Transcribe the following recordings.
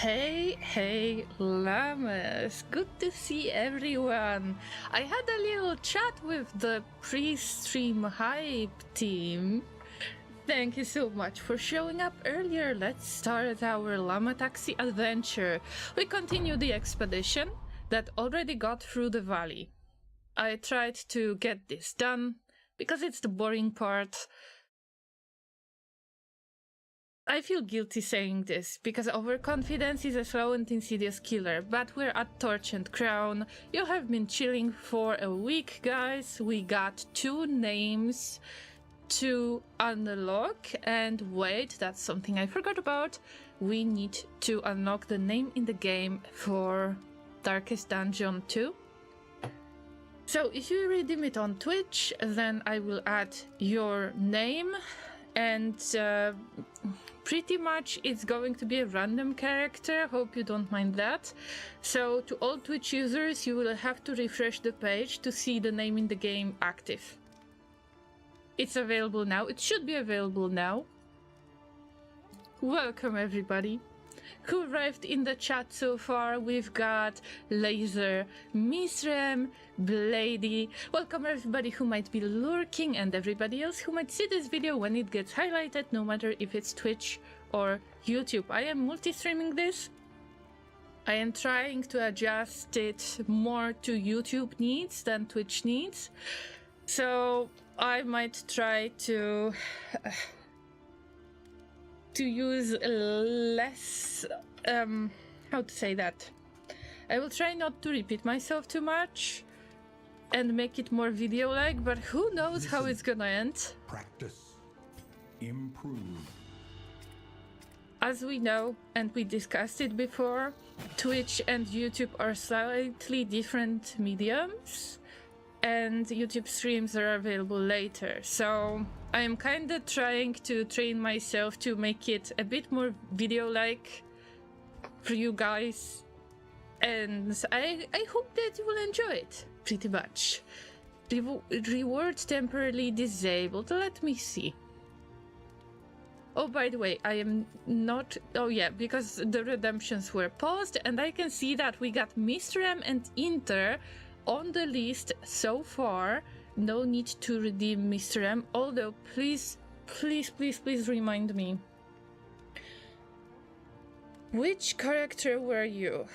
Hey, llamas. Good to see everyone. I had a little chat with the pre-stream hype team. Thank you so much for showing up earlier. Let's start our Llama Taxi adventure. We continue the expedition that already got through the valley. I tried to get this done because it's the boring part. I feel guilty saying this, because overconfidence is a slow and insidious killer, but we're at Torch and Crown. You have been chilling for a week, guys. We got 2 names to unlock, and wait, that's something I forgot about. We need to unlock the name in the game for Darkest Dungeon 2. So if you redeem it on Twitch, then I will add your name, and pretty much it's going to be a random character. Hope you don't mind that. So to all Twitch users, you will have to refresh the page to see the name in the game active. It's available now. It should be available now. Welcome everybody who arrived in the chat so far. We've got Laser, Misrem, Blady. Welcome everybody who might be lurking and everybody else who might see this video when it gets highlighted, no matter if it's Twitch or YouTube. I am multi-streaming this. I am trying to adjust it more to YouTube needs than Twitch needs. So I might try to use less, how to say that? I will try not to repeat myself too much and make it more video-like, but who knows how it's gonna end. Practice. Improve. As we know, and we discussed it before, Twitch and YouTube are slightly different mediums, and YouTube streams are available later. So I am kind of trying to train myself to make it a bit more video-like for you guys, and I hope that you will enjoy it, pretty much. Reward temporarily disabled. Let me see. Oh, by the way, I am not... Oh yeah, because the redemptions were paused, and I can see that we got Mistrem and Inter on the list so far. No need to redeem Mr. M, although please remind me. Which character were you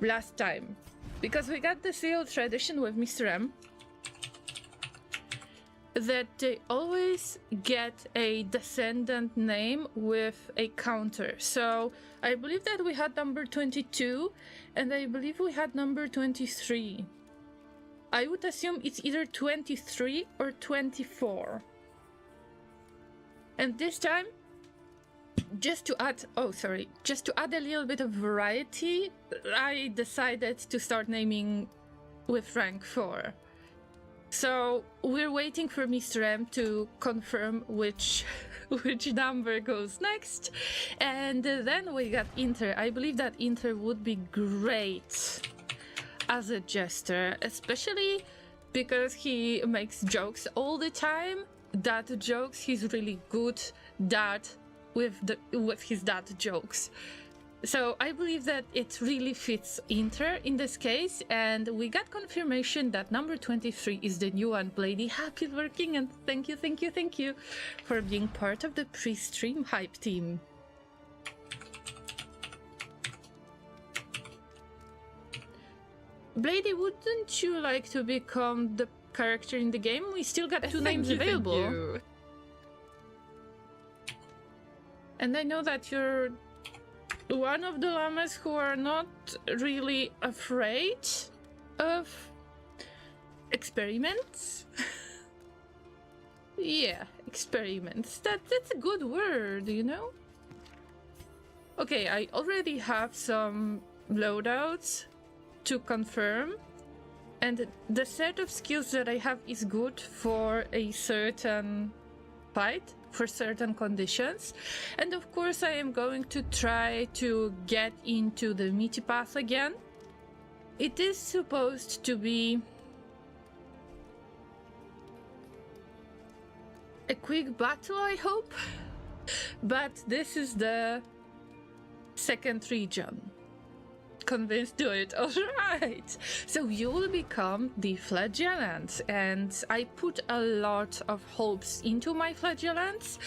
last time? Because we got this little tradition with Mr. M that they always get a descendant name with a counter. So I believe that we had number 22, and I believe we had number 23. I would assume it's either 23 or 24. And this time, just to add a little bit of variety, I decided to start naming with rank 4. So we're waiting for Mr. M to confirm which number goes next. And then we got Inter. I believe that Inter would be great as a jester, especially because he makes jokes all the time. Dad jokes, he's really good with his dad jokes. So I believe that it really fits Inter in this case, and we got confirmation that number 23 is the new one. Blady, happy lurking, and thank you for being part of the pre-stream hype team. Blady, wouldn't you like to become the character in the game? We still got 2 names available. Thank you. And I know that you're one of the llamas who are not really afraid of experiments. Yeah, experiments. That's a good word, you know? Okay, I already have some loadouts to confirm, and the set of skills that I have is good for a certain fight, for certain conditions. And of course I am going to try to get into the meaty path again. It is supposed to be a quick battle, I hope, but this is the Second region. Convinced, do it. All right. So you will become the flagellant, and I put a lot of hopes into my flagellants,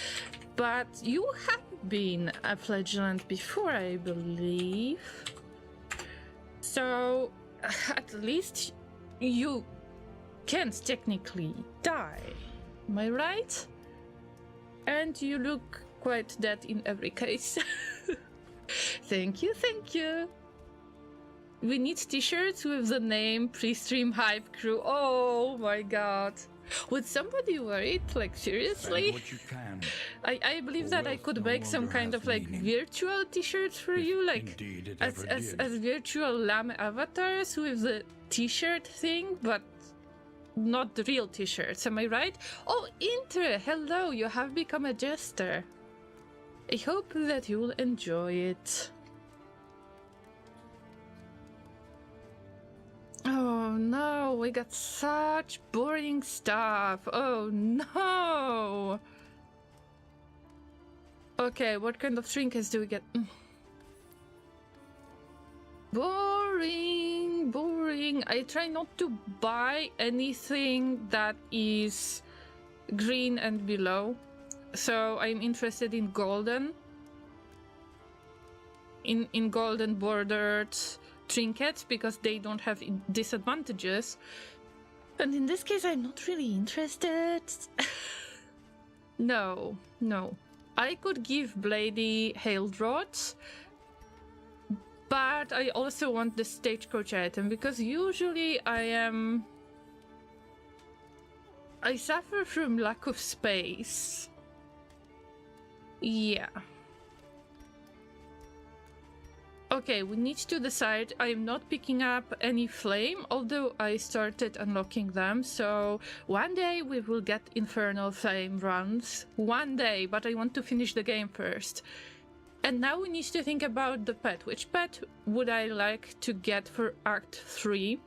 but you have been a flagellant before, I believe. So at least you can't technically die. Am I right? And you look quite dead in every case. Thank you, thank you. We need t-shirts with the name Pre-Stream Hype Crew. Oh my god. Would somebody wear it? Like, seriously? What you can. I believe that I could make some kind of like virtual t-shirts for you, like as virtual Llama avatars with the t-shirt thing, but not the real t-shirts. Am I right? Oh, Inter, hello, you have become a jester. I hope that you will enjoy it. Oh no, we got such boring stuff. Oh no. Okay, what kind of trinkets do we get? Boring, boring. I try not to buy anything that is green and below. So I'm interested in golden. In golden bordered trinkets, because they don't have disadvantages. And in this case, I'm not really interested. No. I could give Blady hailed rods, but I also want the stagecoach item, because usually I suffer from lack of space. Yeah. Okay, we need to decide. I'm not picking up any flame, although I started unlocking them. So one day we will get infernal flame runs. One day, but I want to finish the game first. And now we need to think about the pet. Which pet would I like to get for Act 3?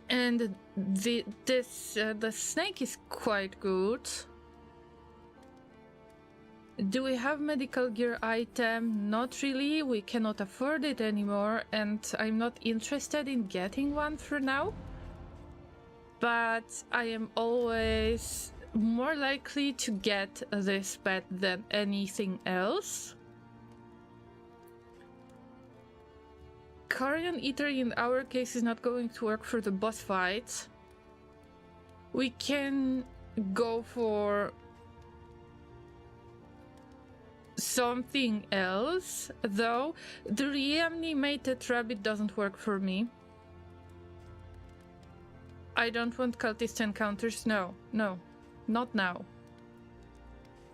And the snake is quite good. Do we have medical gear item? Not really, we cannot afford it anymore, and I'm not interested in getting one for now. But I am always more likely to get this pet than anything else. Carrion Eater in our case is not going to work for the boss fight. We can go for something else, though. The reanimated rabbit doesn't work for me. I don't want cultist encounters. No, not now.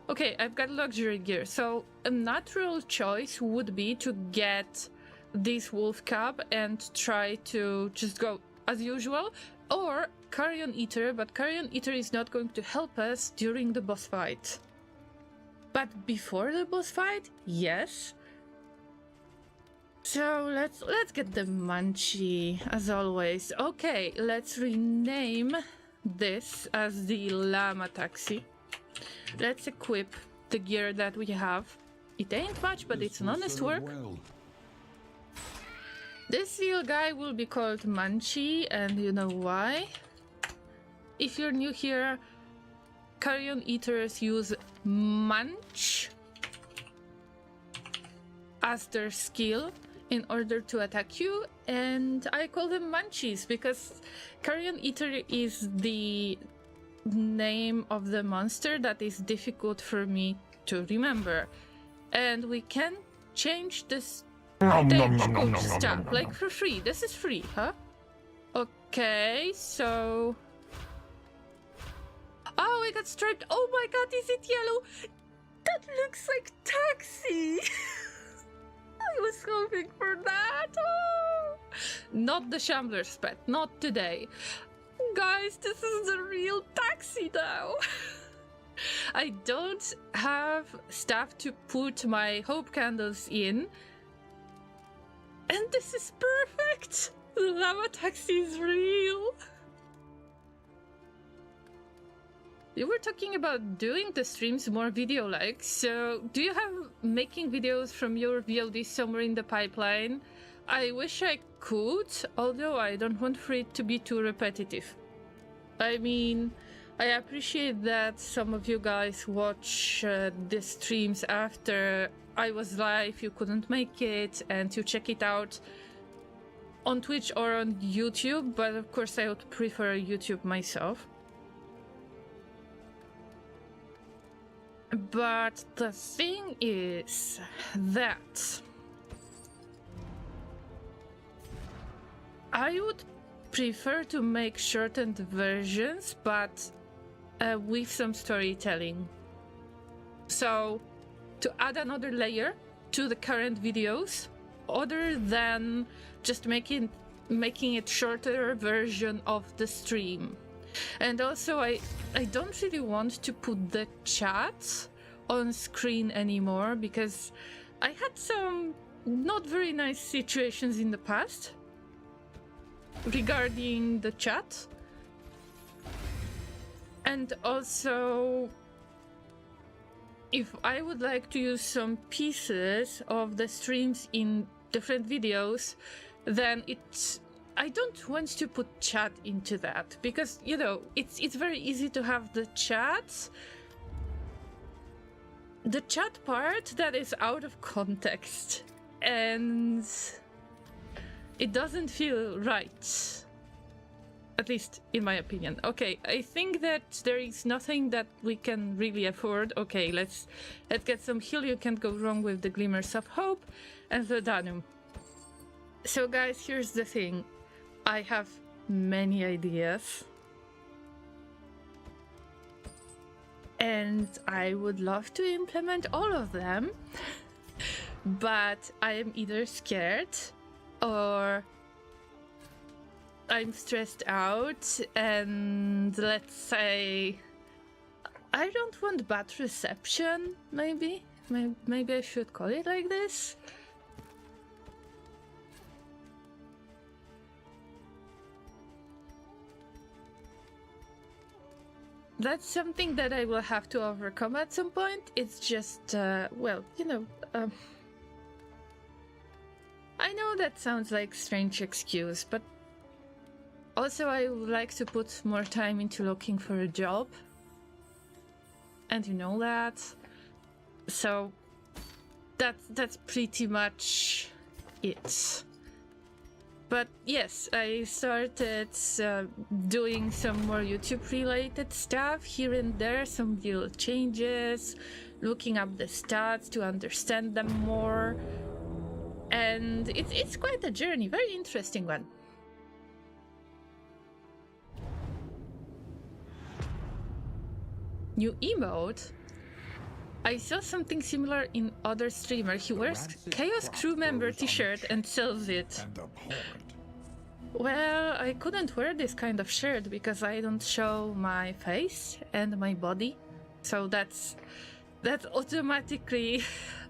Okay, I've got luxury gear, so a natural choice would be to get this wolf cub and try to just go as usual, or Carrion Eater, but Carrion Eater is not going to help us during the boss fight. But before the boss fight, yes. So let's get the Munchie, as always. Okay, let's rename this as the Llama Taxi. Let's equip the gear that we have. It ain't much, but it's an honest work. Well. This seal guy will be called Munchie, and you know why? If you're new here, Carrion Eaters use Munch as their skill in order to attack you, and I call them Munchies because Carrion Eater is the name of the monster that is difficult for me to remember. And we can change this stagecoach stuff, like for free. This is free, huh? Okay, so... Oh, I got striped. Oh my god, is it yellow? That looks like Taxi. I was hoping for that. Oh. Not the Shambler's pet, not today. Guys, this is the real Taxi now. I don't have stuff to put my hope candles in. And this is perfect. The Llama Taxi is real. you were talking about doing the streams more video-like, so do you have making videos from your VOD somewhere in the pipeline? I wish I could, although I don't want for it to be too repetitive. I mean, I appreciate that some of you guys watch the streams after I was live, you couldn't make it, and you check it out on Twitch or on YouTube, but of course I would prefer YouTube myself. But the thing is that I would prefer to make shortened versions, but with some storytelling. So, to add another layer to the current videos, other than just making it shorter version of the stream. And also, I don't really want to put the chat on screen anymore, because I had some not very nice situations in the past regarding the chat. And also, if I would like to use some pieces of the streams in different videos, then I don't want to put chat into that, because, you know, it's very easy to have the chat part that is out of context, and it doesn't feel right. At least in my opinion. Okay, I think that there is nothing that we can really afford. Okay, let's get some heal. You can't go wrong with the glimmers of hope and the Danum. So guys, here's the thing. I have many ideas. And I would love to implement all of them. But I am either scared or I'm stressed out, and let's say I don't want bad reception, maybe I should call it like this. That's something that I will have to overcome at some point. It's just, well, you know, I know that sounds like a strange excuse, but also I would like to put more time into looking for a job. And you know that. So that's pretty much it. But yes, I started doing some more YouTube related stuff here and there, some little changes, looking up the stats to understand them more. And it's quite a journey, very interesting one. New emote? I saw something similar in other streamer. He wears Chaos Crew member t-shirt and sells it. Well, I couldn't wear this kind of shirt because I don't show my face and my body. So that's automatically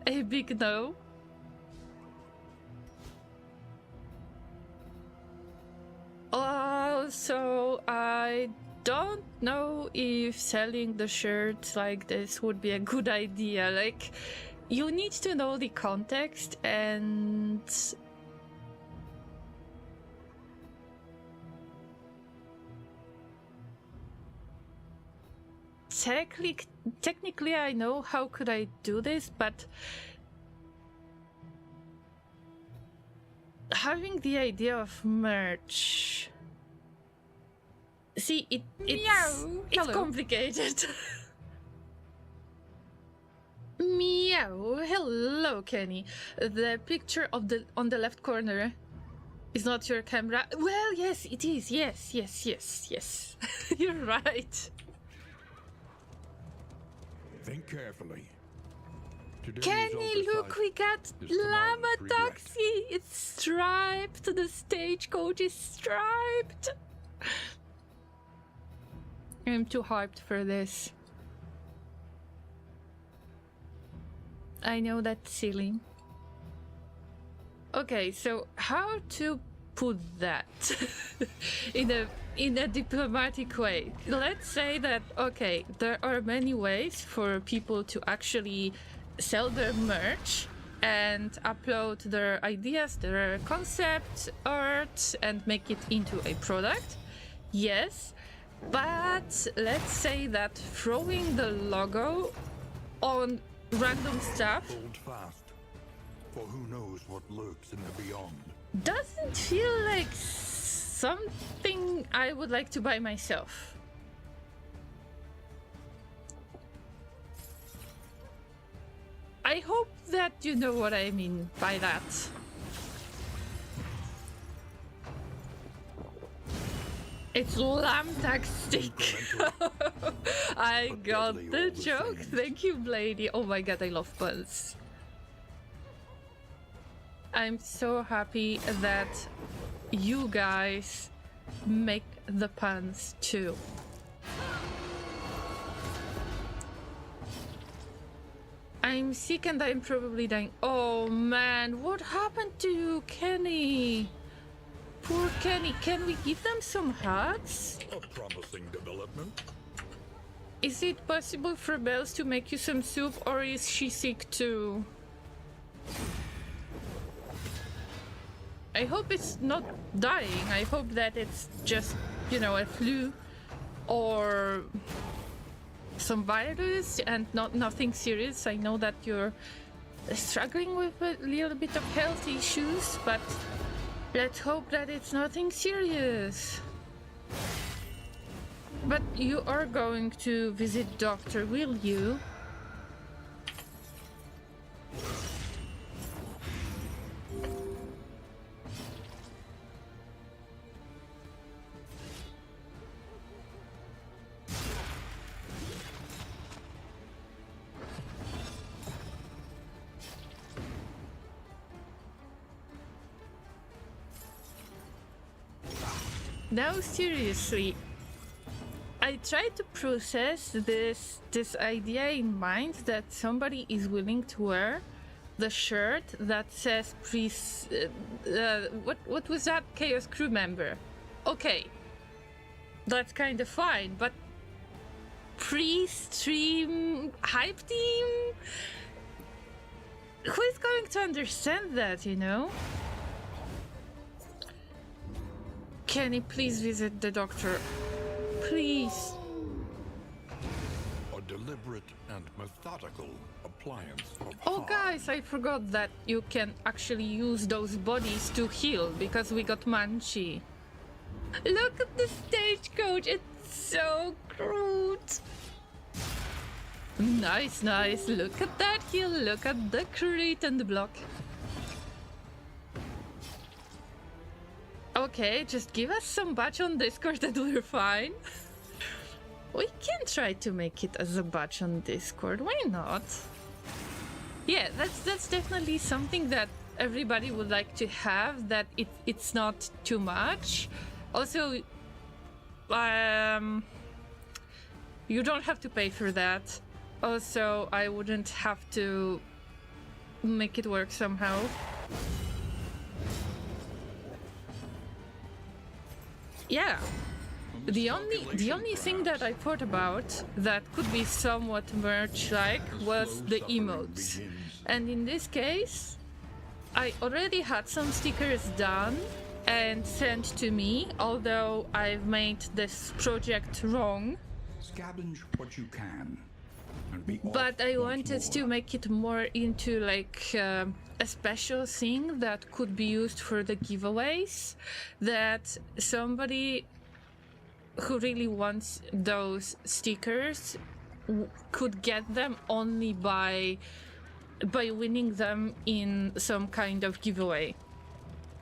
a big no. Also, I don't know if selling the shirts like this would be a good idea. Like, you need to know the context, and technically I know how could I do this, but having the idea of merch, see, it's complicated. Meow. Hello, Kenny. The picture of on the left corner is not your camera. Well, yes, it is. Yes. You're right. Think carefully. Kenny, look, we got Llama Taxi. It's striped. The stagecoach is striped. I'm too hyped for this. I know that's silly. Okay, so how to put that in a diplomatic way? Let's say that, okay, there are many ways for people to actually sell their merch and upload their ideas, their concept art, and make it into a product. Yes, but let's say that throwing the logo on random stuff Hold fast, for who knows what lurks in the beyond. doesn't feel like something I would like to buy myself. I hope that you know what I mean by that. It's Llama Taxi. I got the joke. Thank you, Blady. Oh my god, I love puns. I'm so happy that you guys make the puns too. I'm sick and I'm probably dying. Oh man, what happened to Kenny? Poor Kenny. Can we give them some hugs? A promising development. Is it possible for Bells to make you some soup, or is she sick too? I hope it's not dying. I hope that it's just, you know, a flu or some virus and nothing serious. I know that you're struggling with a little bit of health issues, but let's hope that it's nothing serious. But you are going to visit doctor, will you? No, seriously. I tried to process this idea in mind that somebody is willing to wear the shirt that says priest. What was that? Chaos crew member. Okay, that's kind of fine, but pre-stream hype team. Who is going to understand that? You know. Can you please visit the doctor? Please. A deliberate and methodical appliance of Oh harm. guys, I forgot that you can actually use those bodies to heal because we got Manchi. Look at the stagecoach, it's so cute. Nice, nice. Look at that heal, look at the crit and the block. Okay, just give us some badge on Discord and we're fine. We can try to make it as a badge on Discord, why not? Yeah, that's definitely something that everybody would like to have, that it's not too much. Also, you don't have to pay for that. Also, I wouldn't have to make it work somehow. Yeah, the only thing that I thought about that could be somewhat merch-like was the emotes. And in this case, I already had some stickers done and sent to me, although I've made this project wrong. Scavenge what you can. And be But off I once wanted more. to make it more into like a special thing that could be used for the giveaways, that somebody who really wants those stickers could get them only by winning them in some kind of giveaway.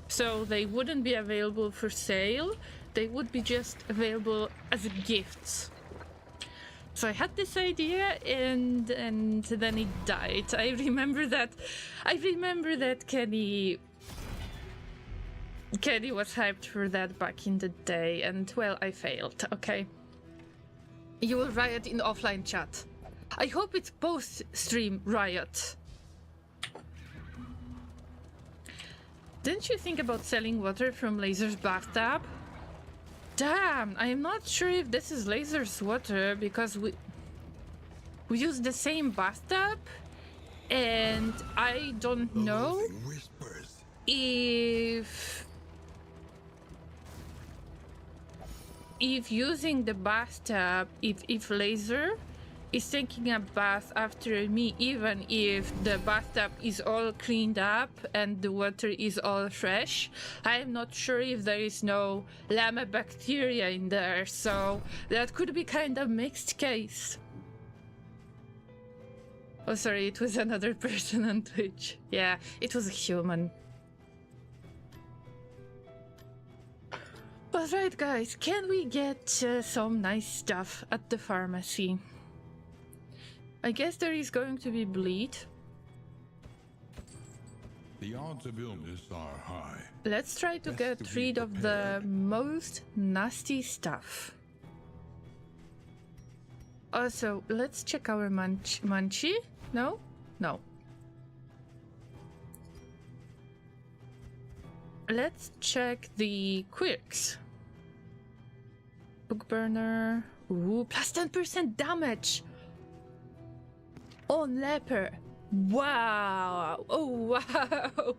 So they wouldn't be available for sale, they would be just available as gifts. So I had this idea and then it died. I remember that Kenny was hyped for that back in the day, and well, I failed, okay? You will riot in offline chat. I hope it's post-stream riot. Didn't you think about selling water from Laser's bathtub? Damn, I'm not sure if this is Laser's water because we use the same bathtub, and I don't know Loathing whispers. if using the bathtub, if Laser is taking a bath after me, even if the bathtub is all cleaned up and the water is all fresh, I'm not sure if there is no llama bacteria in there, so that could be kind of mixed case. Oh, sorry, it was another person on Twitch. Yeah, it was a human. But right, guys, can we get some nice stuff at the pharmacy? I guess there is going to be bleed. The odds of illness are high. Let's try to Best get to be rid of the prepared. most nasty stuff. Also, let's check our munchie. No? No. Let's check the quirks. Book burner. Ooh, plus 10% damage on leper. Wow. Oh, wow.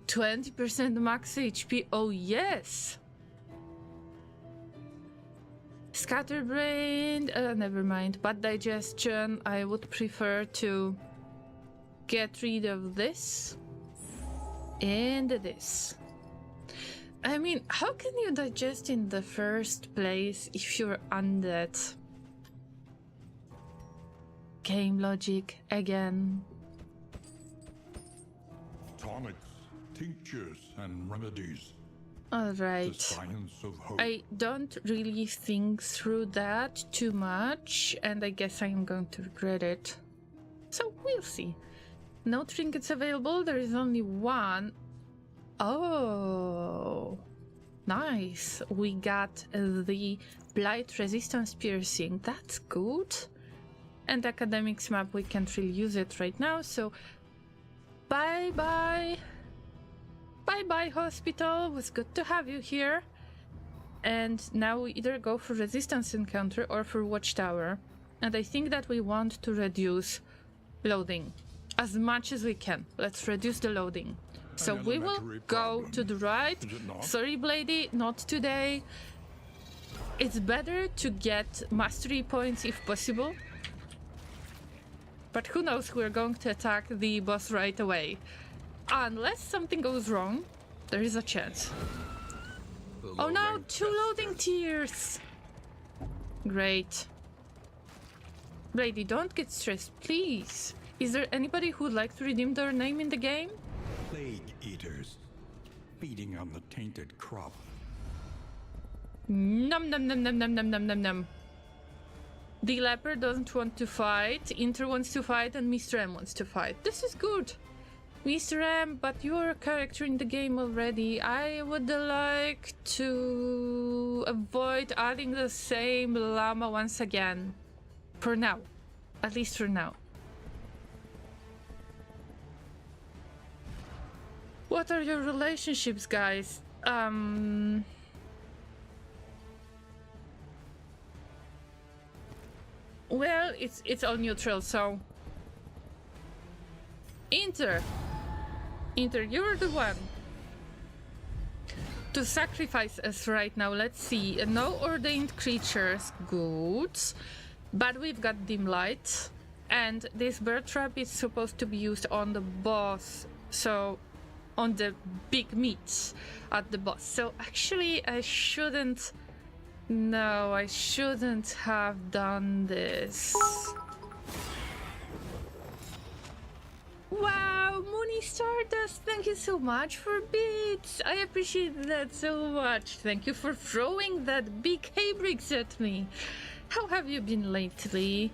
20% max HP. Oh, yes. Scatterbrain. Never mind. Bad digestion. I would prefer to get rid of this and this. I mean, how can you digest in the first place if you're undead? Game logic again. Tonics, tinctures, and remedies. The Alright. science of hope. I don't really think through that too much, and I guess I'm going to regret it. So we'll see. No trinkets available, there is only one. Oh, nice. We got the blight resistance piercing. That's good. And academics map, we can't really use it right now, so bye bye. Bye bye, hospital. It was good to have you here. And now we either go for resistance encounter or for watchtower. And I think that we want to reduce loading as much as we can. Let's reduce the loading. So An we will elementary go problem, to the right. is it not? Sorry, Blady, not today. It's better to get mastery points if possible. But who knows, we're going to attack the boss right away. Unless something goes wrong, there is a chance. The Oh no, loathing 2 loading festers. tiers! Great. Blady, don't get stressed, please. Is there anybody who would like to redeem their name in the game? Plague eaters, feeding on the tainted crop. Num num num num num num num num num. The leopard doesn't want to fight, Inter wants to fight, and Mr. M wants to fight. This is good. Mr. M, but you're a character in the game already. I would like to avoid adding the same llama once again. For now. At least for now. What are your relationships, guys? Well, it's all neutral, so Inter, you're the one to sacrifice us right now. Let's see. No ordained creatures, good, but we've got dim light, and this bird trap is supposed to be used on the boss, so on the big meat at the boss. So actually, I shouldn't. No, I shouldn't have done this. Wow, Moony Stardust, thank you so much for bits. I appreciate that so much. Thank you for throwing that big hay bricks at me. How have you been lately?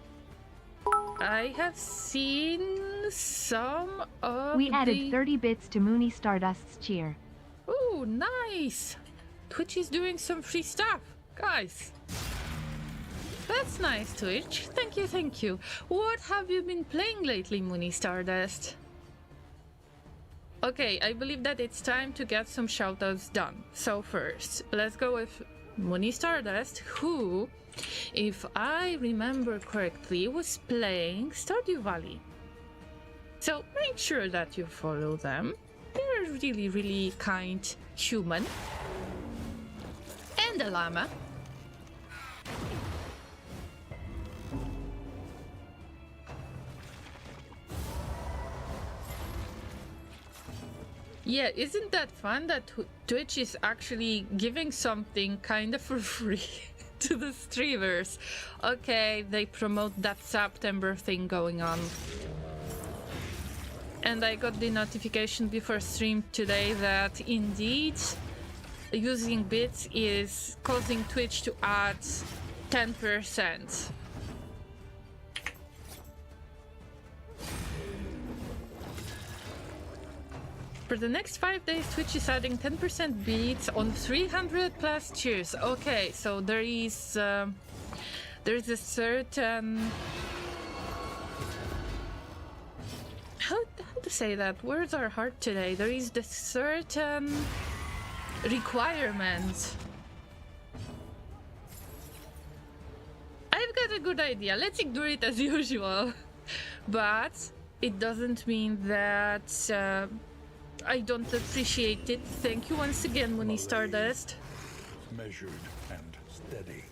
I have seen some of We added 30 bits to Moony Stardust's cheer. Oh, nice. Twitch is doing some free stuff. Guys, that's nice, Twitch. Thank you, thank you. What have you been playing lately, Moony Stardust? Okay, I believe that it's time to get some shoutouts done. So first, let's go with Mooney Stardust, who, if I remember correctly, was playing Stardew Valley. So make sure that you follow them. They're really, really kind human. And a llama. Yeah, isn't that fun that Twitch is actually giving something kind of for free to the streamers? Okay, they promote that September thing going on. And I got the notification before stream today that indeed using bits is causing Twitch to add 10%. For the next 5 days, Twitch is adding 10% beats on 300 plus cheers. Okay, so there is a certain... How to say that? Words are hard today. There is the certain requirement. I've got a good idea. Let's ignore it as usual. But it doesn't mean that I don't appreciate it. Thank you once again, Mooney Stardust. Measured and steady.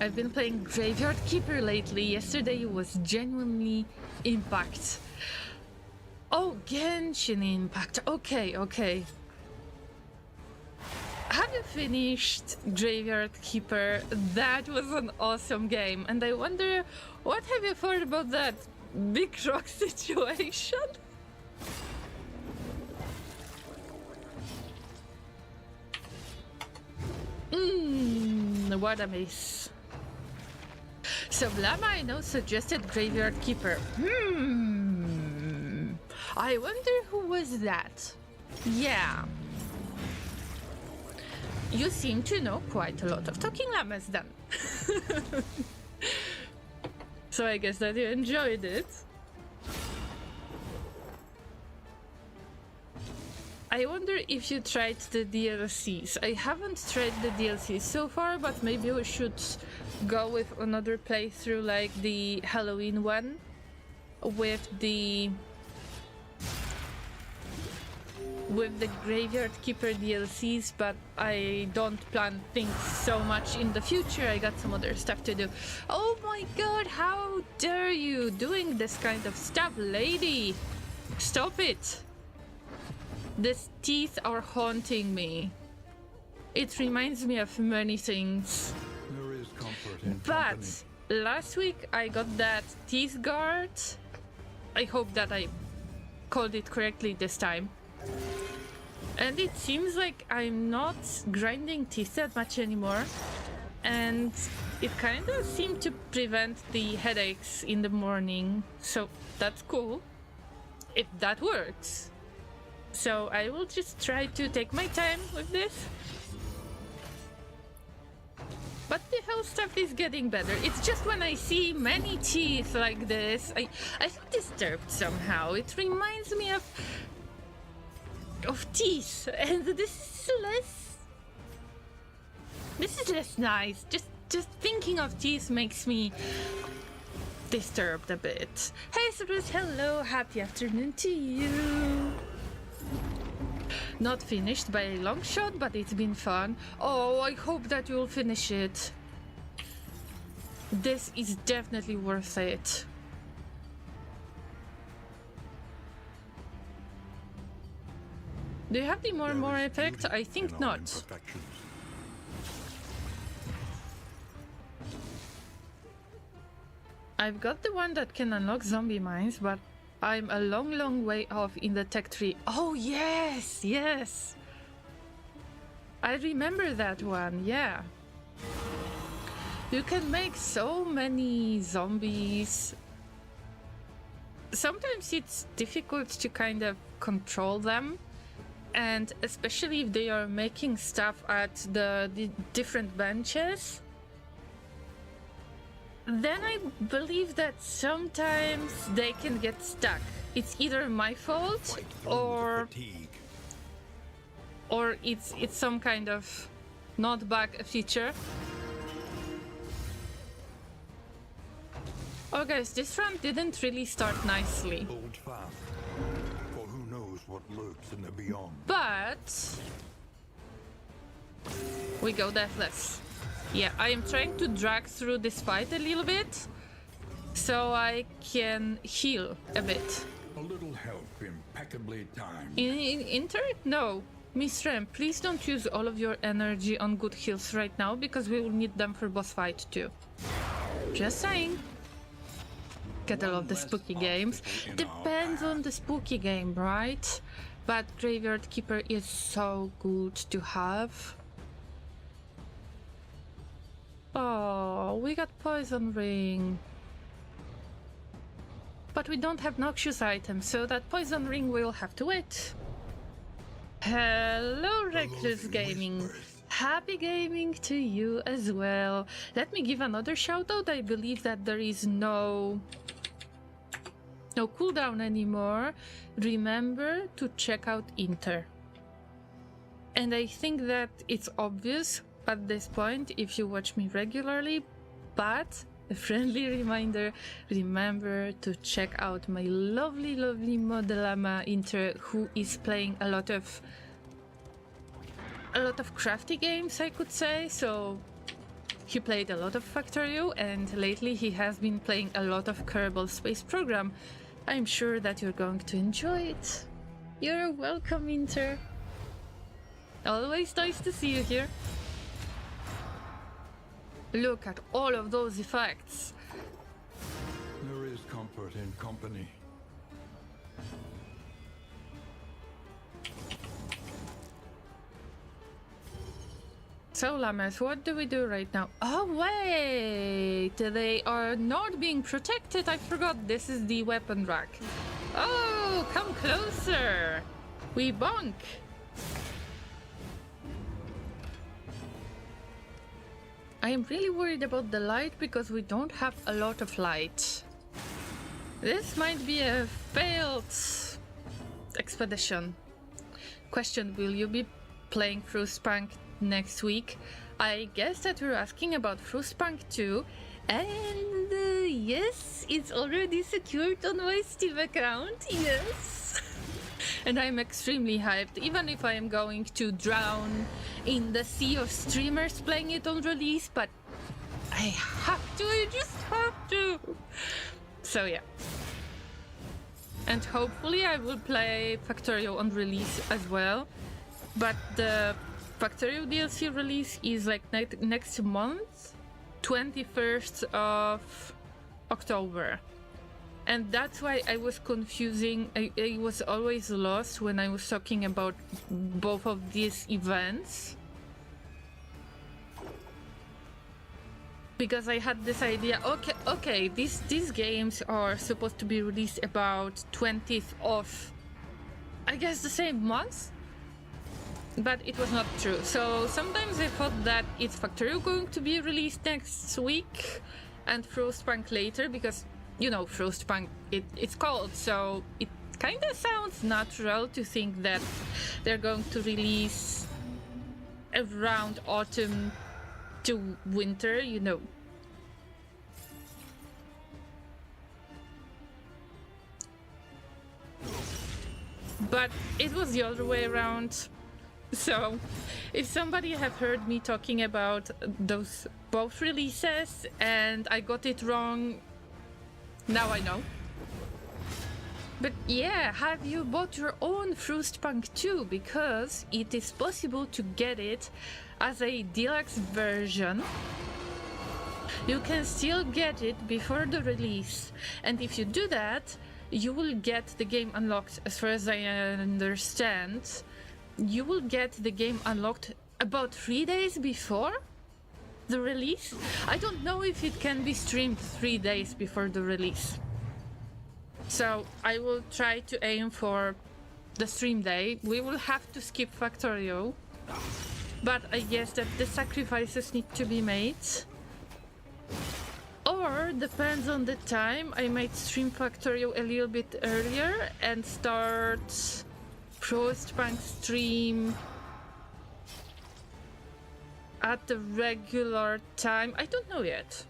I've been playing Graveyard Keeper lately. Yesterday was genuinely Impact. Oh, Genshin Impact. Okay. Have you finished Graveyard Keeper? That was an awesome game. And I wonder, what have you thought about that big rock situation? What a miss. So Llama, I know, suggested Graveyard Keeper. I wonder who was that? Yeah. You seem to know quite a lot of Talking Llamas then. So I guess that you enjoyed it. I wonder if you tried the DLCs. I haven't tried the DLCs so far, but maybe we should go with another playthrough like the Halloween one with the Graveyard Keeper DLCs, but I don't plan things so much in the future. I got some other stuff to do. Oh my god, how dare you doing this kind of stuff, lady? Stop it. These teeth are haunting me. It reminds me of many things. There is comfort in But company. last week I got that teeth guard. I hope that I called it correctly this time. And it seems like I'm not grinding teeth that much anymore. And it kind of seemed to prevent the headaches in the morning. So that's cool. If that works. So I will just try to take my time with this. But the health stuff is getting better. It's just when I see many teeth like this, I feel disturbed somehow. It reminds me of teeth, and this is less nice. Just thinking of teeth makes me disturbed a bit. Hey Cyrus, hello, happy afternoon to you. Not finished by a long shot, but it's been fun. Oh, I hope that you'll finish it. This is definitely worth it. Do you have the more effect? beauty I think in our not. imperfections. I've got the one that can unlock zombie mines, but I'm a long way off in the tech tree. Oh, yes! I remember that one, yeah. You can make so many zombies. Sometimes it's difficult to kind of control them, and especially if they are making stuff at the different benches. Then I believe that sometimes they can get stuck it's either my fault Fight through the fatigue. or it's some kind of not bug feature. Oh guys, this run didn't really start nicely. Hold fast, for who knows what lurks in the beyond. But we go deathless. Yeah, I am trying to drag through this fight a little bit so I can heal a bit. A little help impeccably timed. In Inter? No. Miss Rem, please don't use all of your energy on good heals right now because we will need them for boss fight too. Just saying. Gotta love the spooky games. Depends on the spooky game, right? But Graveyard Keeper is so good to have. Oh, we got Poison Ring. But we don't have noxious items, so that Poison Ring will have to wait. Hello, Reckless Gaming. Happy gaming to you as well. Let me give another shout out. I believe that there is no cooldown anymore. Remember to check out Inter. And I think that it's obvious at this point if you watch me regularly, but a friendly reminder, remember to check out my lovely mod Llama Inter, who is playing a lot of crafty games, I could say. So he played a lot of Factorio, and lately he has been playing a lot of Kerbal Space Program. I'm sure that you're going to enjoy it. You're welcome, Inter. Always nice to see you here. Look at all of those effects. There is comfort in company. So, Llamas, what do we do right now? Oh, wait! They are not being protected. I forgot this is the weapon rack. Oh, come closer! We bonk! I am really worried about the light because we don't have a lot of light. This might be a failed expedition. Question, will you be playing Frostpunk next week? I guess that you're asking about Frostpunk 2, and yes, it's already secured on my Steam account, yes. And I'm extremely hyped, even if I am going to drown in the sea of streamers playing it on release, but I have to, I just have to. So yeah. And hopefully I will play Factorio on release as well, but the Factorio DLC release is like next month, 21st of October. And that's why I was confusing, I was always lost when I was talking about both of these events. Because I had this idea, okay, these games are supposed to be released about 20th of, I guess, the same month? But it was not true. So sometimes I thought that it's Factorio going to be released next week and Frostpunk later, because, you know, Frostpunk, it's cold, so it kind of sounds natural to think that they're going to release around autumn to winter, you know. But it was the other way around. So, if somebody have heard me talking about those both releases and I got it wrong, now I know. But yeah, have you bought your own Frostpunk 2? Because it is possible to get it as a deluxe version. You can still get it before the release, and if you do that, you will get the game unlocked. As far as I understand, you will get the game unlocked about 3 days before the release. I don't know if it can be streamed 3 days before the release. So I will try to aim for the stream day. We will have to skip Factorio, but I guess that the sacrifices need to be made. Or Or depends on the time. I might stream Factorio a little bit earlier and start Frostpunk stream at the regular time. I don't know yet.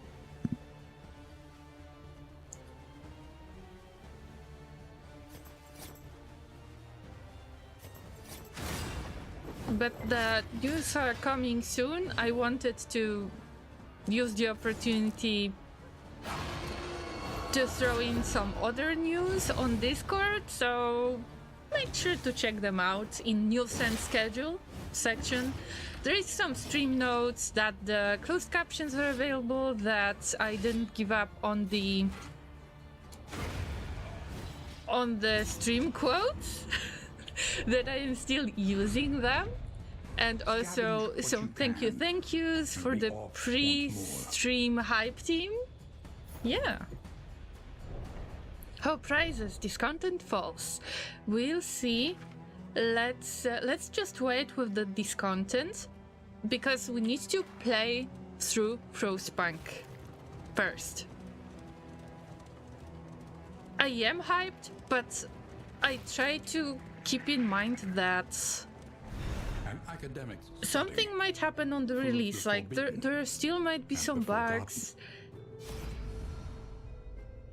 But the news are coming soon. I wanted to use the opportunity to throw in some other news on Discord, so make sure to check them out in news and schedule section. There is some stream notes that the closed captions are available, that I didn't give up on the stream quotes, that I am still using them. And also some thank yous for the pre-stream hype team. Yeah. Oh, prizes, this content falls. We'll see. Let's just wait with the discontent because we need to play through Frostpunk first. I am hyped, but I try to keep in mind that something might happen on the release, like there still might be some bugs.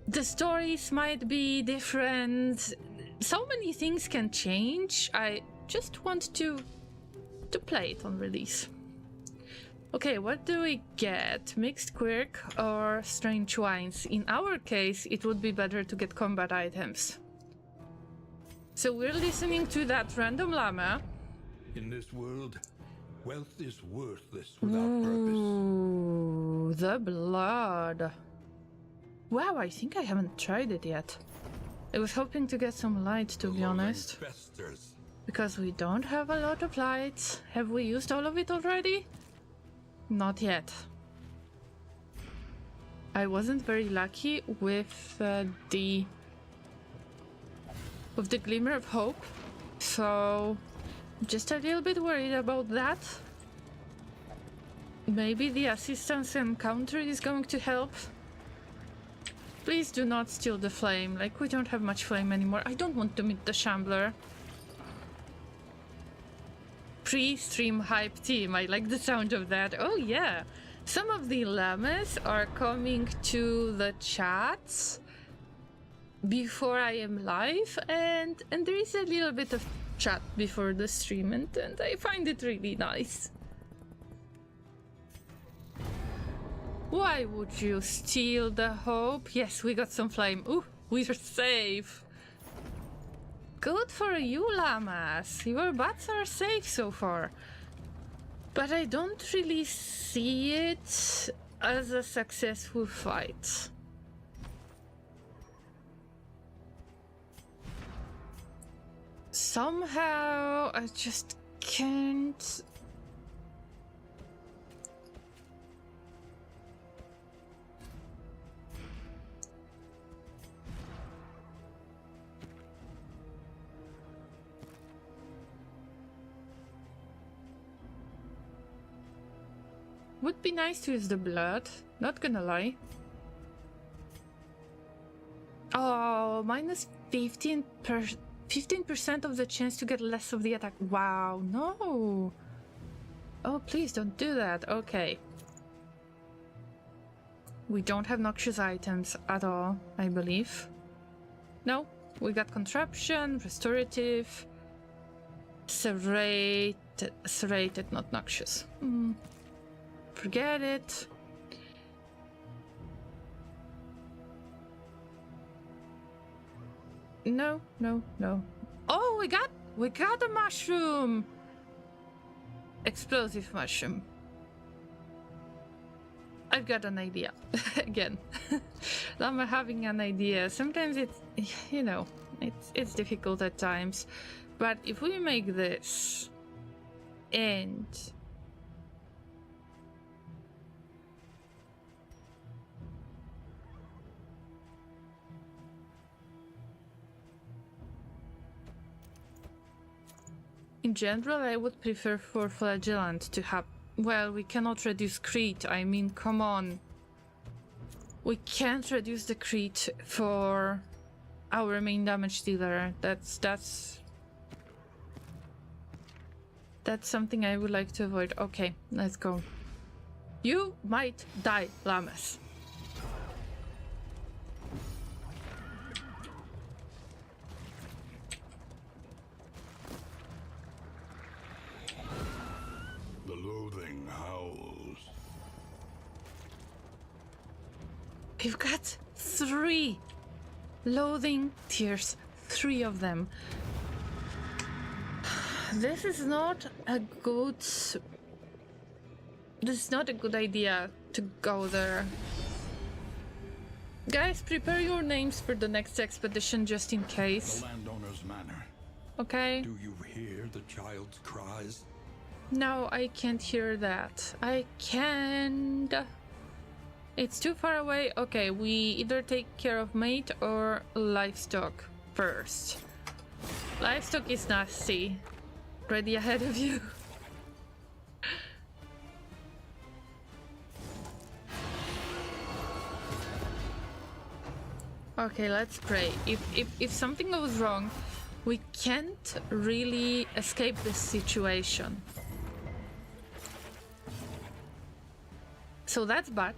The stories might be different. So many things can change. I just want to play it on release. Okay, what do we get? Mixed quirk or strange wines? In our case, it would be better to get combat items. So we're listening to that random llama. In this world, wealth is worthless without purpose. Ooh, the blood. Wow, I think I haven't tried it yet. I was hoping to get some light, to be honest. Because we don't have a lot of light. Have we used all of it already? Not yet. I wasn't very lucky with the glimmer of hope, so just a little bit worried about that. Maybe the assistance encounter is going to help. Please do not steal the flame, like we don't have much flame anymore. I don't want to meet the Shambler. Pre-stream hype team, I like the sound of that. Oh yeah, some of the llamas are coming to the chats before I am live, and there is a little bit of chat before the stream, and I find it really nice. Why would you steal the hope? Yes, we got some flame. Ooh, we're safe. Good for you, llamas. Your butts are safe so far. But I don't really see it as a successful fight. Somehow, I just can't... Would be nice to use the blood, not gonna lie. Oh, minus 15% of the chance to get less of the attack. Wow, no. Oh, please don't do that. Okay. We don't have noxious items at all, I believe. No, we got contraption, restorative, serrated, not noxious. Forget it. No. Oh, we got a mushroom. Explosive mushroom. I've got an idea. Again. Llama having an idea. Sometimes it's, you know, it's difficult at times. But if we make this and in general, I would prefer for Flagellant to have... Well, we cannot reduce crit, I mean, come on. We can't reduce the crit for our main damage dealer. That's something I would like to avoid. Okay, let's go. You might die, Llamas. The loathing howls. We've got 3 loathing tears, 3 of them. This is not a good... This is not a good idea to go there. Guys, prepare your names for the next expedition just in case. The landowner's manor. Okay? Do you hear the child's cries? No, I can't hear that. I can't. It's too far away. Okay, we either take care of mate or livestock first. Livestock is nasty. Ready ahead of you. Okay, let's pray. If something goes wrong, we can't really escape this situation. So that's bad.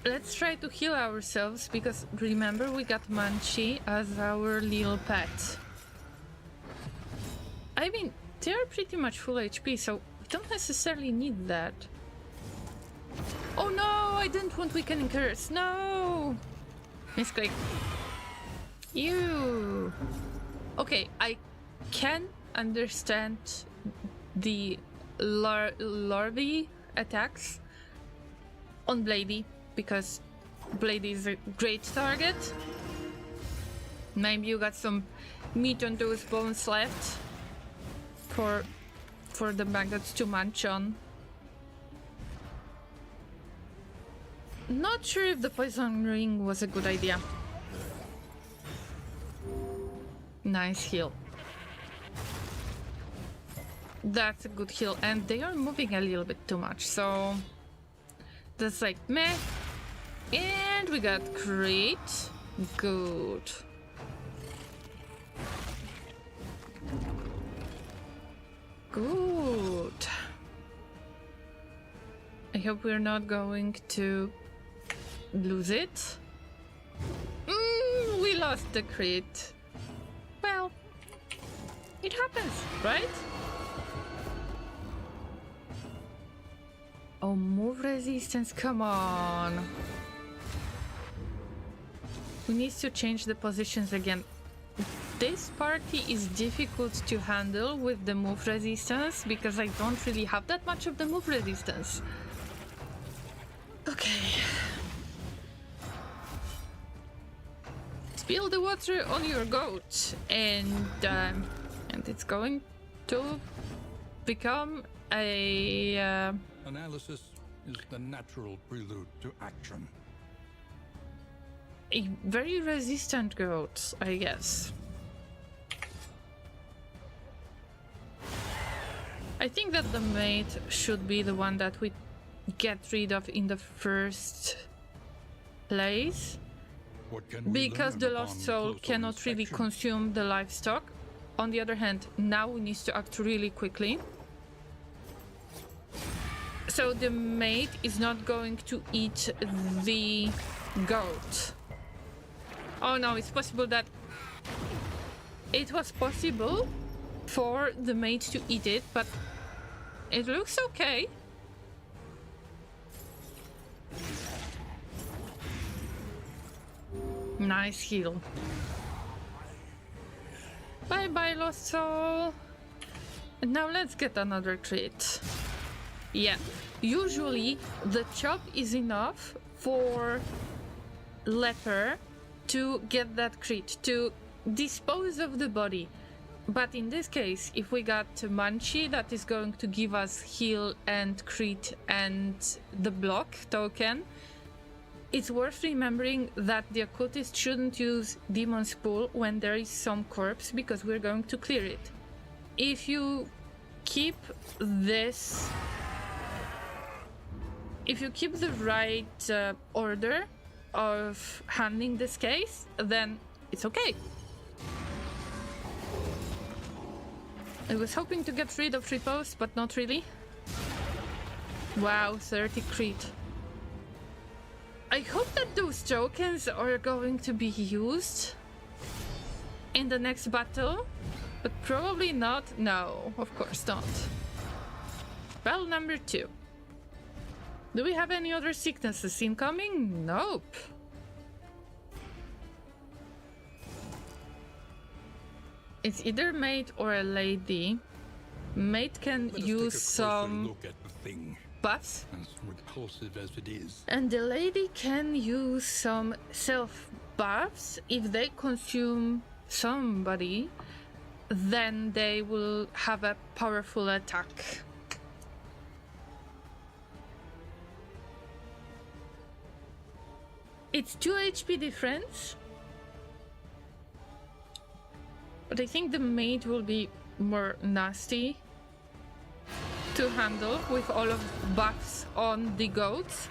Let's try to heal ourselves, because remember we got Munchie as our little pet. I mean, they're pretty much full HP, so we don't necessarily need that. Oh no, I didn't want weakening curse, no! Misclick. Ew. Okay, I can understand the larvae attacks on Blady, because Blady is a great target. Maybe you got some meat on those bones left for the maggots to munch on. Not sure if the poison ring was a good idea. Nice heal. That's a good heal, and they are moving a little bit too much, so that's like meh. And we got crit. Good. Good. I hope we're not going to lose it. We lost the crit. Well, it happens, right? Oh, move resistance, come on. We need to change the positions again. This party is difficult to handle with the move resistance because I don't really have that much of the move resistance. Okay. Spill the water on your goat, and it's going to become a... Analysis is the natural prelude to action. A very resistant goat, I guess. I think that the mate should be the one that we get rid of in the first place. What can we Because learn the upon lost soul closer cannot really inspection? consume the livestock. On the other hand, now we need to act really quickly. So the mate is not going to eat the goat. Oh no, it's possible that... It was possible for the mate to eat it, but it looks okay. Nice heal. Bye bye, lost soul. And now let's get another crit. Yeah, usually the chop is enough for leper to get that crit, to dispose of the body. But in this case, if we got Munchie, that is going to give us heal and crit and the block token, It's worth remembering that the occultist shouldn't use Demon's Pool when there is some corpse, because we're going to clear it. If you keep this... If you keep the right order of handling this case, then it's okay. I was hoping to get rid of repose, but not really. Wow, 30 crit. I hope that those tokens are going to be used in the next battle, but probably not. No, of course not. Well, number 2. Do we have any other sicknesses incoming? Nope. It's either mate or a lady. Mate can use some look at the thing, buffs. as repulsive as it is. And the lady can use some self buffs. If they consume somebody, then they will have a powerful attack. It's 2 HP difference. But I think the maid will be more nasty to handle with all of buffs on the goats.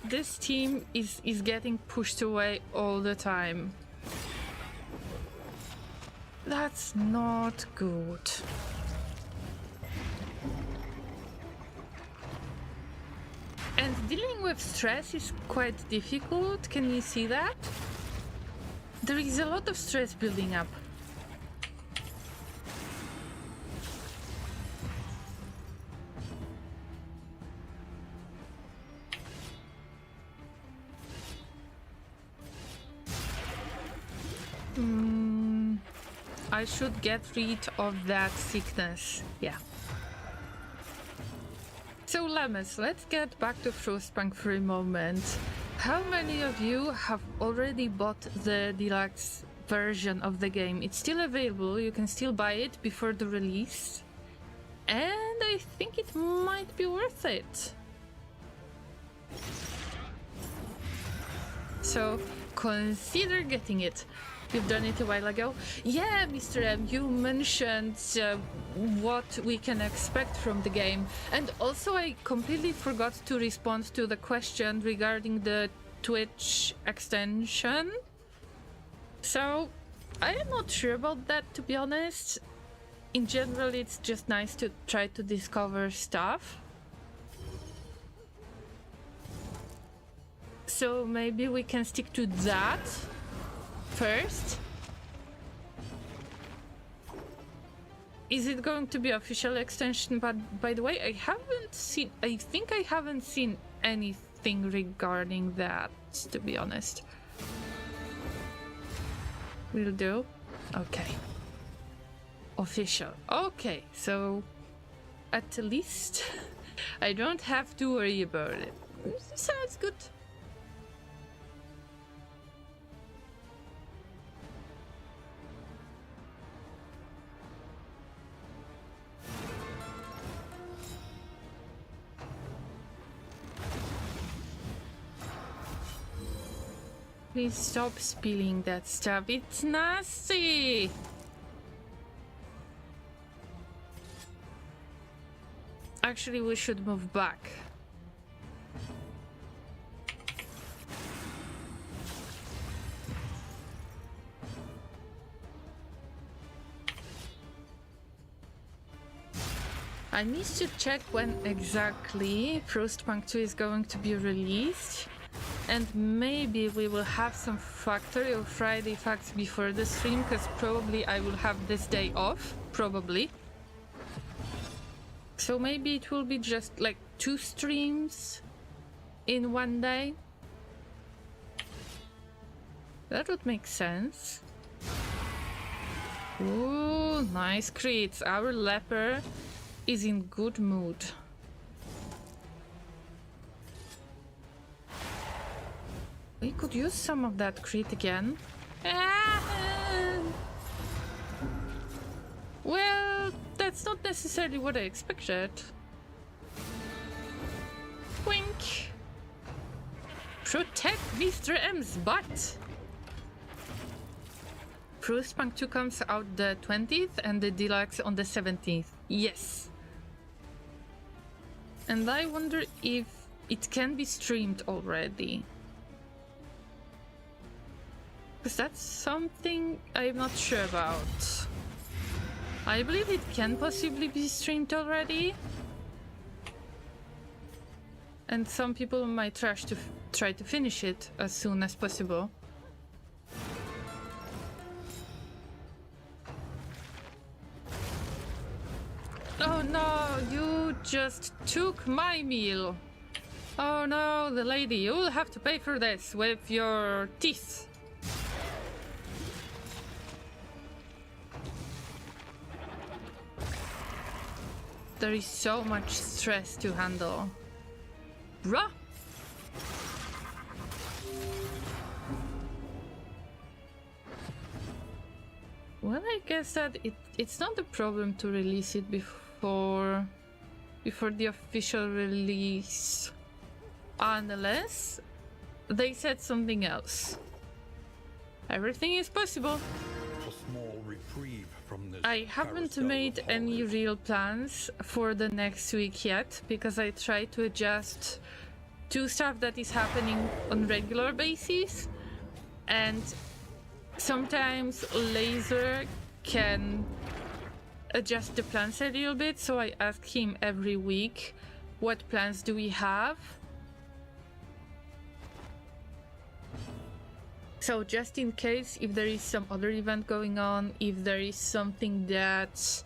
This team is getting pushed away all the time. That's not good. And dealing with stress is quite difficult. Can you see that? There is a lot of stress building up. I should get rid of that sickness. Yeah. So Llamas, let's get back to Frostpunk for a moment. How many of you have already bought the deluxe version of the game? It's still available, you can still buy it before the release. And I think it might be worth it. So consider getting it. You've done it a while ago. Yeah, Mr. M, you mentioned what we can expect from the game. And also I completely forgot to respond to the question regarding the Twitch extension. So I am not sure about that, to be honest. In general, it's just nice to try to discover stuff. So maybe we can stick to that first. Is it going to be official extension? But by the way, I think I haven't seen anything regarding that, to be honest. Will do. Okay. Official. Okay, so at least I don't have to worry about it. Sounds good. Please stop spilling that stuff. It's nasty! Actually, we should move back. I need to check when exactly Frostpunk 2 is going to be released. And maybe we will have some Factory or Friday facts before the stream, because probably I will have this day off, probably. So maybe it will be just like 2 streams in one day. That would make sense. Ooh, nice crits. Our leper is in good mood. We could use some of that crit again. Well, that's not necessarily what I expected. wink. Protect Mr. M's butt. Frostpunk 2 comes out the 20th and the deluxe on the 17th. Yes. And I wonder if it can be streamed already. Because that's something I'm not sure about. I believe it can possibly be streamed already. And some people might try to finish it as soon as possible. Oh no, you just took my meal. Oh no, the lady, you will have to pay for this with your teeth. There is so much stress to handle. Bruh! Well, I guess that it's not a problem to release it before the official release. Unless they said something else. Everything is possible. A small reprieve from this I haven't made any real plans for the next week yet because I try to adjust to stuff that is happening on regular basis, and sometimes Laser can adjust the plans a little bit, so I ask him every week, what plans do we have? So just in case, if there is some other event going on, if there is something that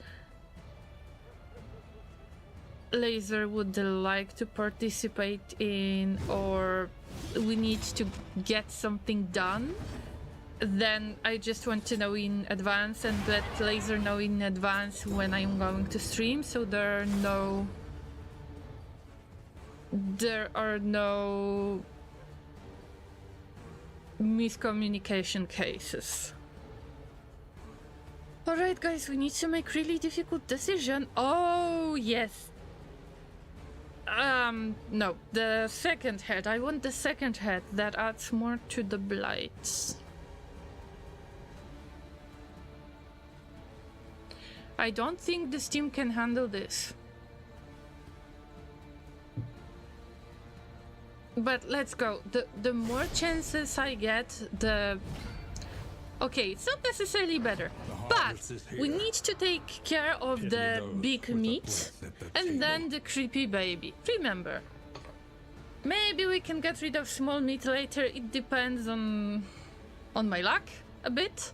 Laser would like to participate in, or we need to get something done, then I just want to know in advance and let Laser know in advance when I'm going to stream, so there are no miscommunication cases. Alright guys, we need to make really difficult decision. Oh yes. No, the second head. I want the second head that adds more to the blights. I don't think this team can handle this. But let's go. The more chances I get, the... Okay, it's not necessarily better, but we need to take care of the big meat and then the creepy baby. Remember, maybe we can get rid of small meat later. It depends on my luck a bit.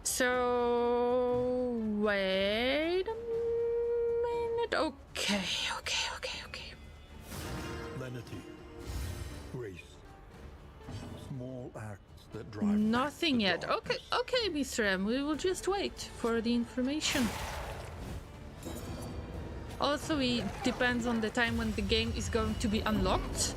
So wait a minute. Okay. lenity, grace, small acts that drive Nothing the yet. darkness. Okay, Mr. M. We will just wait for the information. Also, it depends on the time when the game is going to be unlocked.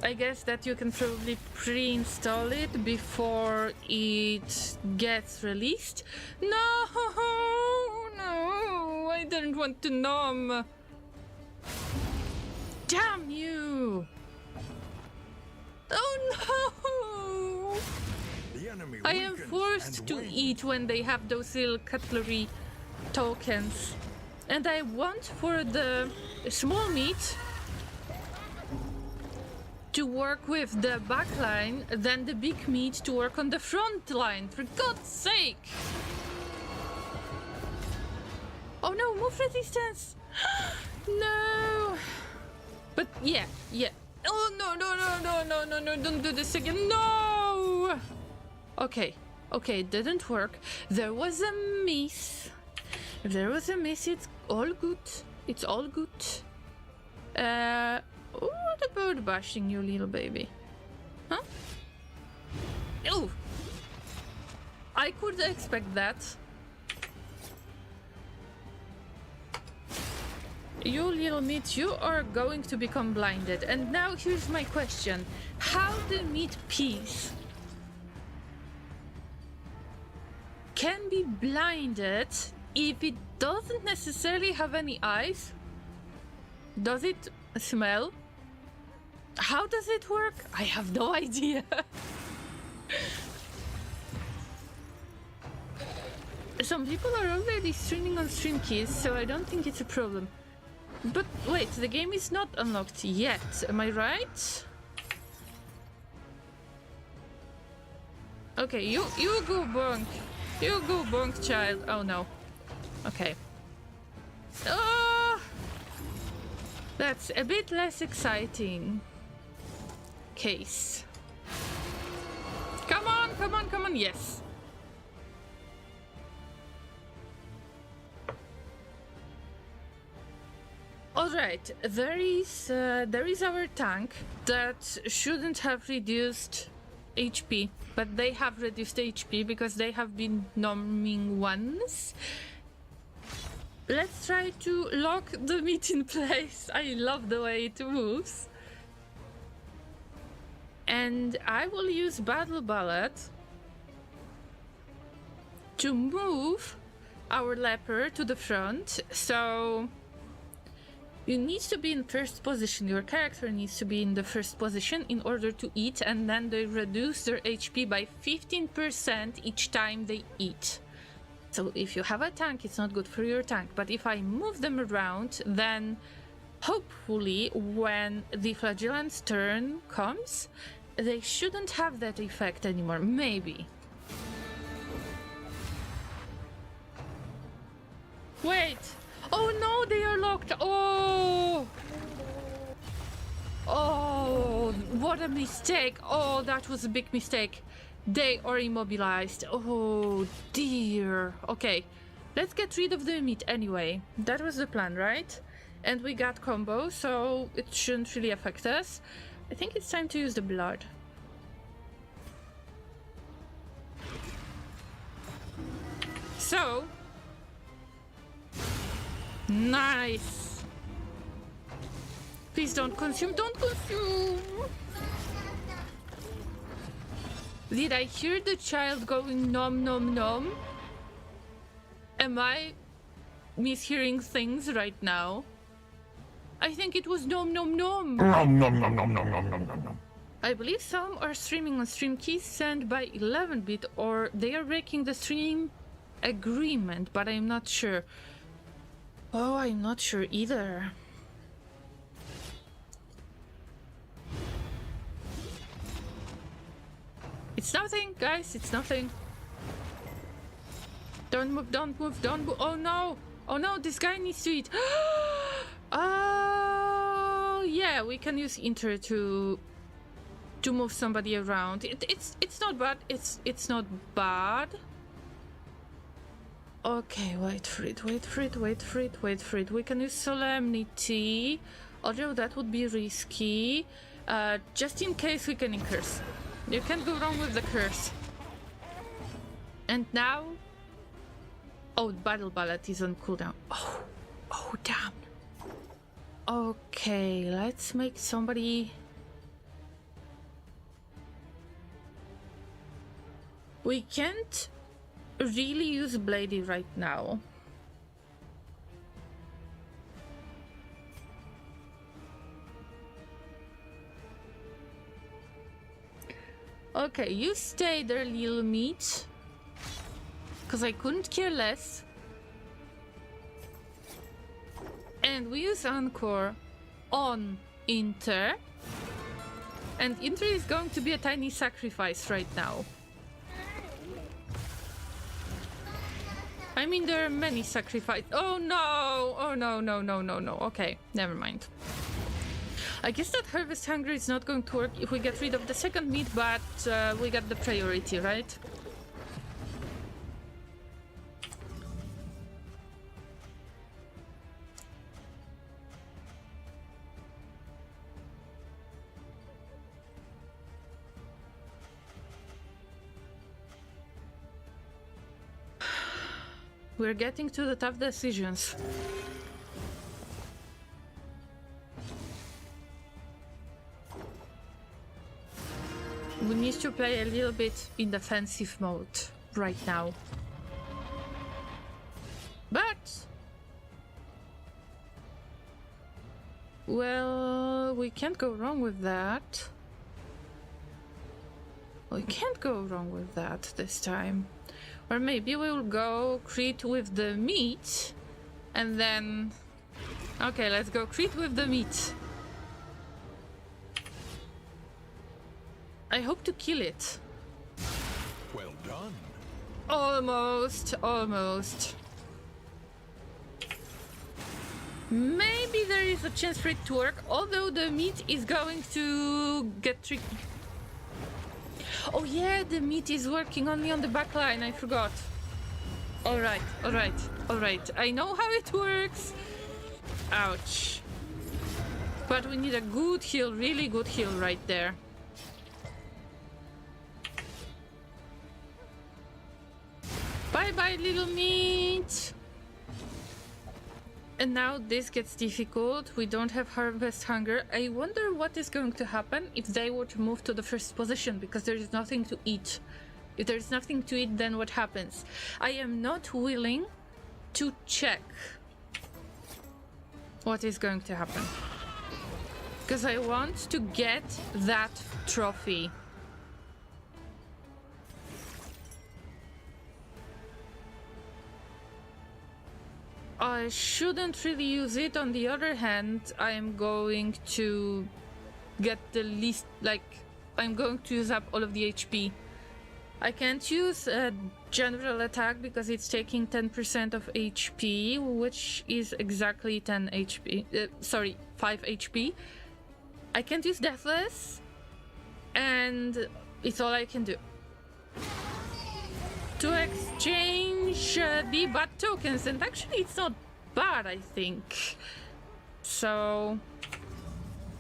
I guess that you can probably pre-install it before it gets released. No, I didn't want to nom. Damn you! Oh no! The enemy I am weakens forced and to wanes. eat when they have those little cutlery tokens. And I want for the small meat to work with the back line, then the big meat to work on the front line, for God's sake! Oh no, move resistance! No! But yeah. Oh no, don't do this again, no! Okay, it didn't work. There was a miss. If there was a miss, it's all good. It's all good. What about bashing you, little baby? Huh? Oh! I could expect that. You little meat, you are going to become blinded. And now here's my question. How the meat piece can be blinded if it doesn't necessarily have any eyes? Does it smell? How does it work? I have no idea. Some people are already streaming on stream keys, so I don't think it's a problem. But wait, the game is not unlocked yet, am I right? Okay, you go bonk. You go bonk, child. Oh no. Okay. Oh! That's a bit less exciting. Case. Come on, come on, come on, yes. Alright, there is our tank that shouldn't have reduced HP, but they have reduced HP because they have been norming once. Let's try to lock the meat in place. I love the way it moves. And I will use Battle Ballad to move our leper to the front. So you need to be in first position. Your character needs to be in the first position in order to eat, and then they reduce their HP by 15% each time they eat. So if you have a tank, it's not good for your tank. But if I move them around, then hopefully when the flagellant's turn comes, they shouldn't have that effect anymore. Maybe. Wait! Oh no, they are locked! Oh! Oh, what a mistake! Oh, that was a big mistake. They are immobilized. Oh dear. Okay, let's get rid of the meat anyway. That was the plan, right? And we got combo, so it shouldn't really affect us. I think it's time to use the blood. So... nice! Please don't consume, don't consume! Did I hear the child going nom nom nom? Am I mishearing things right now? I think it was nom nom nom. Nom nom nom nom nom nom nom nom nom. I believe some are streaming on stream keys sent by 11-bit, or they are breaking the stream agreement, but I'm not sure. Oh, I'm not sure either. It's nothing, guys, it's nothing. Don't move, don't move, don't move. Oh no! Oh no, this guy needs to eat. Oh, yeah, we can use Inter to move somebody around. It's not bad. It's not bad. Okay, wait for it, wait for it, wait for it, wait for it. We can use Solemnity, although that would be risky. Just in case we can curse. You can't go wrong with the curse. And now... oh, Battle Ballad is on cooldown. Oh, damn. Okay, let's make somebody... we can't really use Blady right now. Okay, you stay there, little meat. Because I couldn't care less. And we use Encore on Inter. And Inter is going to be a tiny sacrifice right now. I mean, there are many sacrifices. Oh no! Oh no, no, no, no, no. Okay, never mind. I guess that Harvest Hunger is not going to work if we get rid of the second meat, but we got the priority, right? We're getting to the tough decisions. We need to play a little bit in defensive mode right now. But Well, we can't go wrong with that. We can't go wrong with that this time. Or maybe we'll go crit with the meat and then... Okay, let's go crit with the meat. I hope to kill it. Well done. Almost, almost. Maybe there is a chance for it to work, although the meat is going to get tricky. Oh yeah, the meat is working only on the back line, I forgot. Alright, alright, alright. I know how it works. Ouch. But we need a good heal, really good heal right there. Bye-bye, little meat! And now this gets difficult. We don't have Harvest Hunger. I wonder what is going to happen if they were to move to the first position, because there is nothing to eat. If there is nothing to eat, then what happens? I am not willing to check what is going to happen, because I want to get that trophy. I shouldn't really use it. On the other hand, I am going to get the least, like, I'm going to use up all of the HP. I can't use a general attack because it's taking 10% of HP, which is exactly 10 HP. Sorry, 5 HP. I can't use Deathless, and it's all I can do. To exchange the bad tokens, and actually it's not bad, I think. So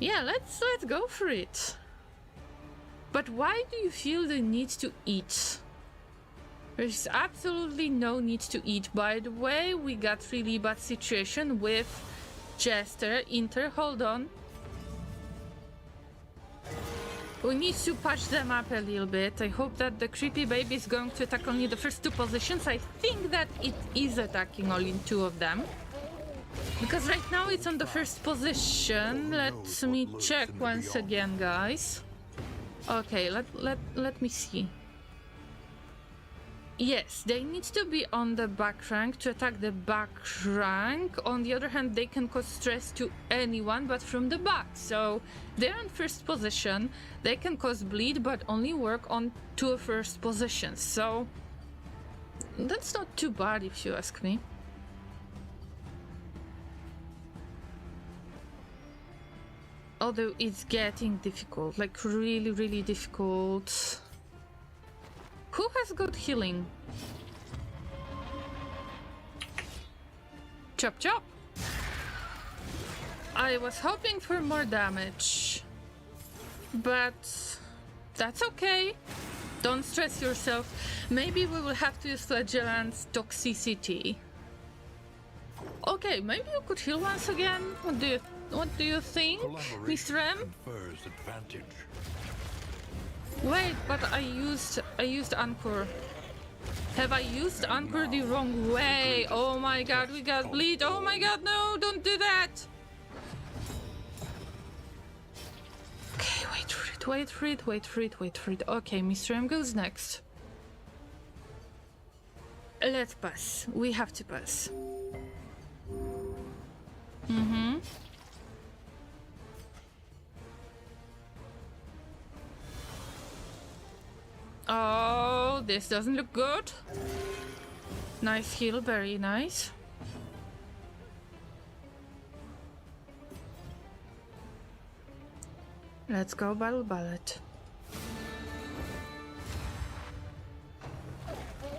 yeah, let's go for it. But why do you feel the need to eat? There's absolutely no need to eat. By the way, we got really bad situation with Jester. Inter, hold on. We need to patch them up a little bit. I hope that the creepy baby is going to attack only the first 2 positions. I think that it is attacking only 2 of them. Because right now it's on the first position. Let me check once again, guys. Okay, let me see. Yes, they need to be on the back rank to attack the back rank. On the other hand, they can cause stress to anyone but from the back. So they're in first position. They can cause bleed but only work on 2 first positions. So that's not too bad if you ask me. Although it's getting difficult, like really, really difficult. Who has good healing? Chop chop! I was hoping for more damage, but that's okay. Don't stress yourself. Maybe we will have to use Flagellant's toxicity. Okay, maybe you could heal once again. What do you think, Mr. M? Confers advantage. Wait, but I used Anchor. Have I used Anchor the wrong way? Oh my god, we got bleed. Oh my god, no, don't do that. Okay, wait for it, wait for it, wait for it, wait for it. Okay, Mr. M goes next. Let's pass. We have to pass. Mm-hmm. Oh, this doesn't look good. Nice heal, very nice. Let's go battle ballad.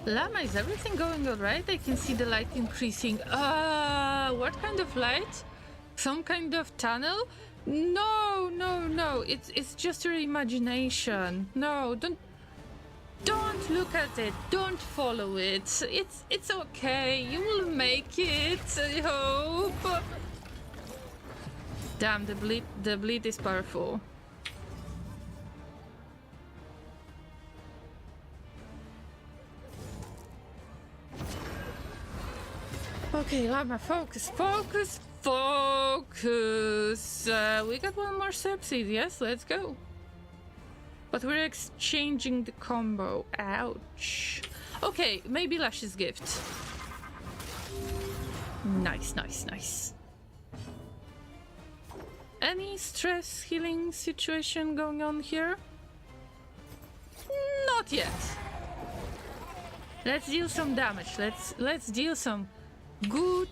Llama, is everything going alright? I can see the light increasing. What kind of light? Some kind of tunnel? No, no, no. It's just your imagination. No, don't look at it. Don't follow it. It's okay. You will make it, I hope. Damn, the bleed is powerful. Okay, Llama, focus, focus, Focus. We got one more subsidy. Yes, let's go. But we're exchanging the combo. Ouch. Okay, maybe Lash's gift. Nice, nice, nice. Any stress healing situation going on here? Not yet. Let's deal some damage. Let's deal some good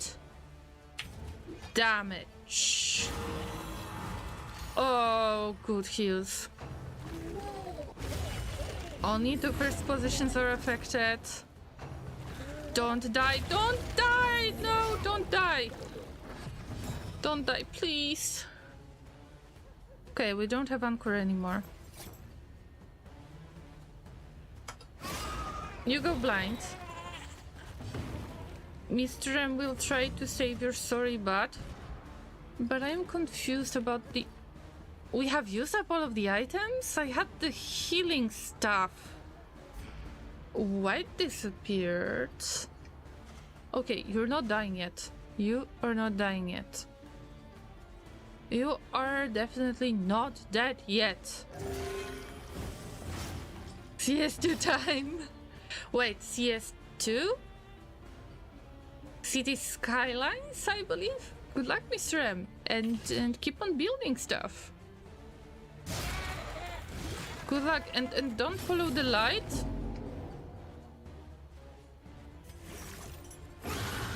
damage. Oh, good heals. Only the first positions are affected. Don't die, don't die! No, don't die! Don't die, please. Okay, we don't have Anchor anymore. You go blind. Mr. M will try to save your sorry butt. But I'm confused about the... We have used up all of the items? I had the healing stuff. Why it disappeared? Okay, you're not dying yet. You are not dying yet. You are definitely not dead yet. CS2 time. Wait, CS2? City Skylines, I believe? Good luck, Mr. M. And keep on building stuff. Good luck, and don't follow the light.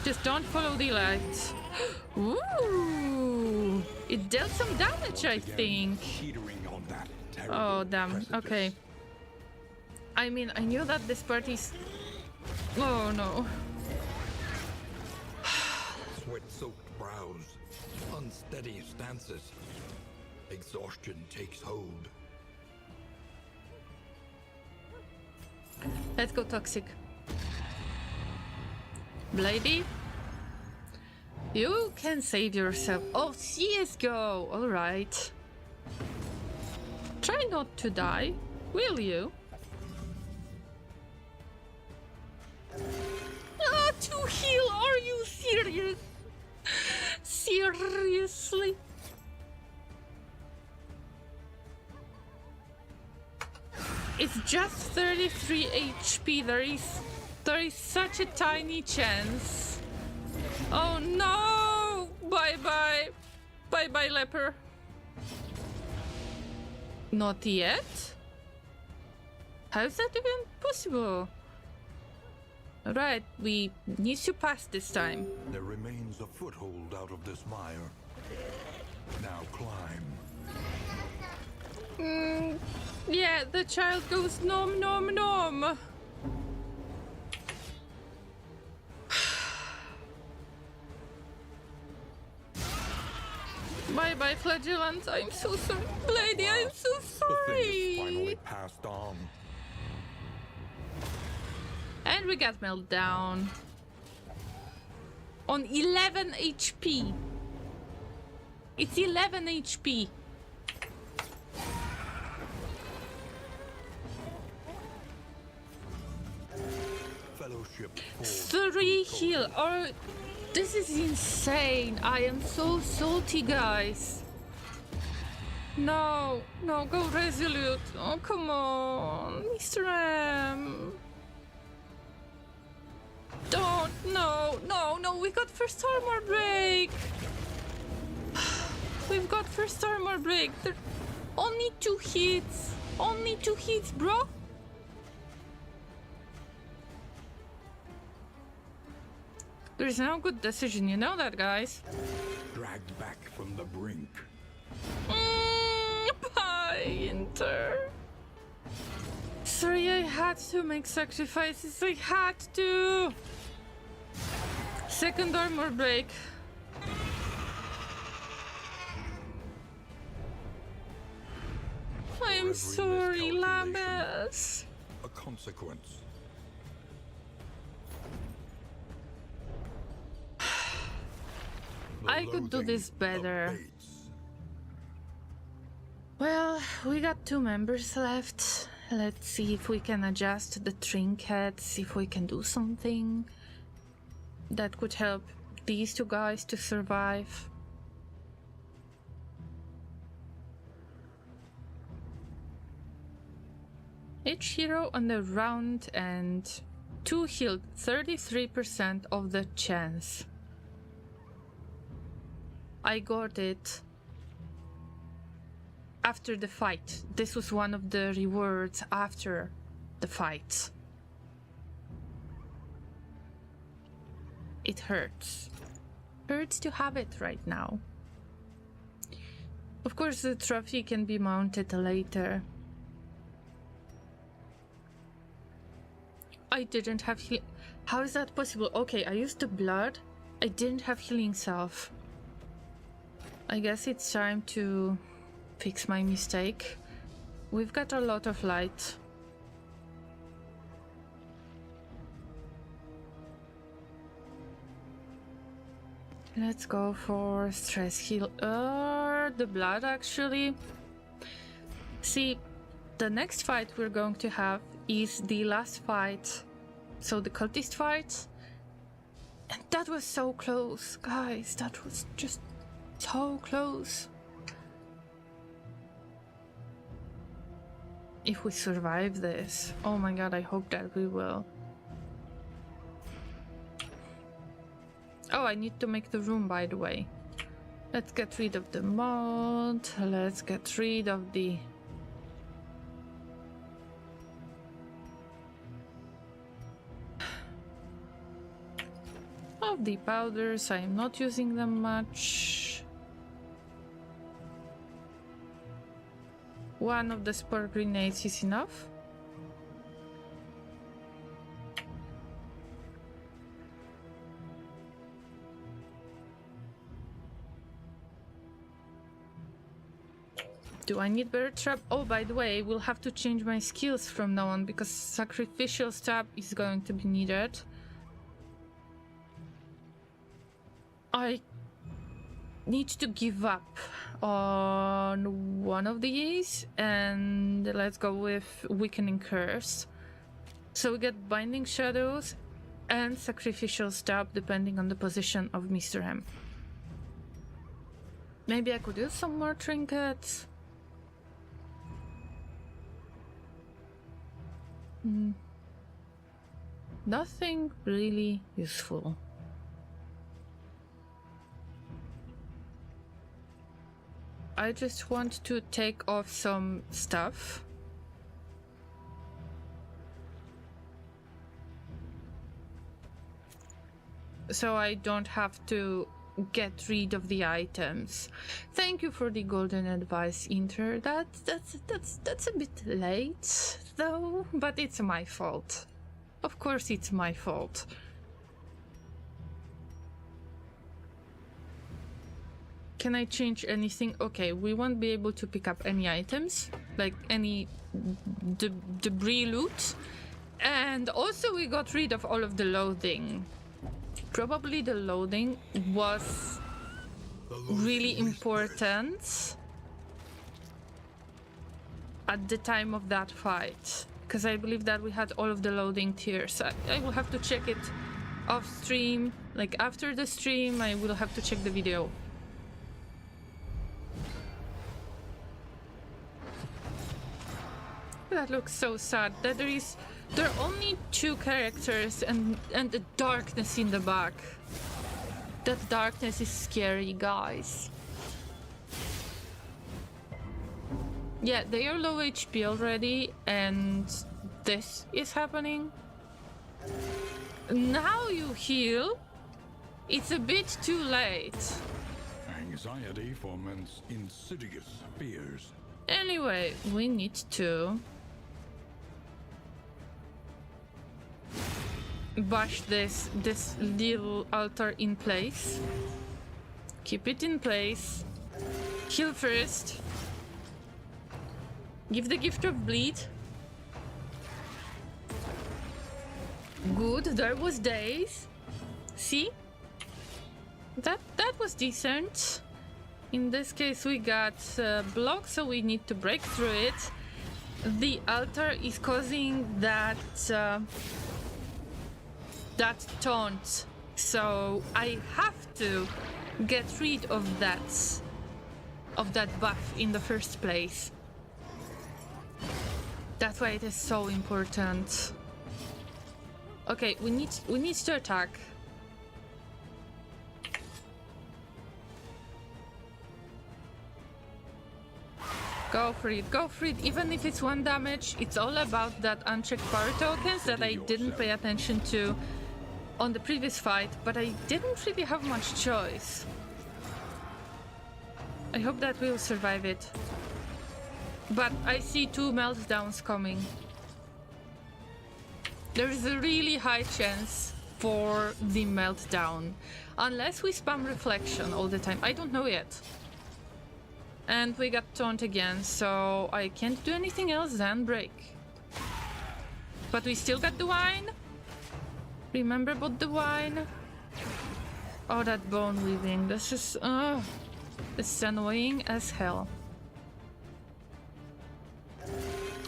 Just don't follow the light. Ooh! It dealt some damage, I think. Oh, damn. Okay. I mean, I knew that this party's... Oh, no. Sweat-soaked brows, unsteady stances. Exhaustion takes hold. Let's go toxic. Lady, you can save yourself. Oh, CSGO. All right. Try not to die, will you? Ah, to heal. Are you serious? Seriously? It's just 33 HP. There is such a tiny chance. Oh no! Bye bye. Bye bye, leper. Not yet? How is that even possible? Alright, we need to pass this time. There remains a foothold out of this mire. Now climb. Yeah, the child goes nom nom nom. Bye bye, flagellant. I'm so sorry. Lady, I'm so The thing is finally sorry. passed on. And we got meltdown. On 11 HP. It's 11 HP. Fellowship 3 heal. Oh, this is insane. I am so salty, guys. No, no, go resolute. Oh, come on, Mr. M. Don't, no, no, no, we got first armor break. We've got first armor break. There only 2 hits. Only 2 hits, bro. There's no good decision, you know that, guys. dragged back from the brink. Bye, Inter. Sorry, I had to make sacrifices. I had to. Second armor break. I'm sorry, Lamas. A consequence. I could do this better. Well, we got 2 members left. Let's see if we can adjust the trinkets, if we can do something that could help these two guys to survive. Each hero on the round and 2 healed 33% of the chance. I got it after the fight. This was one of the rewards after the fight. It hurts. Hurts to have it right now. Of course, the trophy can be mounted later. I didn't have heal. How is that possible? Okay, I used the blood. I didn't have healing self. I guess it's time to fix my mistake. We've got a lot of light. Let's go for stress heal. The blood actually. See, the next fight we're going to have is the last fight. So the cultist fight. And that was so close, guys. That was just so close. If we survive this, oh my god, I hope that we will. Oh, I need to make the room, by the way. Let's get rid of the mod. Let's get rid of the... of the powders. I'm not using them much. One of the spore grenades is enough. Do I need better trap? Oh, by the way, we'll have to change my skills from now on because sacrificial stab is going to be needed. I need to give up on one of these and let's go with weakening curse. So we get binding shadows and sacrificial stab depending on the position of Mr. M. Maybe I could use some more trinkets. Nothing really useful. I just want to take off some stuff. So I don't have to get rid of the items. Thank you for the golden advice, Inter. That's a bit late though, but it's my fault. Of course it's my fault. Can I change anything? Okay, we won't be able to pick up any items, like any debris loot. And also we got rid of all of the loading. Probably the loading was really important at the time of that fight, because I believe that we had all of the loading tiers. I will have to check it off stream, like after the stream I will have to check the video. That looks so sad that there are only 2 characters and the darkness in the back. That darkness is scary, guys. Yeah, they are low HP already and this is happening. Now you heal. It's a bit too late. Anxiety foments insidious fears. Anyway, we need to bash this little altar in place. Keep it in place. Heal first. Give the gift of bleed. Good, there was days. See? That was decent. In this case we got block, so we need to break through it. The altar is causing that taunt So I have to get rid of that buff in the first place. That's why it is so important. Okay, we need to attack. Go for it, even if it's 1 damage. It's all about that unchecked power tokens that I didn't pay attention to on the previous fight, but I didn't really have much choice. I hope that we'll survive it. But I see 2 meltdowns coming. There is a really high chance for the meltdown. Unless we spam reflection all the time. I don't know yet. And we got taunt again, so I can't do anything else than break. But we still got the wine. Remember about the wine? Oh, that bone weaving. This is this is annoying as hell.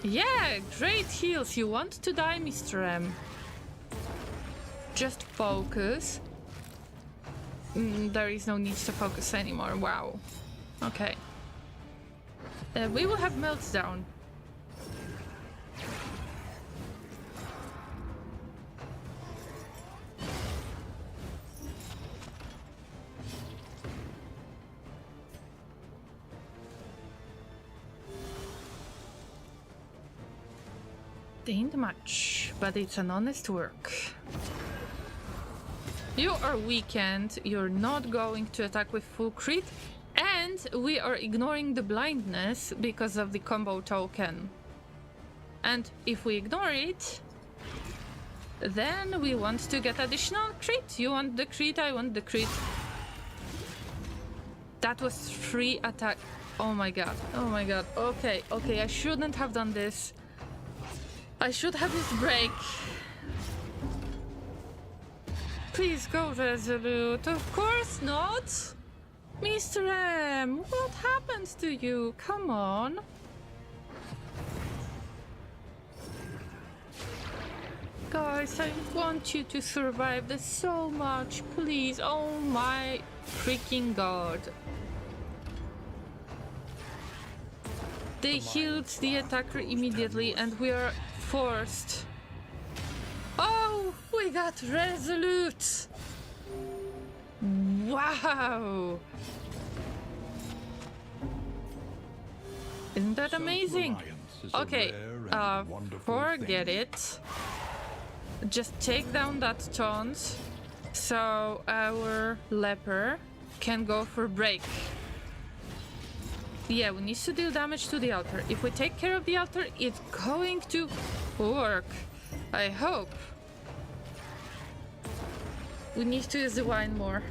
Yeah, great heals. You want to die, Mr. M. Just focus. There is no need to focus anymore. Wow. Okay. We will have meltdown. Ain't much, but it's an honest work. You are weakened, you're not going to attack with full crit, and we are ignoring the blindness because of the combo token. And if we ignore it, then we want to get additional crit. You want the crit, I want the crit. That was 3 attack. Oh my god, oh my god. Okay, I shouldn't have done this. I should have this break. Please go resolute. Of course not. Mr. M, what happened to you? Come on. Guys, I want you to survive this so much. Please. Oh my freaking god. They healed the attacker immediately and we are forced. Oh, we got resolute. Wow. Isn't that amazing? Okay, forget it. Just take down that taunt so our leper can go for break. Yeah, we need to deal damage to the altar. If we take care of the altar, it's going to work. I hope. We need to use the wine more.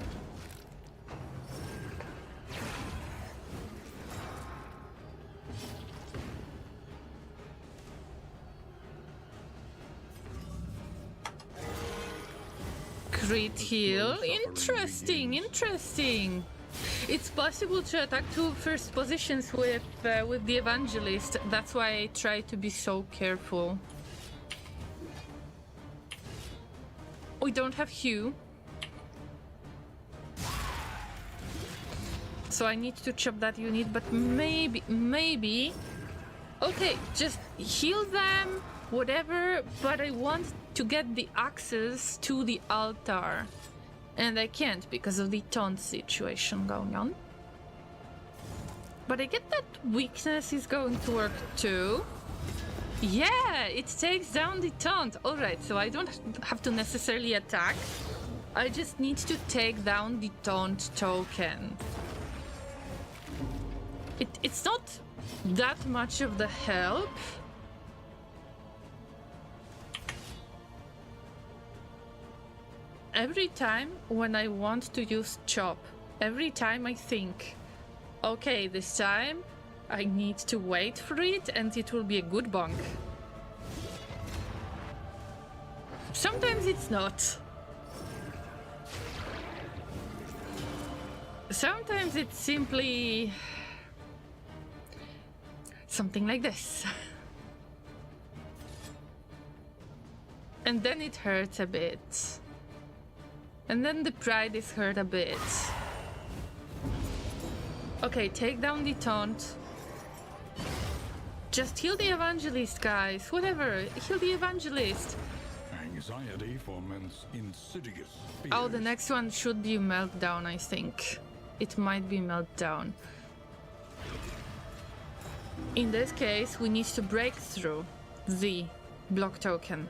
Crit heal. Interesting, interesting. It's possible to attack 2 first positions with the evangelist. That's why I try to be so careful. We don't have Hugh. So I need to chop that unit, but maybe... Okay, just heal them, whatever, but I want to get the access to the altar. And I can't because of the taunt situation going on. But I get that weakness is going to work too. Yeah, it takes down the taunt. Alright, so I don't have to necessarily attack. I just need to take down the taunt token. It's not that much of the help. Every time when I want to use chop, every time I think, okay, this time I need to wait for it and it will be a good bonk. Sometimes it's not. Sometimes it's simply something like this. And then it hurts a bit. And then the pride is hurt a bit. Okay, take down the taunt. Just heal the evangelist, guys. Whatever, heal the evangelist. Anxiety foments insidious fears. Oh, the next one should be meltdown, I think. It might be meltdown. In this case, we need to break through the block token.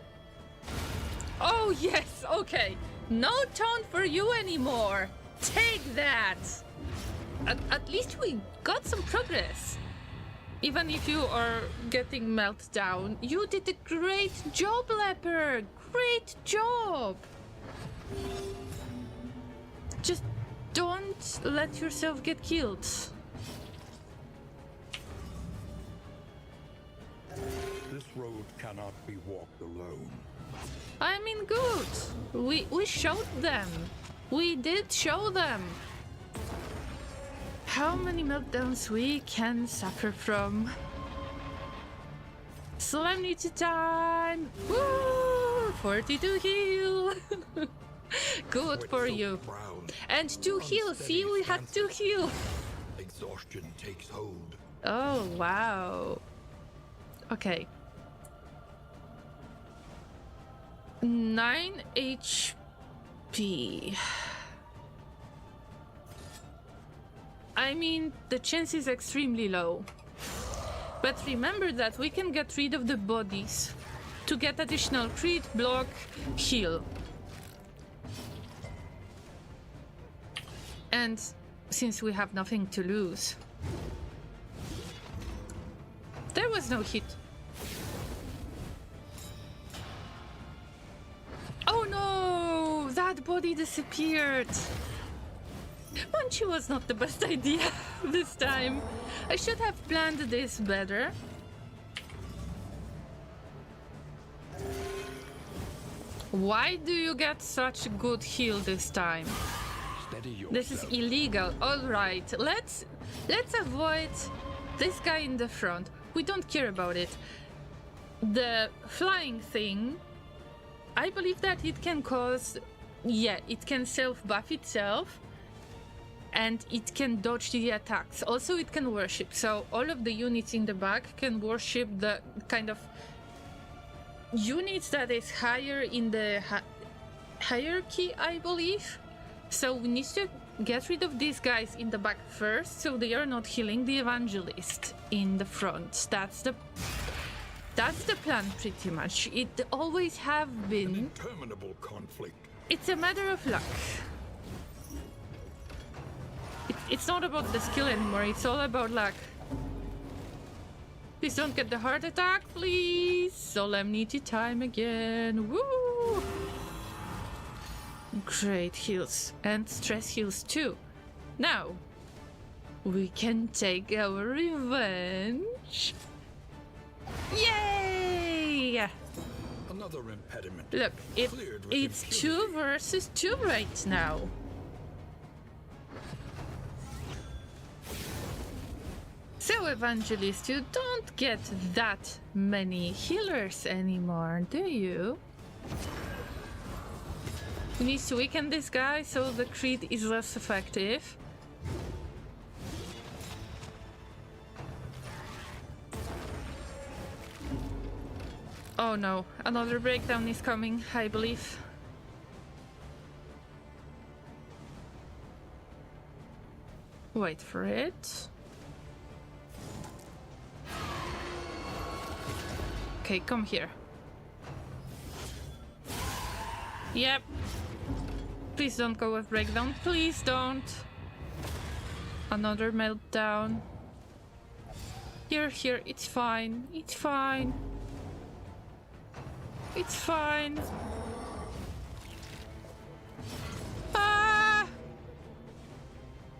Oh, yes, okay. No taunt for you anymore. Take that. At least we got some progress. Even if you are getting meltdown, you did a great job, Leper. Great job. Just don't let yourself get killed. This road cannot be walked alone. I mean, good. We showed them. We did show them how many meltdowns we can suffer from. Solemnity time! Woo! 42 heal! Good for you. And 2 heal. See, we had 2 heal. Exhaustion takes hold. Oh, wow. Okay. 9 HP. I mean, the chance is extremely low. But remember that we can get rid of the bodies to get additional crit, block, heal. And since we have nothing to lose... There was no hit. Oh no! That body disappeared! Punchy was not the best idea this time. I should have planned this better. Why do you get such a good heal this time? This is illegal. Alright, let's avoid this guy in the front. We don't care about it. The flying thing, I believe that it can cause... Yeah, it can self-buff itself. And it can dodge the attacks. Also, it can worship. So all of the units in the back can worship the kind of units that is higher in the hierarchy, I believe. So we need to get rid of these guys in the back first, so they are not healing the evangelist in the front. That's the plan, pretty much. It always have been. An interminable conflict. It's a matter of luck. It's not about the skill anymore, it's all about luck. Please don't get the heart attack, please. Solemnity time again. Woo! Great heals. And stress heals too. Now, we can take our revenge. Yay! Another impediment. Look, it's 2 versus 2 right now. So, Evangelist, you don't get that many healers anymore, do you? We need to weaken this guy so the crit is less effective. Oh no, another breakdown is coming, I believe. Wait for it. Okay, come here. Yep. Please don't go with breakdown. Please don't. Another meltdown. Here, it's fine. It's fine. It's fine. Ah!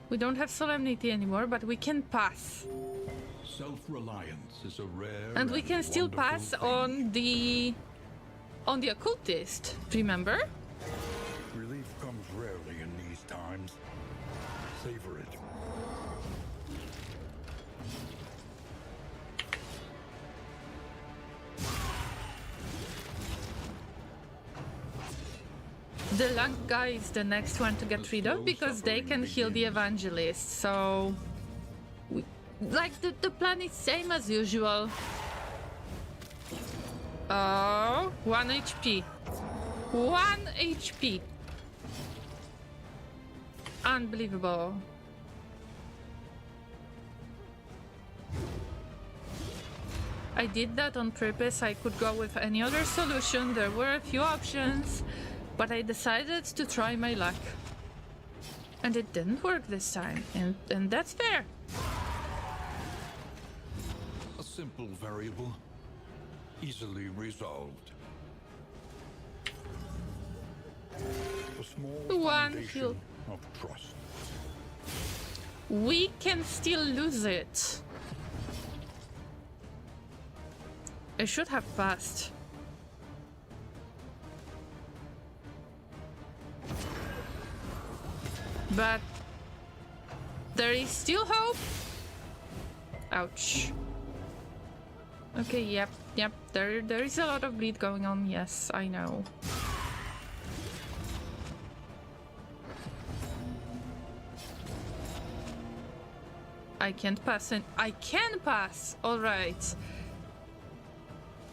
We don't have solemnity anymore, but we can pass. Self-reliance is a rare and we can still pass thing. on the occultist, remember? Relief comes rarely in these times. Savor it. The lung guy is the next one to get rid of because they can heal the evangelist. So, the plan is same as usual. Oh, 1 HP. 1 HP. Unbelievable. I did that on purpose. I could go with any other solution. There were a few options, but I decided to try my luck. And it didn't work this time, and that's fair. A simple variable, easily resolved. A small One foundation heal. of trust. We can still lose it. I should have passed. But there is still hope. Ouch. Okay, yep. There is a lot of bleed going on. Yes, I know. I can't pass, and I can pass. All right.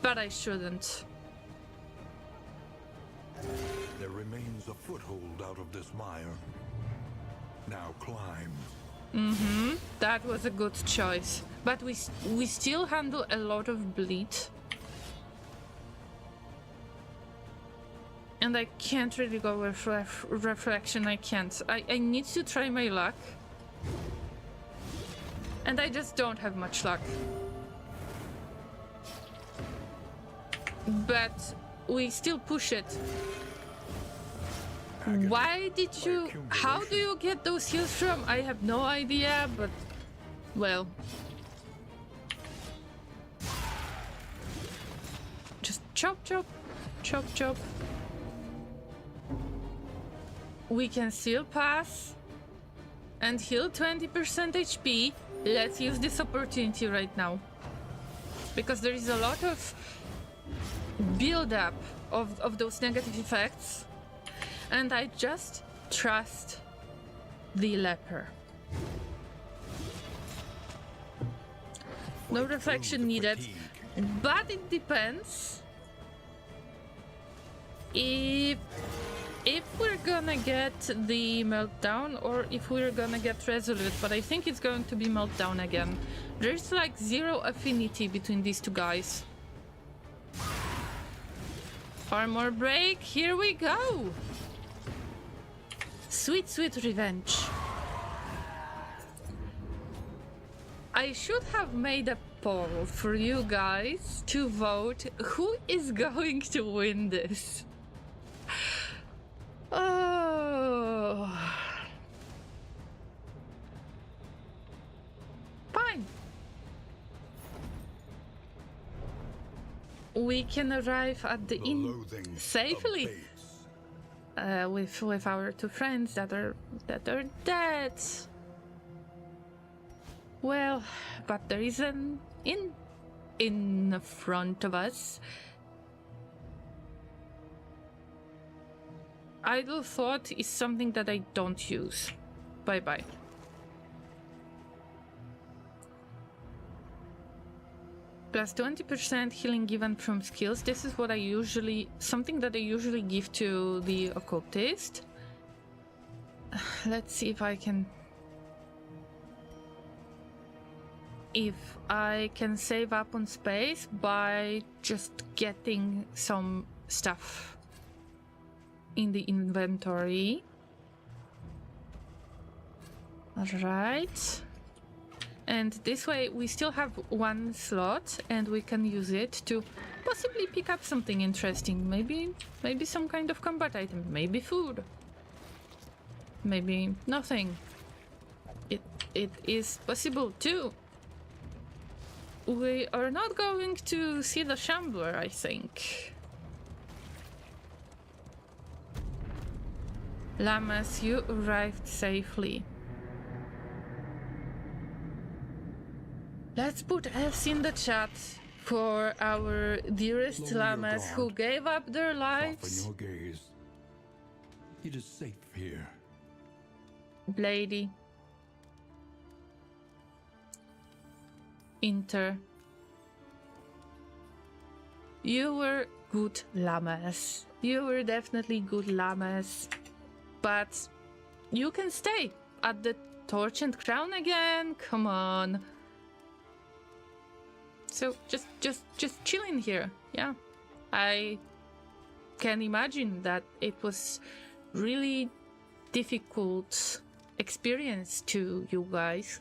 But I shouldn't. There remains a foothold out of this mire. Now climb. That was a good choice. But we still handle a lot of bleed. And I can't really go with reflection. I can't. I need to try my luck. And I just don't have much luck. But we still push it. Agony. Why did you... How do Accumulation. you get those heals from? I have no idea, but... Well... Just chop, chop. Chop, chop. We can still pass. And heal 20% HP. Let's use this opportunity right now. Because there is a lot of build-up of those negative effects. And I just trust the leper. No Fight reflection through the needed. fatigue. But it depends if we're gonna get the meltdown or if we're gonna get resolute, but I think it's going to be meltdown again. There's like zero affinity between these two guys. Armor break, here we go! Sweet, sweet revenge. I should have made a poll for you guys to vote who is going to win this. Oh. Fine. We can arrive at the The inn loathing of safely. base. With our two friends that are dead. Well, but there is an inn in front of us. Idle thought is something that I don't use. Bye bye. Plus 20% healing given from skills. This is what I usually, something that I usually give to the occultist. Let's see if I can save up on space by just getting some stuff in the inventory. Alright. And this way we still have one slot and we can use it to possibly pick up something interesting. Maybe some kind of combat item, maybe food. Maybe nothing. It is possible too. We are not going to see the Shambler, I think. Llamas, you arrived safely. Let's put S in the chat for our dearest Lower your llamas who guard. gave up their Soften lives your gaze. It is safe here. Lady. Inter. You were good llamas. You were definitely good llamas. But you can stay at the Torch and Crown again. Come on. So just chilling here. Yeah. I can imagine that it was really difficult experience to you guys.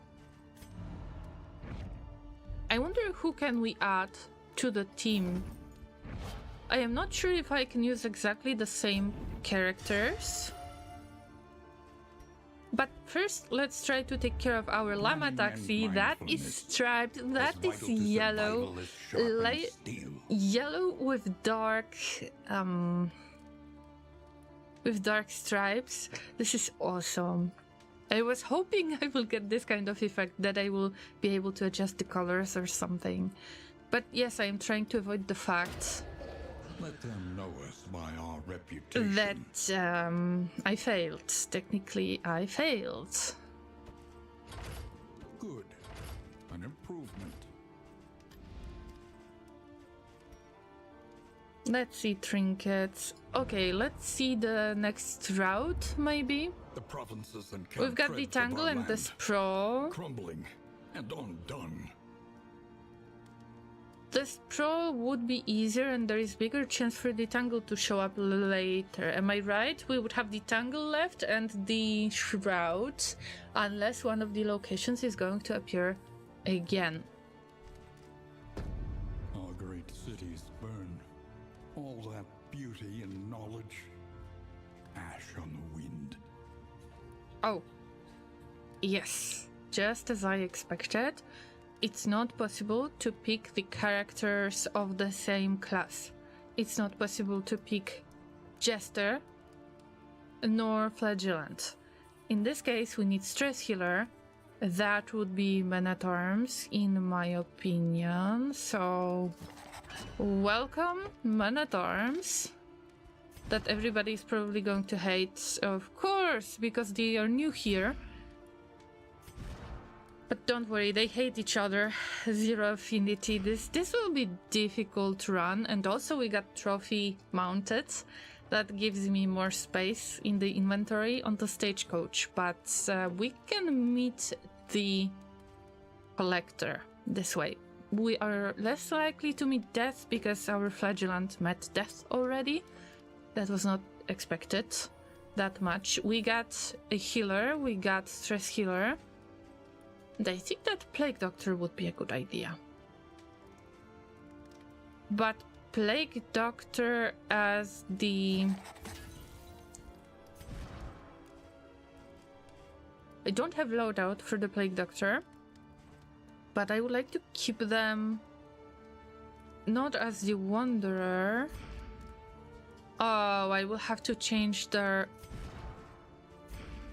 I wonder who can we add to the team. I am not sure if I can use exactly the same characters. But first, let's try to take care of our Llama Taxi. That is striped, that is yellow. Yellow with dark stripes. This is awesome. I was hoping I will get this kind of effect, that I will be able to adjust the colors or something. But yes, I am trying to avoid the fact Let them know us by our reputation. that I failed. Technically, I failed. Good. An improvement. Let's see trinkets. Okay, let's see the next route, maybe. The provinces and We've got the cantreds of Tangle our and the land, Sprawl. crumbling and undone. The Sprawl would be easier and there is bigger chance for the Tangle to show up later. Am I right? We would have the Tangle left and the Shroud, unless one of the locations is going to appear again. Our great cities burn. All that beauty and knowledge. Ash on the wind. Oh, yes, just as I expected. It's not possible to pick the characters of the same class. It's not possible to pick Jester nor Flagellant. In this case, we need Stress Healer. That would be Man-at-Arms, in my opinion. So, welcome, Man-at-Arms. That everybody is probably going to hate, of course, because they are new here. But don't worry, they hate each other. Zero affinity. This will be difficult to run. And also we got trophy mounted. That gives me more space in the inventory on the stagecoach. But we can meet the collector this way. We are less likely to meet death because our Flagellant met death already. That was not expected that much. We got a healer, we got stress healer. And I think that Plague Doctor would be a good idea. But Plague Doctor as the... I don't have loadout for the Plague Doctor, but I would like to keep them not as the Wanderer. Oh, I will have to change their...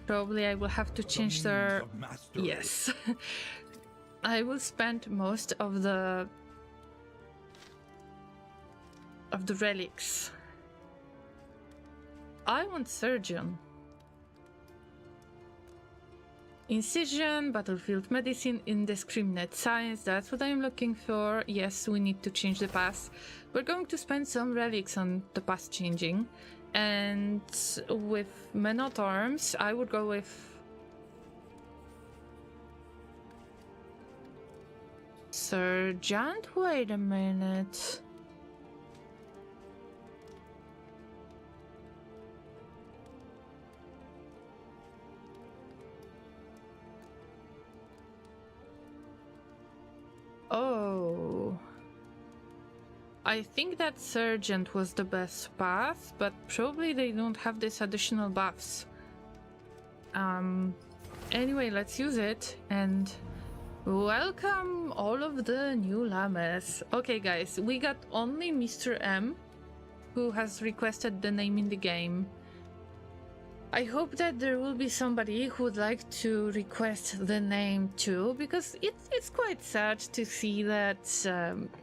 Probably I will have to change their... Yes. I will spend most of the relics. I want Surgeon. Incision, Battlefield Medicine, Indiscriminate Science, that's what I'm looking for. Yes, we need to change the pass. We're going to spend some relics on the pass changing. And with Men-at-Arms, I would go with Sergeant? Wait a minute. Oh. I think that Sergeant was the best path, but probably they don't have these additional buffs. Anyway, let's use it and welcome all of the new llamas. Okay guys, we got only Mr. M who has requested the name in the game. I hope that there will be somebody who would like to request the name too, because it's quite sad to see that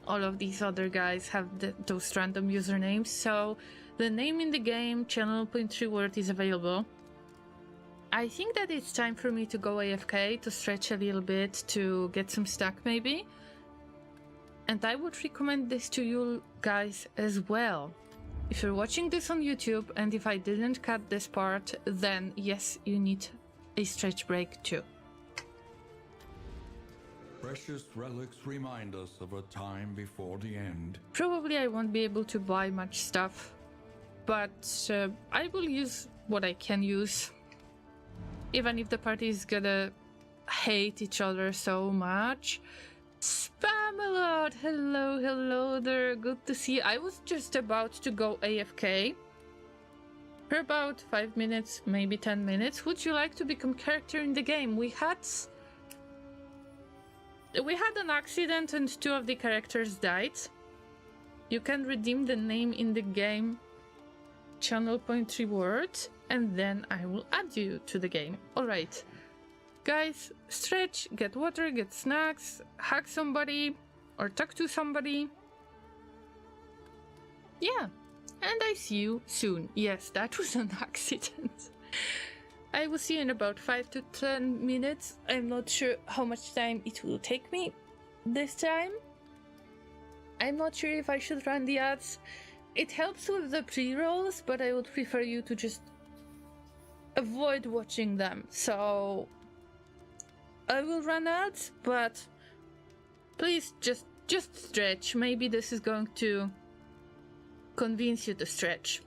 all of these other guys have those random usernames. So The name in the game, channel point reward, is available. I think that it's time for me to go AFK, to stretch a little bit, to get some stack maybe. And I would recommend this to you guys as well. If you're watching this on YouTube and if I didn't cut this part, then yes, you need a stretch break too. Precious relics remind us of a time before the end. Probably I won't be able to buy much stuff, but I will use what I can use. Even if the party is gonna hate each other so much. Spamalot! Hello, hello there, good to see you. I was just about to go AFK for about 5 minutes, maybe 10 minutes. Would you like to become character in the game? We had an accident and 2 of the characters died. You can redeem the name in the game, channel point reward, and then I will add you to the game. Alright. Guys, stretch, get water, get snacks, hug somebody, or talk to somebody. Yeah, and I see you soon. Yes, that was an accident. I will see you in about 5 to 10 minutes. I'm not sure how much time it will take me this time. I'm not sure if I should run the ads. It helps with the pre-rolls, but I would prefer you to just avoid watching them. So I will run ads, but please just stretch. Maybe this is going to convince you to stretch.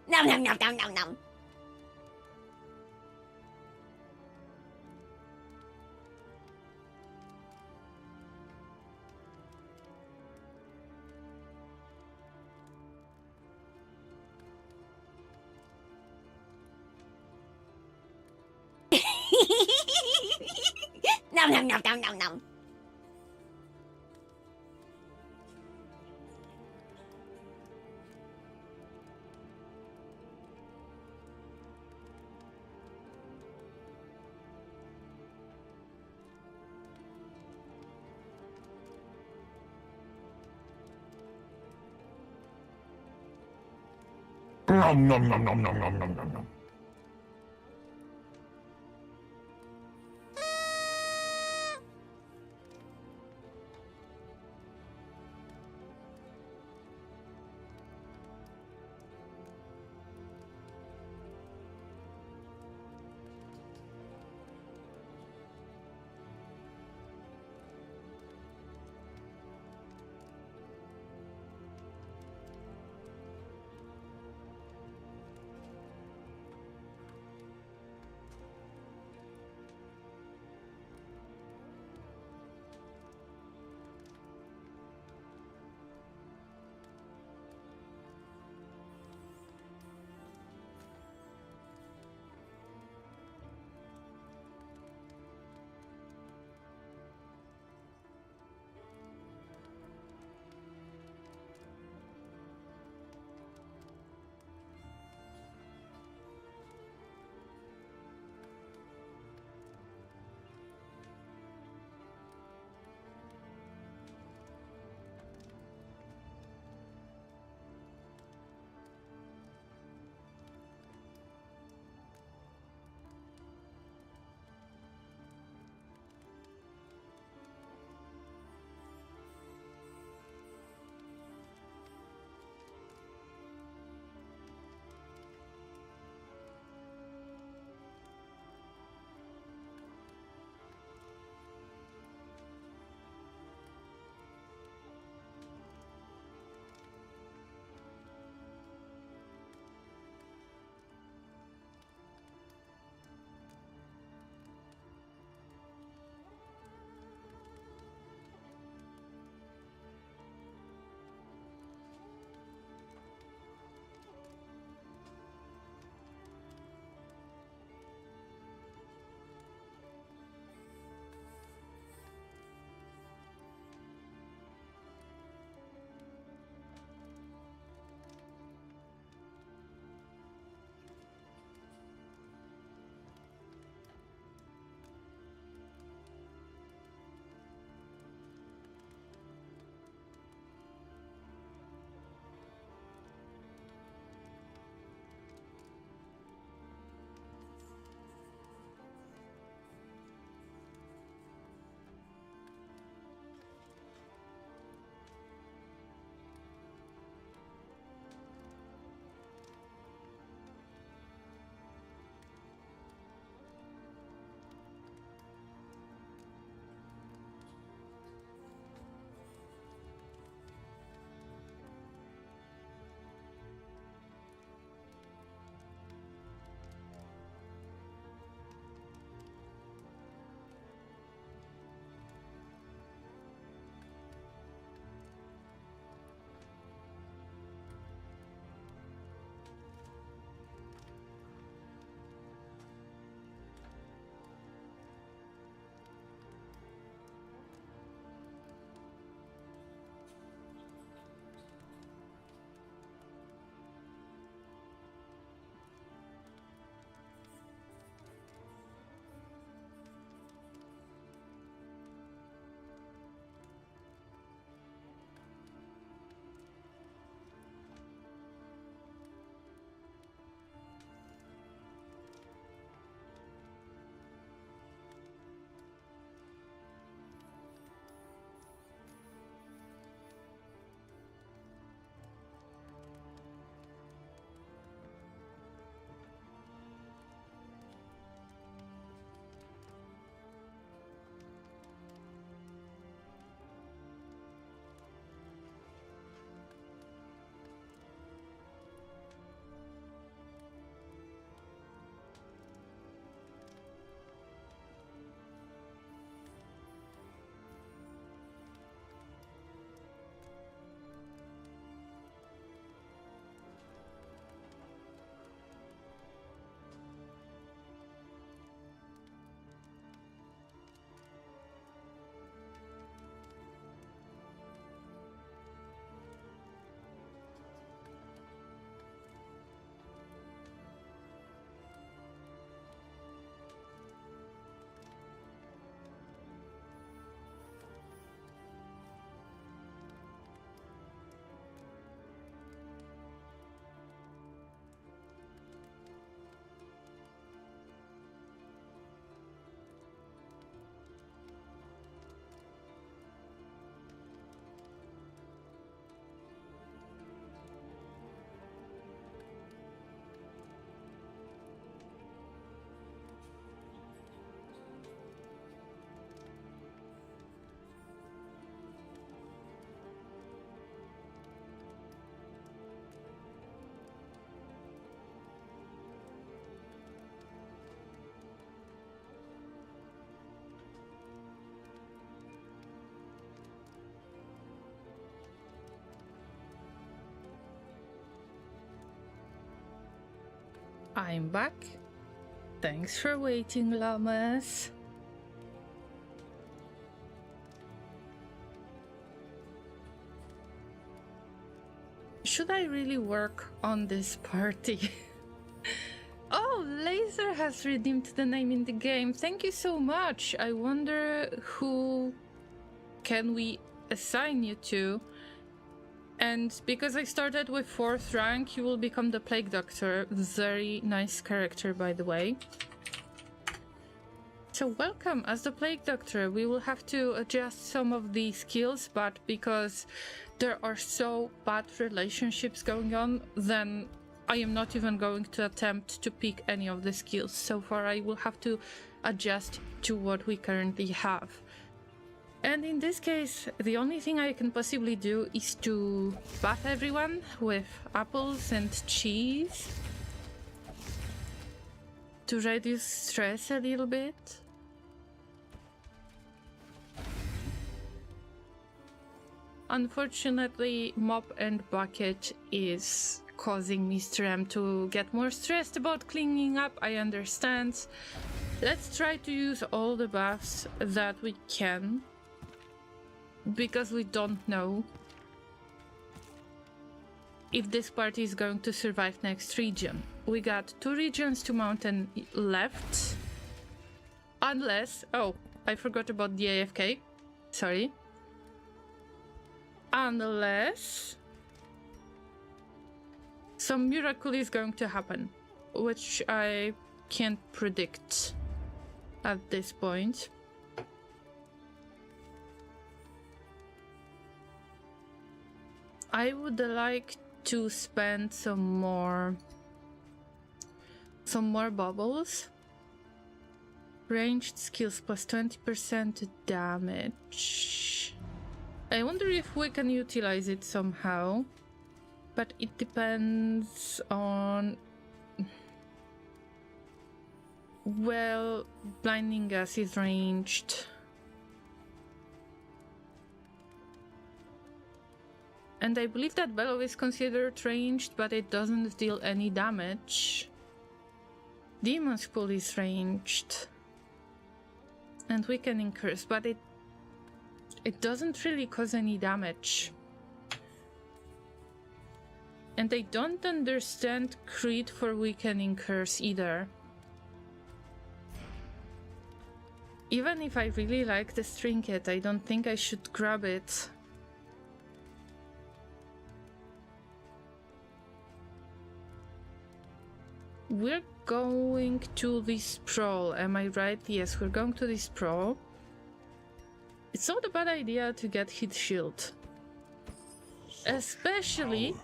Nom nom nom nom nom nom. Nom nom nom nom nom nom. Nom nom nom nom nom nom nom nom nom. I'm back. Thanks for waiting, llamas. Should I really work on this party? Oh, Laser has redeemed the name in the game. Thank you so much. I wonder who can we assign you to? And because I started with 4th rank, you will become the Plague Doctor. Very nice character, by the way. So welcome as the Plague Doctor. We will have to adjust some of the skills, but because there are so bad relationships going on, then I am not even going to attempt to pick any of the skills. So far, I will have to adjust to what we currently have. And in this case, the only thing I can possibly do is to bath everyone with apples and cheese to reduce stress a little bit. Unfortunately, Mop and Bucket is causing Mr. M to get more stressed about cleaning up. I understand. Let's try to use all the baths that we can, because we don't know if this party is going to survive next region. We got 2 regions to mountain left. Unless... oh, I forgot about the AFK. Sorry. Unless some miracle is going to happen, which I can't predict at this point. I would like to spend some more bubbles. Ranged skills plus 20% damage. I wonder if we can utilize it somehow, but it depends on... well, blinding gas is ranged. And I believe that Bellow is considered ranged, but it doesn't deal any damage. Demon's Pool is ranged. And Weakening Curse, but it doesn't really cause any damage. And I don't understand Crit for Weakening Curse either. Even if I really like the trinket, I don't think I should grab it. We're going to the sprawl, am I right? Yes, we're going to the sprawl. It's not a bad idea to get hit shield. Especially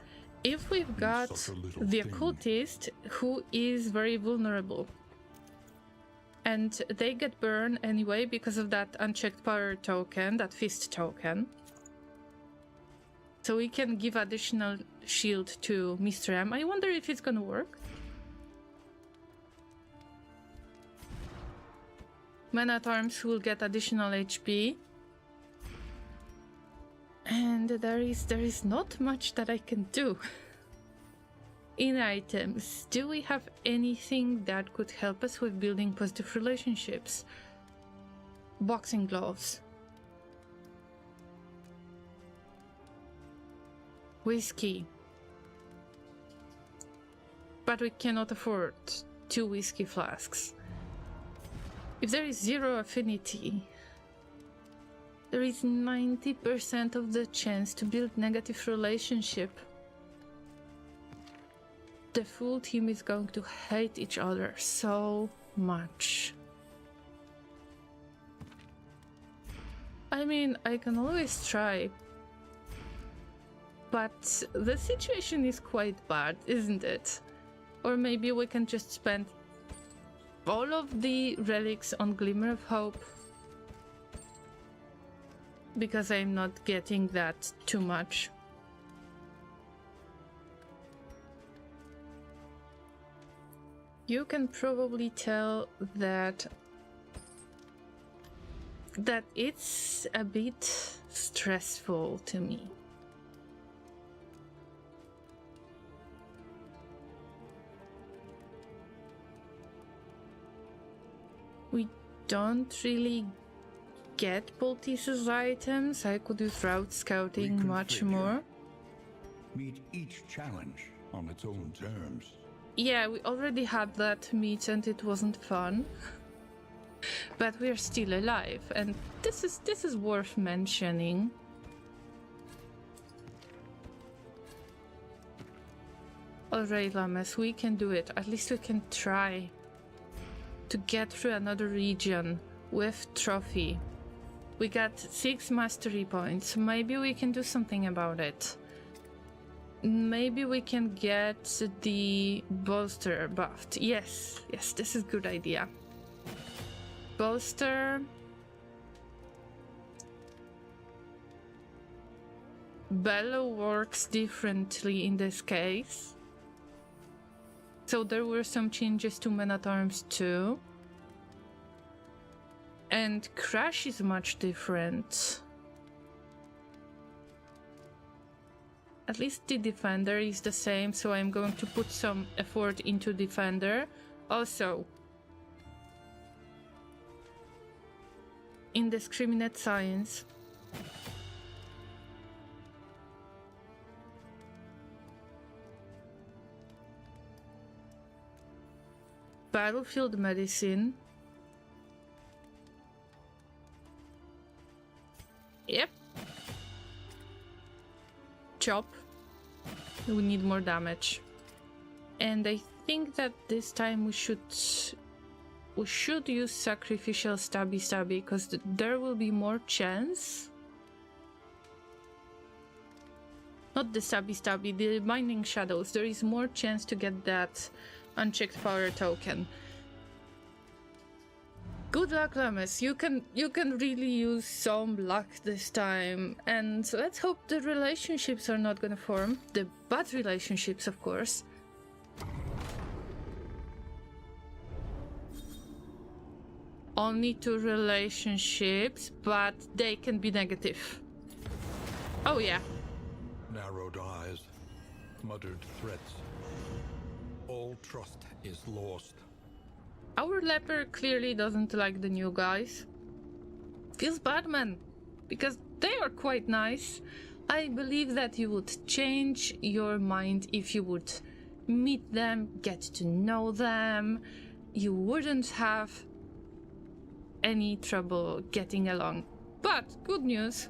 if we've got the occultist who is very vulnerable. And they get burned anyway because of that unchecked power token, that fist token. So we can give additional shield to Mr. M. I wonder if it's gonna work. Man-at-Arms will get additional HP. And there is not much that I can do. In items, do we have anything that could help us with building positive relationships? Boxing gloves. Whiskey. But we cannot afford 2 whiskey flasks. If there is 0 affinity, there is 90% of the chance to build negative relationship. The full team is going to hate each other so much. I mean, I can always try, but the situation is quite bad, isn't it? Or maybe we can just spend all of the relics on Glimmer of Hope, because I'm not getting that too much. You can probably tell that it's a bit stressful to me. We don't really get Poltice's items. I could use route scouting much Reconfigure. more. Meet each challenge on its own terms. Yeah, we already had that meet and it wasn't fun. But we're still alive, and this is worth mentioning. Alright, Llamas, we can do it. At least we can try to get through another region with trophy. We got 6 mastery points. Maybe we can do something about it. Maybe we can get the bolster buffed. Yes, this is a good idea. Bolster. Bellow works differently in this case. So there were some changes to men at arms too. And crash is much different. At least the defender is the same, so I'm going to put some effort into defender. Also, indiscriminate science. Battlefield medicine. Yep. Chop. We need more damage. And I think that this time we should use sacrificial stabby because there will be more chance. Not the stabby, the binding shadows. There is more chance to get that unchecked power token. Good luck, Llamas. You can really use some luck this time, and let's hope the relationships are not gonna form. The bad relationships, of course. Only 2 relationships, but they can be negative. Oh yeah. Narrowed eyes, muttered threats. All trust is lost. Our leper clearly doesn't like the new guys. Feels bad, man, because they are quite nice. I believe that you would change your mind if you would meet them, get to know them. You wouldn't have any trouble getting along. But good news.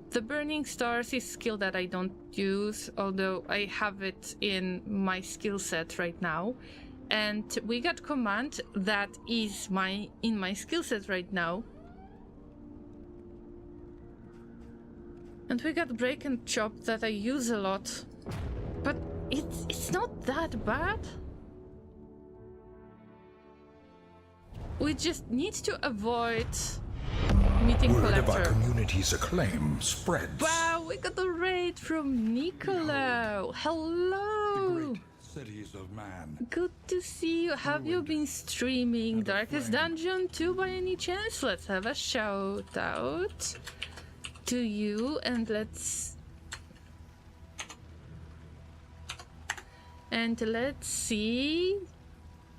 The Burning Stars is a skill that I don't use, although I have it in my skill set right now. And we got command that is in my skill set right now. And we got break and chop that I use a lot. But it's not that bad. We just need to avoid meeting Word of our collector. community's acclaim spreads. Wow, we got a raid from Nicolo. Hello. Great cities of man. Good to see you. Have you been streaming Darkest Dungeon 2 by any chance? Let's have a shout out to you, and let's see.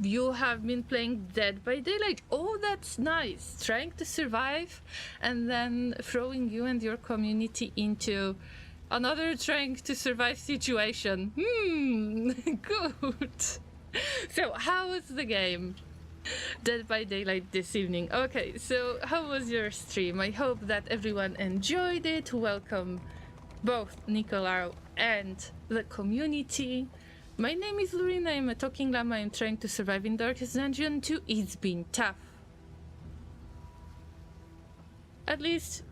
You have been playing Dead by Daylight. Oh, that's nice. Trying to survive and then throwing you and your community into another trying to survive situation. Good. So, how was the game? Dead by Daylight this evening. Okay, so how was your stream? I hope that everyone enjoyed it. Welcome both Nicolau and the community. My name is Laureen, I'm a talking llama, I'm trying to survive in Darkest Dungeon 2. It's been tough. At least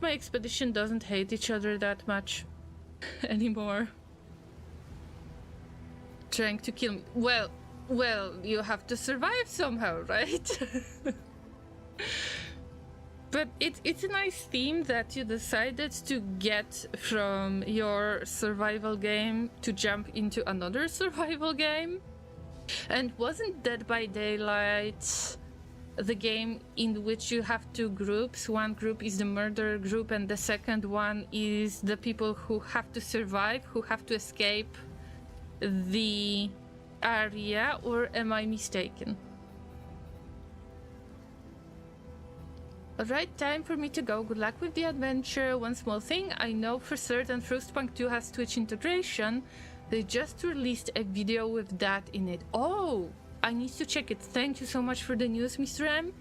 my expedition doesn't hate each other that much anymore. Trying to kill me. Well, you have to survive somehow, right? But it's a nice theme that you decided to get from your survival game to jump into another survival game. And wasn't Dead by Daylight the game in which you have 2 groups? One group is the murder group and the second one is the people who have to survive, who have to escape the area, or am I mistaken? Alright, time for me to go. Good luck with the adventure. One small thing, I know for certain Frostpunk 2 has Twitch integration. They just released a video with that in it. Oh, I need to check it. Thank you so much for the news, Mr. M.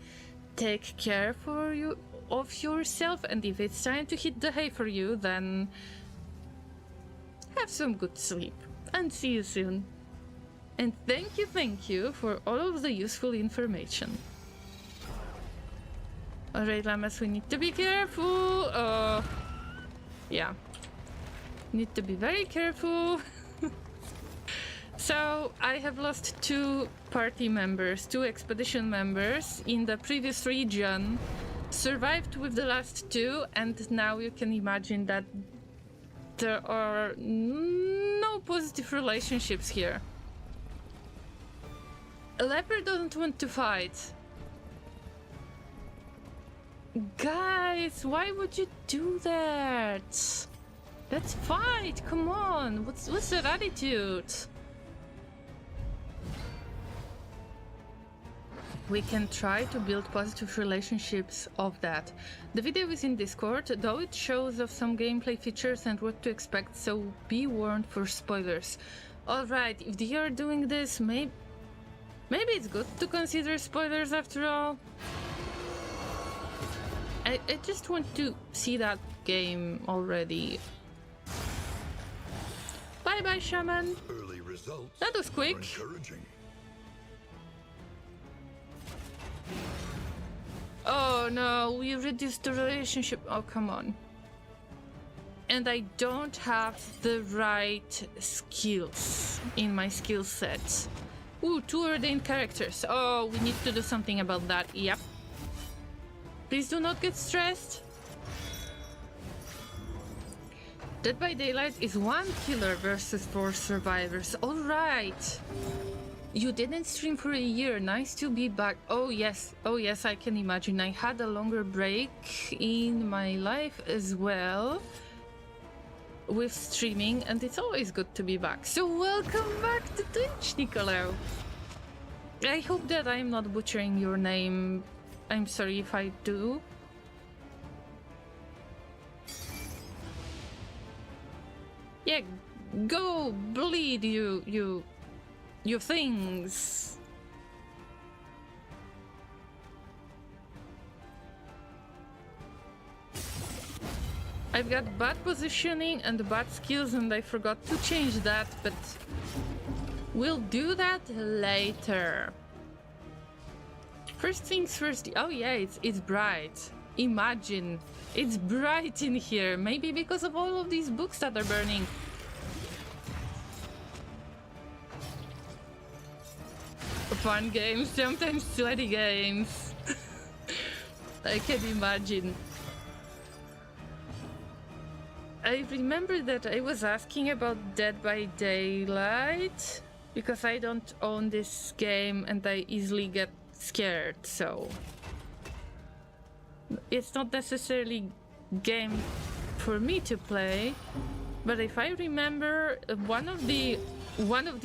Take care of yourself, and if it's time to hit the hay for you, then have some good sleep, and see you soon. And thank you for all of the useful information. Alright, llamas, we need to be careful. Yeah. Need to be very careful. So, I have lost 2 party members, 2 expedition members in the previous region. Survived with the last 2, and now you can imagine that there are no positive relationships here. A leopard doesn't want to fight. Guys, why would you do that? Let's fight, come on. What's that attitude? We can try to build positive relationships of that. The video is in Discord, though it shows off some gameplay features and what to expect, so be warned for spoilers. Alright, if they are doing this, maybe it's good to consider spoilers after all. I just want to see that game already. Bye bye, shaman. Early results That was quick. are encouraging. Oh no, we reduced the relationship. Oh, come on. And I don't have the right skills in my skill set. Ooh, 2 ordained characters. Oh, we need to do something about that. Yep. Please do not get stressed. Dead by Daylight is 1 killer versus 4 survivors. Alright. You didn't stream for a year. Nice to be back. Oh yes, I can imagine. I had a longer break in my life as well with streaming, and it's always good to be back. So welcome back to Twitch, Nicolo. I hope that I'm not butchering your name. I'm sorry if I do. Yeah, go bleed, you things. I've got bad positioning and bad skills, and I forgot to change that, but we'll do that later. First things first. Oh yeah, it's bright. Imagine, it's bright in here. Maybe because of all of these books that are burning. Fun games, sometimes sweaty games. I can imagine. I remember that I was asking about Dead by Daylight because I don't own this game and I easily get scared, so it's not necessarily game for me to play. But if I remember, one of the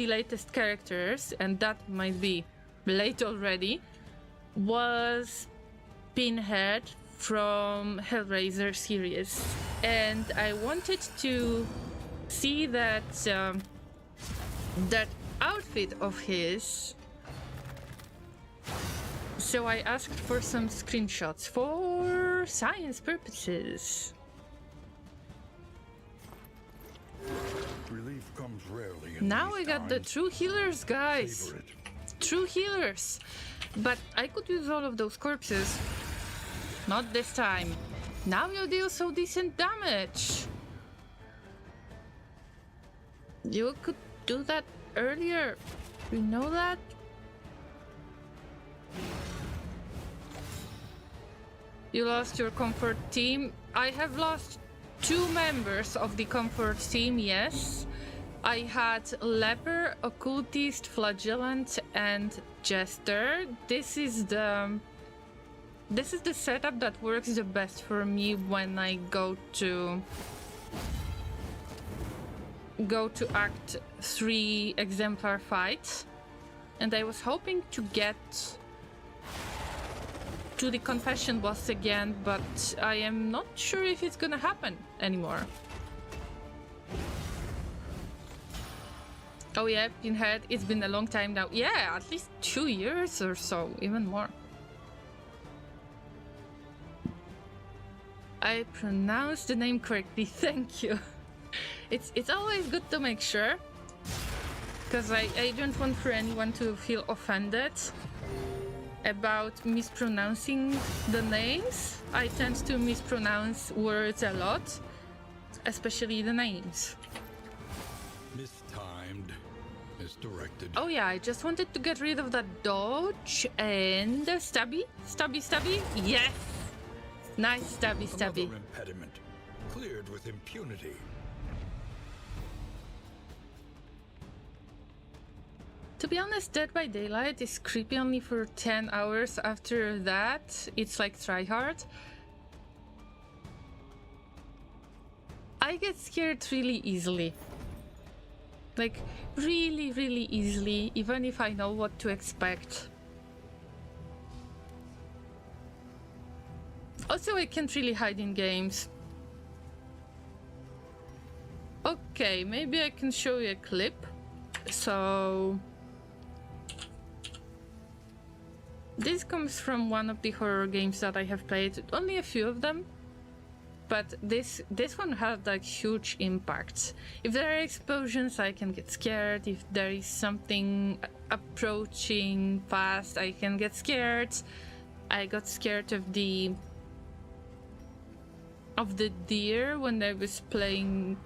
latest characters, and that might be late already, was Pinhead from Hellraiser series, and I wanted to see that that outfit of his. So I asked for some screenshots for science purposes. Relief comes rarely in Now these I got the times. true healers, guys. Savor it. True healers. But I could use all of those corpses. Not this time. Now you deal so decent damage. You could do that earlier. You know that? You lost your comfort team. I have lost 2 members of the comfort team, yes. I had Leper, Occultist, Flagellant, and Jester. This is the setup that works the best for me when I go to go to Act 3 exemplar fight, and I was hoping to get to the confession boss again, but I am not sure if it's gonna happen anymore. Oh yeah, Pinhead, it's been a long time now. Yeah, at least 2 years or so, even more. I pronounced the name correctly, thank you. It's always good to make sure, because I don't want for anyone to feel offended about mispronouncing the names. I tend to mispronounce words a lot, especially the names. Mistimed, misdirected. Oh yeah, I just wanted to get rid of that dodge and stabby. Yes! Nice stabby. Another impediment, cleared with impunity. To be honest, Dead by Daylight is creepy only for 10 hours. After that, it's like tryhard. I get scared really easily. Like, really easily, even if I know what to expect. Also, I can't really hide in games. Okay, maybe I can show you a clip. So... this comes from one of the horror games that I have played, only a few of them. But this one had like huge impacts. If there are explosions, I can get scared. If there is something approaching fast, I can get scared. I got scared of the deer when I was playing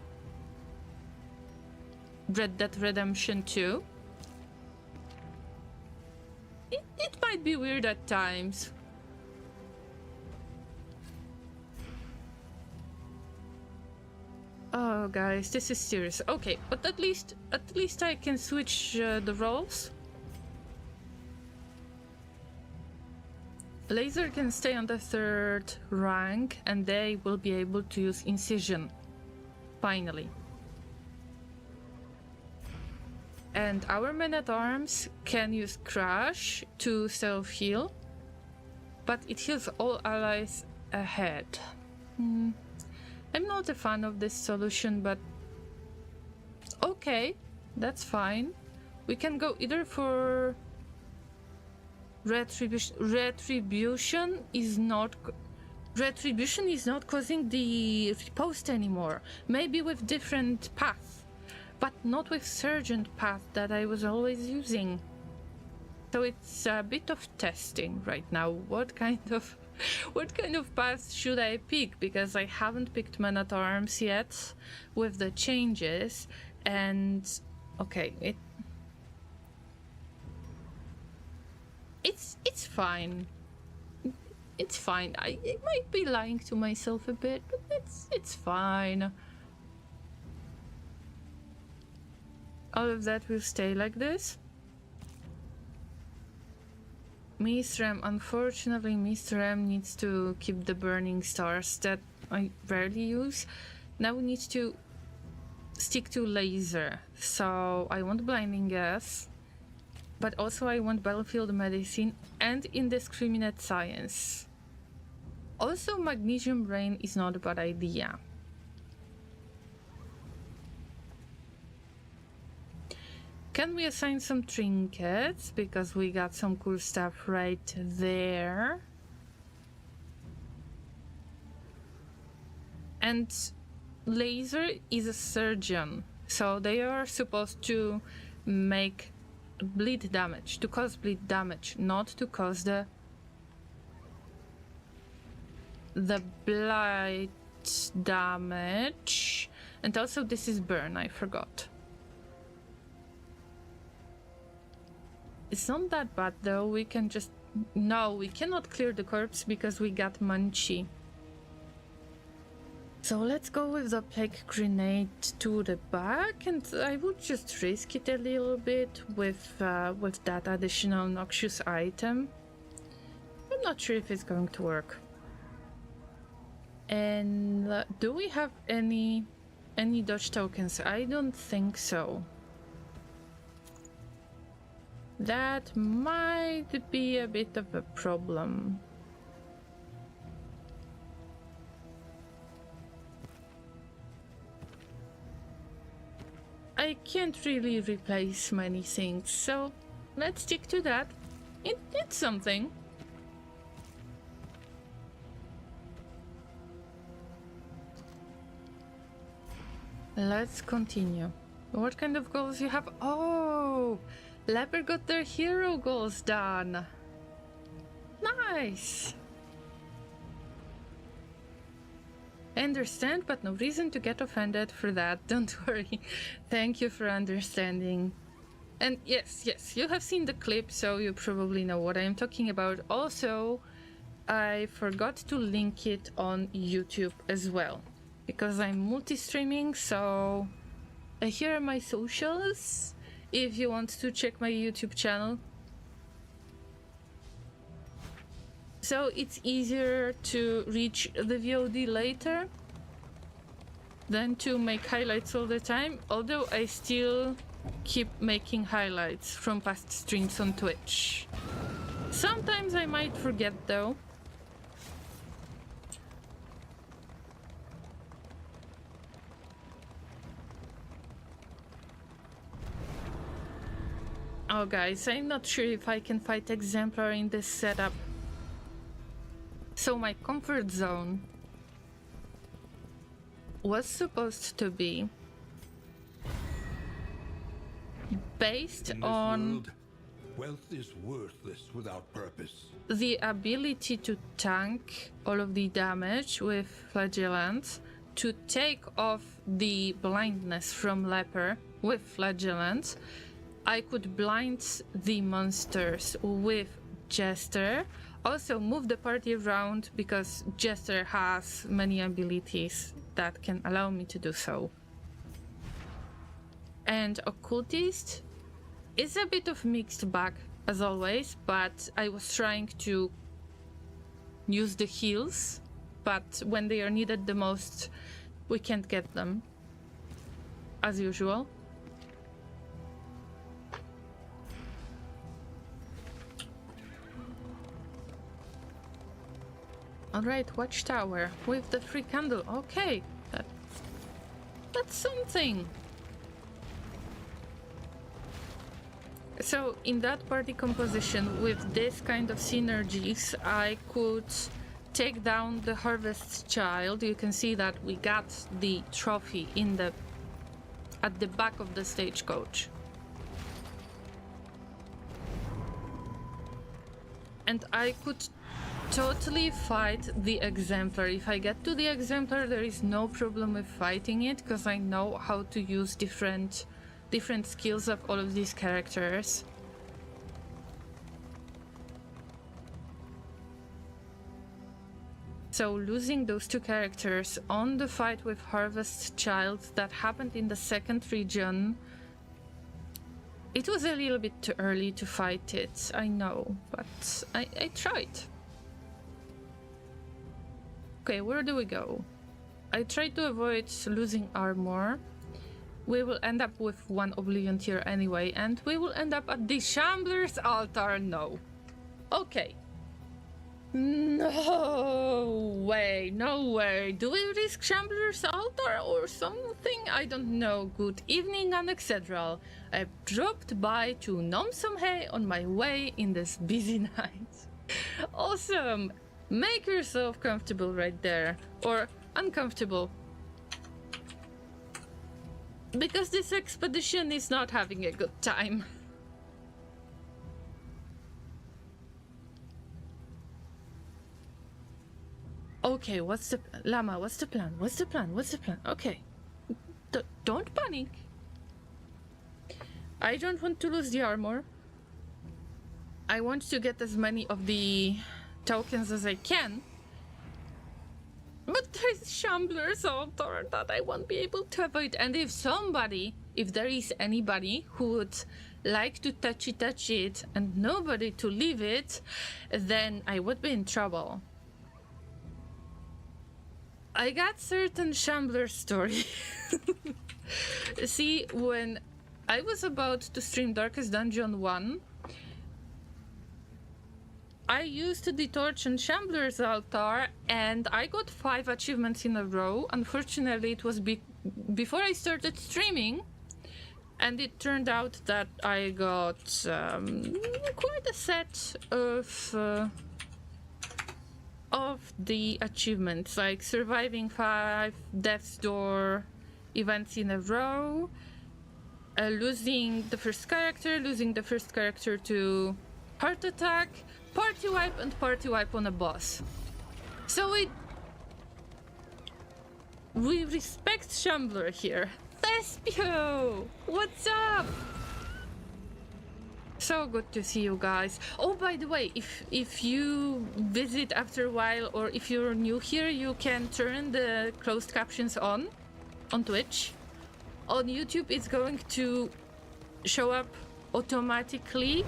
Red Dead Redemption 2. It might be weird at times. Oh, guys, this is serious. Okay, but at least I can switch the roles. Laser can stay on the 3rd rank, and they will be able to use Incision. Finally. And our men-at-arms can use Crash to self-heal, but it heals all allies ahead. I'm not a fan of this solution, but okay, that's fine. We can go either for Retribution. Retribution is not causing the riposte anymore. Maybe with different paths. But not with Sergeant Path that I was always using. So it's a bit of testing right now. What kind of path should I pick? Because I haven't picked Men-at-Arms yet with the changes, and okay, it's fine. It's fine. I might be lying to myself a bit, but it's fine. All of that will stay like this. Mistram, unfortunately, Mistram needs to keep the burning stars that I rarely use. Now we need to stick to laser. So I want blinding gas, but also I want battlefield medicine and indiscriminate science. Also, magnesium rain is not a bad idea. Can we assign some trinkets? Because we got some cool stuff right there. And laser is a surgeon, so they are supposed to make bleed damage, to cause bleed damage, not to cause the blight damage. And also this is burn, I forgot. It's not that bad though. We can just... No, we cannot clear the corpse because we got Munchie. So let's go with the plague grenade to the back, and I would just risk it a little bit with that additional noxious item. I'm not sure if it's going to work. And do we have any Any dodge tokens? I don't think so. That might be a bit of a problem. I can't really replace many things, so let's stick to that. It's something. Let's continue. What kind of goals you have? Oh, Leper got their hero goals done. Nice. I understand, but no reason to get offended for that. Don't worry. Thank you for understanding. And yes, you have seen the clip, so you probably know what I am talking about. Also, I forgot to link it on YouTube as well, because I'm multi-streaming, so here are my socials if you want to check my YouTube channel. So it's easier to reach the VOD later than to make highlights all the time, although I still keep making highlights from past streams on Twitch. Sometimes I might forget though. Oh guys, I'm not sure if I can fight Exemplar in this setup. So my comfort zone was supposed to be based In this on world, wealth is worthless without purpose. the ability to tank all of the damage with flagellants, to take off the blindness from Leper with flagellants. I could blind the monsters with Jester. Also move the party around because Jester has many abilities that can allow me to do so. And Occultist is a bit of mixed bag as always, but I was trying to use the heals, but when they are needed the most, we can't get them, as usual. Alright, watchtower with the free candle. Okay, that's something. So in that party composition with this kind of synergies, I could take down the Harvest Child. You can see that we got the trophy at the back of the stagecoach. And I could totally fight the Exemplar. If I get to the Exemplar, there is no problem with fighting it, because I know how to use different skills of all of these characters. So losing those two characters on the fight with Harvest Child that happened in the second region, it was a little bit too early to fight it, I know, but I tried. Okay, where do we go? I tried to avoid losing armor. We will end up with one Oblivion tier anyway, and we will end up at the Shambler's Altar. No. Okay. No way, no way. Do we risk Shambler's Altar or something? I don't know. Good evening, Anexedral. I dropped by to Nomsomhe on my way in this busy night. Awesome. Make yourself comfortable right there. Or uncomfortable. Because this expedition is not having a good time. Okay, what's the... Llama, what's the plan? What's the plan? What's the plan? Okay. Don't panic. I don't want to lose the armor. I want to get as many of the tokens as I can. But there's Shambler's Altar that I won't be able to avoid. And if there is anybody who would like to touch it and nobody to leave it, then I would be in trouble. I got certain Shambler story. See, when I was about to stream Darkest Dungeon 1, I used the Torch and Shambler's altar and I got 5 achievements in a row. Unfortunately, it was before I started streaming, and it turned out that I got quite a set of the achievements, like surviving 5 Death's Door events in a row, losing the first character to heart attack, party wipe, and party wipe on a boss. So we respect Shambler here. Thespio! What's up? So good to see you guys. Oh, by the way, if you visit after a while, or if you're new here, you can turn the closed captions on Twitch. On YouTube, it's going to show up automatically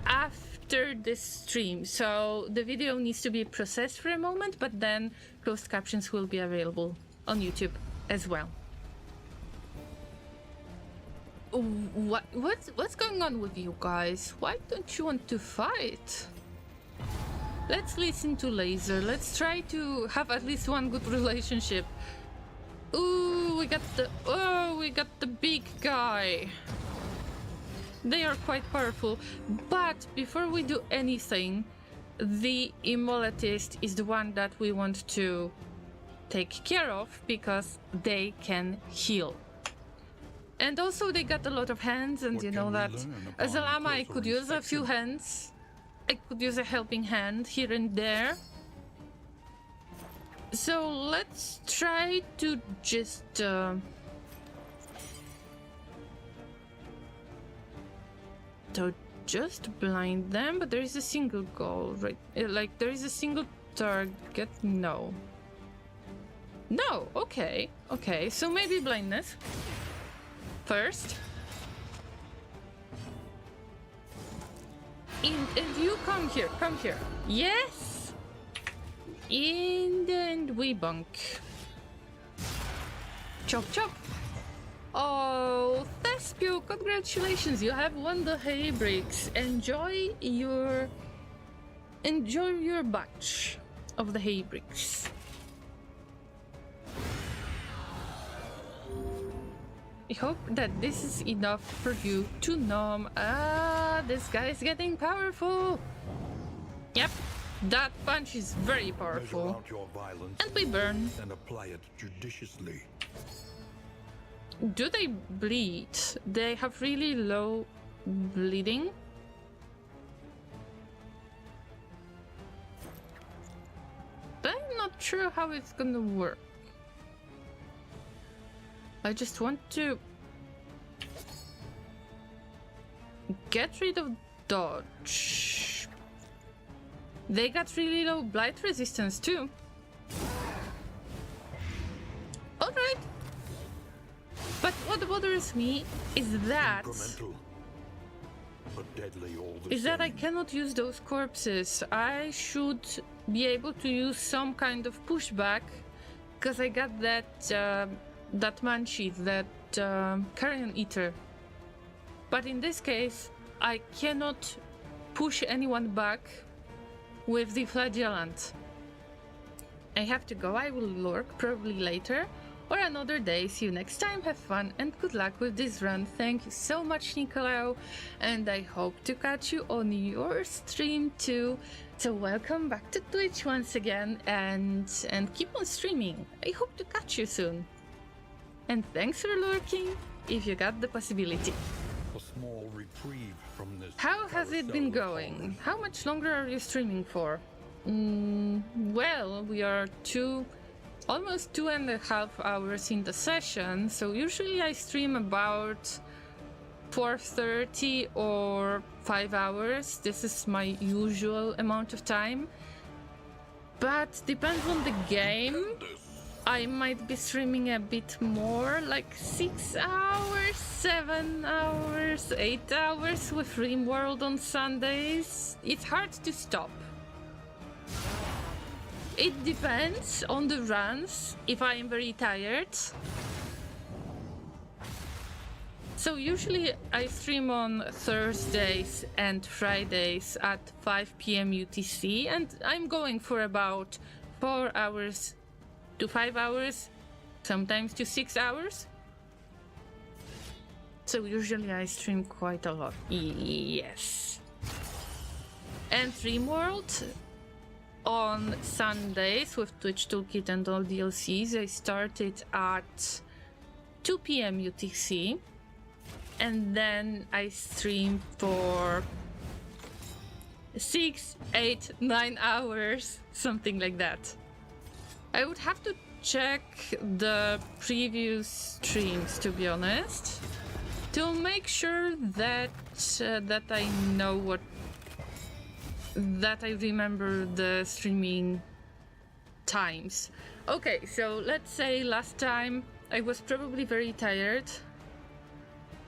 after the stream. So the video needs to be processed for a moment, but then closed captions will be available on YouTube as well. What's going on with you guys? Why don't you want to fight? Let's listen to Laser. Let's try to have at least one good relationship. Ooh, we got the big guy. They are quite powerful. But before we do anything, the Immolitist is the one that we want to take care of because they can heal. And also they got a lot of hands, and you know that as a llama I could use a few hands. I could use a helping hand here and there. So let's try to just blind them, but there is a single goal, right? Like there is a single target. No, okay, so maybe blindness first. And you come here. Yes! And we bunk. Chop chop. Oh, Thespio, congratulations, you have won the hay bricks. Enjoy your batch of the hay bricks. I hope that this is enough for you to nom. This guy is getting powerful. Yep, that punch is very powerful. Measure out your violence and we burn. and apply it judiciously. Do they bleed? They have really low bleeding. But I'm not sure how it's gonna work. I just want to get rid of dodge. They got really low blight resistance too. Alright. But what bothers me is that But deadly all the that I same. cannot use those corpses. I should be able to use some kind of pushback because I got that Manchi, that Carrion Eater. But in this case, I cannot push anyone back with the Flagellant. I have to go. I will lurk probably later or another day. See you next time. Have fun and good luck with this run. Thank you so much, Nicolau, and I hope to catch you on your stream too. So welcome back to Twitch once again, and keep on streaming. I hope to catch you soon. And thanks for lurking, if you got the possibility. A small reprieve from this. How has it been carousel going? How much longer are you streaming for? Well, we are almost 2.5 hours in the session, so usually I stream about 4:30 or 5 hours. This is my usual amount of time. But depends on the game. I might be streaming a bit more, like 6 hours, 7 hours, 8 hours with RimWorld on Sundays. It's hard to stop. It depends on the runs, if I am very tired. So usually I stream on Thursdays and Fridays at 5 p.m. UTC, and I'm going for about 4 hours to 5 hours, sometimes to 6 hours. So usually I stream quite a lot. Yes. And Dreamworld on Sundays with Twitch Toolkit and all DLCs, I started at 2 p.m. UTC. And then I stream for 6, 8, 9 hours, something like that. I would have to check the previous streams, to be honest, to make sure that that I know that I remember the streaming times. Okay, so let's say last time I was probably very tired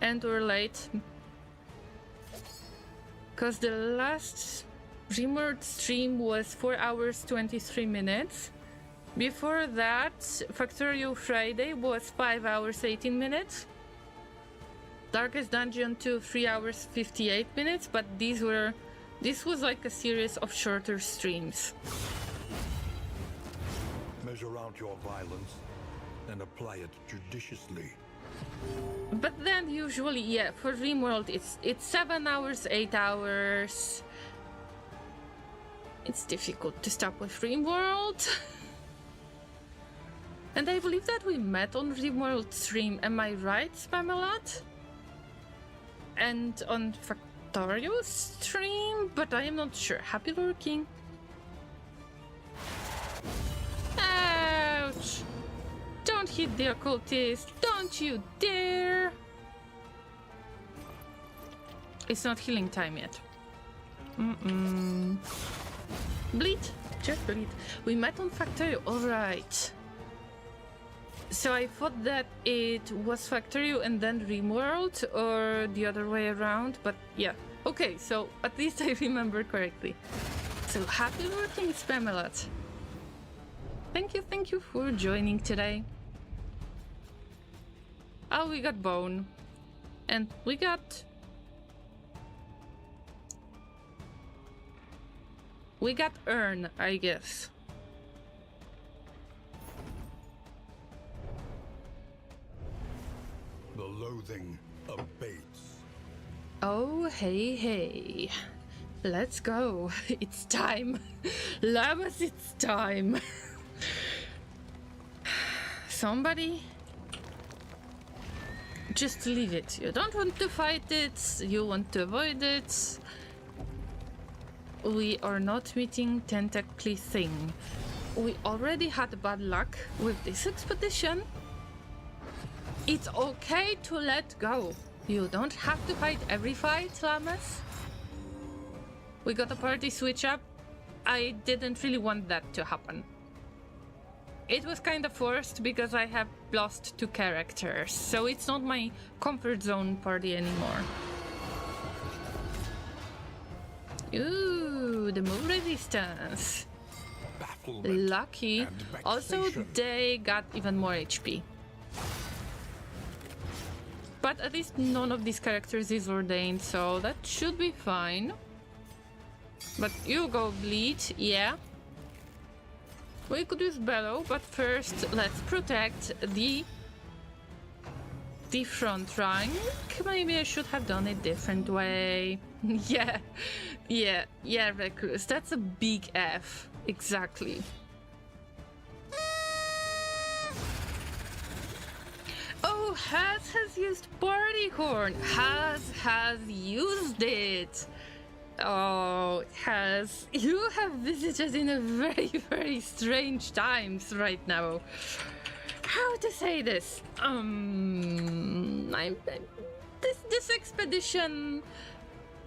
and or late, because the last Rimworld stream was 4 hours 23 minutes. Before that, Factorio Friday was 5 hours 18 minutes. Darkest Dungeon 2 3 hours 58 minutes, but this was like a series of shorter streams. Measure out your violence and apply it judiciously. But then usually, yeah, for Rimworld it's 7 hours, 8 hours. It's difficult to stop with Rimworld. And I believe that we met on Rimworld stream, am I right, Spamalot? And on Factorio stream, but I am not sure. Happy lurking. Ouch! Don't hit the occultist, don't you dare! It's not healing time yet. Bleed, just bleed. We met on Factorio, alright. So I thought that it was Factorio and then Rimworld, or the other way around, but yeah. Okay, so at least I remember correctly. So happy working, Spamalot. Thank you for joining today. Oh, we got Bone. And we got... Urn, I guess. The loathing abates. Oh, hey. Let's go. It's time. Llamas, it's time. Somebody... just leave it. You don't want to fight it, you want to avoid it. We are not meeting Tentacly Thing. We already had bad luck with this expedition. It's okay to let go. You don't have to fight every fight, Llamas. We got a party switch up. I didn't really want that to happen. It was kind of forced because I have lost 2 characters, so it's not my comfort zone party anymore. Ooh, the move resistance. Bafflement Lucky. and Also, vexation. they got even more HP. But at least none of these characters is ordained, so that should be fine. But you go bleed, yeah. We could use Bellow, but first let's protect the front rank. Maybe I should have done it different way. yeah, Recluse. That's a big F. Exactly. Oh, has used Party Horn. Has used it. Oh, has. You have visited in a very, very strange times right now. How to say this? This expedition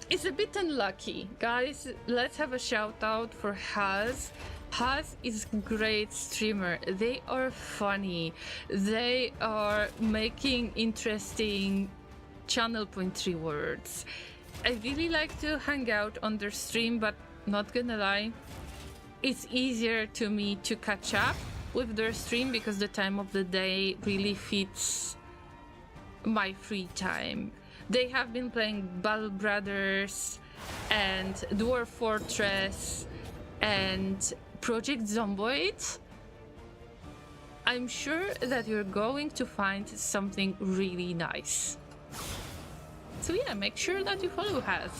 is a bit unlucky. Guys, let's have a shout out for Haz. Haz is a great streamer. They are funny. They are making interesting channel point rewards. I really like to hang out on their stream, but not gonna lie, it's easier to me to catch up with their stream because the time of the day really fits my free time. They have been playing Battle Brothers and Dwarf Fortress and Project Zomboid. I'm sure that you're going to find something really nice. So yeah, make sure that you follow Haz.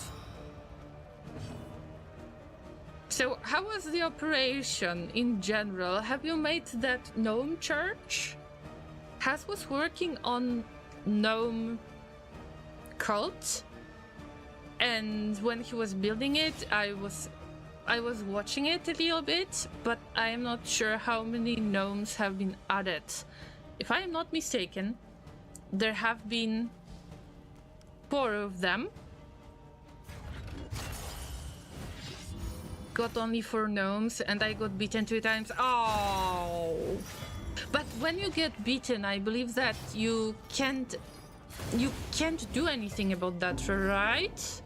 So how was the operation in general? Have you made that gnome church? Haz was working on gnome cult, and when he was building it, I was watching it a little bit, but I am not sure how many gnomes have been added. If I am not mistaken, there have been 4 of them. Got only 4 gnomes and I got beaten 2 times. Oh! But when you get beaten, I believe that you can't do anything about that, right?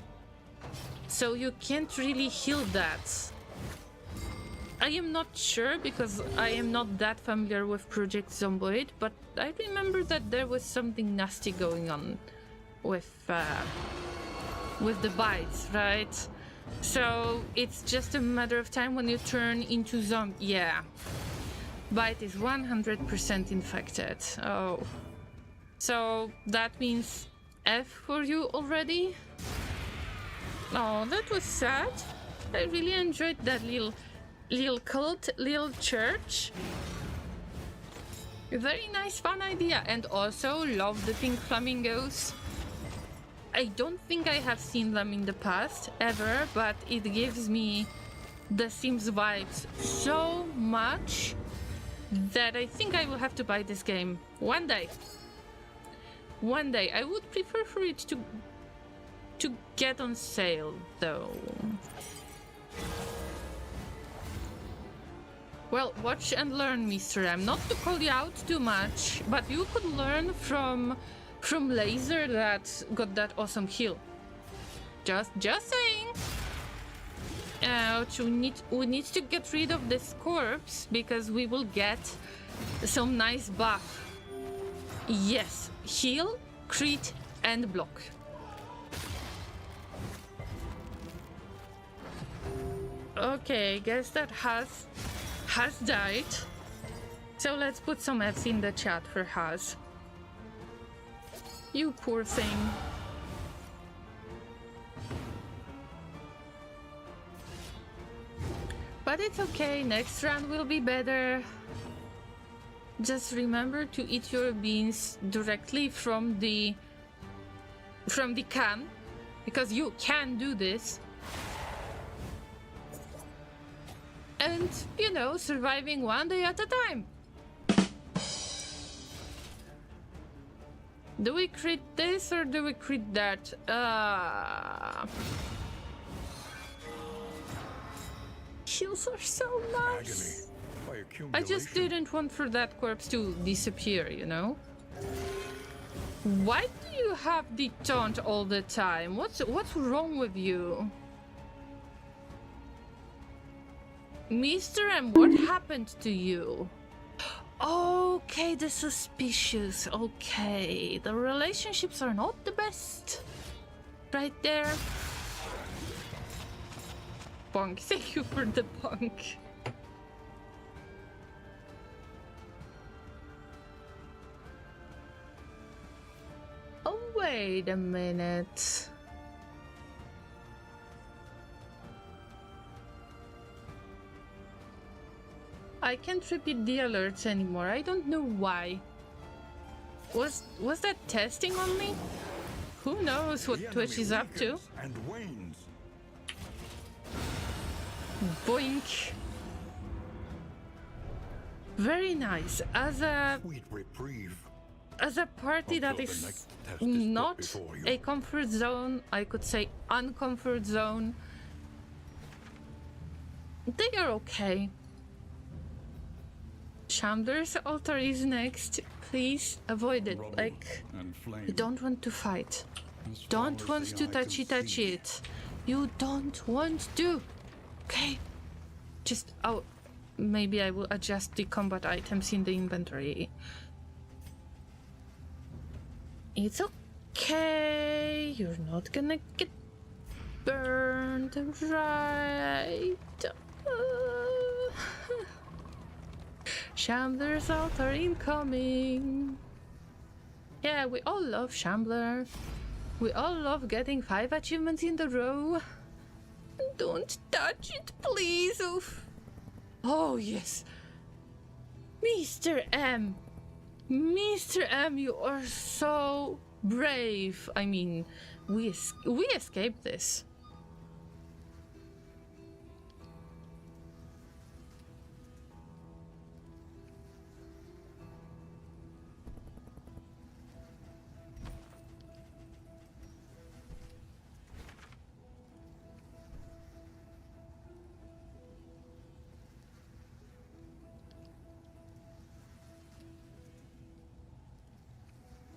So you can't really heal that. I am not sure because I am not that familiar with Project Zomboid, but I remember that there was something nasty going on with the bites, right? So it's just a matter of time when you turn into zombie. Yeah. Bite is 100% infected. Oh. So that means F for you already? Oh, that was sad. I really enjoyed that little cult, little church. A very nice, fun idea. And also love the pink flamingos. I don't think I have seen them in the past, ever, but it gives me the Sims vibes so much that I think I will have to buy this game one day. One day. I would prefer for it to get on sale, though. Well, watch and learn, Mr. M. Not to call you out too much, but you could learn from Laser that got that awesome heal. Just saying. Ouch, we need to get rid of this corpse because we will get some nice buff. Yes, heal, crit, and block. Okay, guess that has died. So let's put some F's in the chat for Haz. You poor thing. But it's okay, next round will be better. Just remember to eat your beans directly from the can, because you can do this. And, you know, surviving one day at a time. Do we crit this or do we crit that? Heals are so nice. I just didn't want for that corpse to disappear, you know? Why do you have the taunt all the time? What's wrong with you? Mr. M, what happened to you? Okay, the suspicious. Okay, the relationships are not the best. Right there. Bonk, thank you for the bonk. Oh, wait a minute. I can't repeat the alerts anymore. I don't know why. Was that testing on me? Who knows what Twitch is up to? And wanes. Boink. Very nice. As a Sweet reprieve. As a party that is not a comfort zone, I could say uncomfort zone, they are okay. Chandler's altar is next. Please avoid it. Like, you don't want to fight. Don't want to touchy it. You don't want to. Okay? just... Oh, maybe I will adjust the combat items in the inventory. It's okay. You're not gonna get burned, right? Shambler's altar incoming. Yeah, we all love Shambler. We all love getting 5 achievements in a row. Don't touch it, please. Oof. Oh, yes. Mr. M. Mr. M, you are so brave. I mean, we escaped this.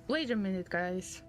Wait a minute, guys.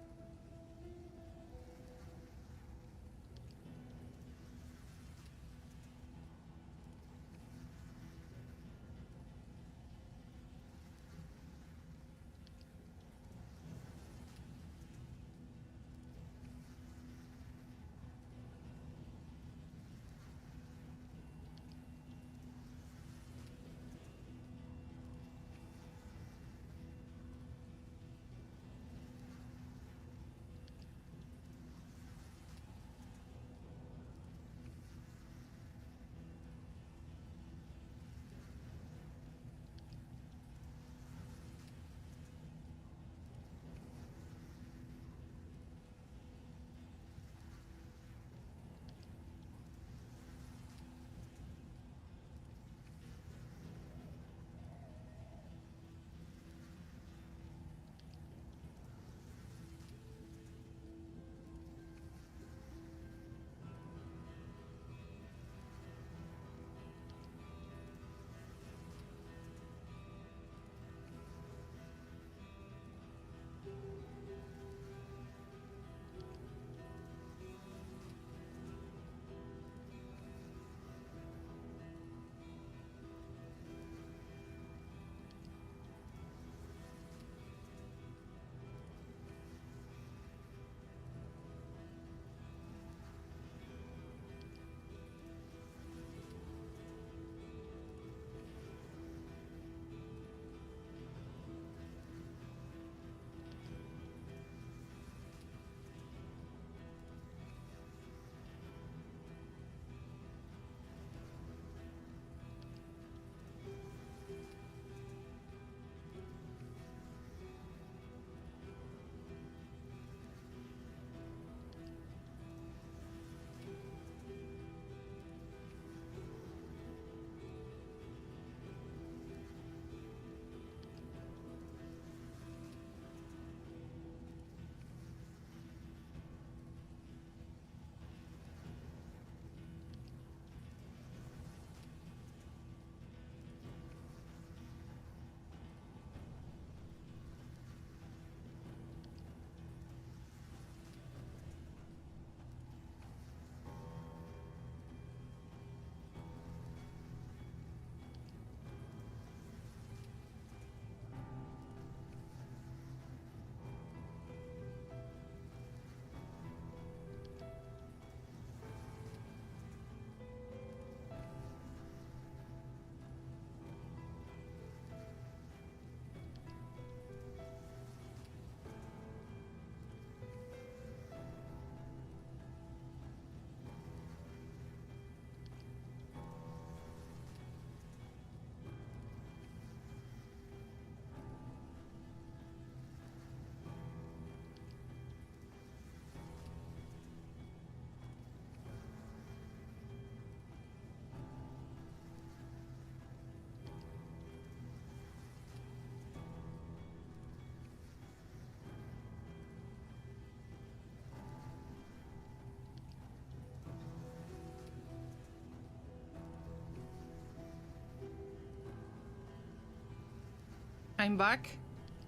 I'm back.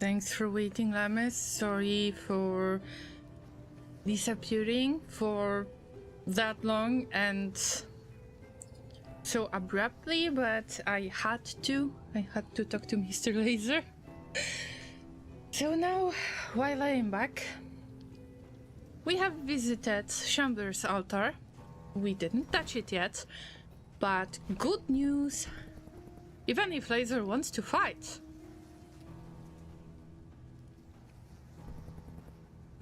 Thanks for waiting, Llamas. Sorry for disappearing for that long and so abruptly, but I had to talk to Mr. Laser. So now, while I am back, we have visited Chamber's altar. We didn't touch it yet, but good news, even if Laser wants to fight.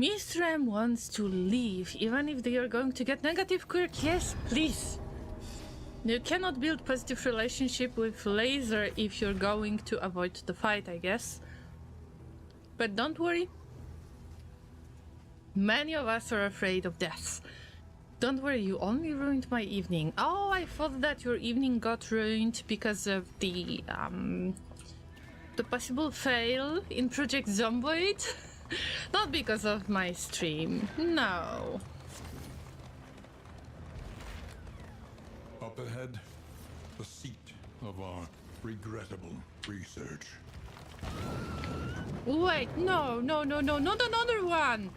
Mr. M wants to leave, even if they are going to get negative quirk. Yes, please. You cannot build positive relationship with Laser if you're going to avoid the fight, I guess. But don't worry. Many of us are afraid of death. Don't worry, you only ruined my evening. Oh, I thought that your evening got ruined because of the possible fail in Project Zomboid. Not because of my stream, no. Up ahead, the seat of our regrettable research. Wait, no, not another one!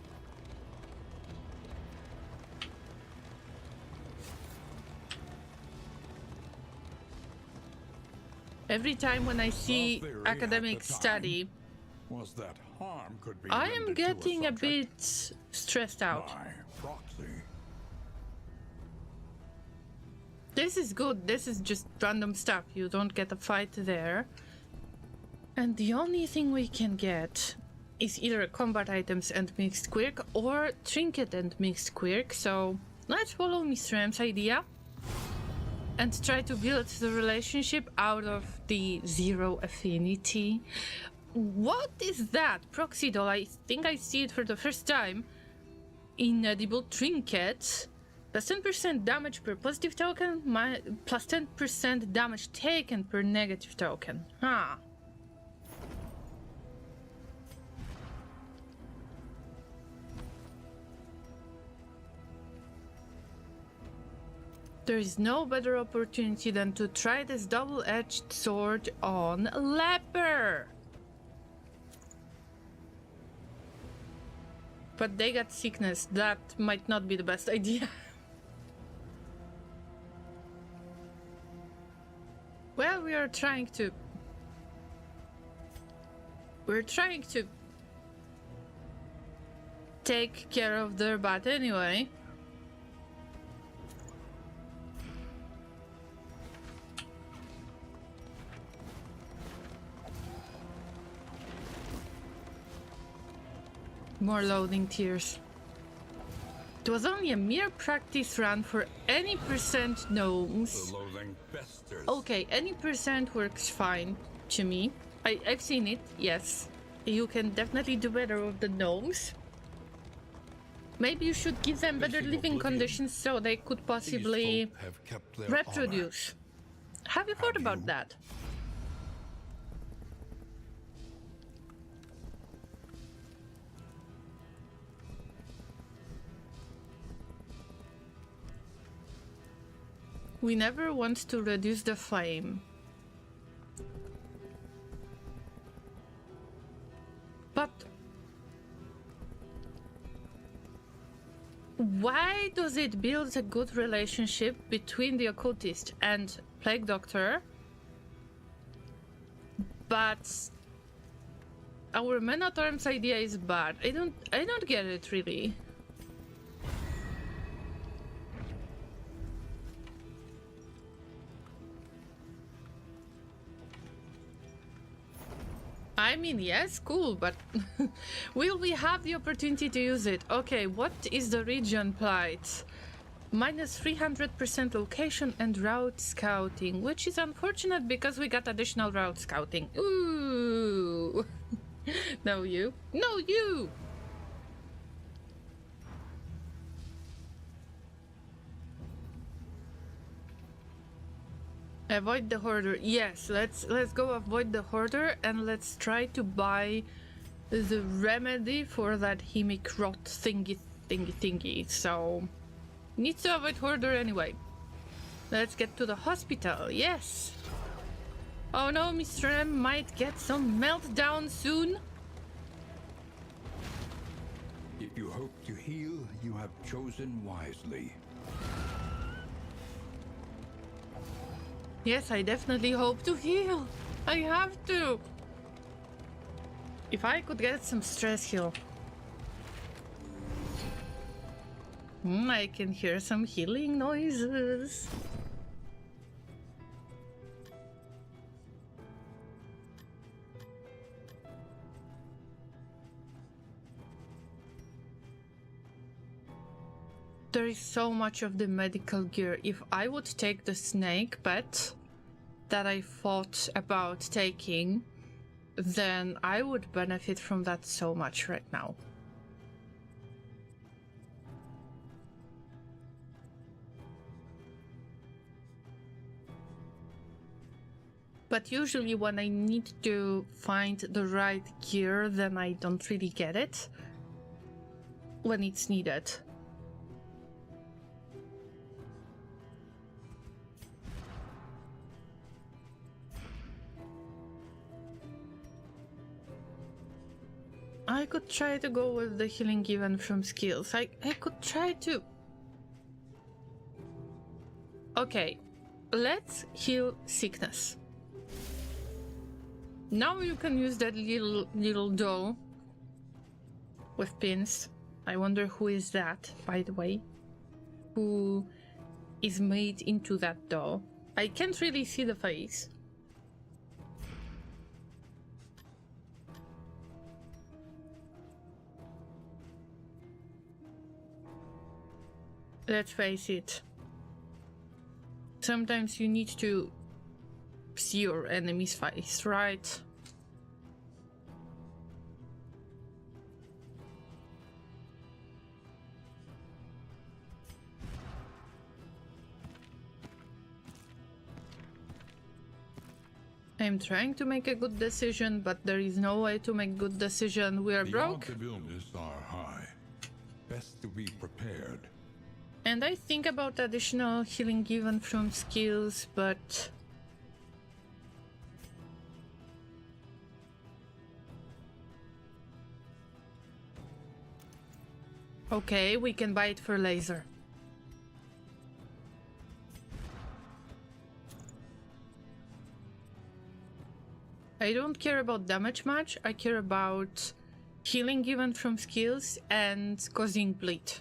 Every time when I see academic study, Was that harm could be I am rendered to getting a subject bit stressed out. by proxy. This is good, this is just random stuff, you don't get a fight there. And the only thing we can get is either combat items and mixed quirk or trinket and mixed quirk, so let's follow Mr. M's idea and try to build the relationship out of the zero affinity. What is that? Proxy doll, I think I see it for the first time. Inedible trinket. Plus 10% damage per positive token, plus 10% damage taken per negative token. Huh. There is no better opportunity than to try this double-edged sword on Leper. But they got sickness. That might not be the best idea. Well, we're trying to take care of their butt anyway. More loading tiers. It was only a mere practice run for any percent gnomes. The loathing festers. Okay, any percent works fine to me. I've seen it, yes. You can definitely do better with the gnomes. Maybe you should give them better living conditions so they could possibly These folk have kept their reproduce. Have you thought about that? We never want to reduce the flame. But why does it build a good relationship between the occultist and plague doctor, but our men at arms idea is bad? I don't get it really. I mean, yes, cool, but will we have the opportunity to use it? Okay, what is the region plight? Minus 300% location and route scouting, which is unfortunate because we got additional route scouting. Ooh. No, you. No, you! Avoid the hoarder. Yes, let's go avoid the hoarder and let's try to buy the remedy for that hemic rot thingy. So needs to avoid hoarder anyway. Let's get to the hospital. Yes. Oh no, Mr. M might get some meltdown soon. If you hope to heal, you have chosen wisely. Yes, I definitely hope to heal. I have to. If I could get some stress heal. I can hear some healing noises. There is so much of the medical gear. If I would take the snake pet that I thought about taking, then I would benefit from that so much right now. But usually when I need to find the right gear, then I don't really get it when it's needed. I could try to go with the healing given from skills. I could try to... Okay, let's heal sickness. Now you can use that little doll with pins. I wonder who is that, by the way. Who is made into that doll. I can't really see the face. Let's face it. Sometimes you need to see your enemy's face, right? I'm trying to make a good decision, but there is no way to make good decision. We are broke. The odds of illness are high. Best to be prepared. And I think about additional healing given from skills, but... Okay, we can buy it for laser. I don't care about damage much, I care about healing given from skills and causing bleed.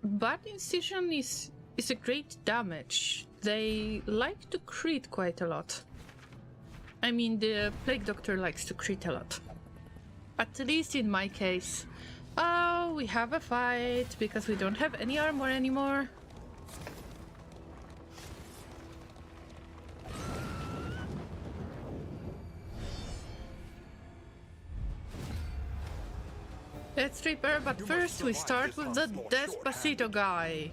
But Incision is a great damage. They like to crit quite a lot. I mean, the Plague Doctor likes to crit a lot. At least in my case. Oh, we have a fight because we don't have any armor anymore. Let's repair, but first we start with the Despacito guy.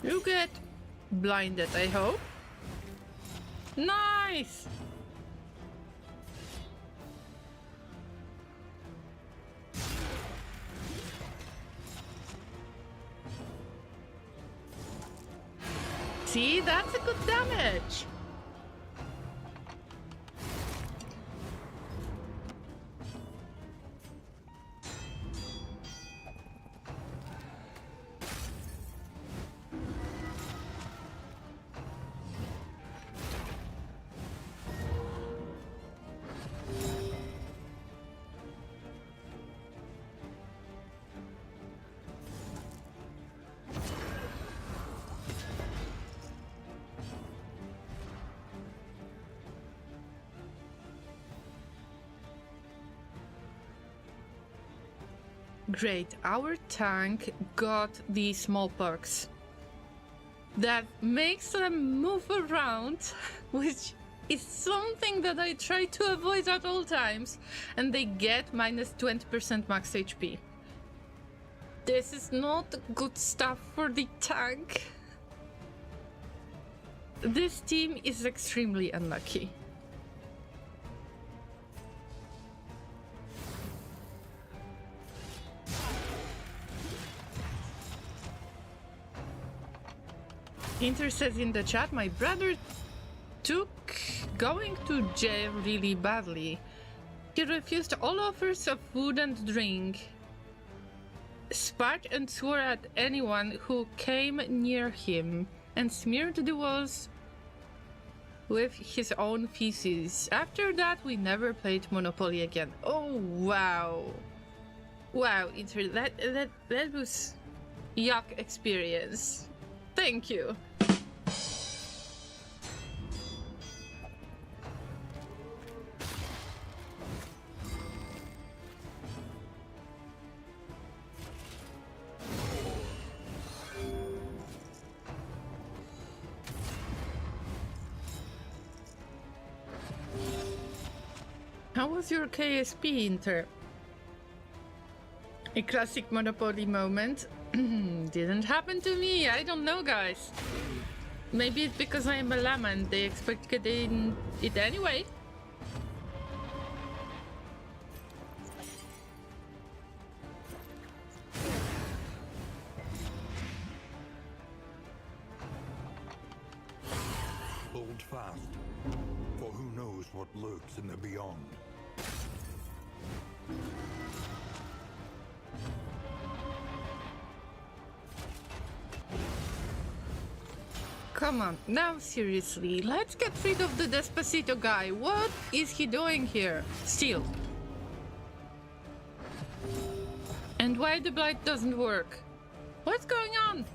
You get blinded, I hope. Nice! See, that's a good damage. Great, our tank got these small perks that makes them move around, which is something that I try to avoid at all times, and they get minus 20% max HP. This is not good stuff for the tank. This team is extremely unlucky. Inter says in the chat, my brother took going to jail really badly. He refused all offers of food and drink. spat and swore at anyone who came near him, and smeared the walls with his own feces. After that, we never played Monopoly again. Oh, wow. Wow, that was yuck experience. Thank you. How was your KSP, Inter? A classic Monopoly moment. Didn't happen to me. I don't know, guys. Maybe it's because I am a llama and they expect to get in it anyway. Hold fast, for who knows what lurks in the beyond. Come on, now seriously, let's get rid of the Despacito guy. What is he doing here? Still. And why the blight doesn't work? What's going on?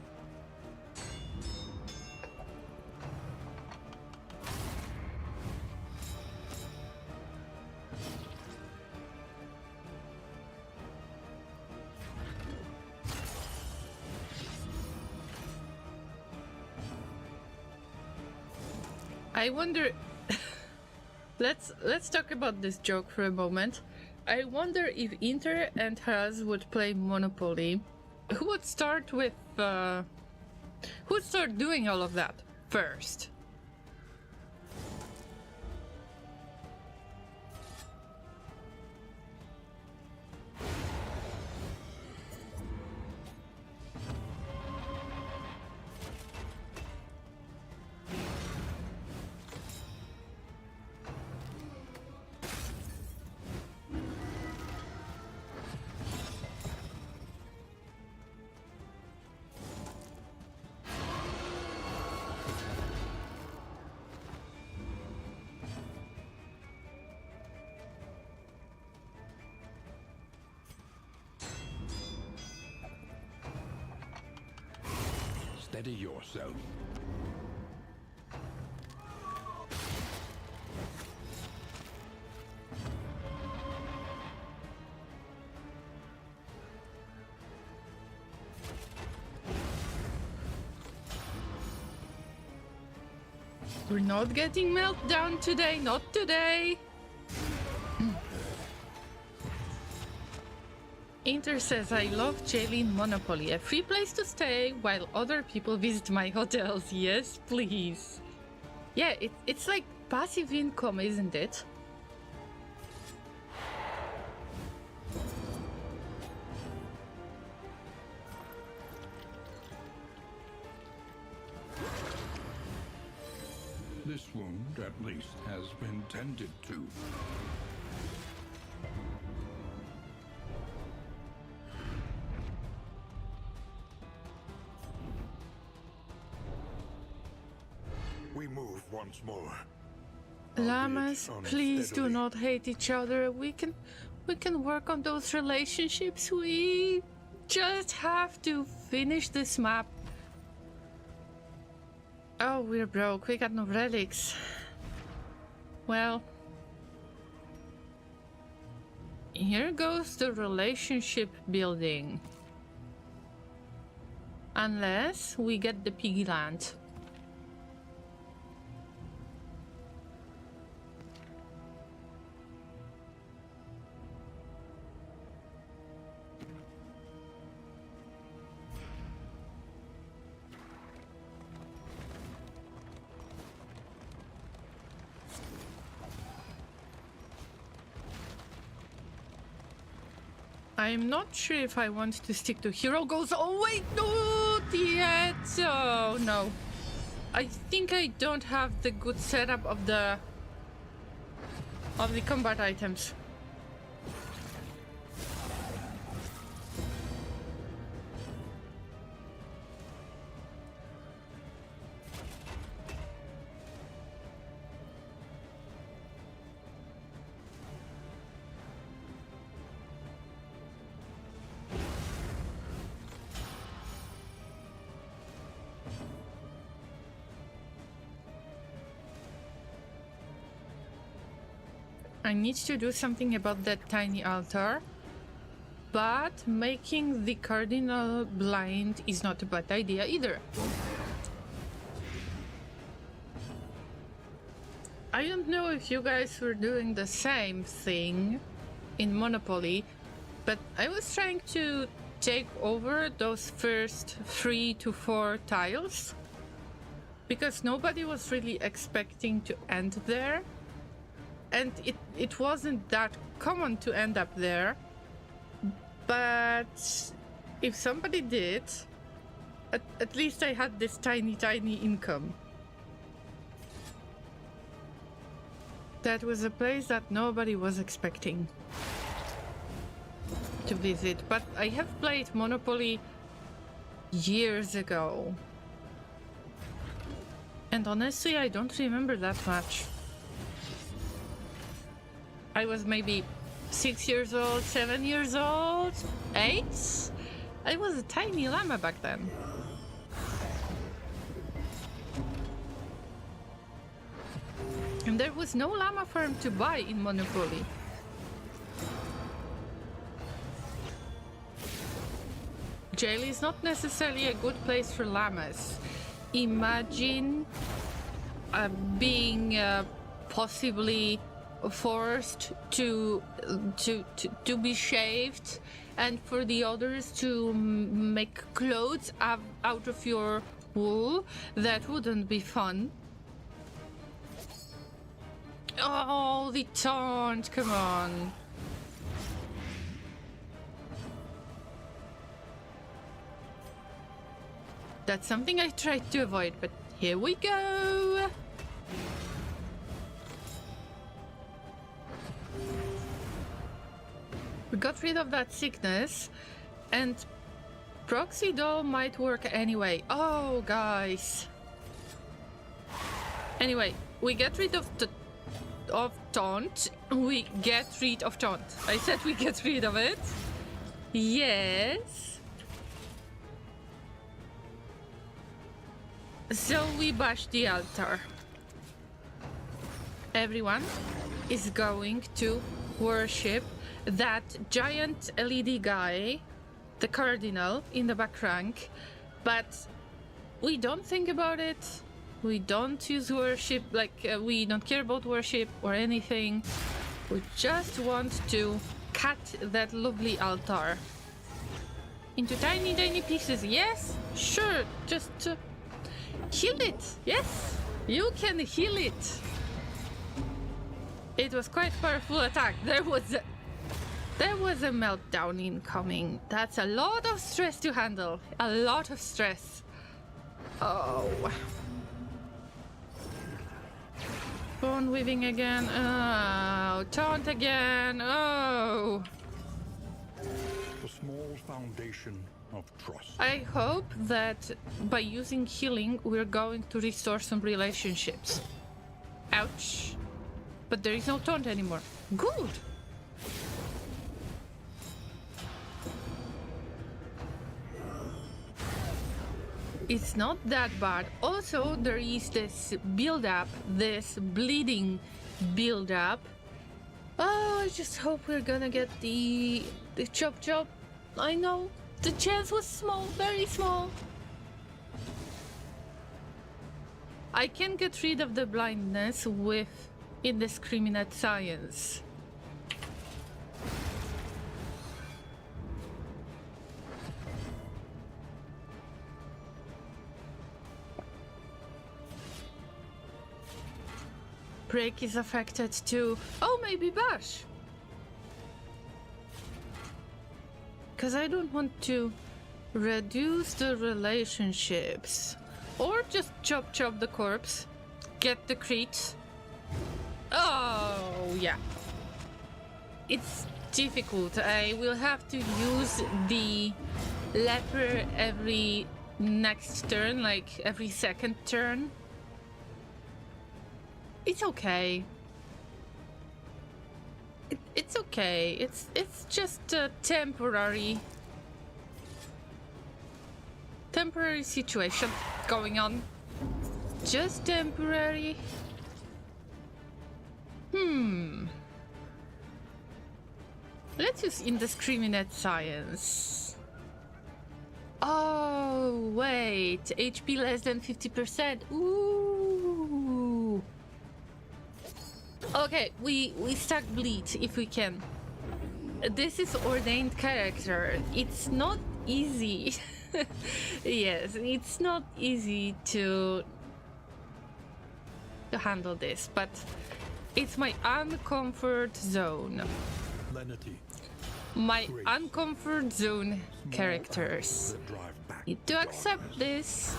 I wonder. Let's talk about this joke for a moment. I wonder if Inter and Haz would play Monopoly. Who would start with? Who would start doing all of that first? Steady yourself. We're not getting meltdown today, not today. Inter says, I love jailing Monopoly, a free place to stay while other people visit my hotels. Yes, please. Yeah, it's like passive income, isn't it? This wound, at least, has been tended to. We move once more. Llamas, please do not hate each other. We can work on those relationships. We just have to finish this map. Oh, we're broke. We got no relics. Well, here goes the relationship building. Unless we get the piggy land. I'm not sure if I want to stick to hero goals. Oh wait, not yet. Oh no. I think I don't have the good setup of the combat items. I need to do something about that tiny altar. But making the cardinal blind is not a bad idea either. I don't know if you guys were doing the same thing in Monopoly, but I was trying to take over those first 3 to 4 tiles because nobody was really expecting to end there, and it wasn't that common to end up there. But if somebody did, at least I had this tiny income. That was a place that nobody was expecting to visit. But I have played Monopoly years ago. And honestly, I don't remember that much. I was maybe 6 years old, 7 years old, 8? I was a tiny llama back then. And there was no llama farm to buy in Monopoly. Jail is not necessarily a good place for llamas. Imagine being possibly forced to be shaved, and for the others to make clothes out of your wool. That wouldn't be fun. Oh, the taunt, come on. That's something I tried to avoid, but here we go. We got rid of that sickness, and proxy doll might work anyway. Oh, guys. Anyway, we get rid of taunt. We get rid of taunt. I said we get rid of it. Yes. So we bash the altar. Everyone is going to worship that giant LED guy, the cardinal, in the back rank, but we don't think about it. We don't use worship, we don't care about worship or anything. We just want to cut that lovely altar into tiny pieces. Yes, sure, just heal it. Yes, you can heal it. It was quite powerful attack. There was a meltdown incoming. That's a lot of stress to handle. A lot of stress. Oh. Bone weaving again. Oh, taunt again. Oh. The small foundation of trust. I hope that by using healing, we're going to restore some relationships. Ouch. But there is no taunt anymore. Good. It's not that bad. Also, there is this build-up, this bleeding build-up. Oh, I just hope we're gonna get the chop. I know, the chance was small, very small. I can get rid of the blindness with indiscriminate science. Break is affected too. Oh, maybe bash. Because I don't want to reduce the relationships. Or just chop the corpse. Get the crit. Oh, yeah. It's difficult. I will have to use the leper every next turn, like every second turn. It's okay. It's okay. It's just a temporary situation going on. Just temporary. Let's use indiscriminate science. Oh, wait. HP less than 50%. Ooh. Okay, we stack bleed if we can. This is ordained character. It's not easy. Yes, it's not easy to handle this, but it's my uncomfort zone. Lenity. My uncomfort zone characters need to accept this.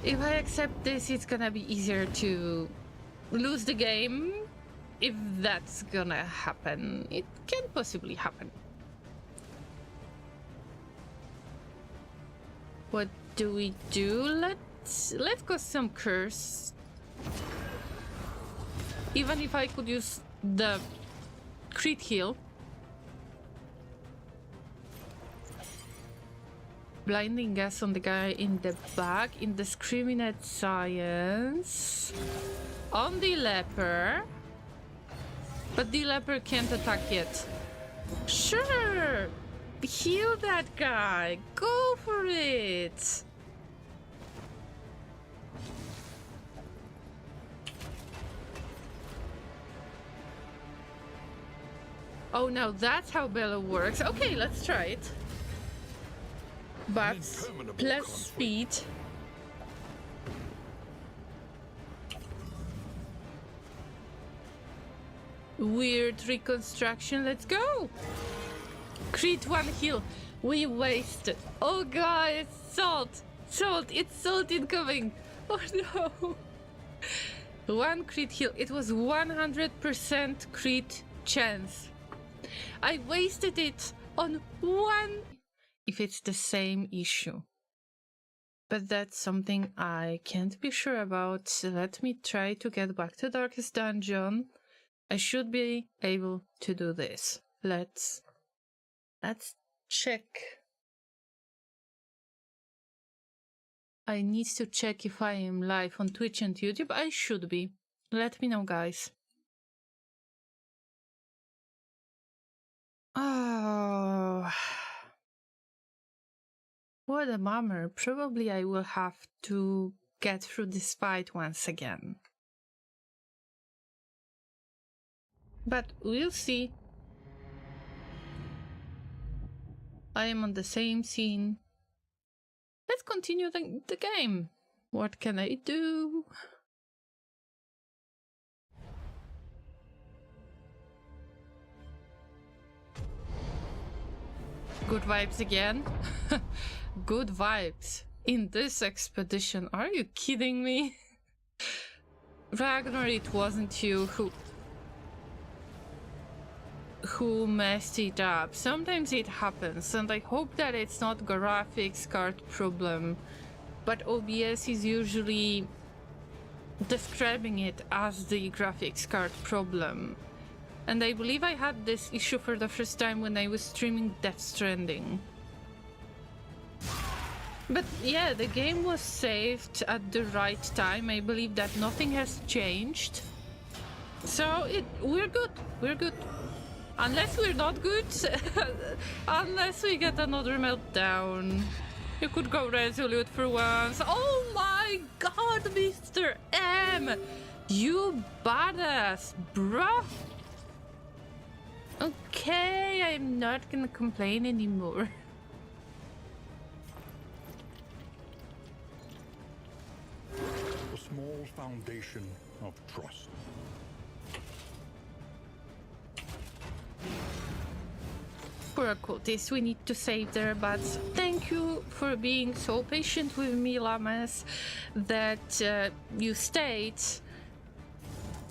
If I accept this, it's gonna be easier to lose the game. If that's gonna happen, it can possibly happen. What do we do? Let's go some curse. Even if I could use the crit heal. Blinding gas on the guy in the back. Indiscriminate science. On the leper. But the leper can't attack yet. Sure! Heal that guy! Go for it! Oh, now that's how Bella works. Okay, let's try it. But plus speed. Weird reconstruction, let's go! Crit 1 heal. We wasted. Oh guys, salt! Salt! It's salt incoming! Oh no! 1 crit heal. It was 100% crit chance. I wasted it on 1. If it's the same issue. But that's something I can't be sure about. Let me try to get back to Darkest Dungeon. I should be able to do this. Let's check. I need to check if I am live on Twitch and YouTube. I should be. Let me know, guys. Oh, what a bummer. Probably I will have to get through this fight once again. But we'll see. I am on the same scene. Let's continue the game. What can I do? Good vibes again. Good vibes in this expedition. Are you kidding me? Ragnar, it wasn't you who messed it up. Sometimes it happens, and I hope that it's not graphics card problem, but OBS is usually describing it as the graphics card problem. And I believe I had this issue for the first time when I was streaming Death Stranding. But yeah, the game was saved at the right time. I believe that nothing has changed. So we're good. We're good. Unless we're not good. Unless we get another meltdown. You could go resolute for once. Oh my god, Mr. M! You badass, bruh! Okay, I'm not gonna complain anymore. A small foundation of trust. Poor cultists, we need to save their butts. Thank you for being so patient with me, Llamas, that you stayed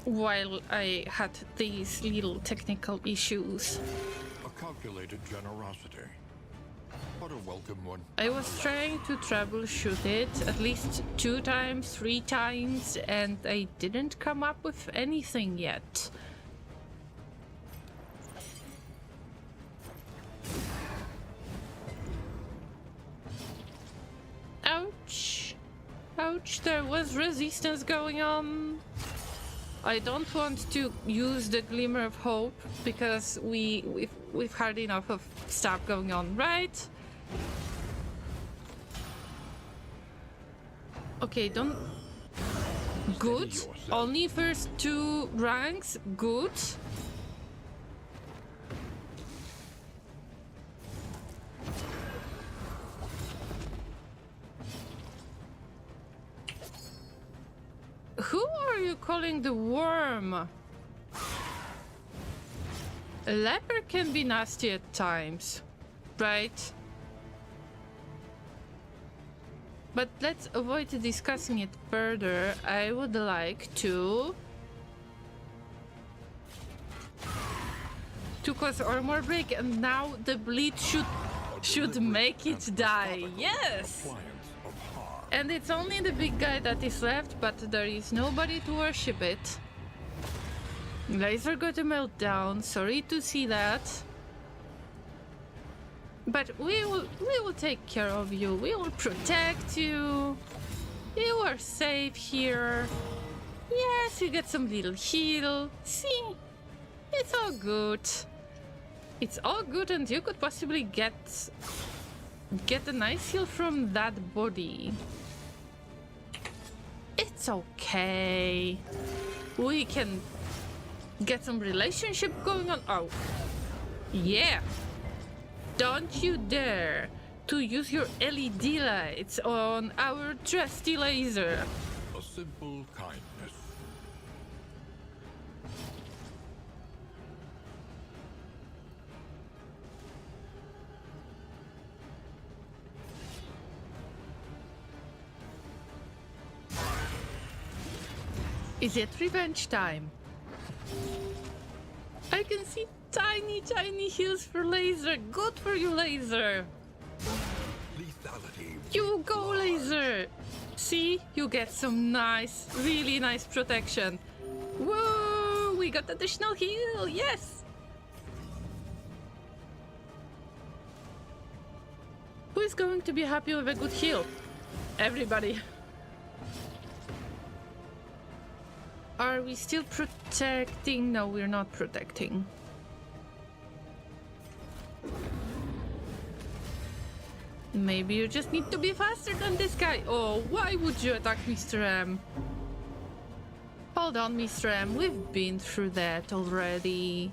while I had these little technical issues. A calculated generosity. What a welcome one. I was trying to troubleshoot it at least 2 times, 3 times, and I didn't come up with anything yet. Ouch. Ouch, there was resistance going on. I don't want to use the glimmer of hope because we've had enough of stuff going on, right? Okay, don't. Good. Only first 2 ranks. Good. Who are you calling the worm? A leper can be nasty at times, right? But let's avoid discussing it further. I would like to cause armor break, and now the bleed should make it die. Yes! And it's only the big guy that is left, but there is nobody to worship it. Laser got a meltdown. Sorry to see that. But we will take care of you. We will protect you. You are safe here. Yes, you get some little heal. See? It's all good. It's all good, and you could possibly get a nice heal from that body. It's okay. We can get some relationship going on. Oh. Yeah. Don't you dare to use your LED lights on our trusty laser. A simple kindness. Is it revenge time? I can see tiny heals for laser. Good for you, laser. Lethality. You go, laser. See, you get some nice, really nice protection. Whoa, we got additional heal. Yes. Who is going to be happy with a good heal? Everybody. Are we still protecting? No, we're not protecting. Maybe you just need to be faster than this guy. Oh, why would you attack Mr. M? Hold on, Mr. M. We've been through that already.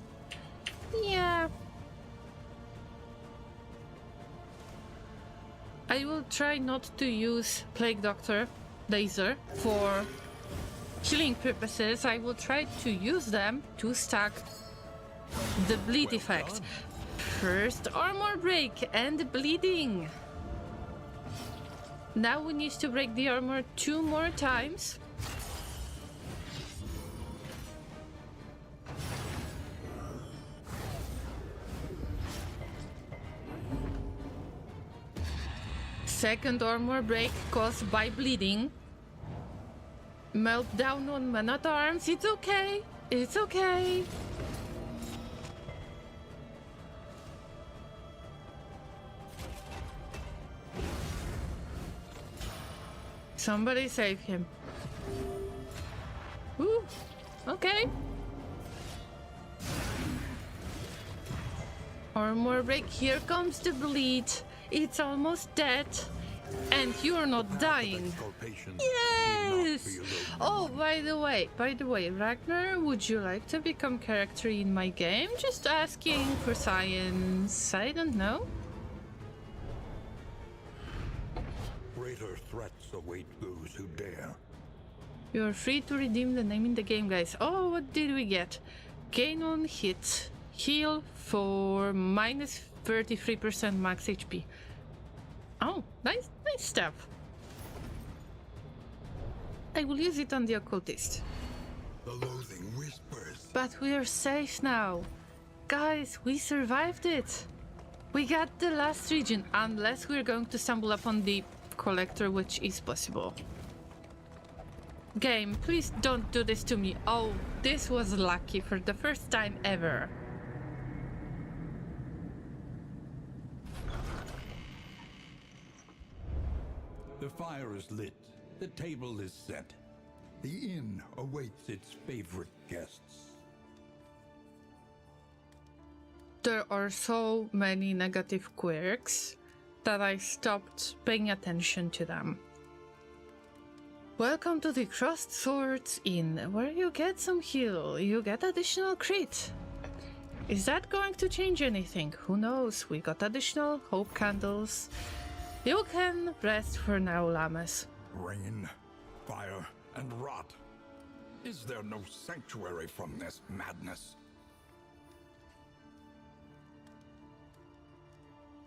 Yeah. I will try not to use Plague Doctor laser for healing purposes. I will try to use them to stack the bleed effect. First armor break and bleeding. Now we need to break the armor 2 more times. Second armor break caused by bleeding. Meltdown on Man at Arms. It's okay. It's okay. Somebody save him. Ooh. Okay. Armor break. Here comes the bleed. It's almost dead. And you're not dying. Yes! Oh, by the way, Ragnar, would you like to become character in my game? Just asking for science. I don't know. Greater threats await those who dare. You're free to redeem the name in the game, guys. Oh, what did we get? Gain on hit. Heal for minus 33% max HP. Oh, nice stuff. I will use it on the occultist. The loathing whispers. But we are safe now. Guys, we survived it. We got the last region, unless we're going to stumble upon the collector, which is possible. Game, please don't do this to me. Oh, this was lucky for the first time ever. The fire is lit. The table is set. The inn awaits its favorite guests. There are so many negative quirks that I stopped paying attention to them. Welcome to the Crossed Swords Inn, where you get some heal, you get additional crit. Is that going to change anything? Who knows? We got additional hope candles. You can rest for now, llamas. Rain, fire, and rot. Is there no sanctuary from this madness?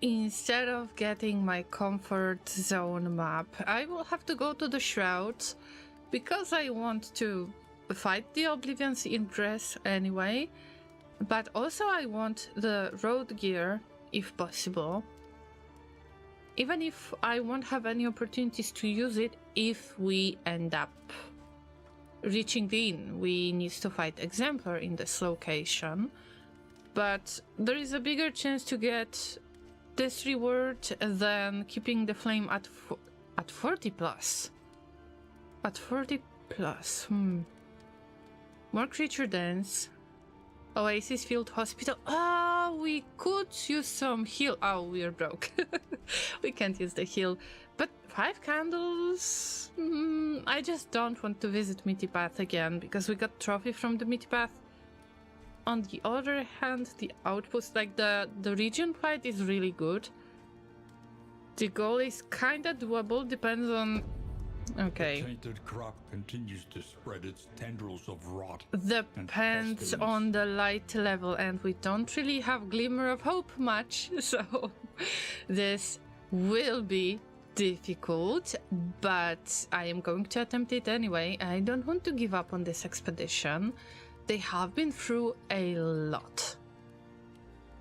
Instead of getting my comfort zone map, I will have to go to the Shrouds because I want to fight the Oblivion's Ingress anyway, but also I want the road gear if possible, even if I won't have any opportunities to use it if we end up reaching the inn. We need to fight Exemplar in this location, but there is a bigger chance to get this reward than keeping the flame at 40 plus. At 40 plus, More creature dance. Oasis Field Hospital. Ah, we could use some heal. Oh, we're broke. We can't use the heal. But 5 candles? I just don't want to visit Meaty Path again because we got trophy from the Meaty Path. On the other hand, the outpost, like the region fight is really good. The goal is kinda doable, depends on... Okay. The tainted crop continues to spread its tendrils of rot. Depends on the light level, and we don't really have Glimmer of Hope much, so this will be difficult, but I am going to attempt it anyway. I don't want to give up on this expedition. They have been through a lot.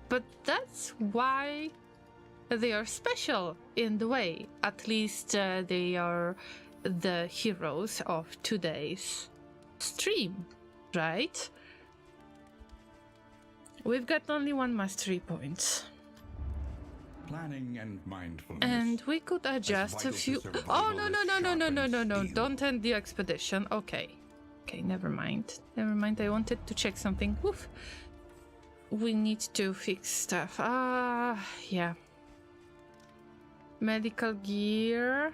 But that's why they are special in the way. At least they are the heroes of today's stream, right? We've got only 1 mastery point. Planning and mindfulness. And we could adjust a few... Oh, no. Don't end the expedition. Okay, never mind. I wanted to check something. Oof. We need to fix stuff. Yeah. Medical gear.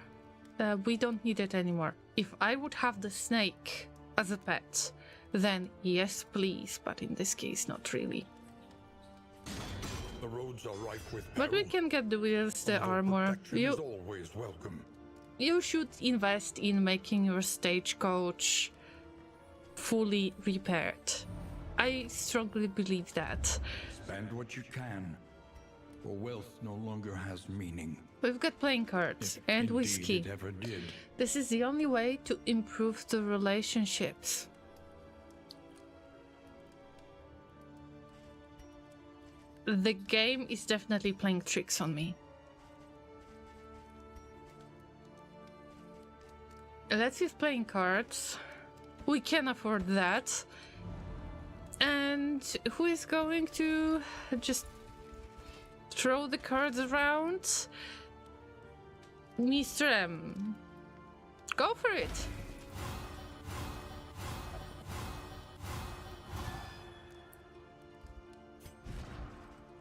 We don't need it anymore. If I would have the snake as a pet, then yes, please. But in this case, not really. The roads are rife with But we peril. can get the wheels, the Although armor. protection is always welcome. You should invest in making your stagecoach fully repaired. I strongly believe that. Spend what you can, for wealth no longer has meaning. We've got playing cards If and indeed whiskey. it ever did. This is the only way to improve the relationships. The game is definitely playing tricks on me. Let's use playing cards. We can afford that. And who is going to just throw the cards around? Mr. M. Go for it.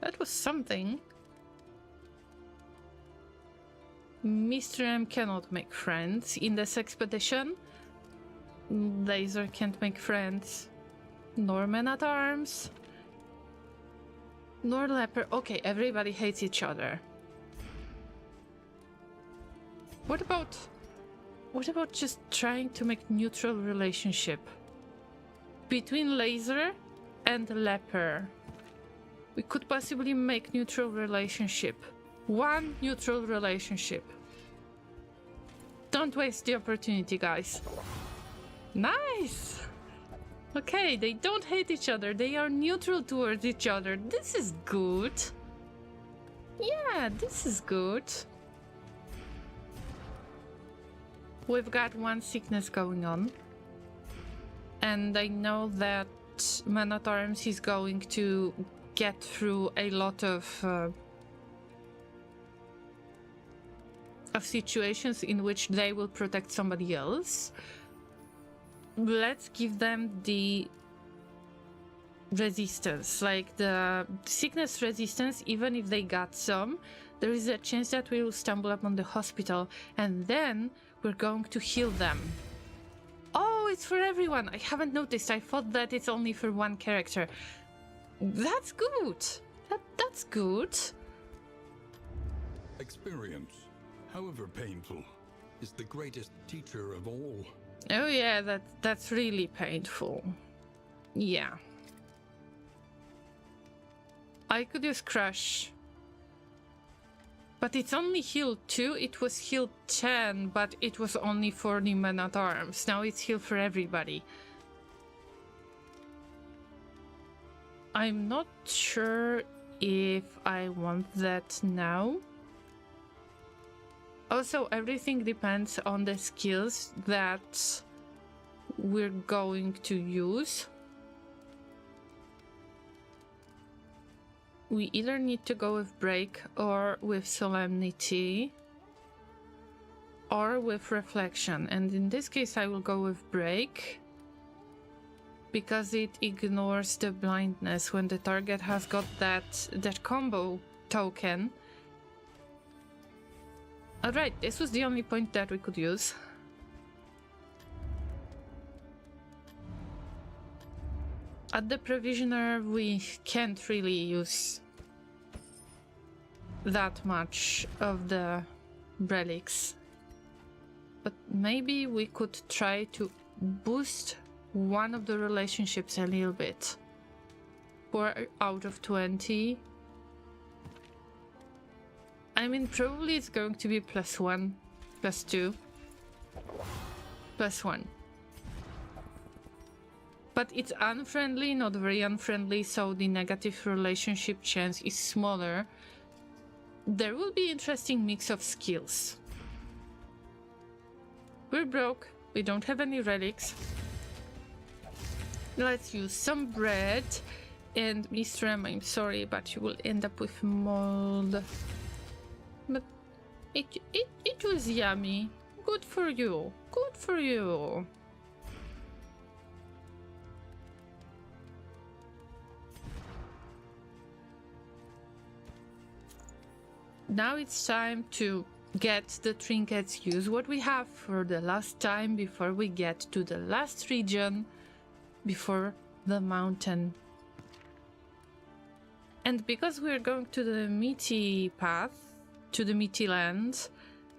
That was something. Mr. M cannot make friends in this expedition. Laser can't make friends. Nor Man-at-Arms. Nor Leper. Okay, everybody hates each other. What about just trying to make neutral relationship between Laser and Leper? We could possibly make neutral relationship. 1 neutral relationship. Don't waste the opportunity, guys. Nice! Okay, they don't hate each other. They are neutral towards each other. This is good. Yeah, this is good. We've got 1 sickness going on. And I know that Man-at-Arms is going to get through a lot of situations in which they will protect somebody else. let's give them the resistance, like the sickness resistance. Even if they got some, there is a chance that we will stumble upon the hospital, and then we're going to heal them. Oh, it's for everyone. I haven't noticed. I thought that it's only for one character. That's good. That's good. Experience, however painful, is the greatest teacher of all. Oh yeah, that's really painful. Yeah. I could use Crush. But it's only heal 2. It was heal 10, but it was only for the men-at-arms. Now it's heal for everybody. I'm not sure if I want that now. Also, everything depends on the skills that we're going to use. We either need to go with Break or with Solemnity or with Reflection, and in this case I will go with Break because it ignores the blindness when the target has got that combo token. Alright, this was the only point that we could use. At the Provisioner, we can't really use that much of the relics. But maybe we could try to boost one of the relationships a little bit. 4 out of 20. I mean, probably it's going to be +1, +2, +1. But it's unfriendly, not very unfriendly, so the negative relationship chance is smaller. There will be interesting mix of skills. We're broke, we don't have any relics. Let's use some bread. And Mr. M, I'm sorry, but you will end up with mold. But it was yummy. Good for you. Good for you. Now it's time to get the trinkets, use what we have for the last time before we get to the last region, before the mountain. And because we're going to the meaty path, to the meaty land,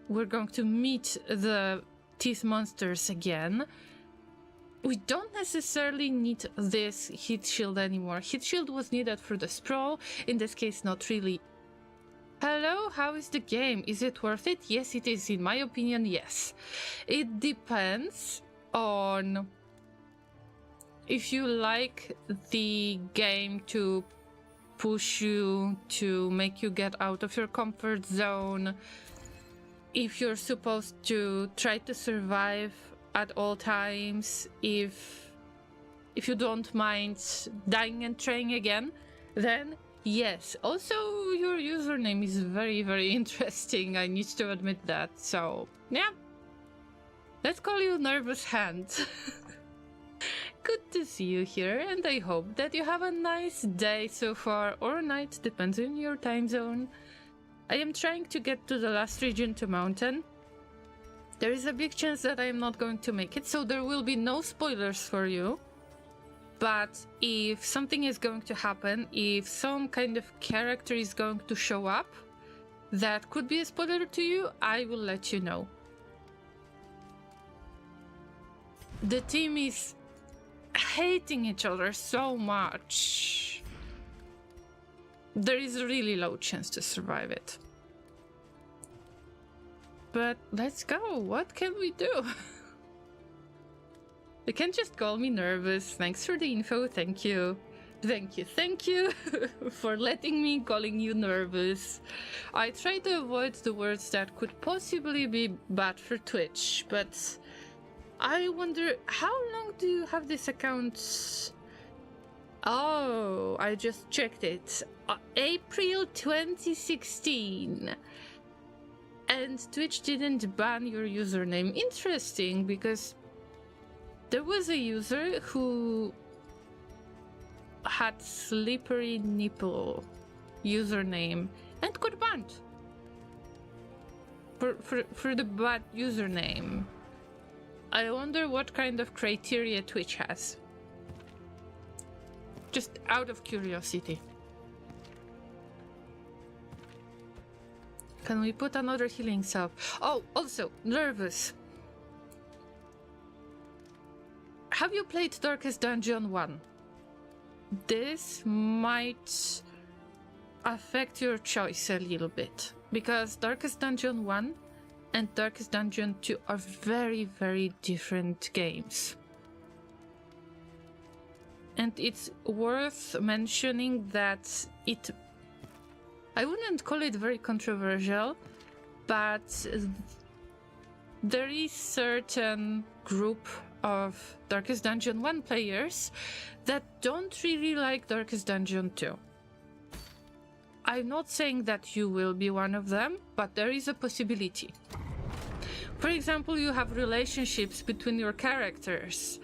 we're going to meet the teeth monsters again. We don't necessarily need this hit shield anymore. Hit shield was needed for the sprawl, in this case not really. Hello, how is the game? Is it worth it? Yes, it is. In my opinion, yes. It depends on if you like the game to push you, to make you get out of your comfort zone, if you're supposed to try to survive at all times, if you don't mind dying and trying again, then yes. Also, your username is very, very interesting, I need to admit that. So, yeah. Let's call you Nervous Hand. Good to see you here, and I hope that you have a nice day so far, or night, depends on your time zone. I am trying to get to the last region to mountain. There is a big chance that I am not going to make it, so there will be no spoilers for you. But if something is going to happen, if some kind of character is going to show up that could be a spoiler to you, I will let you know. The team is hating each other so much. There is a really low chance to survive it. But let's go. What can we do? You can't just call me nervous. Thanks for the info. Thank you. Thank you for letting me calling you nervous. I try to avoid the words that could possibly be bad for Twitch, but I wonder, how long do you have this account? Oh, I just checked it. April 2016. And Twitch didn't ban your username. Interesting, because There was a user who had slippery nipple username and got banned for the bad username. I wonder what kind of criteria Twitch has. Just out of curiosity. Can we put another healing salve? Oh, also, nervous. Have you played Darkest Dungeon 1? This might affect your choice a little bit, because Darkest Dungeon 1 and Darkest Dungeon 2 are very, very different games. And it's worth mentioning that I wouldn't call it very controversial, but there is certain group of Darkest Dungeon 1 players that don't really like Darkest Dungeon 2. I'm not saying that you will be one of them, but there is a possibility. For example, you have relationships between your characters,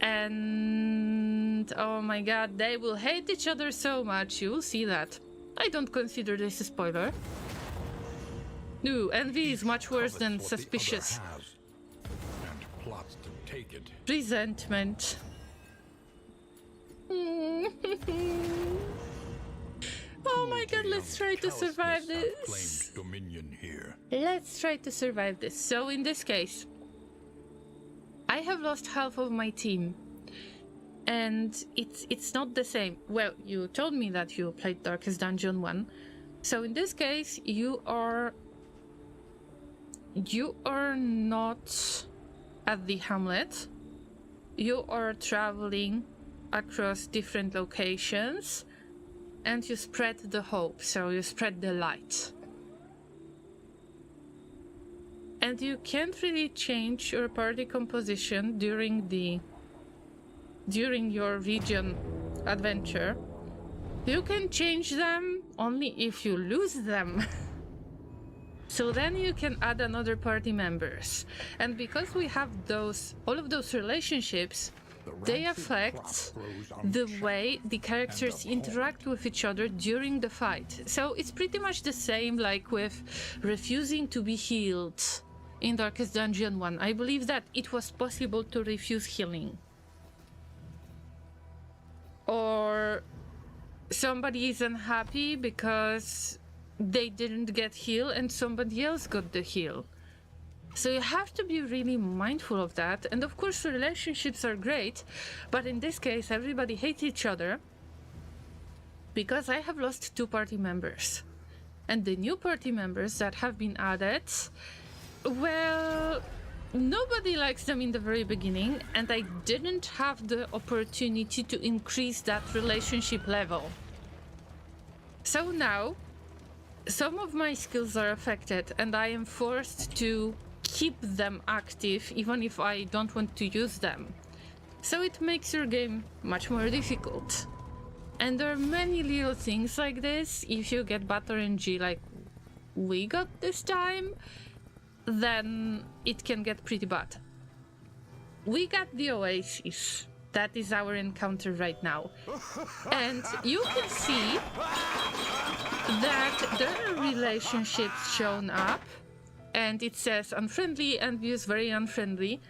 and oh my god, they will hate each other so much, you will see that. I don't consider this a spoiler. No, envy is much worse than suspicious. And plots to take it. Resentment. Oh my god, let's try to survive this. Dominion here. Let's try to survive this. So in this case, I have lost half of my team. And it's not the same. Well, you told me that you played Darkest Dungeon 1. So in this case, you are not at the hamlet. You are traveling across different locations, and you spread the hope, so you spread the light. And you can't really change your party composition during your region adventure. You can change them only if you lose them. So then you can add another party members. And because we have all of those relationships, they affect the way the characters interact with each other during the fight. So it's pretty much the same like with refusing to be healed in Darkest Dungeon 1. I believe that it was possible to refuse healing. Or somebody is unhappy because they didn't get heal and somebody else got the heal. So you have to be really mindful of that. And of course relationships are great, but in this case everybody hates each other because I have lost 2 party members. And the new party members that have been added, well, nobody likes them in the very beginning, and I didn't have the opportunity to increase that relationship level. So now, some of my skills are affected, and I am forced to keep them active even if I don't want to use them. So it makes your game much more difficult. And there are many little things like this. If you get bad RNG like we got this time, then it can get pretty bad. We got the Oasis. That is our encounter right now. And you can see that there are relationships shown up, and it says unfriendly, envious, very unfriendly.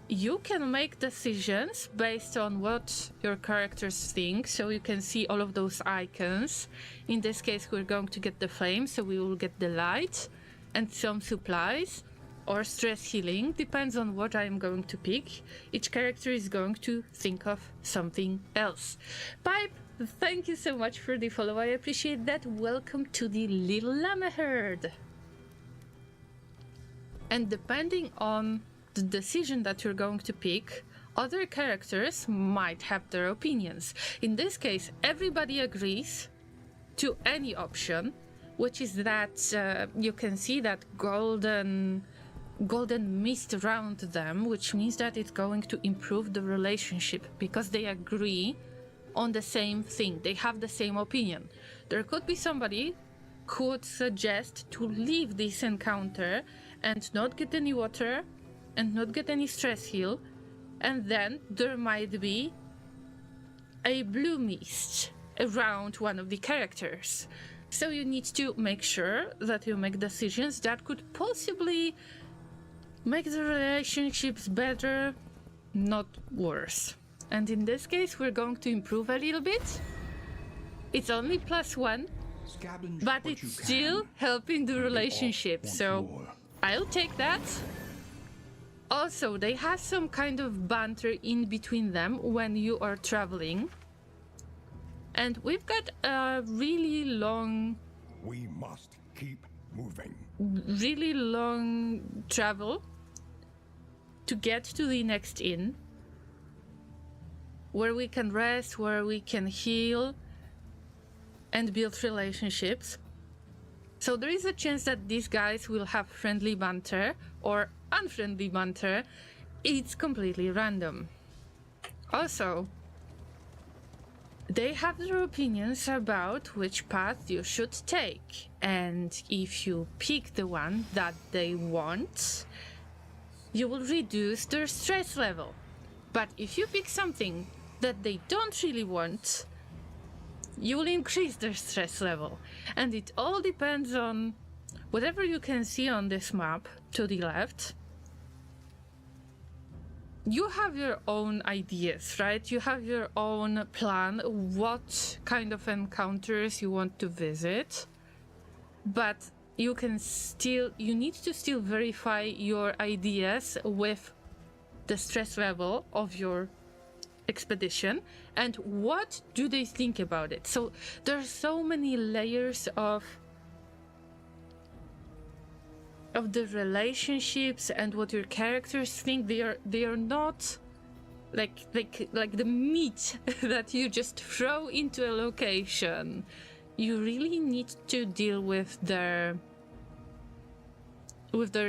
You can make decisions based on what your characters think, so you can see all of those icons. In this case, we're going to get the flame, so we will get the light and some supplies, or stress healing, depends on what I'm going to pick. Each character is going to think of something else. Pipe, thank you so much for the follow, I appreciate that. Welcome to the Little Llama Herd. And depending on the decision that you're going to pick, other characters might have their opinions. In this case, everybody agrees to any option, which is that you can see that golden mist around them, which means that it's going to improve the relationship because they agree on the same thing. They have the same opinion. There could be somebody who would suggest to leave this encounter and not get any water and not get any stress heal and then there might be a blue mist around one of the characters. So you need to make sure that you make decisions that could possibly make the relationships better, not worse. And in this case, we're going to improve a little bit. It's only +1, Scavenge but what it's you can. still helping the relationship, Want so more. I'll take that. Also, they have some kind of banter in between them when you are traveling. And we've got a really long We must keep moving. travel to get to the next inn, where we can rest, where we can heal and build relationships. So there is a chance that these guys will have friendly banter or unfriendly banter. It's completely random. Also, they have their opinions about which path you should take, and if you pick the one that they want, you will reduce their stress level. But if you pick something that they don't really want, you will increase their stress level. And it all depends on whatever you can see on this map to the left. You have your own ideas, right? You have your own plan, what kind of encounters you want to visit. But you need to still verify your ideas with the stress level of your expedition and what do they think about it. So there's so many layers of the relationships and what your characters think. They are not like the meat that you just throw into a location. You really need to deal with their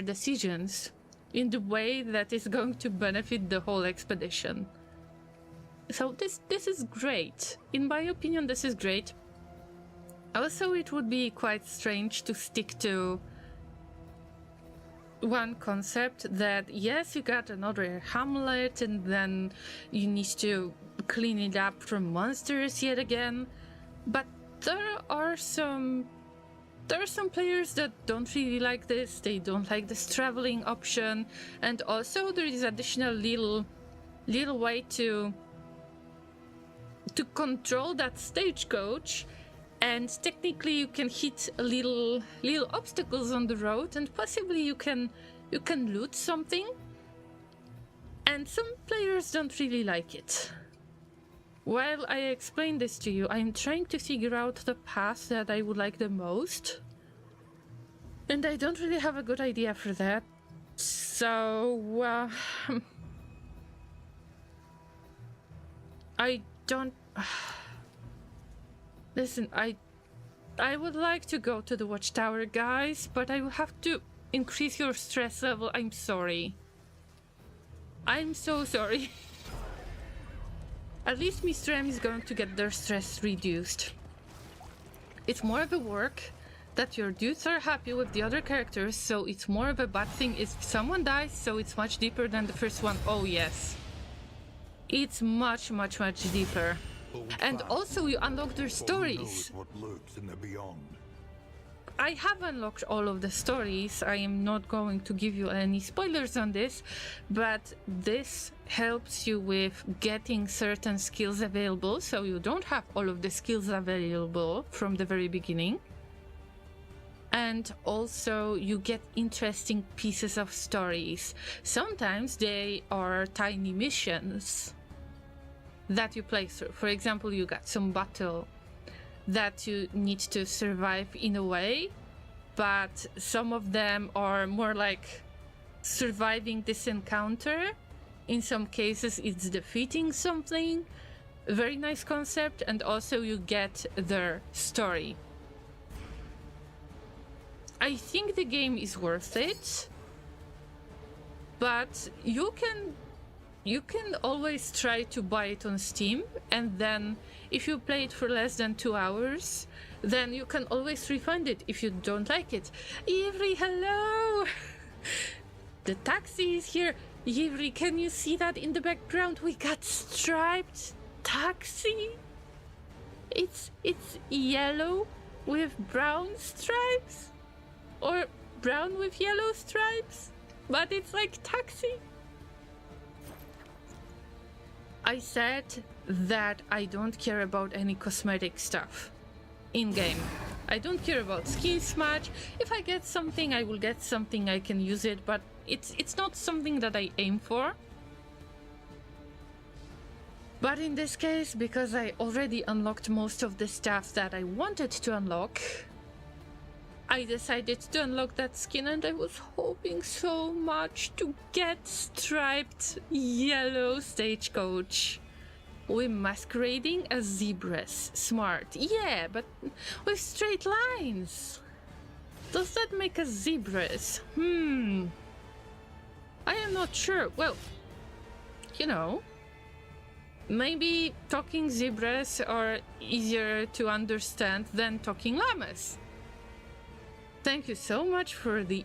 decisions in the way that is going to benefit the whole expedition. So this is great. In my opinion, this is great. Also, it would be quite strange to stick to one concept that, yes, you got another hamlet and then you need to clean it up from monsters yet again. But there are some players that don't really like this. They don't like this traveling option, and also there is additional little way to control that stagecoach, and technically you can hit little obstacles on the road, and possibly you can loot something. And some players don't really like it. While I explain this to you, I'm trying to figure out the path that I would like the most. And I don't really have a good idea for that. So, I don't... Listen, I would like to go to the watchtower, guys, but I will have to increase your stress level. I'm sorry. I'm so sorry. At least Mr. M is going to get their stress reduced. It's more of a work that your dudes are happy with the other characters, so it's more of a bad thing if someone dies, so it's much deeper than the first one. Oh yes. It's much deeper. And also you unlock their stories. What lurks in the beyond. I have unlocked all of the stories. I am not going to give you any spoilers on this, but this helps you with getting certain skills available, so you don't have all of the skills available from the very beginning. And also you get interesting pieces of stories. Sometimes they are tiny missions that you play through. For example, you got some battle that you need to survive in a way, but some of them are more like surviving this encounter. In some cases it's defeating something. Very nice concept, and also you get their story. I think the game is worth it, but you can always try to buy it on Steam, and then if you play it for less than 2 hours, then you can always refund it if you don't like it. Ivry, hello! The taxi is here. Yivri, can you see that in the background? We got striped taxi. It's yellow with brown stripes, or brown with yellow stripes, but it's like taxi. I said that I don't care about any cosmetic stuff in-game. I don't care about skins much. If I get something, I will get something, I can use it, but it's not something that I aim for. But in this case, because I already unlocked most of the stuff that I wanted to unlock, I decided to unlock that skin, and I was hoping so much to get striped yellow stagecoach. We're masquerading as zebras. Smart. Yeah, but with straight lines. Does that make us zebras? I am not sure. Well, you know, maybe talking zebras are easier to understand than talking llamas. Thank you so much for the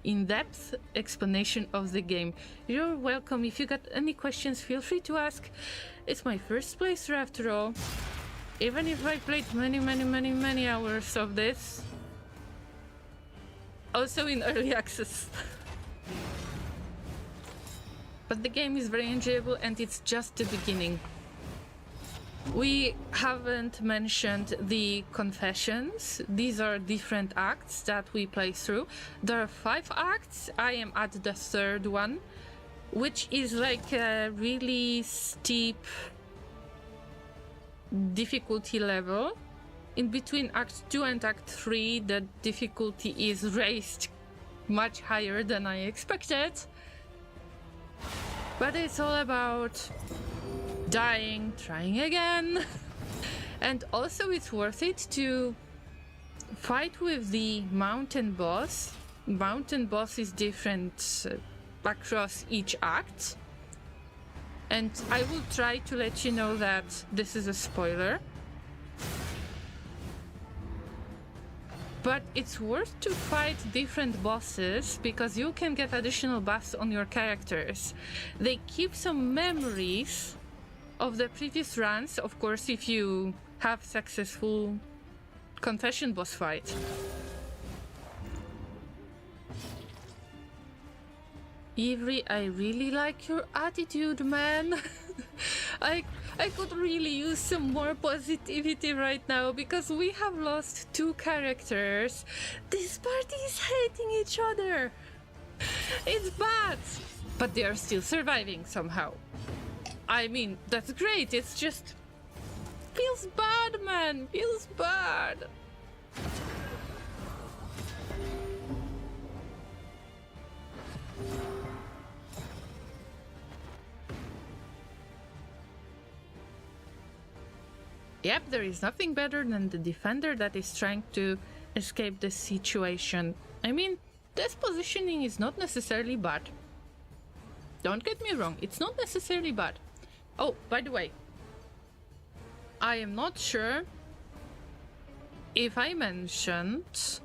in-depth explanation of the game. You're welcome. If you got any questions, feel free to ask. It's my first playthrough after all. Even if I played many hours of this. Also in early access. But the game is very enjoyable, and it's just the beginning. We haven't mentioned the confessions. These are different acts that we play through. There are 5 acts. I am at the 3rd one, which is like a really steep difficulty level. In between Act 2 and Act 3, the difficulty is raised much higher than I expected. But it's all about dying, trying again. And also it's worth it to fight with the mountain boss. Mountain boss is different across each act. And I will try to let you know that this is a spoiler. But it's worth to fight different bosses because you can get additional buffs on your characters. They keep some memories of the previous runs, of course, if you have successful confession boss fight. Ivry, I really like your attitude, man. I could really use some more positivity right now because we have lost 2 characters. This party is hating each other. It's bad, but they are still surviving somehow. I mean, that's great. It's just feels bad, man. Feels bad. Yep, there is nothing better than the defender that is trying to escape the situation. I mean, this positioning is not necessarily bad. Don't get me wrong, it's not necessarily bad. Oh, by the way, I am not sure if I mentioned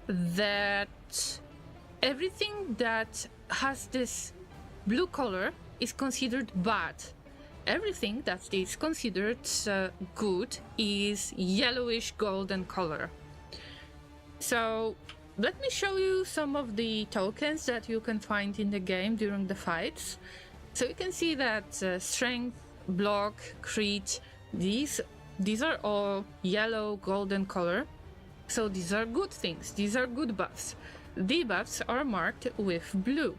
that everything that has this blue color is considered bad. Everything that is considered good is yellowish golden color. So let me show you some of the tokens that you can find in the game during the fights. So you can see that strength, block, crit, these are all yellow golden color. So these are good things, these are good buffs. Debuffs are marked with blue.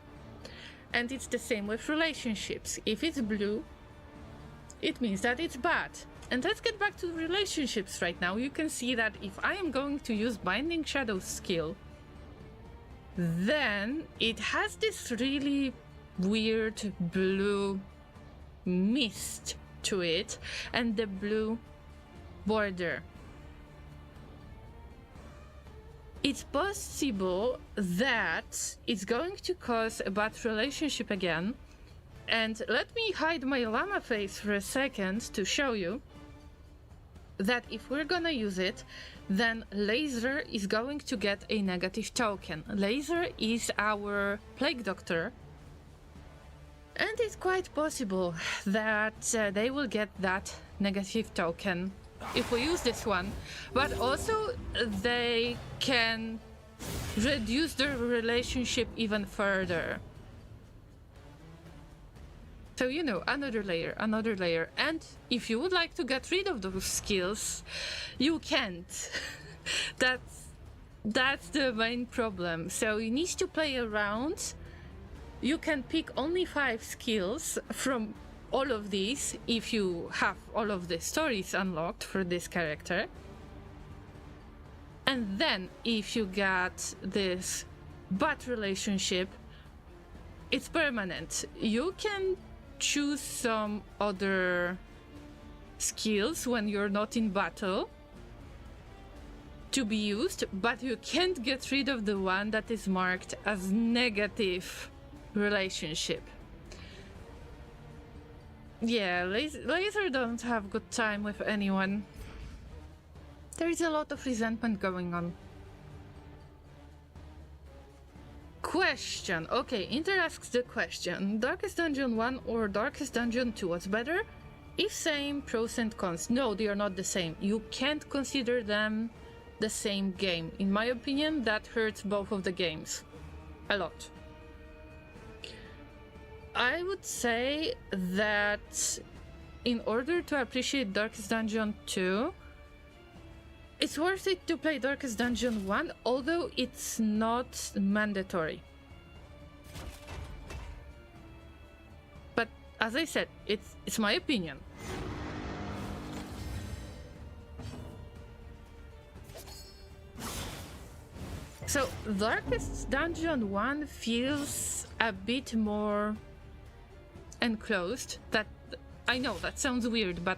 And it's the same with relationships. If it's blue, it means that it's bad. And let's get back to relationships right now. You can see that if I am going to use Binding Shadows skill, then it has this really weird blue mist to it and the blue border. It's possible that it's going to cause a bad relationship again. And let me hide my llama face for a second to show you that if we're gonna use it, then Laser is going to get a negative token. Laser is our plague doctor And it's quite possible that they will get that negative token if we use this one. But also they can reduce their relationship even further. So, you know, another layer. And if you would like to get rid of those skills, you can't. That's the main problem. So you need to play around. You can pick only 5 skills from all of these if you have all of the stories unlocked for this character. And then if you got this bot relationship, it's permanent. You can choose some other skills when you're not in battle to be used, but you can't get rid of the one that is marked as negative relationship. Yeah, Laser don't have good time with anyone. There is a lot of resentment going on. Question. Okay, Inter asks the question. Darkest Dungeon 1 or Darkest Dungeon 2, what's better? If same, pros and cons. No, they are not the same. You can't consider them the same game. In my opinion, that hurts both of the games a lot. I would say that in order to appreciate Darkest Dungeon 2, it's worth it to play Darkest Dungeon 1, although it's not mandatory. But as I said, it's my opinion. So Darkest Dungeon 1 feels a bit more enclosed. That I know that sounds weird, but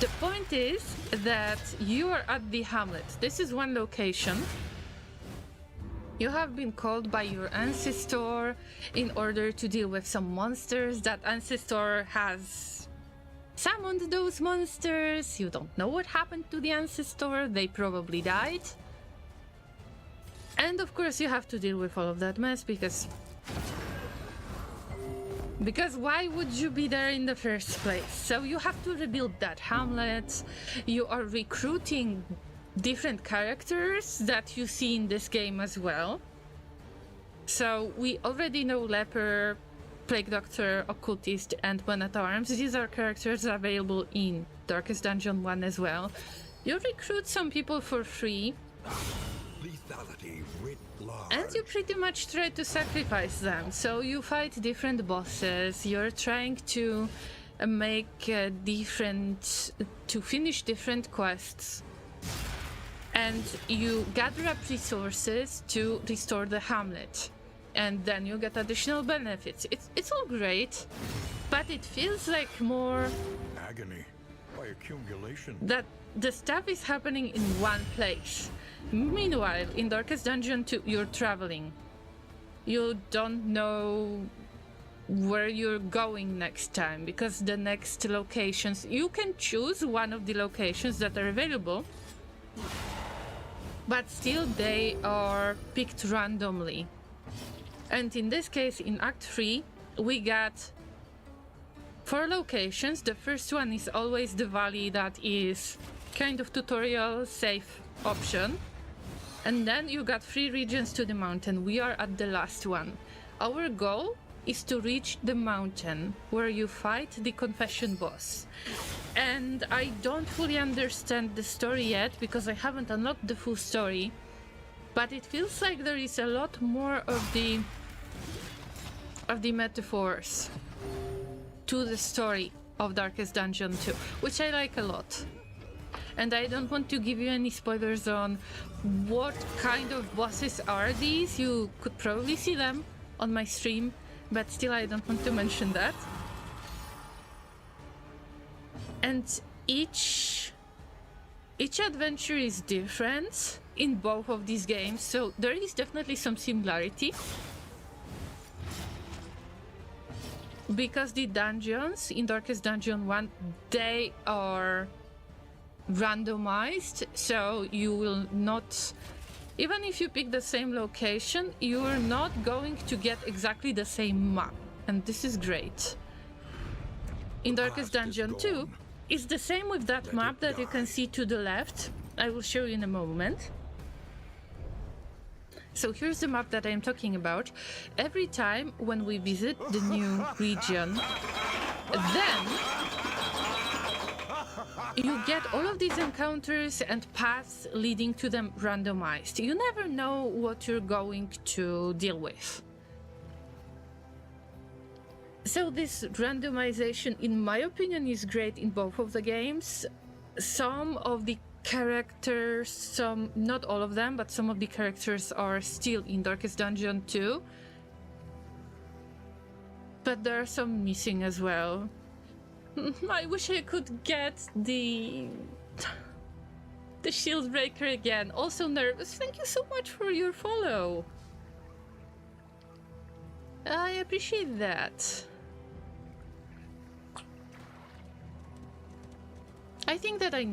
the point is that you are at the hamlet. This is one location. You have been called by your ancestor in order to deal with some monsters. That ancestor has summoned those monsters. You don't know what happened to the ancestor. They probably died. And of course you have to deal with all of that mess because why would you be there in the first place? So you have to rebuild that hamlet. You are recruiting different characters that you see in this game as well. So we already know Leper, Plague Doctor, Occultist, and Man-at-Arms. These are characters available in Darkest Dungeon 1 as well. You recruit some people for free. Lethality writ large. And you pretty much try to sacrifice them. So you fight different bosses, you're trying to finish different quests. And you gather up resources to restore the hamlet. And then you get additional benefits. It's all great, but it feels like more Agony by accumulation. that the stuff is happening in one place. Meanwhile, in Darkest Dungeon 2, you're traveling. You don't know where you're going next time, because the next locations, you can choose one of the locations that are available, but still they are picked randomly. And in this case, in Act 3, we got 4 locations. The first one is always the valley that is kind of tutorial safe option. And then you got 3 regions to the mountain. We are at the last one. Our goal is to reach the mountain where you fight the confession boss. And I don't fully understand the story yet because I haven't unlocked the full story. But it feels like there is a lot more of the metaphors to the story of Darkest Dungeon 2, which I like a lot. And I don't want to give you any spoilers on what kind of bosses are these. You could probably see them on my stream, but still I don't want to mention that. And each adventure is different in both of these games, so there is definitely some similarity. Because the dungeons in Darkest Dungeon 1, they are randomized, so you will not, even if you pick the same location, you are not going to get exactly the same map. and this is great. In Darkest Dungeon 2, it's the same with that map that you can see to the left. I will show you in a moment. So here's the map that I'm talking about. Every time when we visit the new region, then you get all of these encounters and paths leading to them randomized. You never know what you're going to deal with. So this randomization, in my opinion, is great in both of the games. Some of the characters, not all of them, but some of the characters are still in Darkest Dungeon 2. But there are some missing as well. I wish I could get the shield breaker again. Also Nervous, thank you so much for your follow. I appreciate that. I think that I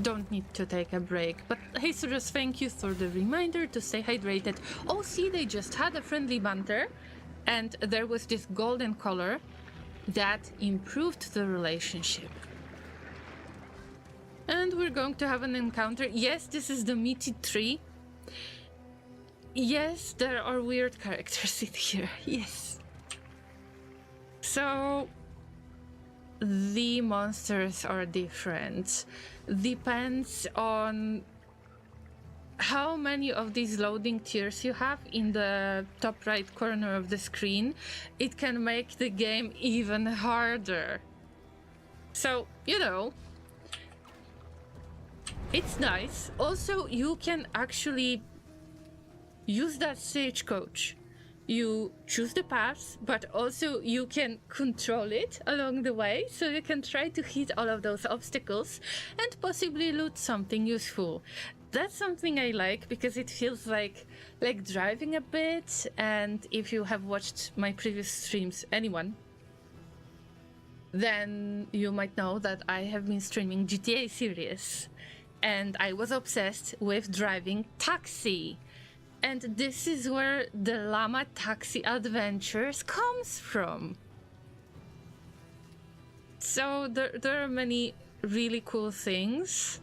don't need to take a break, but hey Surus, thank you for the reminder to stay hydrated. Oh, see, they just had a friendly banter, and there was this golden color that improved the relationship. And we're going to have an encounter. Yes, this is the meaty tree. Yes, there are weird characters in here. Yes. So the monsters are different. Depends on how many of these loading tiers you have in the top right corner of the screen. It can make the game even harder. So, you know, it's nice. Also, you can actually use that stagecoach. You choose the paths, but also you can control it along the way, so you can try to hit all of those obstacles and possibly loot something useful. That's something I like because it feels like driving a bit. And if you have watched my previous streams, anyone, then you might know that I have been streaming GTA series, and I was obsessed with driving taxi. And this is where the Llama Taxi adventures comes from. So there are many really cool things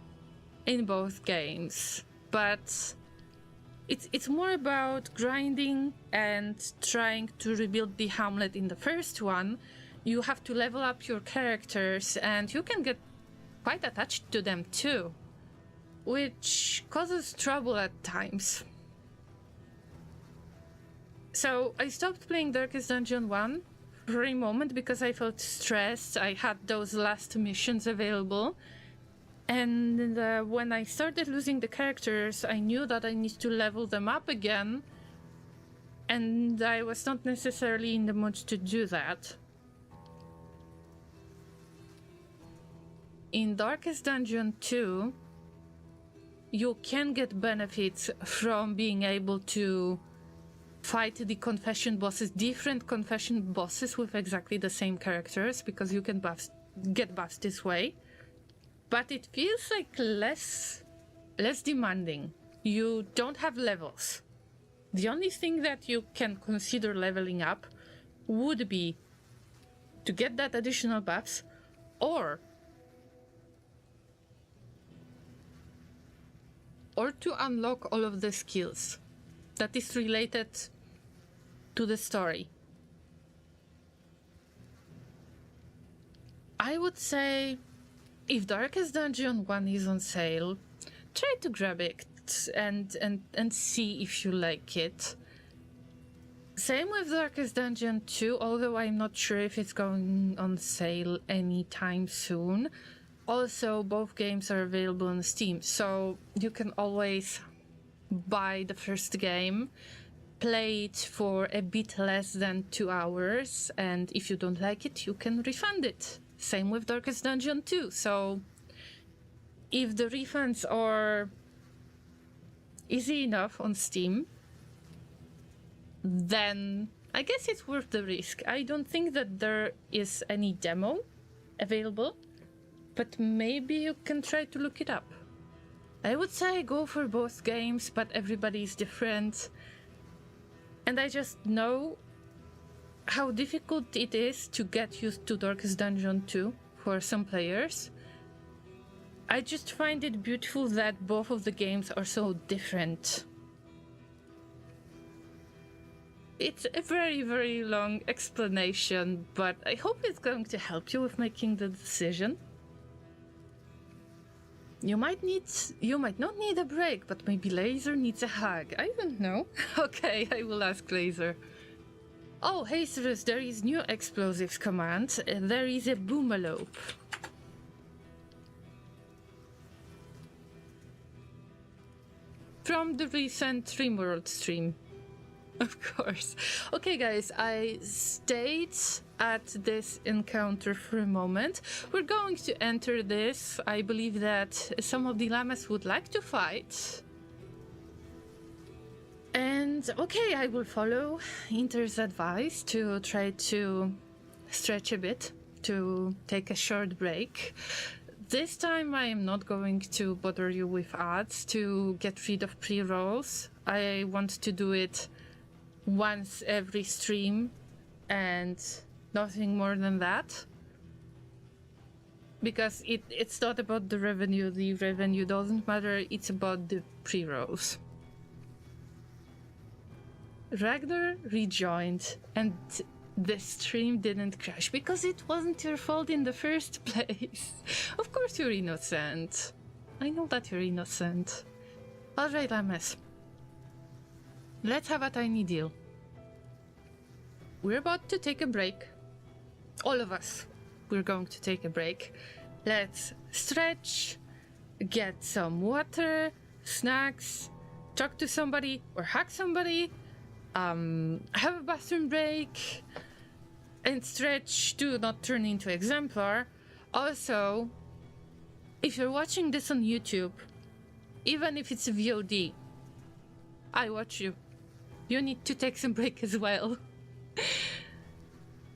in both games, but it's more about grinding and trying to rebuild the hamlet. In the first one, you have to level up your characters, and you can get quite attached to them too, which causes trouble at times. So I stopped playing Darkest Dungeon 1 for a moment because I felt stressed. I had those last missions available. And when I started losing the characters, I knew that I need to level them up again. And I was not necessarily in the mood to do that. In Darkest Dungeon 2, you can get benefits from being able to fight the confession bosses, different confession bosses with exactly the same characters, because you can get buffs this way. But it feels like less demanding. You don't have levels. The only thing that you can consider leveling up would be to get that additional buffs, or to unlock all of the skills that is related to the story. I would say if Darkest Dungeon 1 is on sale, try to grab it and see if you like it. Same with Darkest Dungeon 2, although I'm not sure if it's going on sale anytime soon. Also, both games are available on Steam, so you can always buy the first game, play it for a bit less than 2 hours, and if you don't like it, you can refund it. Same with Darkest Dungeon 2, so if the refunds are easy enough on Steam, then I guess it's worth the risk. I don't think that there is any demo available, but maybe you can try to look it up. I would say go for both games, but everybody is different. And I just know how difficult it is to get used to Darkest Dungeon 2 for some players. I just find it beautiful that both of the games are so different. It's a very, very long explanation, but I hope it's going to help you with making the decision. You might not need a break, but maybe Laser needs a hug. I don't know. Okay, I will ask Laser. Oh, hey Cyrus, there is new explosives command. There is a boomalope. From the recent Dreamworld stream. Of course. Okay, guys, I stayed at this encounter for a moment. We're going to enter this. I believe that some of the llamas would like to fight. And okay, I will follow Inter's advice to try to stretch a bit, to take a short break. This time I am not going to bother you with ads to get rid of pre-rolls. I want to do it once every stream and nothing more than that. Because it's not about the revenue doesn't matter, it's about the pre-rolls. Ragnar rejoined and the stream didn't crash because it wasn't your fault in the first place. Of course you're innocent. I know that you're innocent. Alright, Llamas. Let's have a tiny deal. We're about to take a break. All of us. We're going to take a break. Let's stretch, get some water, snacks, talk to somebody or hug somebody, have a bathroom break, and stretch to not turn into exemplar. Also, if you're watching this on YouTube, even if it's a VOD, I watch you. You need to take some break as well.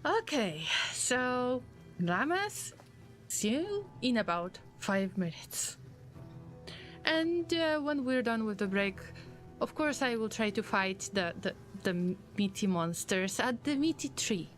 Okay, so llamas, see you in about 5 minutes. And when we're done with the break, of course I will try to fight the meaty monsters at the meaty tree.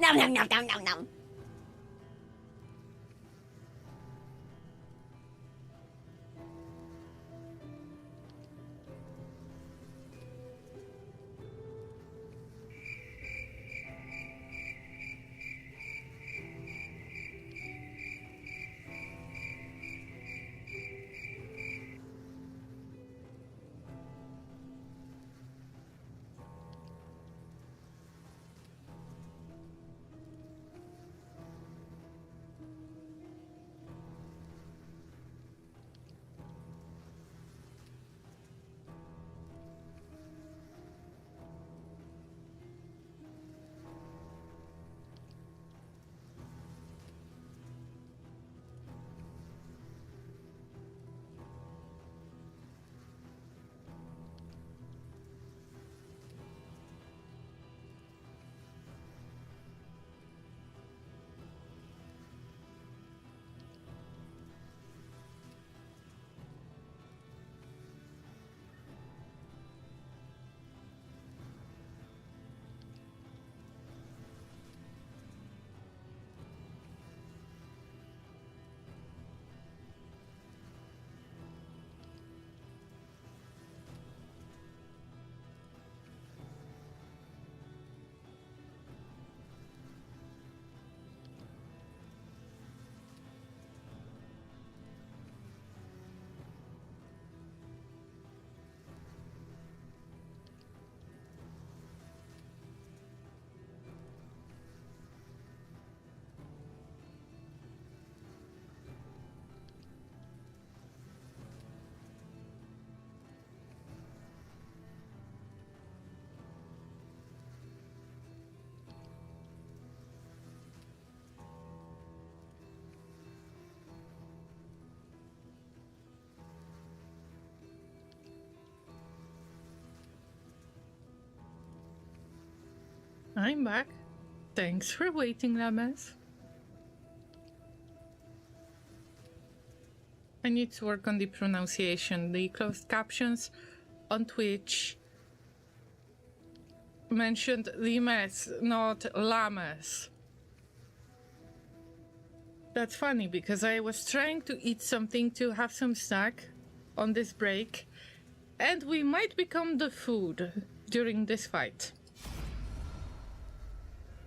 Nom nom nom nom nom nom. I'm back. Thanks for waiting, Llamas. I need to work on the pronunciation. The closed captions on Twitch mentioned llamas, not llamas. That's funny because I was trying to eat something to have some snack on this break, and we might become the food during this fight.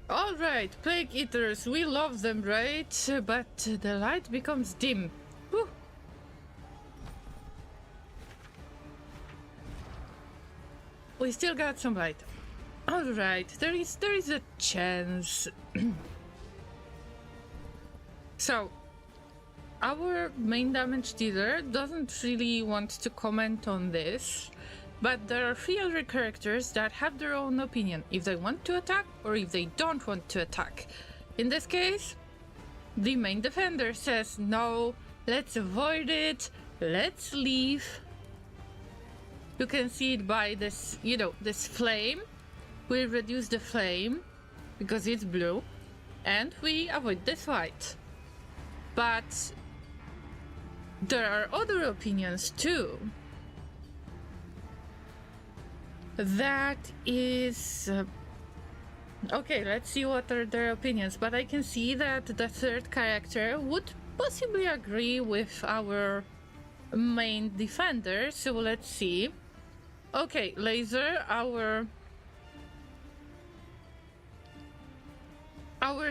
Alright, plague eaters, we love them, right? But the light becomes dim. Whew. We still got some light. Alright, there is a chance. So, our main damage dealer doesn't really want to comment on this, but there are 3 other characters that have their own opinion, if they want to attack or if they don't want to attack. In this case, the main defender says, no, let's avoid it, let's leave. You can see it by this, this flame. We'll reduce the flame because it's blue, and we avoid this fight. But there are other opinions too. That is... okay, let's see what are their opinions. But I can see that the 3rd character would possibly agree with our main defender. So let's see. Okay, Laser, our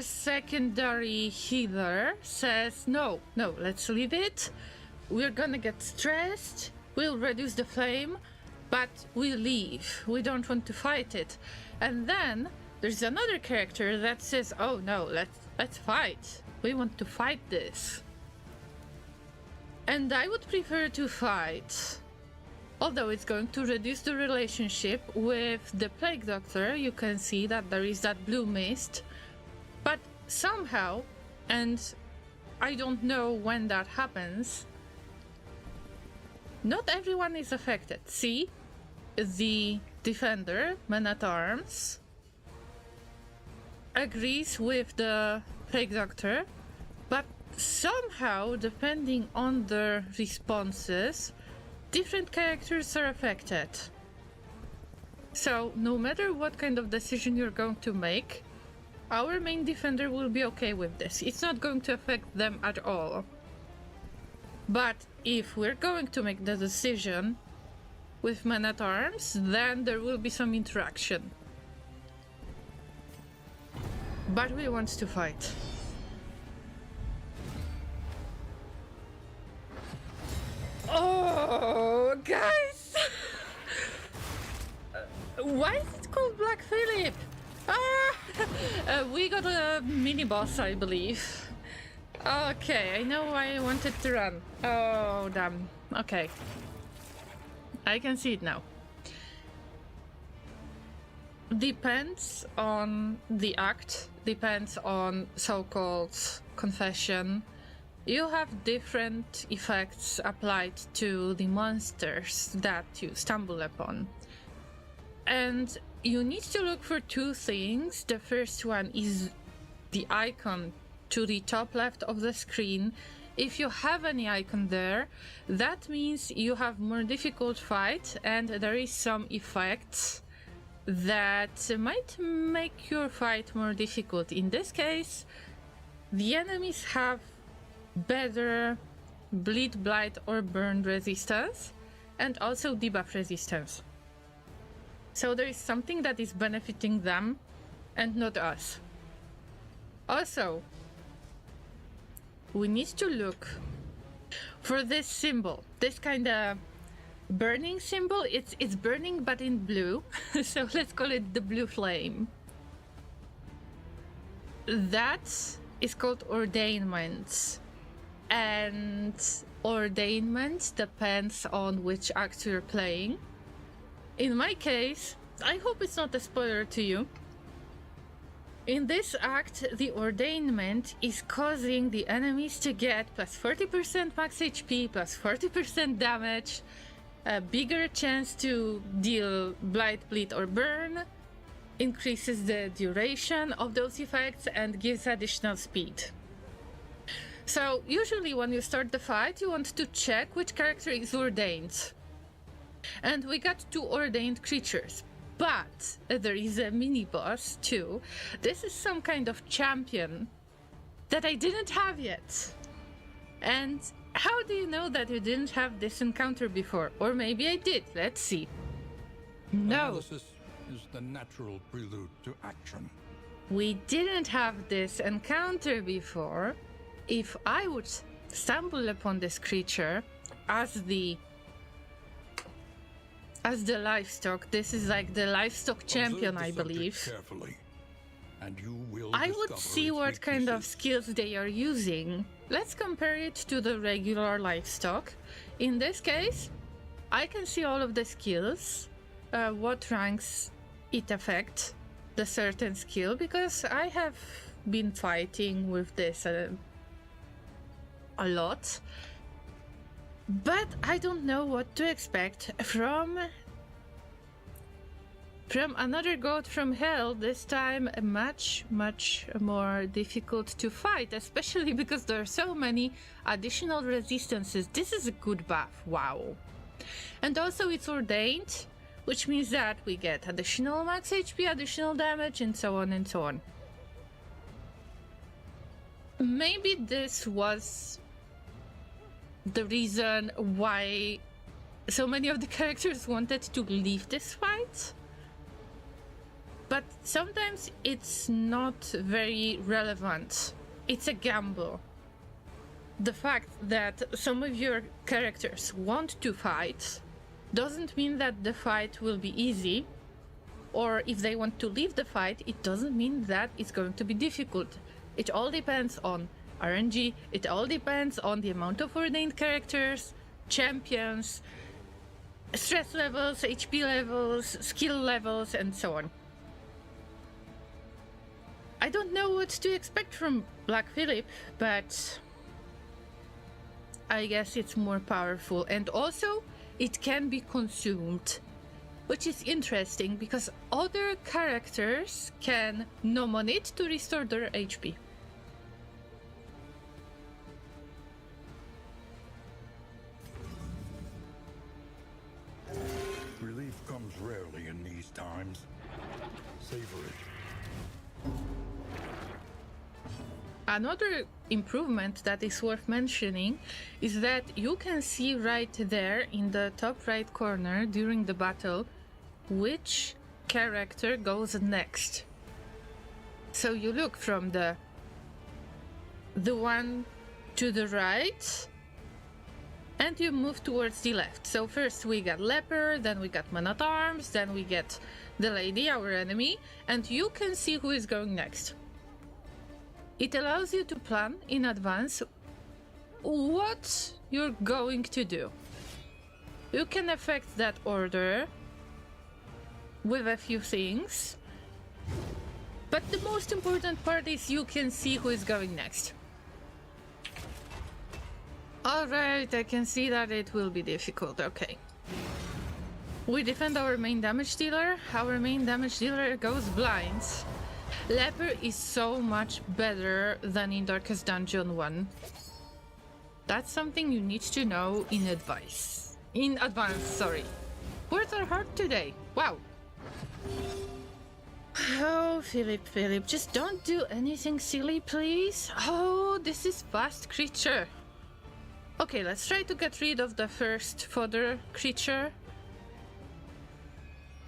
secondary healer says, no, let's leave it. We're gonna get stressed. We'll reduce the flame. But we leave. We don't want to fight it. And then there's another character that says, oh no, let's fight. We want to fight this. And I would prefer to fight. Although it's going to reduce the relationship with the Plague Doctor. You can see that there is that blue mist. But somehow, and I don't know when that happens, not everyone is affected. See? The defender, Man-at-Arms, agrees with the Plague Doctor, but somehow, depending on the responses, different characters are affected. So, no matter what kind of decision you're going to make, our main defender will be okay with this. It's not going to affect them at all. But if we're going to make the decision with men-at-arms, then there will be some interaction. But we want to fight. Oh, guys! Why is it called Black Phillip? We got a mini-boss, I believe. Okay, I know why I wanted to run. Oh, damn. Okay. I can see it now. Depends on the act, depends on so-called confession. You have different effects applied to the monsters that you stumble upon. And you need to look for two things. The first one is the icon to the top left of the screen. If you have any icon there, that means you have more difficult fight, and there is some effects that might make your fight more difficult. In this case, the enemies have better bleed, blight or burn resistance and also debuff resistance. So there is something that is benefiting them and not us. Also, we need to look for this symbol, this kind of burning symbol. It's burning but in blue, so let's call it the blue flame. That is called ordainment, and ordainment depends on which act you're playing. In my case, I hope it's not a spoiler to you. In this act, the ordainment is causing the enemies to get plus 40% max HP, plus 40% damage, a bigger chance to deal blight, bleed or burn, increases the duration of those effects and gives additional speed. So usually when you start the fight, you want to check which character is ordained. And we got 2 ordained creatures. But there is a mini-boss too. This is some kind of champion that I didn't have yet. And how do you know that you didn't have this encounter before? Or maybe I did. Let's see. No. Analysis is the natural prelude to action. We didn't have this encounter before. If I would stumble upon this creature as the livestock, this is like the livestock champion, I believe. Carefully, and you will I would see what kind of skills they are using. Let's compare it to the regular livestock. In this case, I can see all of the skills, what ranks it affect, the certain skill, because I have been fighting with this a lot. But I don't know what to expect from another god from hell, this time much more difficult to fight, especially because there are so many additional resistances. This is a good buff, wow. And also it's ordained, which means that we get additional max HP, additional damage, and so on and so on. Maybe this was the reason why so many of the characters wanted to leave this fight. But sometimes it's not very relevant. It's a gamble. The fact that some of your characters want to fight doesn't mean that the fight will be easy. Or if they want to leave the fight, it doesn't mean that it's going to be difficult. It all depends on RNG, it all depends on the amount of ordained characters, champions, stress levels, HP levels, skill levels, and so on. I don't know what to expect from Black Phillip, but I guess it's more powerful, and also it can be consumed, which is interesting because other characters can summon it to restore their HP. Relief comes rarely in these times. Savor it. Another improvement that is worth mentioning is that you can see right there in the top right corner during the battle which character goes next. So you look from the one to the right and you move towards the left. So first we got Leper, then we got Man-at-Arms, then we get the lady, our enemy, and you can see who is going next. It allows you to plan in advance what you're going to do. You can affect that order with a few things, but the most important part is you can see who is going next. Alright, I can see that it will be difficult, okay. We defend our main damage dealer. Our main damage dealer goes blind. Leper is so much better than in Darkest Dungeon 1. That's something you need to know in advance. In advance, sorry. Words are hard today. Wow. Oh, Philip, just don't do anything silly, please. Oh, this is fast creature. Okay, let's try to get rid of the first fodder creature.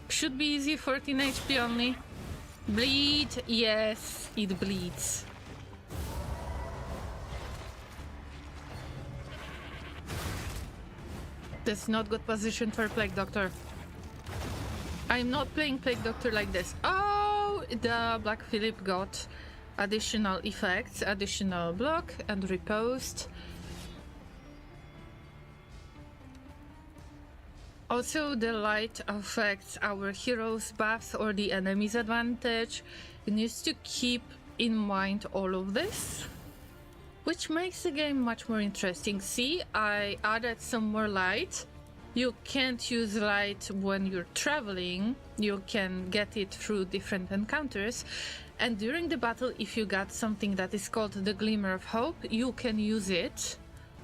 Should be easy, 14 HP only. Bleed, yes, it bleeds. This is not good position for Plague Doctor. I'm not playing Plague Doctor like this. Oh, the Black Philip got additional effects, additional block and riposte. Also, the light affects our hero's buffs or the enemy's advantage. You need to keep in mind all of this, which makes the game much more interesting. See, I added some more light. You can't use light when you're traveling. You can get it through different encounters. And during the battle, if you got something that is called the Glimmer of Hope, you can use it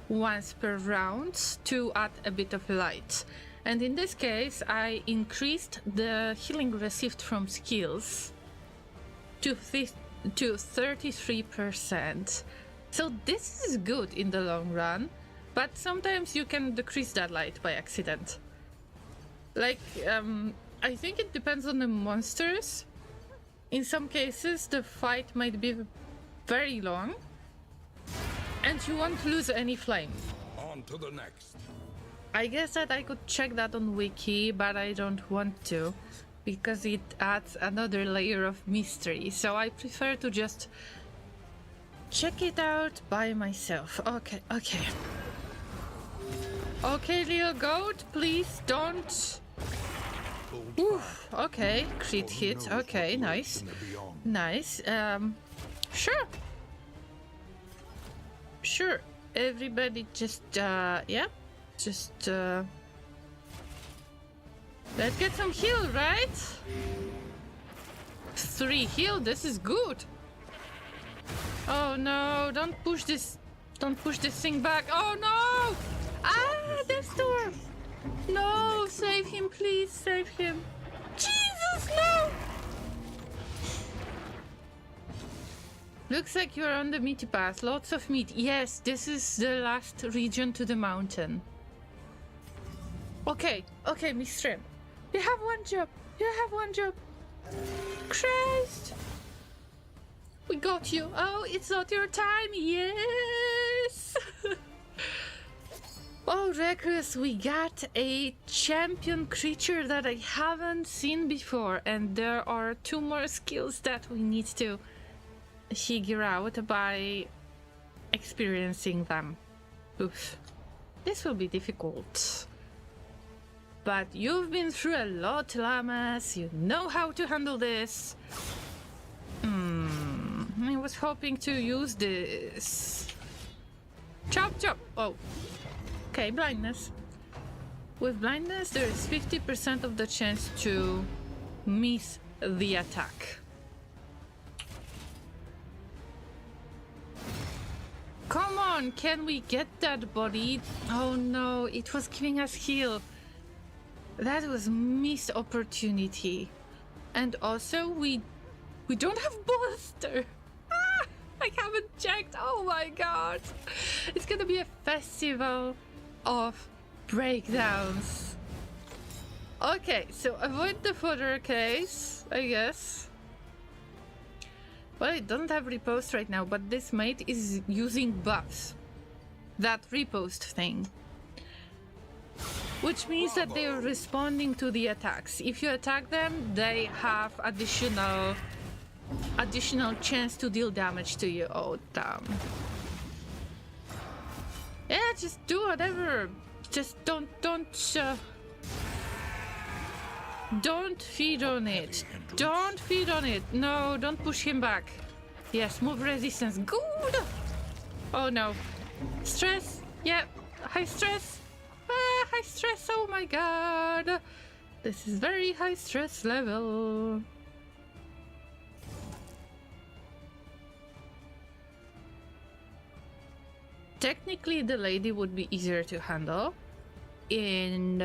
once per round to add a bit of light. And in this case, I increased the healing received from skills to 33%. So this is good in the long run, but sometimes you can decrease that light by accident. Like, I think it depends on the monsters. In some cases, the fight might be very long, and you won't lose any flame. On to the next. I guess that I could check that on Wiki, but I don't want to, because it adds another layer of mystery, so I prefer to just check it out by myself. Okay. Okay, little goat, please don't... Oof, okay, crit hit, okay, nice. Nice, Sure, everybody just, yeah. Just, let's get some heal, right? 3 heal, this is good. Oh no, don't push this thing back. Oh no! Ah, Death Storm! No, save him, please, save him. Jesus, no! Looks like you're on the meaty path, lots of meat. Yes, this is the last region to the mountain. Okay, Mistrim. You have one job. Christ! We got you. Oh, it's not your time. Yes! Oh, Reckless, we got a champion creature that I haven't seen before, and there are 2 more skills that we need to figure out by experiencing them. Oof. This will be difficult. But you've been through a lot, Llamas. You know how to handle this. I was hoping to use this. Chop. Oh. Okay, blindness. With blindness, there is 50% of the chance to miss the attack. Come on, can we get that body? Oh no, it was giving us heal. That was missed opportunity. And also, we don't have bolster. Ah! I haven't checked. Oh my god. It's gonna be a festival of breakdowns. Okay, so avoid the fodder case, I guess. Well, it doesn't have riposte right now, but this mate is using buffs. That riposte thing. Which means that they are responding to the attacks. If you attack them, they have additional chance to deal damage to you. Oh, damn. Yeah, just do whatever. Just don't feed on it. Don't feed on it. No, don't push him back. Yes, move resistance. Good. Oh no. Stress. Yeah, high stress. High stress. Oh my god. This is very high stress level. Technically, the lady would be easier to handle. And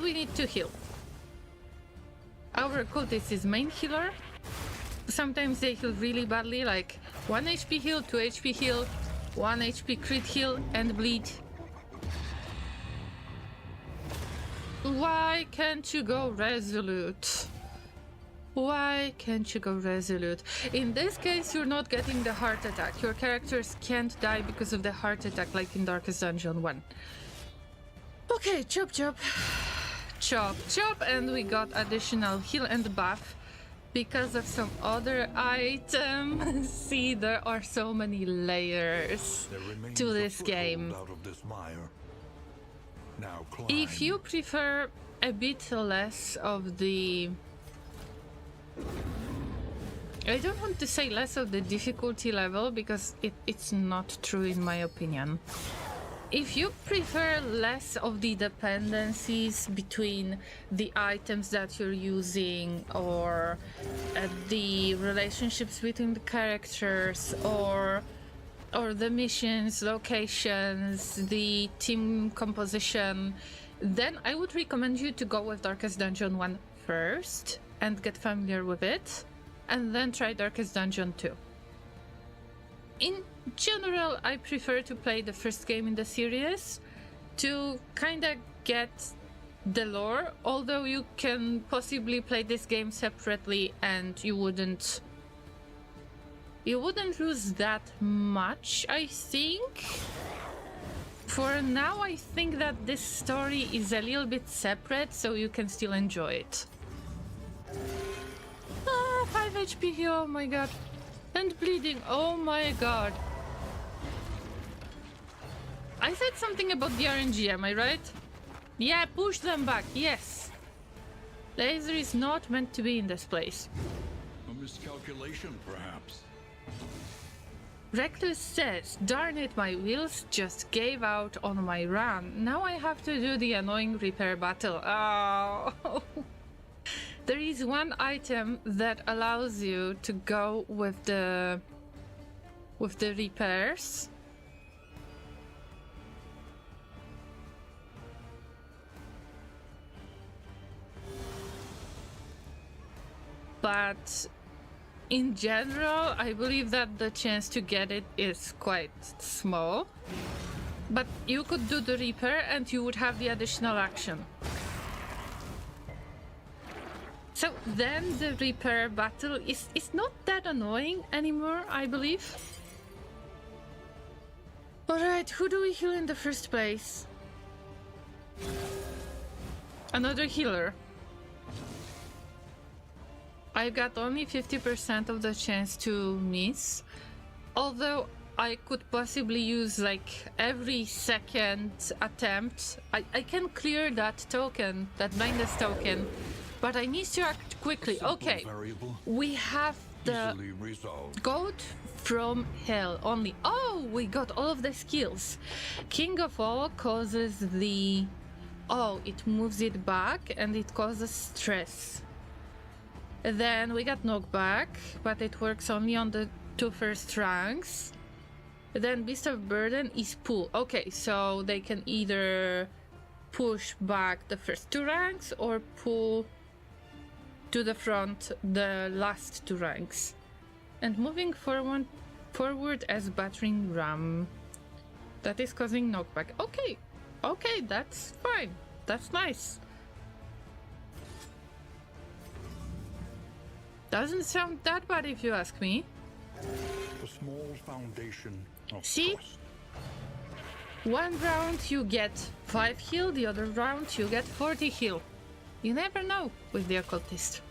we need to heal. Our cultist is main healer. Sometimes they heal really badly, like 1 HP heal, 2 HP heal, 1 HP crit heal, and bleed. Why can't you go resolute? Why can't you go resolute? In this case, you're not getting the heart attack. Your characters can't die because of the heart attack, like in Darkest Dungeon 1. Okay, chop chop. Chop chop, and we got additional heal and buff because of some other item. See, there are so many layers to this game. Out of this mire. Now climb. If you prefer a bit less of the... I don't want to say less of the difficulty level because it's not true in my opinion. If you prefer less of the dependencies between the items that you're using or the relationships between the characters or the missions, locations, the team composition, then I would recommend you to go with Darkest Dungeon 1 first and get familiar with it, and then try Darkest Dungeon 2. In general, I prefer to play the first game in the series to kinda get the lore, although you can possibly play this game separately and you wouldn't lose that much, I think. For now, I think that this story is a little bit separate, so you can still enjoy it. 5 HP here, oh my god. And bleeding, oh my god. I said something about the RNG, am I right? Yeah, push them back, yes. Laser is not meant to be in this place. A miscalculation, perhaps. Reckless says, darn it, my wheels just gave out on my run. Now I have to do the annoying repair battle. Oh. There is one item that allows you to go with the repairs. But in general, I believe that the chance to get it is quite small. But you could do the repair and you would have the additional action. So then the repair battle is not that annoying anymore, I believe. Alright, who do we heal in the first place? Another healer. I got only 50% of the chance to miss. Although I could possibly use like every second attempt. I can clear that token, that blindness token. But I need to act quickly. Okay, we have the goat from hell only. Oh, we got all of the skills. King of all causes the... Oh, it moves it back and it causes stress. Then we got knockback, but it works only on the 2 first ranks. Then Beast of Burden is pull. Okay, so they can either push back the first 2 ranks or pull to the front the last two ranks. And moving forward as battering ram. That is causing knockback. Okay, that's fine. That's nice. Doesn't sound that bad if you ask me. A small foundation of See? trust. One round you get 5 heal, the other round you get 40 heal. You never know with the occultist.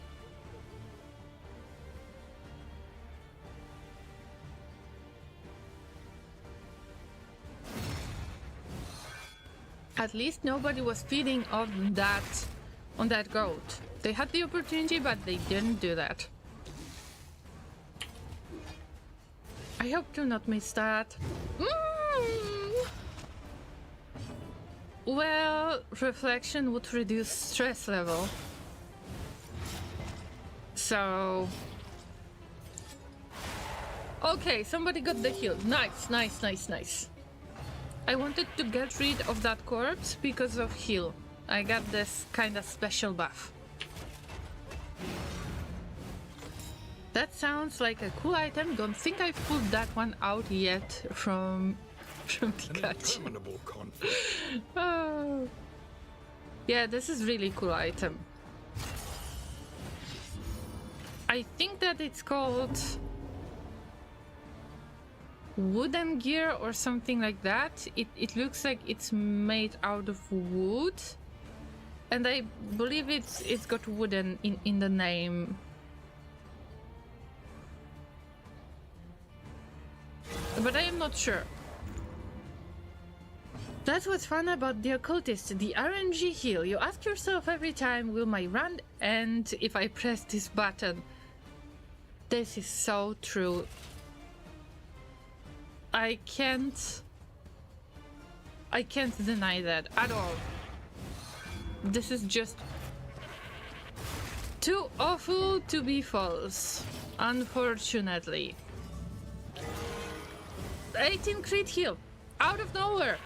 At least nobody was feeding on that goat. They had the opportunity, but they didn't do that. I hope to not miss that. Well, reflection would reduce stress level. So... Okay, somebody got the heal. Nice. I wanted to get rid of that corpse because of heal. I got this kind of special buff. That sounds like a cool item. Don't think I've pulled that one out yet from An Pikachu. interminable conflict. Oh. Yeah, this is really cool item. I think that it's called wooden gear or something like that. It looks like it's made out of wood, and I believe it's got wooden in the name. But I am not sure. That's what's fun about the occultist, the RNG heal. You ask yourself every time, will my run end if I press this button? This is so true. I can't deny that at all. This is just too awful to be false, unfortunately. 18 crit heal, out of nowhere.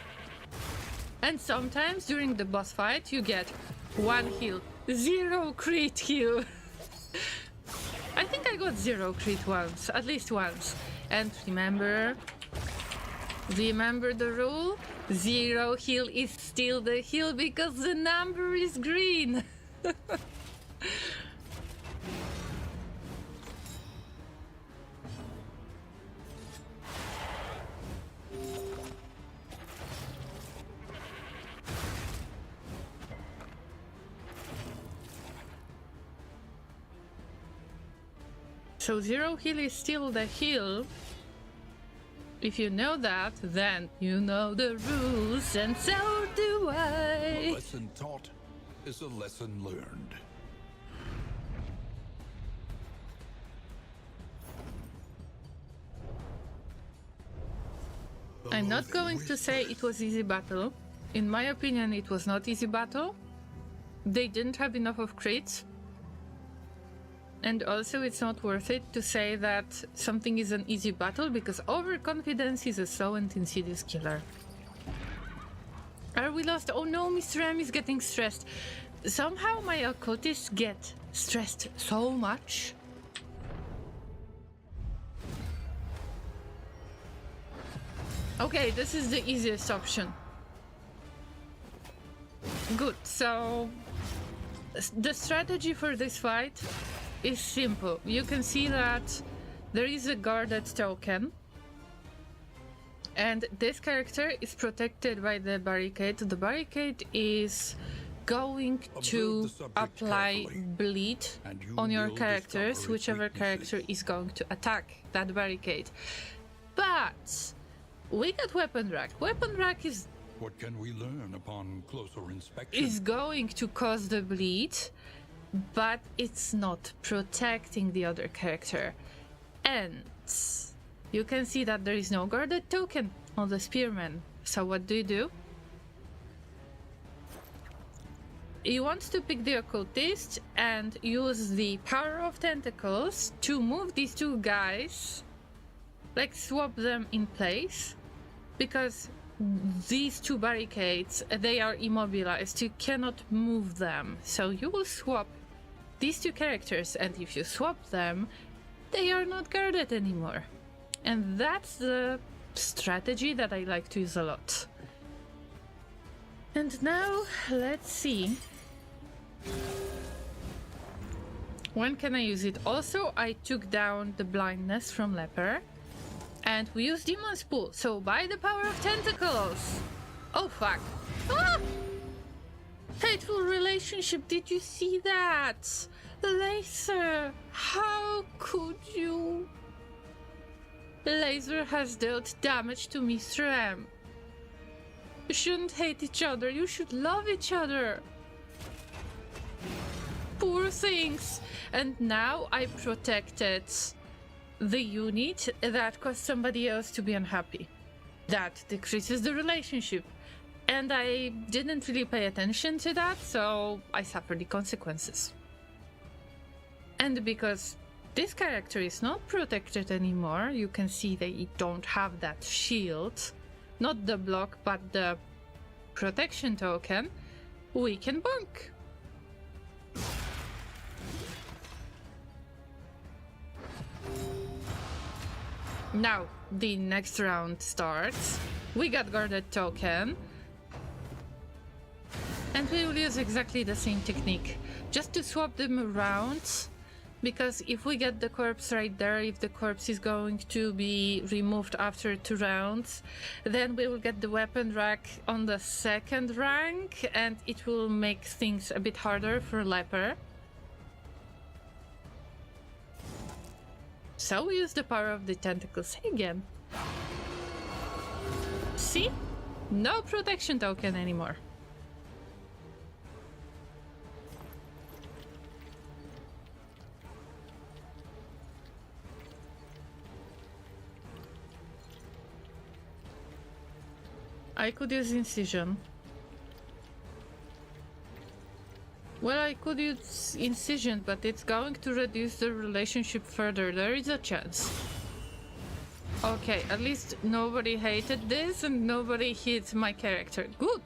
And sometimes during the boss fight you get 1 heal, 0 crit heal. I think I got 0 crit once, at least once. And remember the rule? 0 heal is still the heal because the number is green. So 0 heal is still the heal. If you know that, then you know the rules, and so do A I. lesson taught is a lesson learned. I'm not going to say it was easy battle. In my opinion, it was not easy battle. They didn't have enough of crits. And also, it's not worth it to say that something is an easy battle because overconfidence is a slow and insidious killer. Are we lost? Oh no, Mr. M is getting stressed. Somehow my occultists get stressed so much. Okay, this is the easiest option. Good, so the strategy for this fight is simple. You can see that there is a guarded token, and this character is protected by the barricade. The barricade is going to apply bleed on your characters, whichever character is going to attack that barricade. But we got weapon rack. Weapon rack is What can we learn upon closer inspection? going to cause the bleed, but it's not protecting the other character. And you can see that there is no guarded token on the spearman. So what do? You want to pick the occultist and use the power of tentacles to move these two guys, like swap them in place, because these two barricades, they are immobilized. You cannot move them. So you will swap these two characters, and if you swap them, they are not guarded anymore. And that's the strategy that I like to use a lot. And now, let's see. When can I use it? Also, I took down the blindness from Leper. And we use Demon's Pool, so by the power of tentacles! Oh fuck! Ah! Hateful relationship, did you see that? Laser, how could you? Laser has dealt damage to Mr. M. You shouldn't hate each other, you should love each other. Poor things. And now I protected the unit that caused somebody else to be unhappy. That decreases the relationship. And I didn't really pay attention to that, so I suffered the consequences. And because this character is not protected anymore, you can see they don't have that shield. Not the block, but the protection token. We can bonk. Now, the next round starts. We got guarded token. And we will use exactly the same technique. Just to swap them around. Because if we get the corpse right there, if the corpse is going to be removed after 2 rounds, then we will get the weapon rack on the 2nd rank. And it will make things a bit harder for Leper. So we use the power of the tentacles again. See? No protection token anymore. I could use incision. Well, I could use incision, but it's going to reduce the relationship further. There is a chance. Okay, at least nobody hated this and nobody hit my character. Good!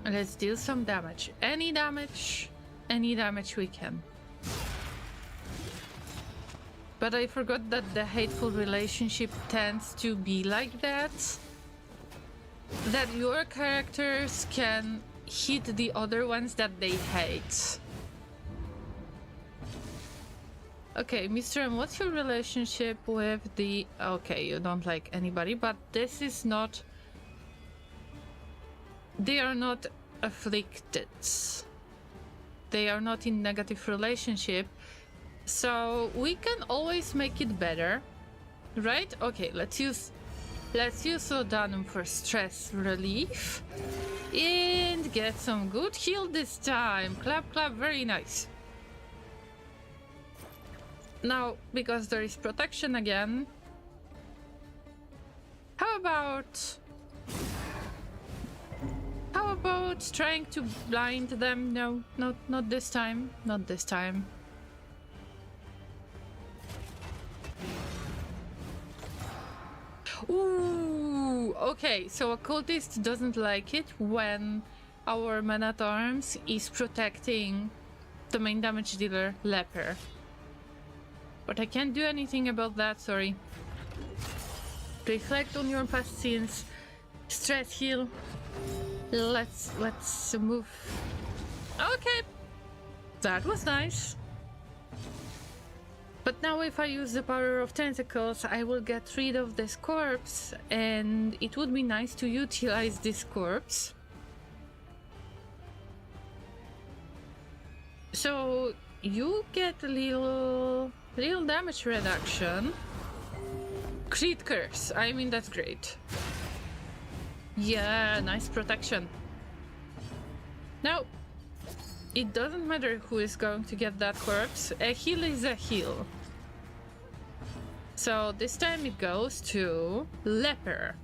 Let's deal some damage. Any damage we can. But I forgot that the hateful relationship tends to be like that. That your characters can hit the other ones that they hate. Okay, Mr. M, what's your relationship with the... Okay, you don't like anybody, but this is not... They are not afflicted. They are not in negative relationship. So we can always make it better, right? Okay, let's use Laudanum for stress relief and get some good heal this time. Clap, clap, very nice. Now, because there is protection again, how about trying to blind them? No, not this time. Not this time. Ooh, okay, so a cultist doesn't like it when our man-at-arms is protecting the main damage dealer, Leper. But I can't do anything about that, sorry. Reflect on your past sins. Stress heal. Let's move. Okay, that was nice. But now if I use the power of tentacles, I will get rid of this corpse, and it would be nice to utilize this corpse. So you get a little damage reduction. Crit curse, I mean that's great. Yeah, nice protection. Now, it doesn't matter who is going to get that corpse. A heal is a heal. So this time it goes to Leper.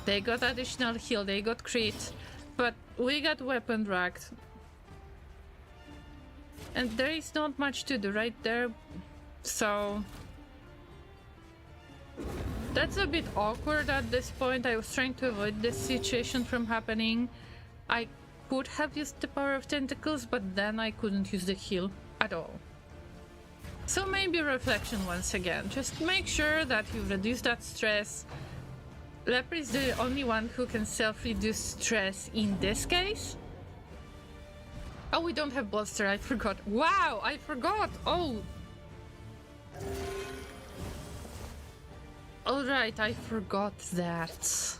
They got additional heal, they got crit, but we got weapon racked. And there is not much to do right there. So That's a bit awkward at this point. I was trying to avoid this situation from happening. I could have used the power of tentacles, but then I couldn't use the heal at all. So maybe reflection once again. Just make sure that you reduce that stress. Leper is the only one who can self-reduce stress in this case. Oh, we don't have bolster, I forgot. Wow, I forgot! Oh! Alright, I forgot that.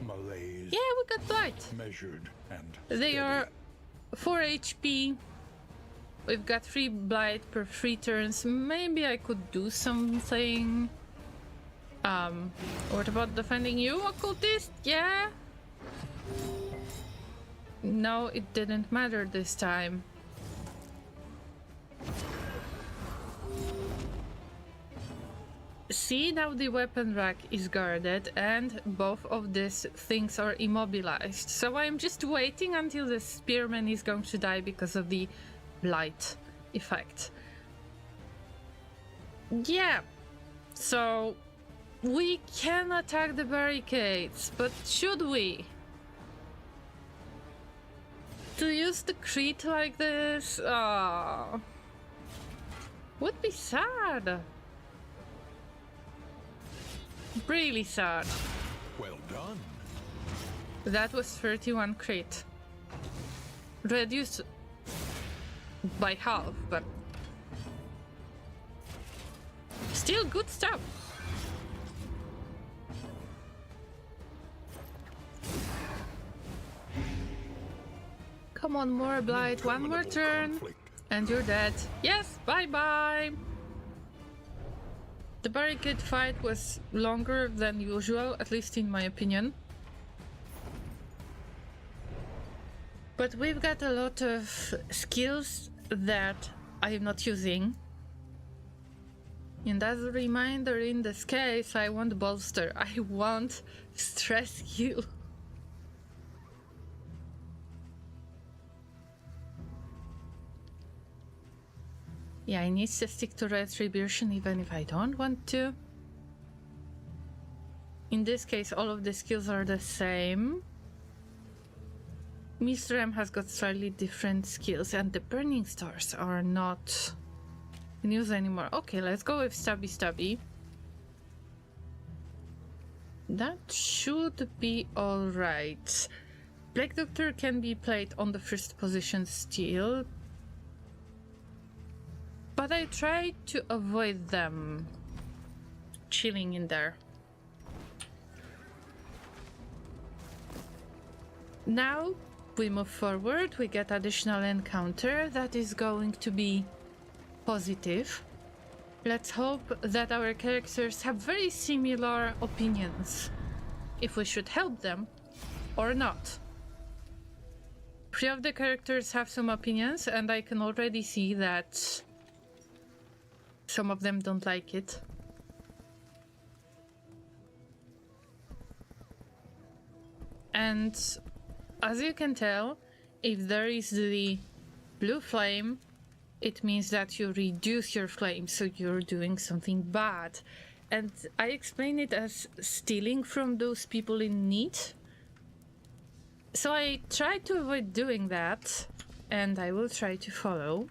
Malaise. Yeah, we got blight. Measured and They steady. are 4 HP. We've got 3 blight per 3 turns. Maybe I could do something. What about defending you, occultist? Yeah? No, it didn't matter this time. See, now the weapon rack is guarded and both of these things are immobilized. So I'm just waiting until the spearman is going to die because of the blight effect. Yeah, so we can attack the barricades, but should we? To use the crit like this? Oh, would be sad. Really sad. Well done. That was 31 crit. Reduced by half, but still good stuff. Come on, more blight, one more Interminable turn, conflict. and you're dead. Yes, bye-bye! The barricade fight was longer than usual, at least in my opinion. But we've got a lot of skills that I am not using. And as a reminder, in this case, I want bolster. I want stress heal. Yeah, I need to stick to retribution even if I don't want to. In this case, all of the skills are the same. Mr. M has got slightly different skills, and the burning stars are not in use anymore. Okay, let's go with Stabby. That should be alright. Plague Doctor can be played on the first position still, but I try to avoid them chilling in there. Now we move forward, we get additional encounter that is going to be positive. Let's hope that our characters have very similar opinions, if we should help them or not. 3 of the characters have some opinions, and I can already see that some of them don't like it. And as you can tell, if there is the blue flame, it means that you reduce your flame, so you're doing something bad. And I explain it as stealing from those people in need. So I try to avoid doing that, and I will try to follow.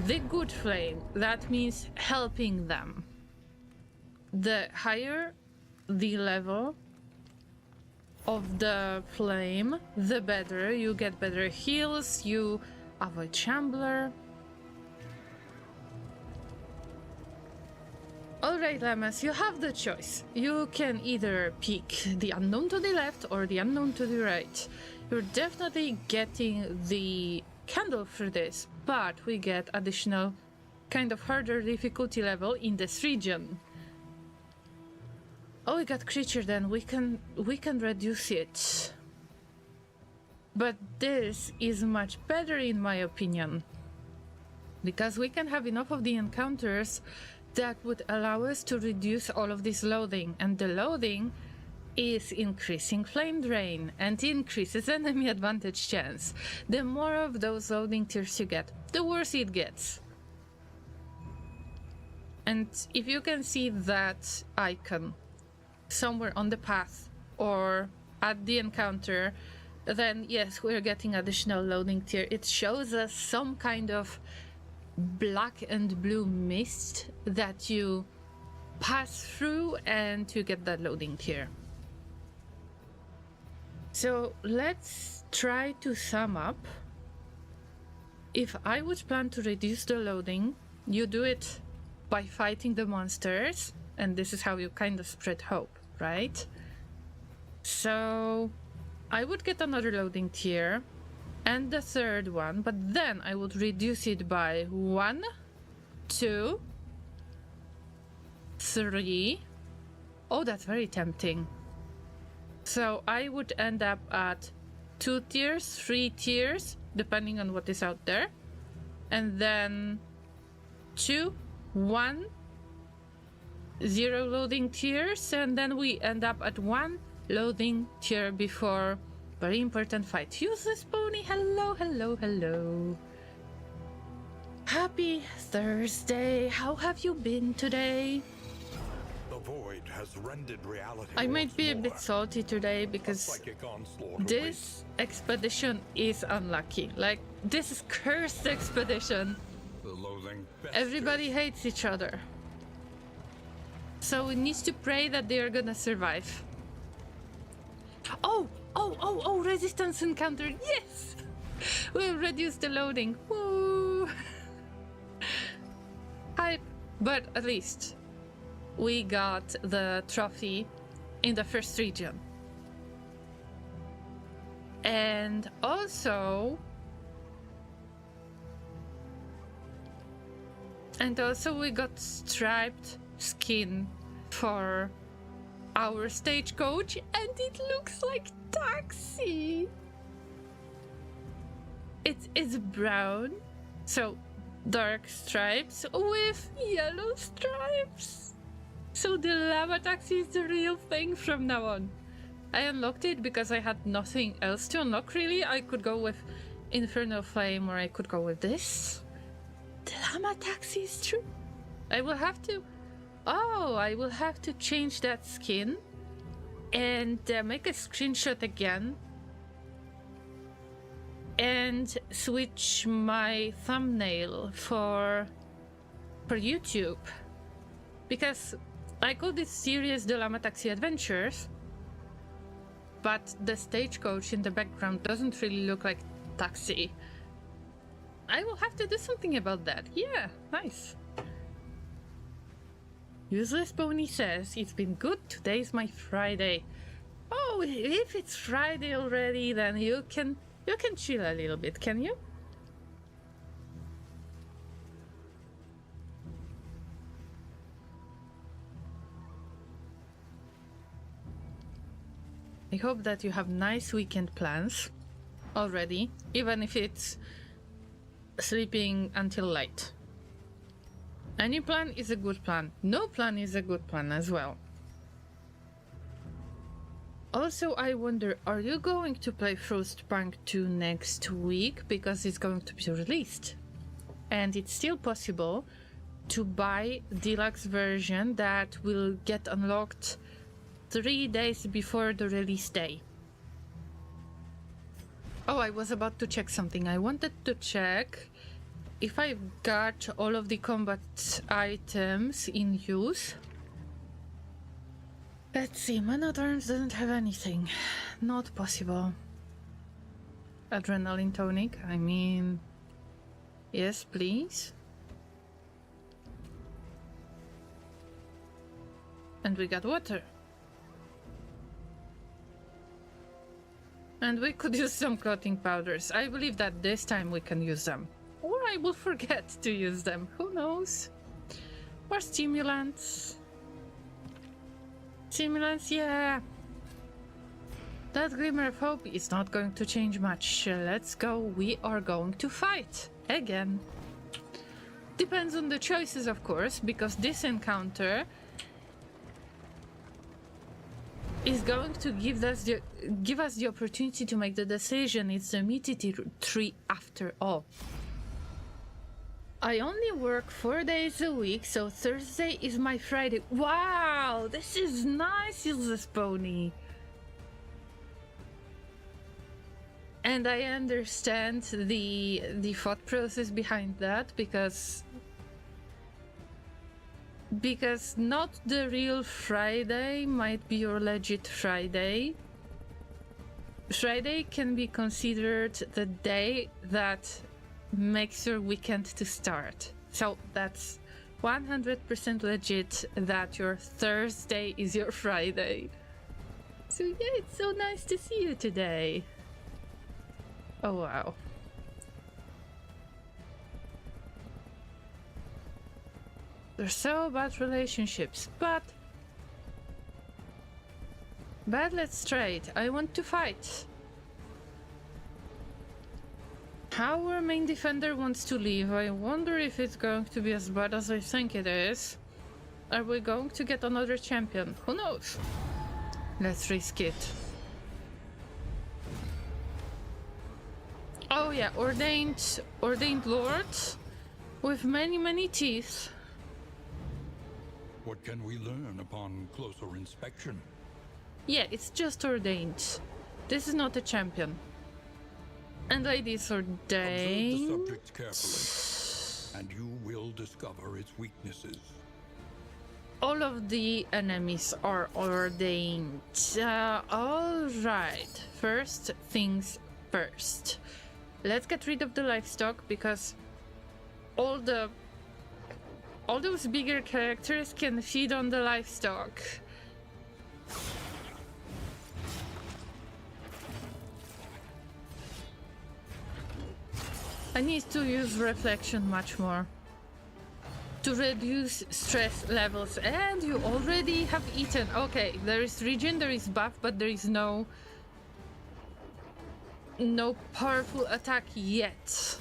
The good flame, that means helping them. The higher the level of the flame, the better. You get better heals, you avoid Shambler. Alright, Llamas, you have the choice. You can either pick the unknown to the left or the unknown to the right. You're definitely getting the candle for this, but we get additional kind of harder difficulty level in this region. Oh, we got creature, then we can reduce it. But this is much better in my opinion, because we can have enough of the encounters that would allow us to reduce all of this loading, and the loading is increasing flame drain and increases enemy advantage chance. The more of those loading tiers you get, the worse it gets. And if you can see that icon somewhere on the path or at the encounter, then yes, we're getting additional loading tier. It shows us some kind of black and blue mist that you pass through and you get that loading tier. So let's try to sum up. If I would plan to reduce the loading, you do it by fighting the monsters, and this is how you kind of spread hope, right? So I would get another loading tier and the third one, but then I would reduce it by 1, 2, 3. Oh, that's very tempting. So I would end up at 2 tiers, 3 tiers, depending on what is out there. And then 2, 1, 0 loading tiers, and then we end up at 1 loading tier before very important fight. Useless pony, hello, hello, hello. Happy Thursday. How have you been today? The void has rendered reality. I might be a once bit more. salty today A because psychic onslaught this expedition is unlucky. Like, this is cursed expedition. awaits. The loathing Everybody hates each other. So we need to pray that they are gonna survive. Oh, resistance encounter, yes! We'll reduce the loading, woo! Hype, but at least we got the trophy in the first region. And also we got striped skin for our stagecoach, and it looks like Taxi. It's brown, so dark stripes with yellow stripes. So the Llama Taxi is the real thing from now on. I unlocked it because I had nothing else to unlock really. I could go with Infernal Flame or I could go with this. The Llama Taxi is true. I will have to change that skin and make a screenshot again and switch my thumbnail for YouTube, because I call this series the Llama Taxi Adventures, but the stagecoach in the background doesn't really look like Taxi. I will have to do something about that. Yeah, nice. Useless Pony says, it's been good, today's my Friday. Oh, if it's Friday already, then you can chill a little bit, can you? I hope that you have nice weekend plans already, even if it's sleeping until late. Any plan is a good plan. No plan is a good plan as well. Also, I wonder, are you going to play Frostpunk 2 next week? Because it's going to be released. And it's still possible to buy deluxe version that will get unlocked 3 days before the release day. Oh, I was about to check something. I wanted to check if I've got all of the combat items in use. Let's see, Man at Arms doesn't have anything. Not possible. Adrenaline tonic, I mean... Yes, please. And we got water. And we could use some clothing powders. I believe that this time we can use them. Or I will forget to use them. Who knows? More stimulants. Stimulants, yeah. That glimmer of hope is not going to change much. Let's go. We are going to fight. Again. Depends on the choices, of course, because this encounter is going to give us the opportunity to make the decision. It's the meaty tree after all. I only work 4 days a week, so Thursday is my Friday. Wow, this is nice, Ilza's pony. And I understand the thought process behind that because not the real Friday might be your legit Friday. Friday can be considered the day that makes your weekend to start. So that's 100% legit that your Thursday is your Friday. So yeah, it's so nice to see you today. Oh wow. They're so bad relationships, but let's trade. I want to fight. Our main defender wants to leave. I wonder if it's going to be as bad as I think it is. Are we going to get another champion? Who knows? Let's risk it. Oh yeah, ordained lord with many teeth. What can we learn upon closer inspection? Yeah, it's just ordained. This is not a champion. And ladies ordained. Observe the subject carefully, and you will discover its weaknesses. All of the enemies are ordained. Alright, first things first. Let's get rid of the livestock because all those bigger characters can feed on the livestock. I need to use reflection much more to reduce stress levels. And you already have eaten. Okay, there is regen, there is buff, but there is no powerful attack yet.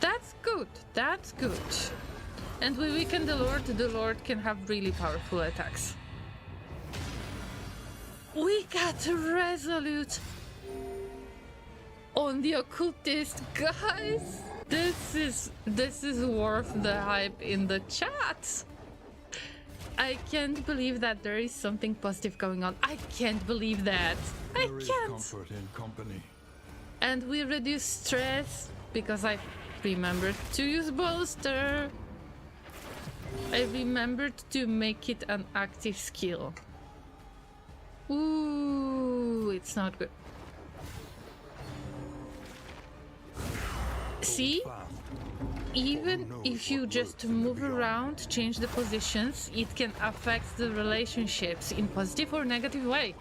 That's good. That's good. And we weaken the Lord can have really powerful attacks. We got Resolute on the Occultist, guys. This is worth the hype in the chat. I can't believe that there is something positive going on. I can't believe that. I There is can't. comfort in company. And we reduce stress because I remembered to use bolster. I remembered to make it an active skill. Ooh, it's not good. See? Even if you just move around, change the positions, it can affect the relationships in positive or negative way.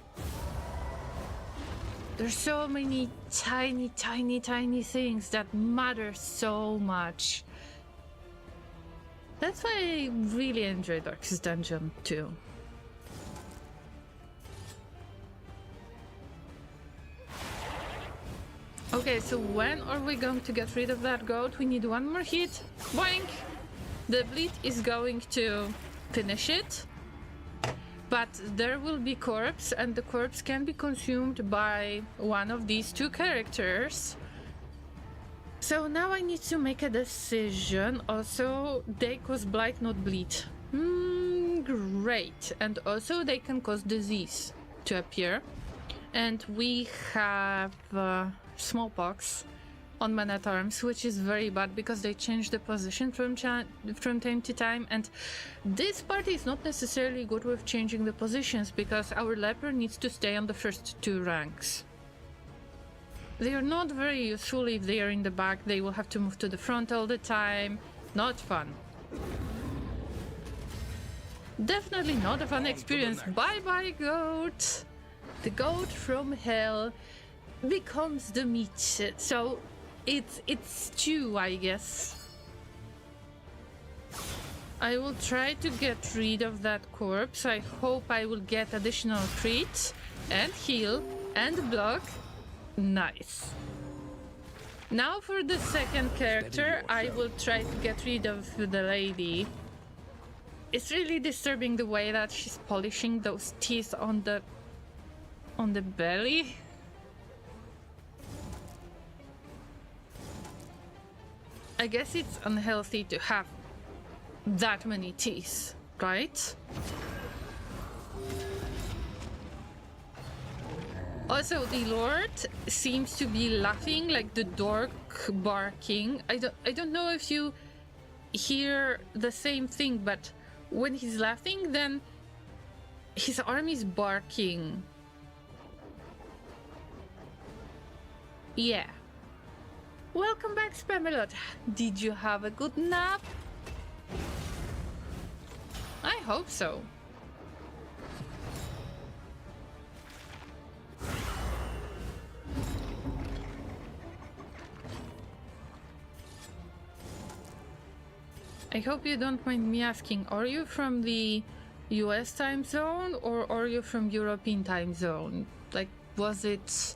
There's so many tiny things that matter so much. That's why I really enjoy Darkest Dungeon too. Okay, so when are we going to get rid of that goat? We need one more hit. Boink! The bleed is going to finish it. But there will be corpse, and the corpse can be consumed by one of these two characters. So now I need to make a decision. Also, they cause blight, not bleed. Great. And also they can cause disease to appear. And we have smallpox on man-at-arms, which is very bad because they change the position from time to time, and this party is not necessarily good with changing the positions because our leper needs to stay on the first two ranks. They are not very useful if they are in the back. They will have to move to the front all the time. Not fun. Definitely not a fun experience. Bye-bye, goat! The goat from hell becomes the meat, so it's stew, I guess. I will try to get rid of that corpse. I hope I will get additional crit and heal and block. Nice. Now for the second character, I will try to get rid of the lady. It's really disturbing the way that she's polishing those teeth on the belly. I guess it's unhealthy to have that many teeth, right? Also, the Lord seems to be laughing like the dog barking. I don't know if you hear the same thing, but when he's laughing, then his arm is barking. Yeah. Welcome back, Spamalot. Did you have a good nap? I hope so. I hope you don't mind me asking, are you from the US time zone or are you from European time zone? Like, was it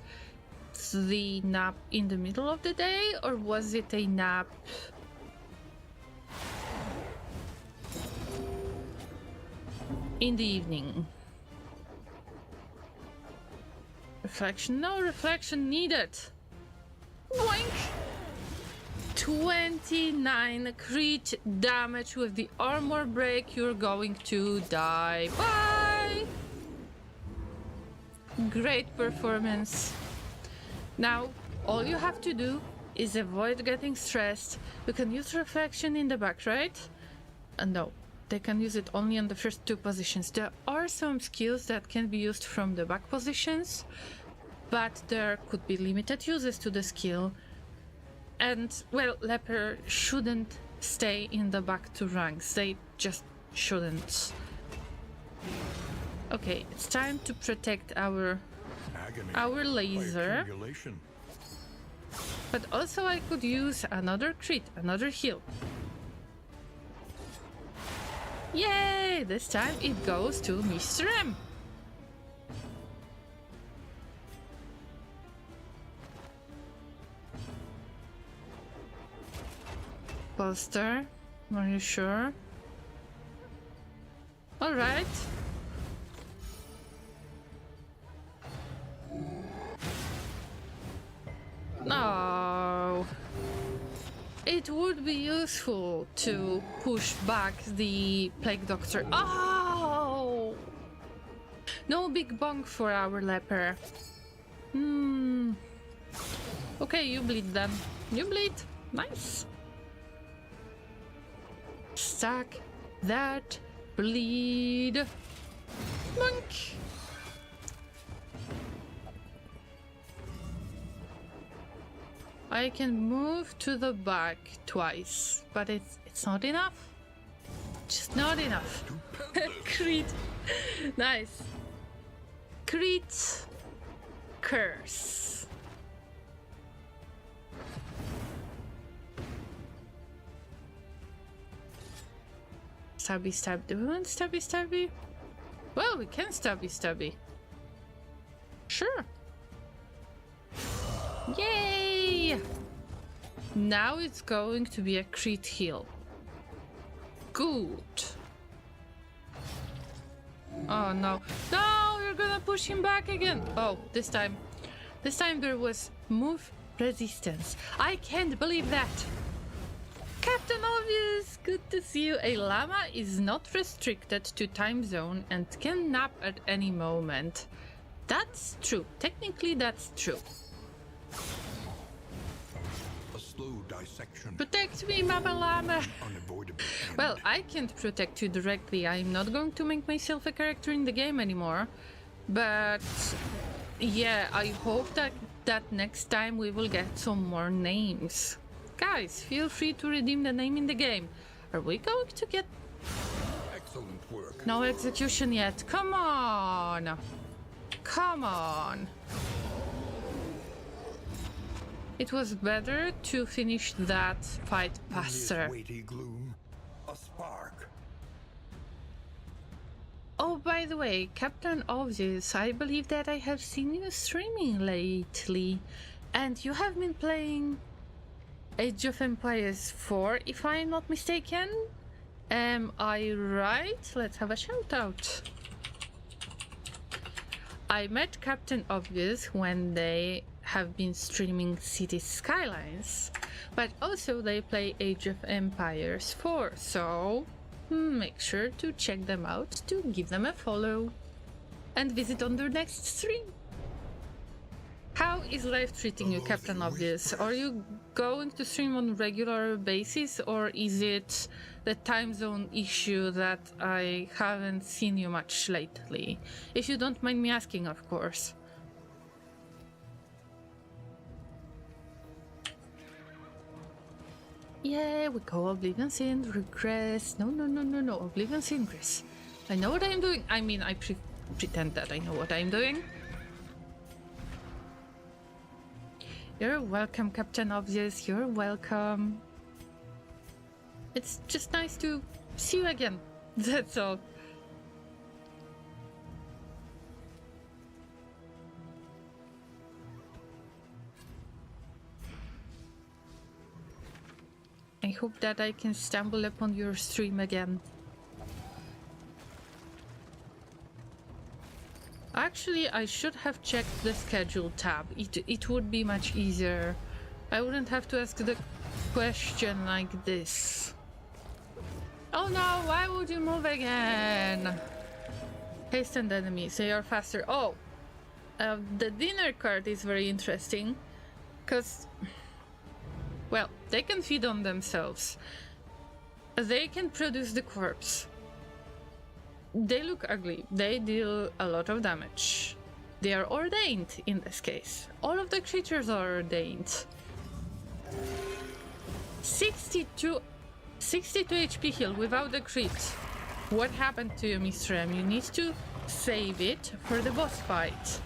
the nap in the middle of the day or was it a nap in the evening? Reflection? No reflection needed. Boink! 29 crit damage with the armor break. You're going to die. Bye! Great performance. Now, all you have to do is avoid getting stressed. You can use reflection in the back, right? No, they can use it only on the first two positions. There are some skills that can be used from the back positions, but there could be limited uses to the skill. And, well, Leper shouldn't stay in the back two ranks. They just shouldn't. Okay, it's time to protect our laser. But also I could use another crit, another heal. Yay! This time it goes to Mr. M. Poster, are you sure? All right. No. It would be useful to push back the Plague Doctor. Oh! No big bonk for our leper. Okay, you bleed then. You bleed. Nice. Stack that bleed. Monk. I can move to the back twice, but it's not enough. Just not enough. Crit. Nice. Crit. Curse. Stabby, stab. Do we want stabby, stabby? Well, we can stabby, stabby. Sure. Yay! Now it's going to be a crit heal. Good. Oh no. No, you're gonna push him back again. Oh, this time there was move resistance. I can't believe that. Captain Obvious, good to see you. A llama is not restricted to time zone and can nap at any moment. That's true. Technically, that's true. A slow dissection. Protect me, Mama Llama. Well, I can't protect you directly. I'm not going to make myself a character in the game anymore. But yeah, I hope that next time we will get some more names. Guys, feel free to redeem the name in the game. Are we going to get... Excellent work. No execution yet. Come on. Come on. It was better to finish that fight faster. Weighty gloom, a spark. Oh, by the way, Captain Obvious, I believe that I have seen you streaming lately. And you have been playing Age of Empires 4, if I'm not mistaken? Am I right? Let's have a shout out. I met Captain Obvious when they have been streaming City Skylines, but also they play Age of Empires 4, so make sure to check them out, to give them a follow, and visit on their next stream. How is life treating you, Captain Obvious? Are you going to stream on a regular basis, or is it the time zone issue that I haven't seen you much lately? If you don't mind me asking, of course. Yeah, we go Oblivion Sin, regress. No, Oblivion Sin, Chris. I know what I'm doing. I mean, I pretend that I know what I'm doing. You're welcome, Captain Obvious. You're welcome. It's just nice to see you again. That's all. I hope that I can stumble upon your stream again. Actually, I should have checked the schedule tab. It would be much easier. I wouldn't have to ask the question like this. Oh no, why would you move again? Hasten enemies, they are faster. Oh, the dinner card is very interesting. Because, well, they can feed on themselves. They can produce the corpse. They look ugly. They deal a lot of damage. They are ordained in this case. All of the creatures are ordained. 62 HP heal without the crit. What happened to you, Mr. M? You need to save it for the boss fight.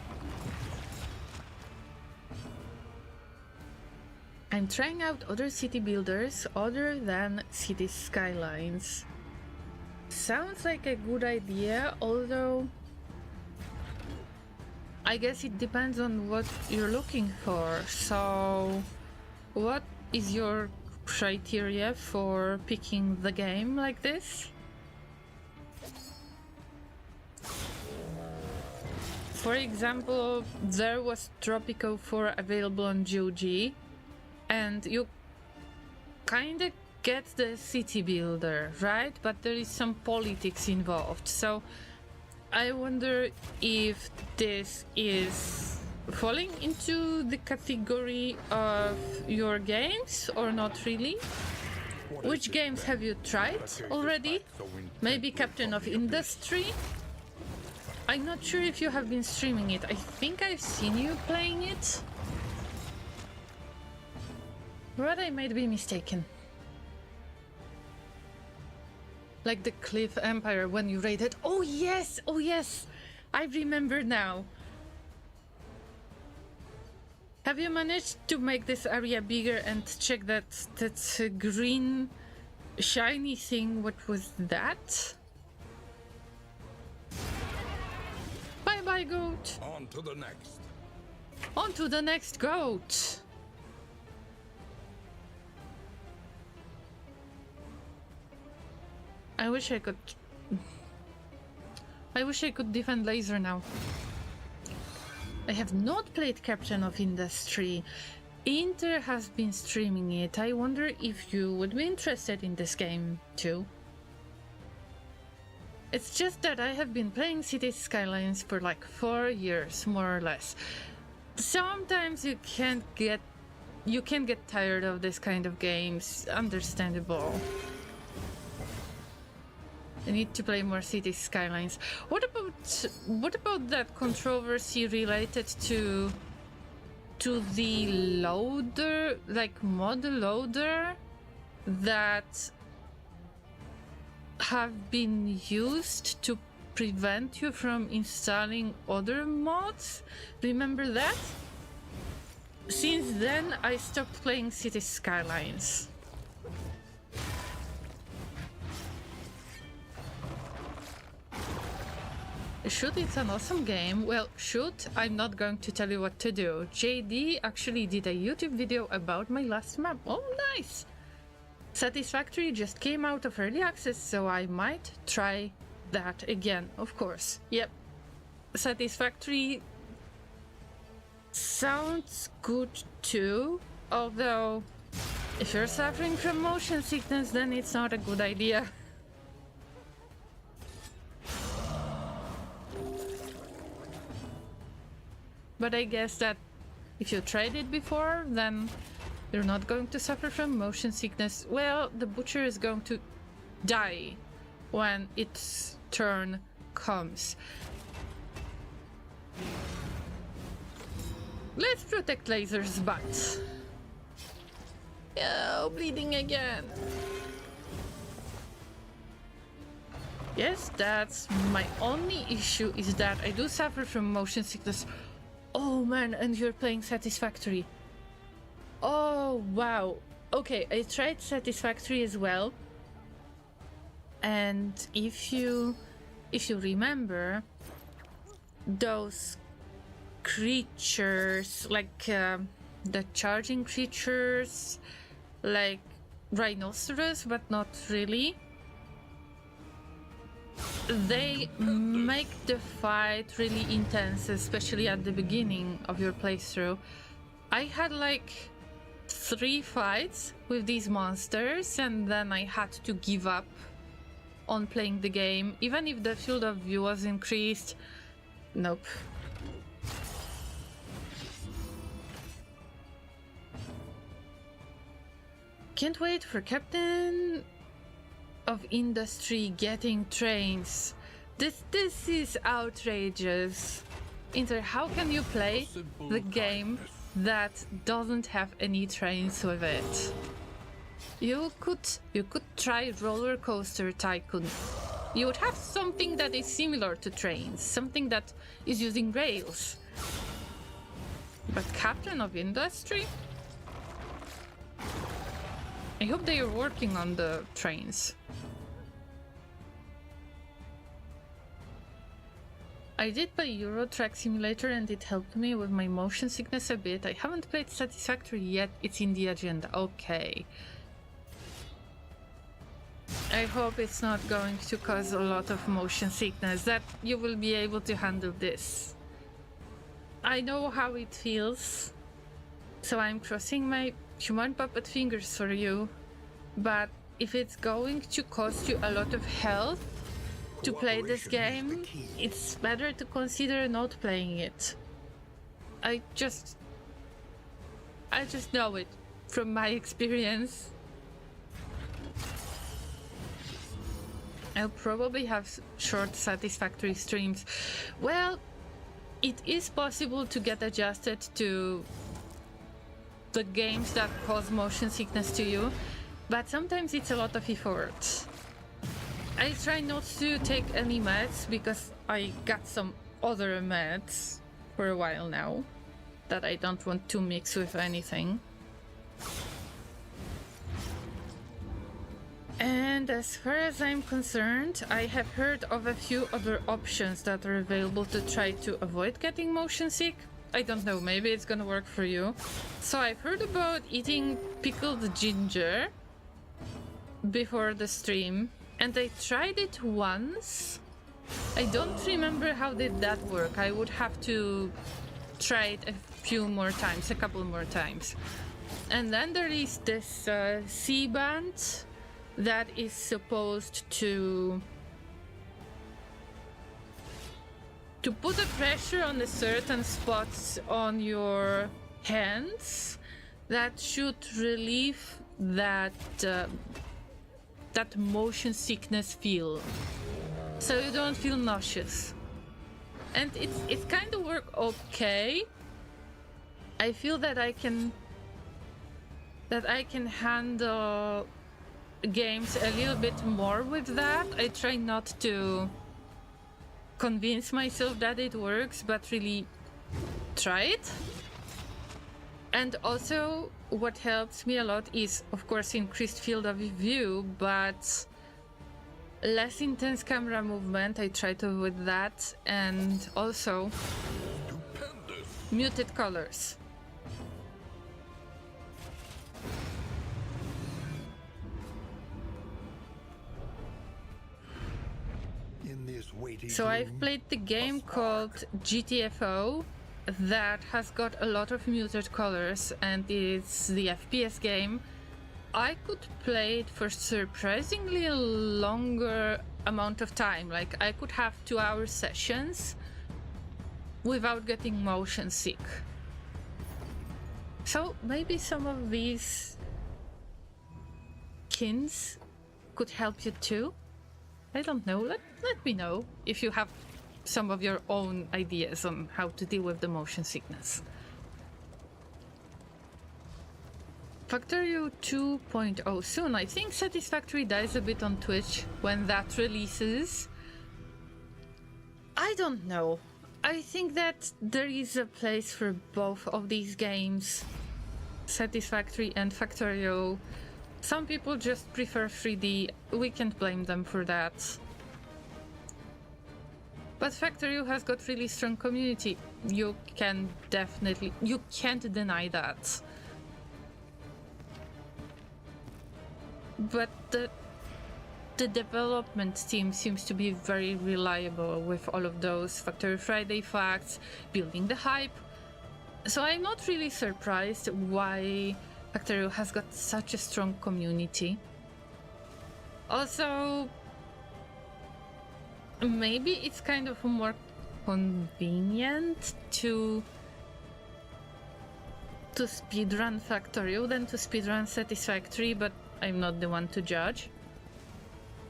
I'm trying out other city builders other than City Skylines. Sounds like a good idea, although I guess it depends on what you're looking for. So, what is your criteria for picking the game like this? For example, there was Tropico 4 available on GOG, and you kinda get the city builder, right? But there is some politics involved, so I wonder if this is falling into the category of your games or not really. Which games have you tried already? Maybe Captain of Industry? I'm not sure if you have been streaming it. I think I've seen you playing it, but I might be mistaken. Like the Cliff Empire when you raided. Oh yes! Oh yes! I remember now. Have you managed to make this area bigger and check that green shiny thing? What was that? Bye bye, goat! On to the next. On to the next goat! I wish I could defend laser now. I have not played Captain of Industry. Inter has been streaming it. I wonder if you would be interested in this game too. It's just that I have been playing City Skylines for like 4 years, more or less. Sometimes you can get tired of this kind of games. Understandable. I need to play more City Skylines. What about that controversy related to the loader, like mod loader, that have been used to prevent you from installing other mods? Remember that? Since then, I stopped playing City Skylines. Shoot, it's an awesome game. Well, shoot, I'm not going to tell you what to do. JD actually did a YouTube video about my last map. Oh, nice! Satisfactory just came out of early access, so I might try that again, of course. Yep. Satisfactory sounds good too, although if you're suffering from motion sickness, then it's not a good idea. But I guess that if you tried it before, then you're not going to suffer from motion sickness. Well, the butcher is going to die when its turn comes. Let's protect Laser's butt. Oh, bleeding again. Yes, that's my only issue, is that I do suffer from motion sickness. Oh man, and you're playing Satisfactory. Oh wow. Okay, I tried Satisfactory as well. And if you remember, those creatures, like the charging creatures, like rhinoceros, but not really, they make the fight really intense, especially at the beginning of your playthrough. I had like 3 fights with these monsters, and then I had to give up on playing the game, even if the field of view was increased. Nope. Can't wait for Captain of Industry getting trains. This is outrageous. Inter, how can you play the game that doesn't have any trains with it? You could try Roller Coaster Tycoon. You would have something that is similar to trains, something that is using rails. But Captain of Industry? I hope they are working on the trains. I did play Euro Truck Simulator and it helped me with my motion sickness a bit. I haven't played Satisfactory yet, it's in the agenda. Okay. I hope it's not going to cause a lot of motion sickness, that you will be able to handle this. I know how it feels, so I'm crossing my human puppet fingers for you. But if it's going to cost you a lot of health to play this game, it's better to consider not playing it. I just know it from my experience. I'll probably have short Satisfactory streams. Well, it is possible to get adjusted to the games that cause motion sickness to you, but sometimes it's a lot of effort. I try not to take any meds because I got some other meds for a while now that I don't want to mix with anything. And as far as I'm concerned, I have heard of a few other options that are available to try to avoid getting motion sick. I don't know, maybe it's gonna work for you. So I've heard about eating pickled ginger before the stream, and I tried it once. I don't remember how did that work. I would have to try it a couple more times. And then there is this C-band that is supposed to put a pressure on the certain spots on your hands that should relieve that motion sickness feel, so you don't feel nauseous. And it kind of worked okay. I feel that I can handle games a little bit more with that. I try not to convince myself that it works, but really try it. And also what helps me a lot is, of course, increased field of view, but less intense camera movement. I try to avoid that, and also muted colors. this weighty So I've gloom? played the game A spark. called GTFO that has got a lot of muted colors and it's the FPS game. I could play it for surprisingly a longer amount of time. Like I could have 2-hour sessions without getting motion sick. So maybe some of these kins could help you too. I don't know. Let me know if you have some of your own ideas on how to deal with the motion sickness. Factorio 2.0 soon. I think Satisfactory dies a bit on Twitch when that releases. I don't know. I think that there is a place for both of these games, Satisfactory and Factorio. Some people just prefer 3D. We can't blame them for that. But Factorio has got really strong community. You can't deny that. But the development team seems to be very reliable with all of those Factory Friday facts, building the hype. So I'm not really surprised why Factorio has got such a strong community. Also, maybe it's kind of more convenient to speedrun Factorio than to speedrun Satisfactory, but I'm not the one to judge.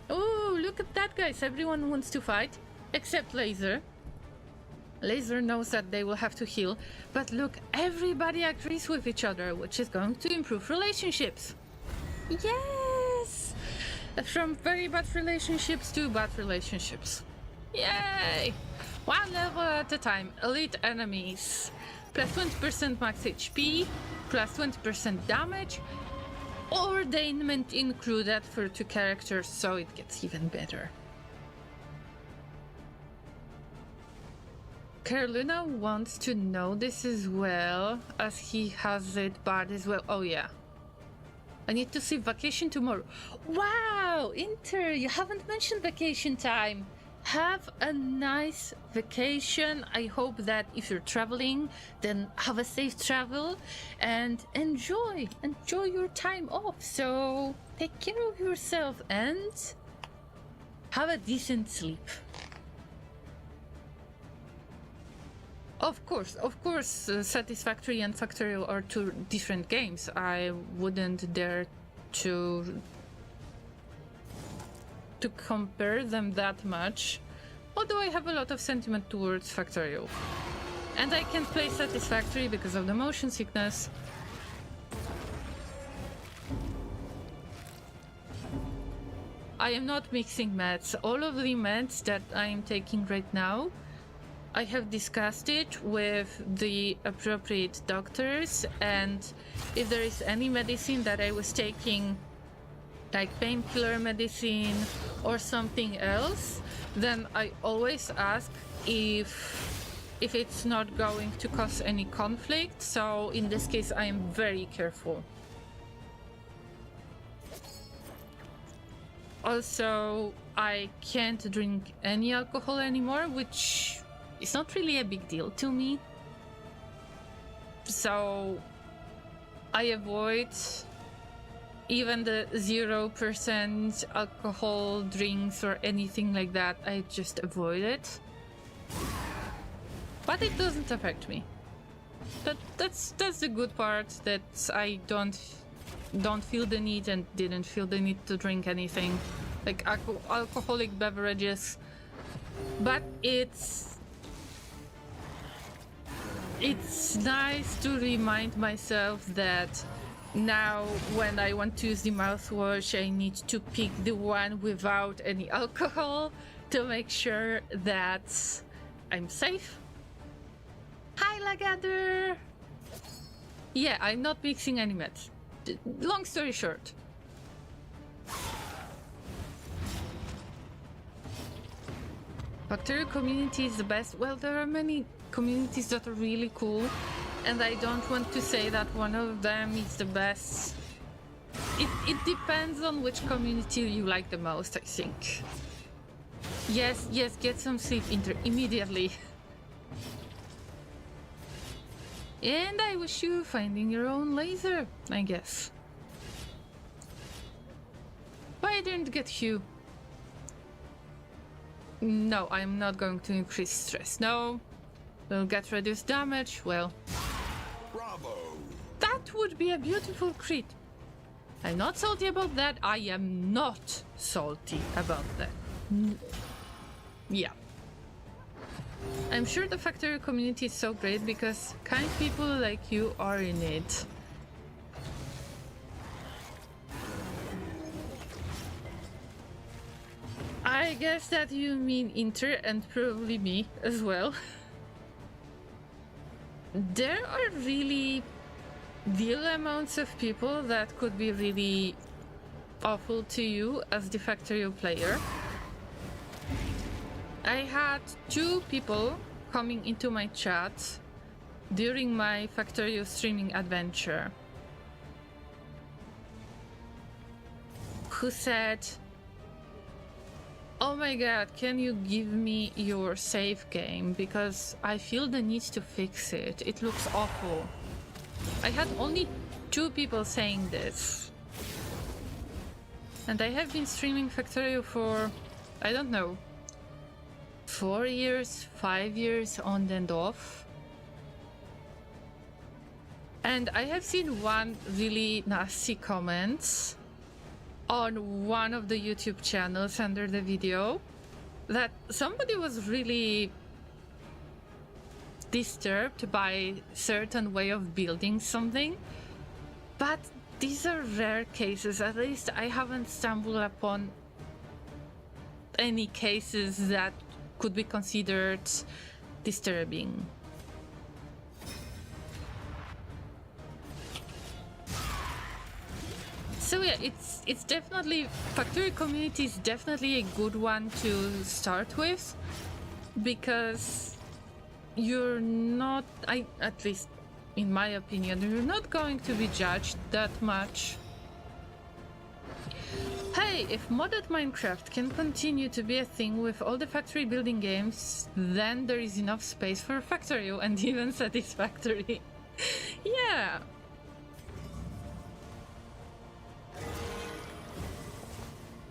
Oh, look at that, guys. Everyone wants to fight, except Laser. Laser knows that they will have to heal, but look, everybody agrees with each other, which is going to improve relationships. Yes! From very bad relationships to bad relationships. Yay! One level at a time. Elite enemies. Plus 20% max HP, plus 20% damage, ordainment included for 2 characters, so it gets even better. Carolina wants to know this as well, as he has it bad as well. Oh yeah. I need to see vacation tomorrow. Wow, Inter, you haven't mentioned vacation time. Have a nice vacation. I hope that if you're traveling, then have a safe travel and enjoy your time off. So take care of yourself and have a decent sleep. Of course, Satisfactory and Factorio are 2 different games. I wouldn't dare to compare them that much, although I have a lot of sentiment towards Factorio. And I can't play Satisfactory because of the motion sickness. I am not mixing meds. All of the meds that I am taking right now, I have discussed it with the appropriate doctors, and if there is any medicine that I was taking, like painkiller medicine or something else, then I always ask if it's not going to cause any conflict. So in this case, I am very careful. Also, I can't drink any alcohol anymore, which is not really a big deal to me. So I avoid even the 0% alcohol drinks or anything like that. I just avoid it. But it doesn't affect me. That's the good part, that I don't feel the need and didn't feel the need to drink anything like alcoholic beverages. But it's nice to remind myself that now when I want to use the mouthwash, I need to pick the one without any alcohol to make sure that I'm safe. Hi, Lagader! Yeah, I'm not mixing any meds. Long story short. Factorio community is the best. Well, there are many communities that are really cool, and I don't want to say that one of them is the best. It depends on which community you like the most, I think. Yes, yes, get some sleep immediately. And I wish you finding your own laser, I guess. Why didn't get Hugh? No, I'm not going to increase stress. No. We'll get reduced damage. Well. Bravo! That would be a beautiful crit. I'm not salty about that. I am not salty about that. Yeah. I'm sure the factory community is so great because kind people like you are in it. I guess that you mean Inter and probably me as well. There are really real amounts of people that could be really awful to you as the Factorio player. I had 2 people coming into my chat during my Factorio streaming adventure who said, "Oh my god, can you give me your save game? Because I feel the need to fix it. It looks awful." I had only 2 people saying this. And I have been streaming Factorio for, I don't know, 4 years, 5 years on and off. And I have seen one really nasty comment on one of the YouTube channels under the video that somebody was really disturbed by certain way of building something, but these are rare cases. At least I haven't stumbled upon any cases that could be considered disturbing. So yeah, it's definitely, Factory community is definitely a good one to start with, because you're not, at least in my opinion, you're not going to be judged that much. Hey, if modded Minecraft can continue to be a thing with all the factory building games, then there is enough space for Factorio and even Satisfactory. Yeah.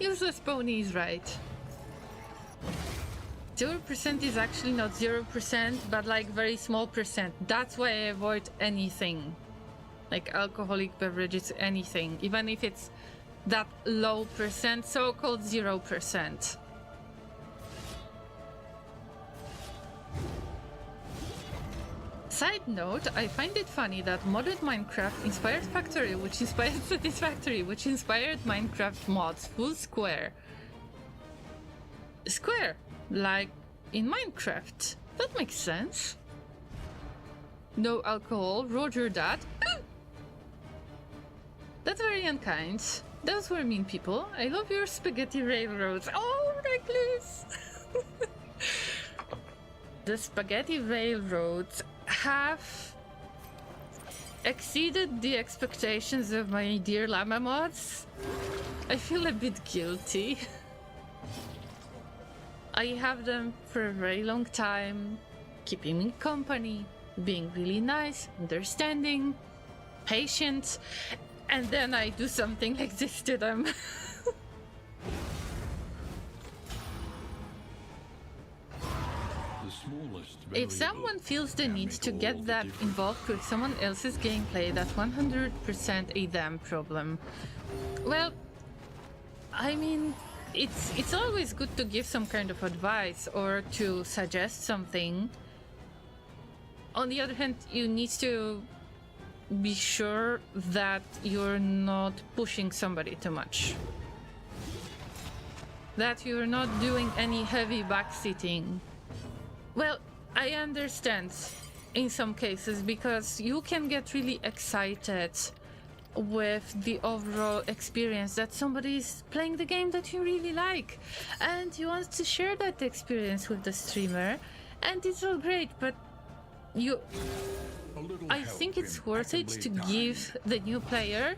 Useless Pony is right. 0% is actually not 0%, but like very small percent. That's why I avoid anything. Like alcoholic beverages, anything. Even if it's that low percent, so-called 0%. Side note, I find it funny that modded Minecraft inspired Factory, which inspired Satisfactory, which inspired Minecraft mods full square. Square, like in Minecraft. That makes sense. No alcohol, roger that. That's very unkind. Those were mean people. I love your spaghetti railroads. Oh, necklace! The spaghetti railroads have exceeded the expectations of my dear Llama mods. I feel a bit guilty. I have them for a very long time, keeping me company, being really nice, understanding, patient, and then I do something like this to them. If someone feels the need to get that involved with someone else's gameplay, that's 100% a them problem. Well, I mean, it's always good to give some kind of advice or to suggest something. On the other hand, you need to be sure that you're not pushing somebody too much. That you're not doing any heavy backseating. Well, I understand in some cases, because you can get really excited with the overall experience that somebody is playing the game that you really like, and you want to share that experience with the streamer, and it's all great, but I think it's worth it to give the new player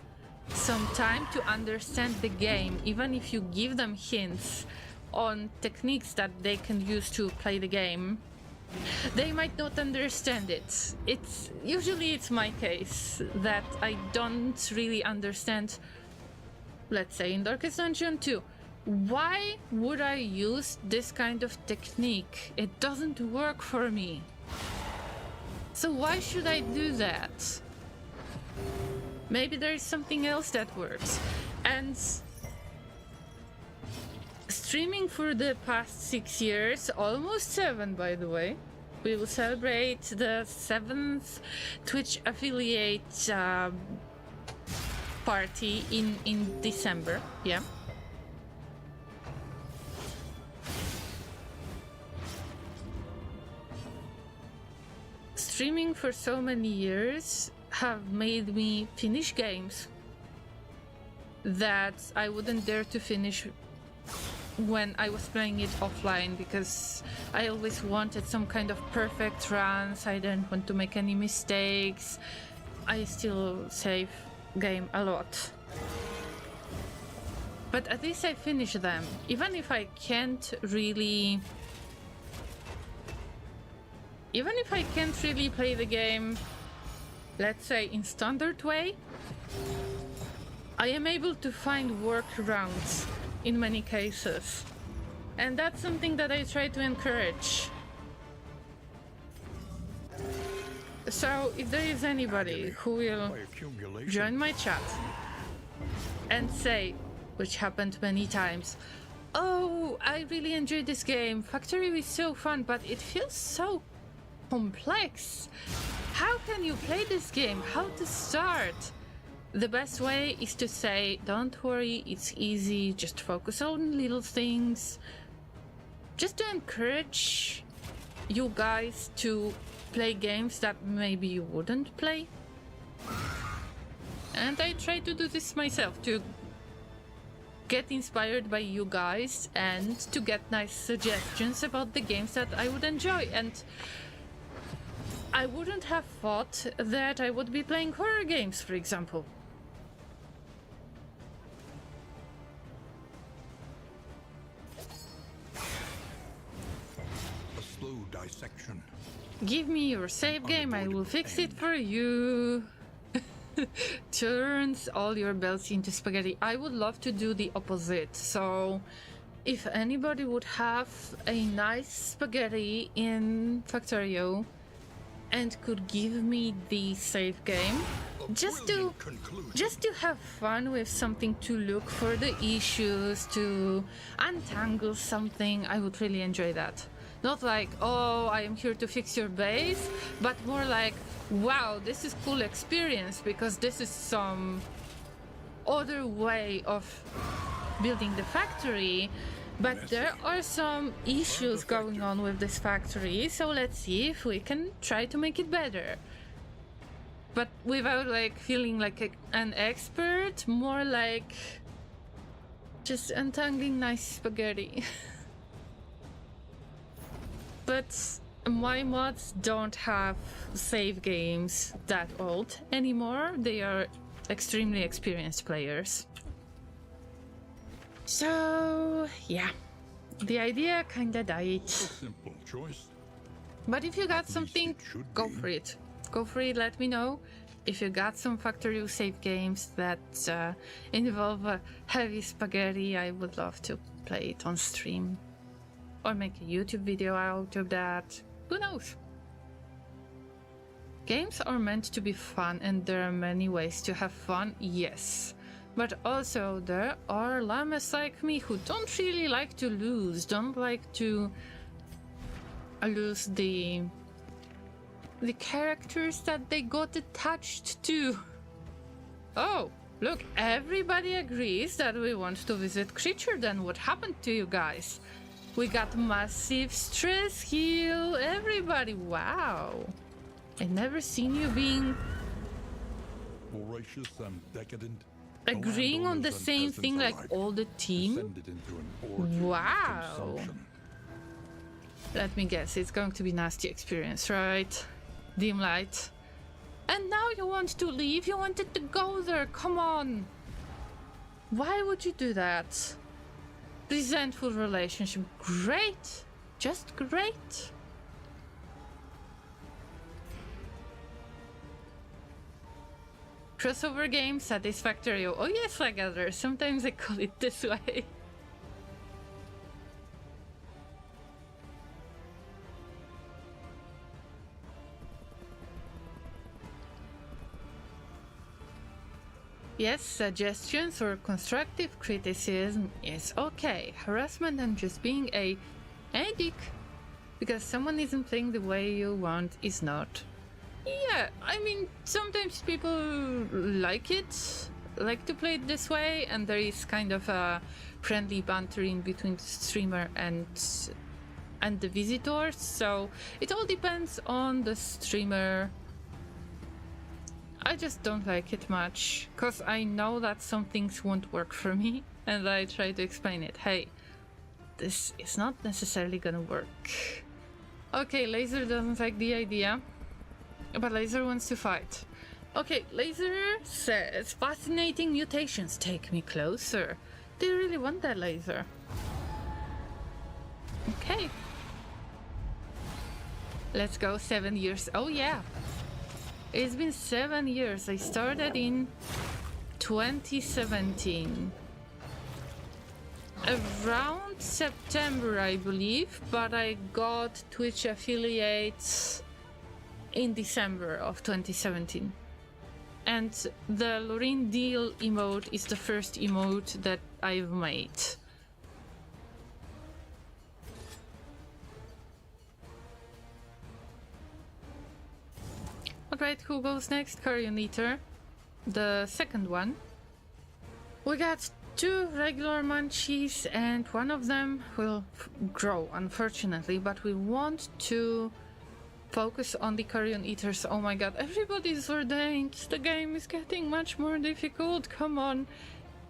some time to understand the game, even if you give them hints on techniques that they can use to play the game, they might not understand it. It's my case that I don't really understand, let's say in Darkest Dungeon 2. Why would I use this kind of technique? It doesn't work for me. So why should I do that? Maybe there is something else that works. And streaming for the past 6 years, almost 7 by the way. We will celebrate the 7th Twitch affiliate party in December, yeah. Streaming for so many years have made me finish games that I wouldn't dare to finish when I was playing it offline, because I always wanted some kind of perfect runs. I didn't want to make any mistakes. I still save game a lot. But at least I finish them. Even if I can't really play the game, let's say in standard way, I am able to find workarounds in many cases. And that's something that I try to encourage. So if there is anybody who will join my chat and say, which happened many times, oh, I really enjoyed this game, Factory is so fun, but it feels so complex. How can you play this game? How to start? The best way is to say, don't worry, it's easy, just focus on little things. Just to encourage you guys to play games that maybe you wouldn't play. And I try to do this myself, to get inspired by you guys and to get nice suggestions about the games that I would enjoy. And I wouldn't have thought that I would be playing horror games, for example. Dissection. Give me your save game, I will fix it for you. Turns all your belts into spaghetti. I would love to do the opposite. So if anybody would have a nice spaghetti in Factorio and could give me the save game, just to have fun with something, to look for the issues, to untangle something, I would really enjoy that. Not like, oh, I am here to fix your base, but more like, wow, this is cool experience because this is some other way of building the factory, but there are some issues going on with this factory, so let's see if we can try to make it better. But without like feeling like an expert, more like just untangling nice spaghetti. But my mods don't have save games that old anymore. They are extremely experienced players. So, yeah. The idea kinda died. A simple choice. But if you got something, go for it. Go for it, let me know. If you got some Factorio save games that involve heavy spaghetti, I would love to play it on stream. Or make a YouTube video out of that. Who knows? Games are meant to be fun, and there are many ways to have fun, yes. But also there are llamas like me who don't really like to lose, don't like to lose the characters that they got attached to. Oh, look, everybody agrees that we want to visit Creature. Then what happened to you guys? We got massive stress heal, everybody, wow. I've never seen you being Voracious and decadent. agreeing on the Landowners and same thing like peasants all the team. descended into an orgy of Wow. consumption. Let me guess, it's going to be nasty experience, right? Dim light. And now you want to leave? You wanted to go there, come on. Why would you do that? Resentful relationship. Great. Just great. Crossover game, satisfactory. Oh yes, I gather. Sometimes I call it this way. Yes, suggestions or constructive criticism is okay. Harassment and just being a dick because someone isn't playing the way you want is not. Yeah, I mean, sometimes people like to play it this way, and there is kind of a friendly bantering between the streamer and the visitors, so it all depends on the streamer. I just don't like it much, because I know that some things won't work for me, and I try to explain it. Hey, this is not necessarily gonna work. Okay, Laser doesn't like the idea, but Laser wants to fight. Okay, Laser says, fascinating mutations, take me closer. Do you really want that, Laser? Okay. Let's go 7 years. Oh yeah. It's been 7 years. I started in 2017. Around September, I believe, but I got Twitch affiliates in December of 2017. And the Laureen deal emote is the first emote that I've made. Alright, who goes next? Carrion Eater. The second one. We got 2 regular munchies and one of them will grow, unfortunately, but we want to focus on the Carrion Eaters. Oh my god, everybody's ordained. The game is getting much more difficult. Come on.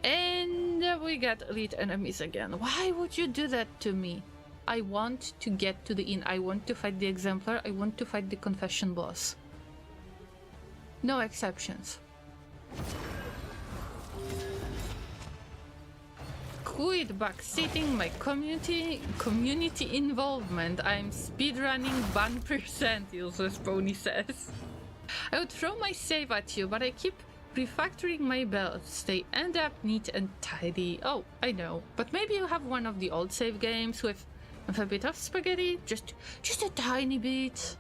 And we got elite enemies again. Why would you do that to me? I want to get to the inn. I want to fight the Exemplar. I want to fight the Confession boss. No exceptions. Quit backseating my community involvement. I'm speedrunning 1%, useless pony says. I would throw my save at you, but I keep refactoring my belts. They end up neat and tidy. Oh, I know. But maybe you have one of the old save games with a bit of spaghetti? Just a tiny bit.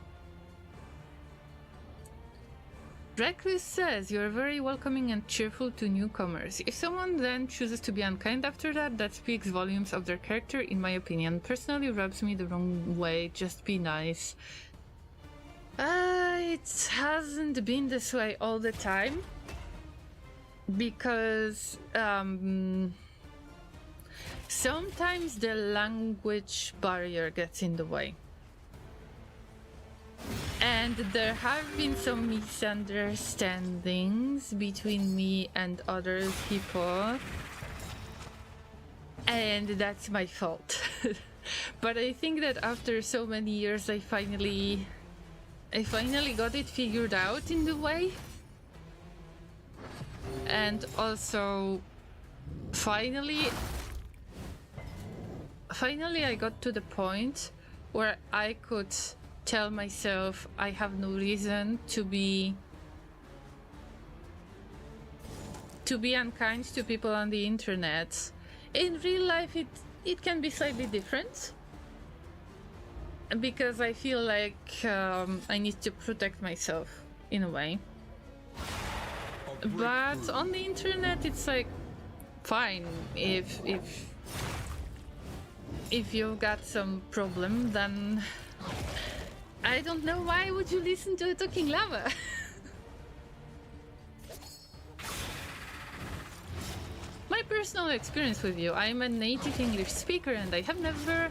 Recluse says you're very welcoming and cheerful to newcomers. If someone then chooses to be unkind after that, that speaks volumes of their character, in my opinion. Personally rubs me the wrong way. Just be nice. It hasn't been this way all the time. Because sometimes the language barrier gets in the way. And there have been some misunderstandings between me and other people. And that's my fault. But I think that after so many years I finally got it figured out in the way. And also finally I got to the point where I could tell myself I have no reason to be unkind to people on the internet. In real life it can be slightly different because I feel like I need to protect myself in a way. But on the internet it's like fine, if you've got some problem, then I don't know why would you listen to a talking llama. My personal experience with you, I'm a native English speaker and I have never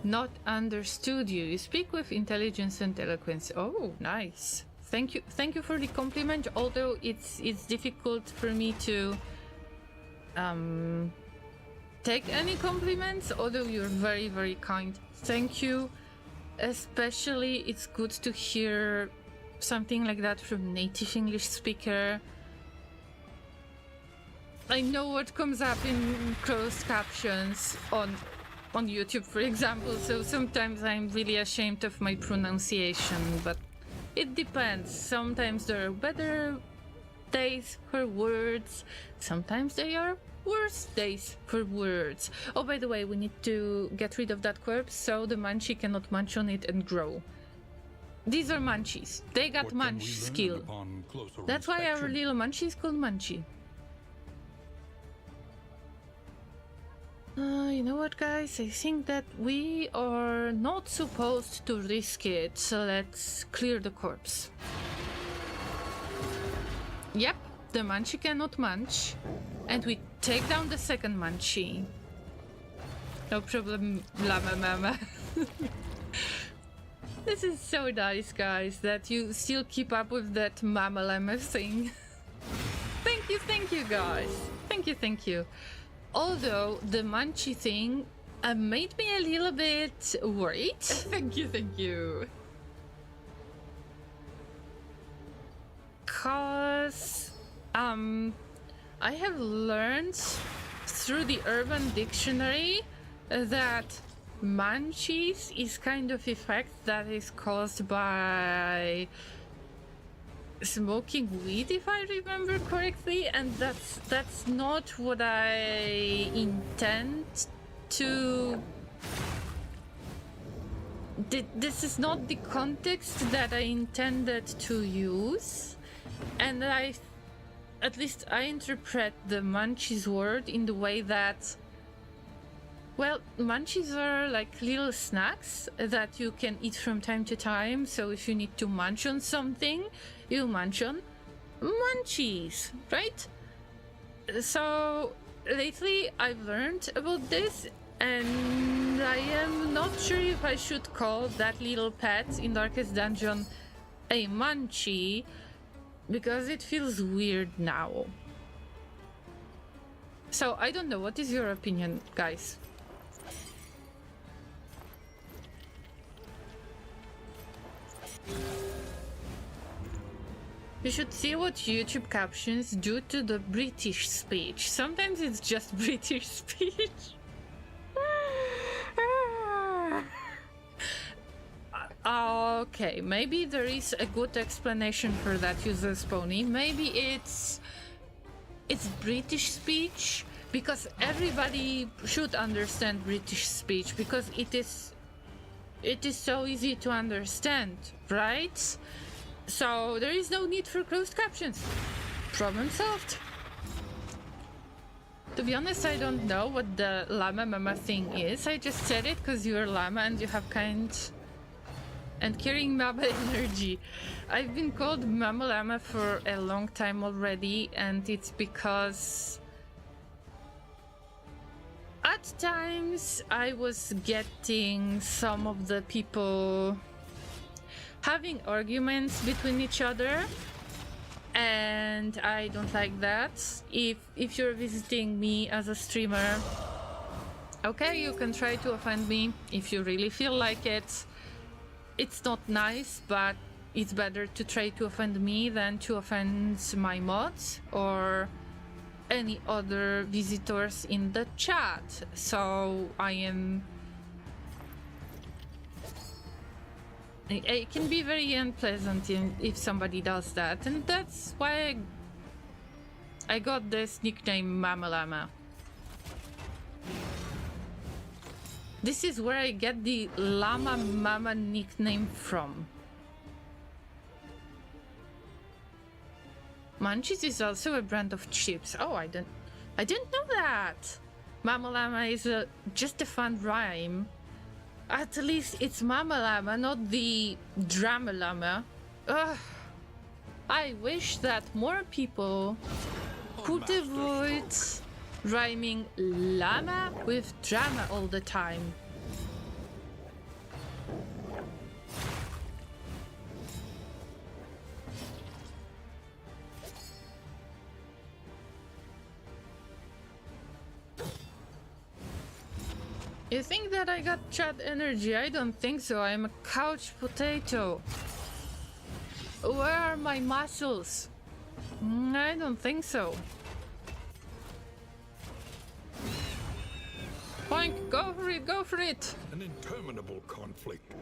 not understood you. You speak with intelligence and eloquence. Oh, nice. Thank you for the compliment, although it's difficult for me to take any compliments, although you're very, very kind. Thank you. Especially it's good to hear something like that from native English speaker. I know what comes up in closed captions on YouTube, for example, so sometimes I'm really ashamed of my pronunciation, but it depends. Sometimes there are better days for words, sometimes they are worse days for words. Oh, by the way, we need to get rid of that corpse so the munchie cannot munch on it and grow. These are munchies. They got What can we munch learn skill. upon closer That's why our inspection? little munchie is called Munchie. You know what, guys? I think that we are not supposed to risk it, so let's clear the corpse. Yep, the munchie cannot munch, and we take down the second munchie. No problem, Llama Mama. This is so nice, guys, that you still keep up with that Mama Llama thing. Thank you, guys. Thank you. Although the munchie thing made me a little bit worried. Thank you. Cause I have learned through the Urban Dictionary that munchies is kind of effect that is caused by smoking weed, if I remember correctly, and that's not what I intend to. This is not the context that I intended to use, and at least I interpret the munchies word in the way that, well, munchies are like little snacks that you can eat from time to time. So if you need to munch on something, you munch on munchies, right? So lately I've learned about this, and I am not sure if I should call that little pet in Darkest Dungeon a munchie, because it feels weird now. So I don't know, what is your opinion, guys? You should see what YouTube captions do to the British speech. Sometimes it's just British speech. Okay, maybe there is a good explanation for that, User's Pony. Maybe it's British speech, because everybody should understand British speech, because it is so easy to understand, right? So there is no need for closed captions. Problem solved. To be honest, I don't know what the Llama Mama thing is. I just said it because you're llama and you have kind and caring Mama energy. I've been called Mama Llama for a long time already, and it's because at times I was getting some of the people having arguments between each other, and I don't like that. If you're visiting me as a streamer, okay, you can try to offend me if you really feel like it. It's not nice, but it's better to try to offend me than to offend my mods or any other visitors in the chat. So it can be very unpleasant if somebody does that, and that's why I got this nickname Mama Llama. This is where I get the Llama Mama nickname from. Munchies is also a brand of chips. Oh, I didn't know that. Mama Llama is just a fun rhyme. At least it's Mama Llama, not the Drama Llama. Ugh. I wish that more people could avoid rhyming llama with drama all the time. You think that I got chat energy? I don't think so. I'm a couch potato. Where are my muscles? I don't think so. Boink, go for it, go for it! An interminable conflict.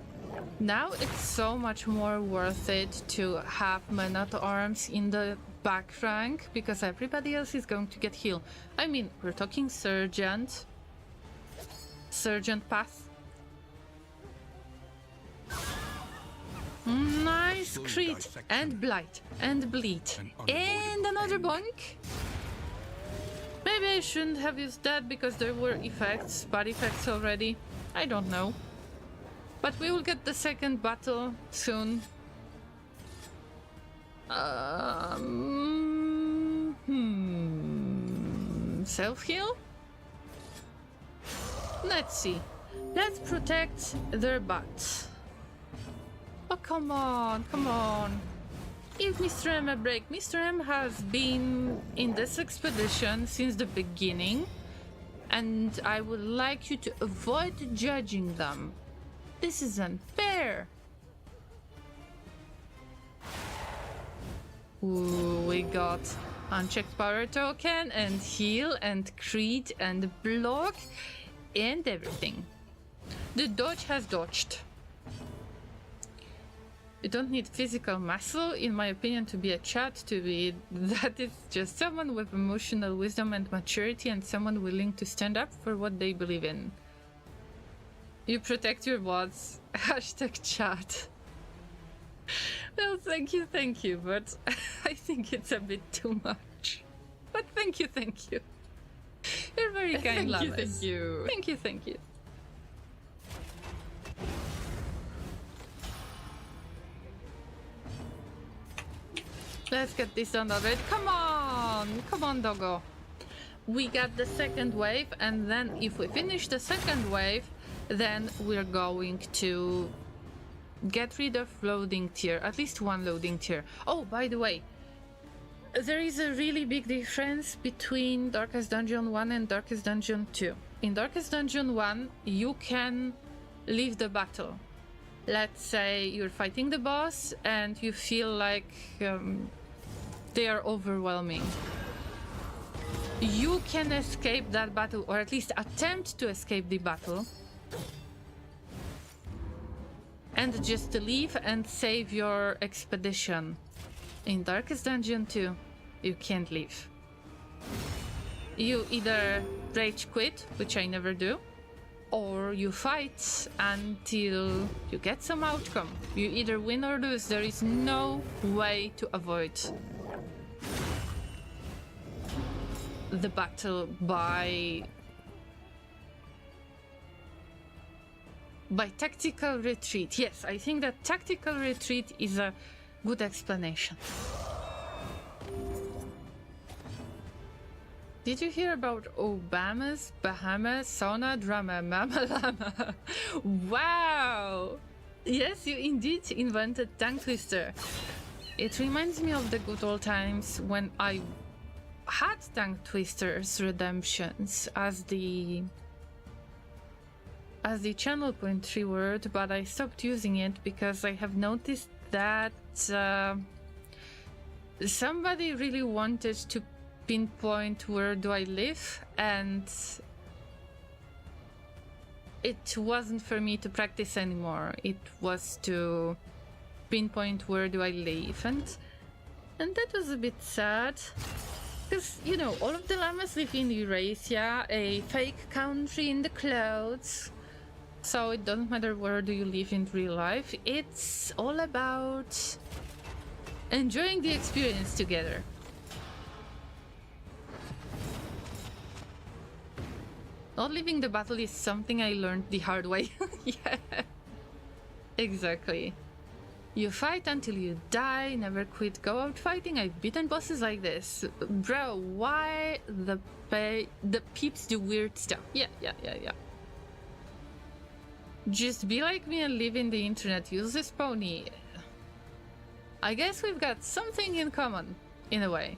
Now it's so much more worth it to have men-at-arms in the back rank because everybody else is going to get healed. I mean, we're talking Sergeant Path. Nice crit and blight and bleed and another boink. Maybe I shouldn't have used that because there were effects, bad effects already. I don't know. But we will get the second battle soon. Self-heal? Let's see. Let's protect their butts. Oh, come on, come on. Give Mr. M a break. Mr. M has been in this expedition since the beginning, and I would like you to avoid judging them. This is unfair. Ooh, we got unchecked power token and heal and crit and block and everything. The dodge has dodged. You don't need physical muscle, in my opinion, to be a chat, to be that is just someone with emotional wisdom and maturity and someone willing to stand up for what they believe in. You protect your bots. Hashtag chat. Well, thank you, but I think it's a bit too much. But thank you. You're very kind, Llamas. Thank you. Thank you. Let's get this done already. Come on, doggo. We got the second wave, and then if we finish the second wave, then we're going to get rid of loading tier, at least one loading tier. Oh, by the way, there is a really big difference between Darkest Dungeon 1 and Darkest Dungeon 2. In Darkest Dungeon 1, you can leave the battle. Let's say you're fighting the boss and you feel like they are overwhelming. You can escape that battle, or at least attempt to escape the battle, and just leave and save your expedition. In Darkest Dungeon 2, you can't leave. You either rage quit, which I never do, or you fight until you get some outcome. You either win or lose. There is no way to avoid the battle by tactical retreat. Yes, I think that tactical retreat is a good explanation. Did you hear about Bahamas, Sauna, Drama, Mama Llama? Wow! Yes, you indeed invented Tongue Twister. It reminds me of the good old times when I had Tongue Twister's redemptions as the channel point reward, but I stopped using it because I have noticed that somebody really wanted to pinpoint where do I live, and it wasn't for me to practice anymore. It was to pinpoint where do I live, and that was a bit sad, because you know, all of the llamas live in Eurasia, a fake country in the clouds, so it doesn't matter where do you live in real life. It's all about enjoying the experience together. Not leaving the battle is something I learned the hard way. Yeah, exactly. You fight until you die, never quit, go out fighting. I've beaten bosses like this. Bro, why the peeps do weird stuff? Yeah. Just be like me and live in the internet. Use this pony. I guess we've got something in common, in a way.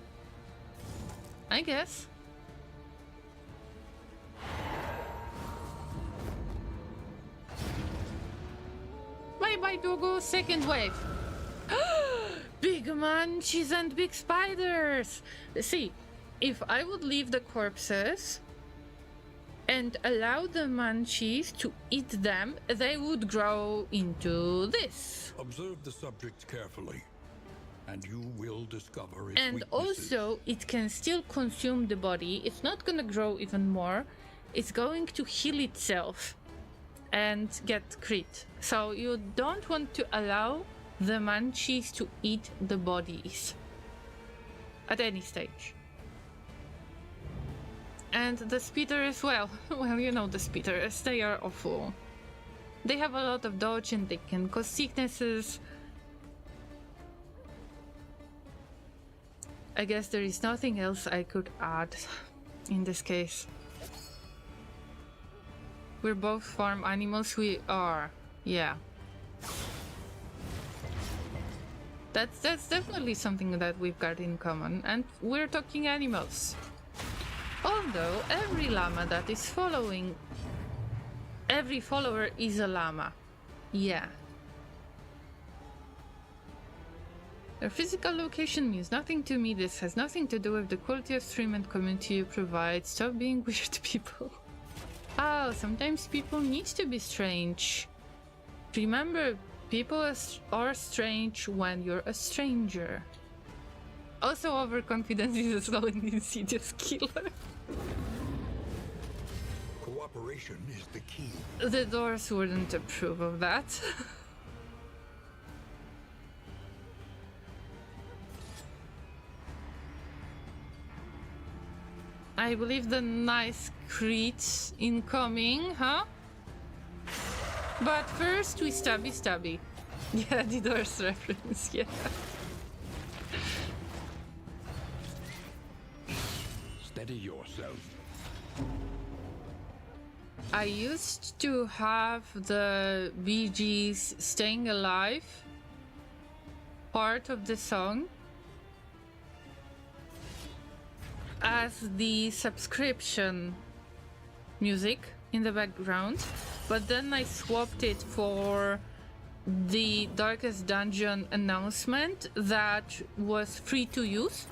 I guess. Bye doggo, second wave. Big munchies and big spiders. See, if I would leave the corpses and allow the munchies to eat them, they would grow into this. Observe the subject carefully, and you will discover its And weaknesses. also, it can still consume the body. It's not gonna grow even more. It's going to heal itself and get crit. So you don't want to allow the munchies to eat the bodies at any stage. And the speeder as well. Well, you know the speeders, they are awful. They have a lot of dodge and they can cause sicknesses. I guess there is nothing else I could add in this case. We're both farm animals, we are. Yeah. That's definitely something that we've got in common, and we're talking animals. Although every llama that is following, every follower is a llama. Yeah. Their physical location means nothing to me. This has nothing to do with the quality of stream and community you provide. Stop being weird, people. Oh, sometimes people need to be strange. Remember, people are strange when you're a stranger. Also, overconfidence is a slow and insidious killer. Cooperation is the key. The doors wouldn't approve of that. I believe the nice crit incoming, huh? But first we stabby. Yeah, the doors reference, yeah. Steady yourself. I used to have the Bee Gees Staying Alive part of the song as the subscription music in the background, but then I swapped it for the Darkest Dungeon announcement that was free to use.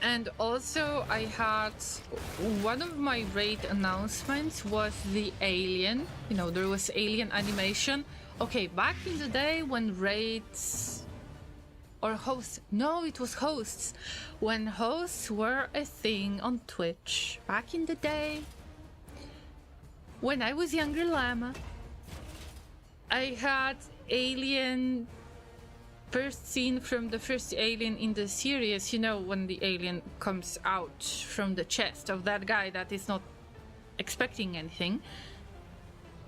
And also I had one of my raid announcements was the alien. You know, there was alien animation. Okay, back in the day when raids or hosts, no, it was hosts. When hosts were a thing on Twitch, back in the day, when I was younger llama, I had alien first scene from the first alien in the series, you know, when the alien comes out from the chest of that guy that is not expecting anything.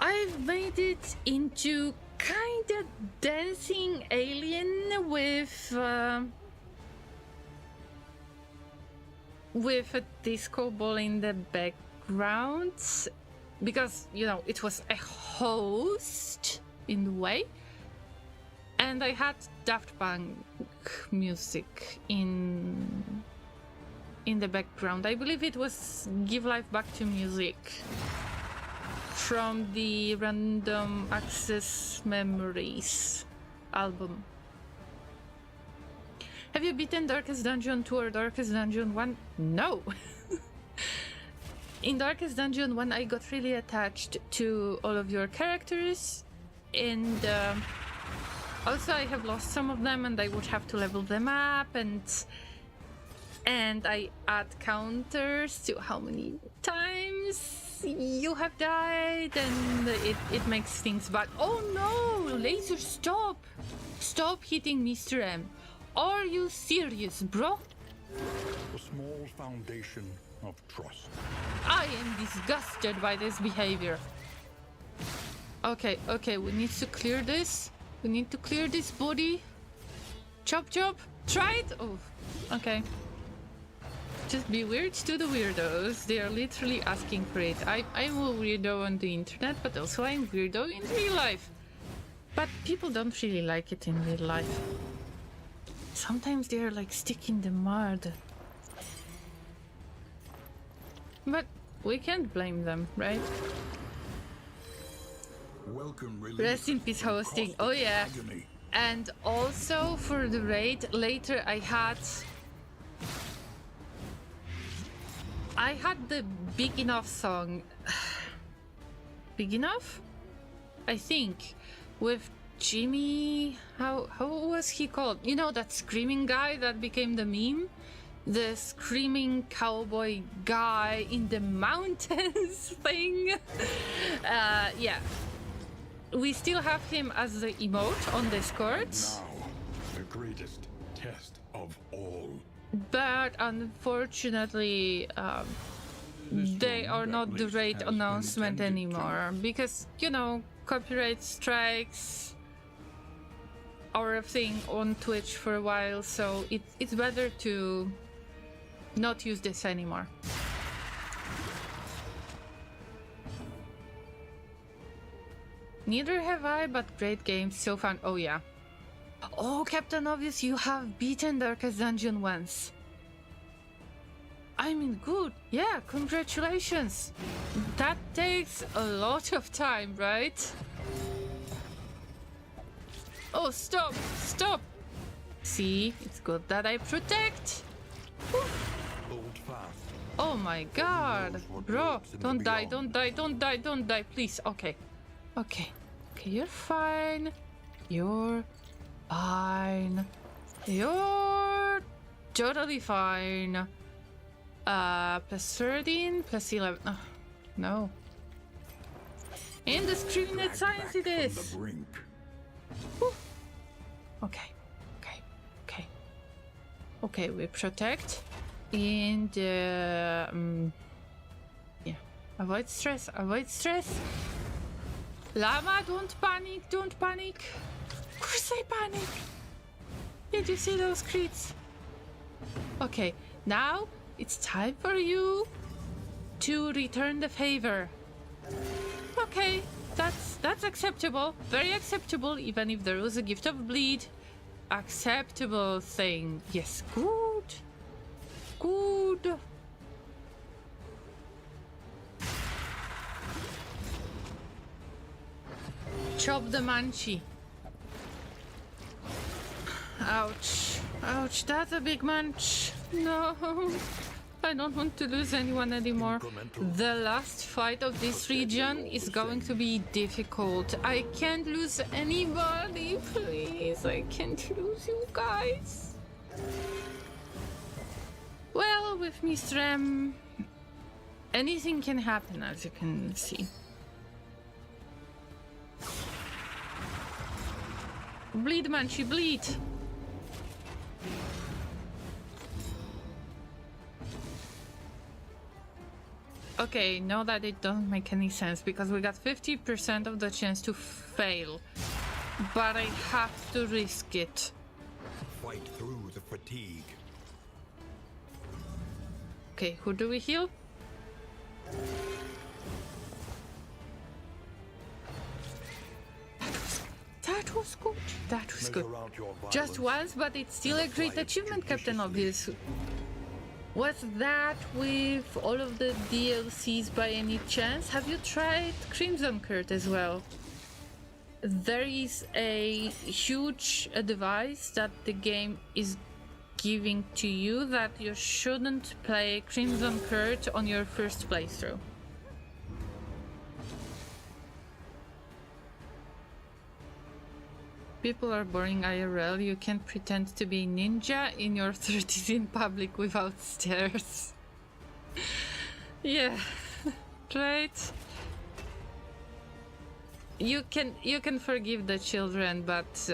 I've made it into kind of dancing alien with a disco ball in the background, because, you know, it was a host in the way. And I had Daft Punk music in the background. I believe it was Give Life Back to Music from the Random Access Memories album. Have you beaten Darkest Dungeon 2 or Darkest Dungeon 1? No! In Darkest Dungeon 1 I got really attached to all of your characters, and also I have lost some of them and I would have to level them up, and I add counters to how many times you have died, and it makes things bad. Oh no! Laser, stop! Stop hitting Mr. M. Are you serious, bro? A small foundation of trust. I am disgusted by this behavior. Okay, we need to clear this. We need to clear this body. Chop. Try it! Oh, okay. Just be weird to the weirdos. They are literally asking for it. I'm a weirdo on the internet, but also I'm weirdo in real life. But people don't really like it in real life. Sometimes they're like stick in the mud. But we can't blame them, right? Welcome, Rest in peace, hosting. Oh yeah. agony. And also for the raid, later I had the Big Enough song. Big Enough? I think. With Jimmy... How was he called? You know, that screaming guy that became the meme? The screaming cowboy guy in the mountains thing. Yeah. We still have him as the emote on Discord. Now, the greatest test of all. But unfortunately, they are not the raid announcement anymore. Because, you know, copyright strikes are a thing on Twitch for a while, so it's better to not use this anymore. Neither have I, but great games, so fun. Oh yeah. Oh, Captain Obvious, you have beaten Darkest Dungeon once. I mean, good. Yeah, congratulations. That takes a lot of time, right? Oh, stop, stop. See, it's good that I protect. Hold fast. Oh my god. Bro, don't die, don't die, don't die, don't die, please. Okay. Okay. Okay, you're fine. You're fine. You're totally fine. Plus 13, plus 11. Oh, no. Indiscriminate science it is. Whew. Okay. Okay. Okay. Okay, we protect. And, yeah. Avoid stress, avoid stress. Llama, don't panic, don't panic. Of course I panic. Did you see those crits? Okay, now it's time for you to return the favor. Okay, that's acceptable. Very acceptable, even if there was a gift of bleed. Acceptable thing. Yes, good. Good. Chop the Manchi. Ouch. Ouch, that's a big munch. No. I don't want to lose anyone anymore. The last fight of this region is going to be difficult. I can't lose anybody, please. I can't lose you guys. Well, with Mr. M, anything can happen, as you can see. Bleed, Manchi, bleed! Okay, now that it doesn't make any sense, because we got 50% of the chance to fail. But I have to risk it. Fight through the fatigue. Okay, who do we heal? That was good. That was good. Just once, but it's still a great achievement, Captain Obvious. Was that with all of the DLCs by any chance? Have you tried Crimson Court as well? There is a huge advice that the game is giving to you that you shouldn't play Crimson Court on your first playthrough. People are boring IRL. You can't pretend to be ninja in your 30s in public without stairs. Yeah, right. You can forgive the children, but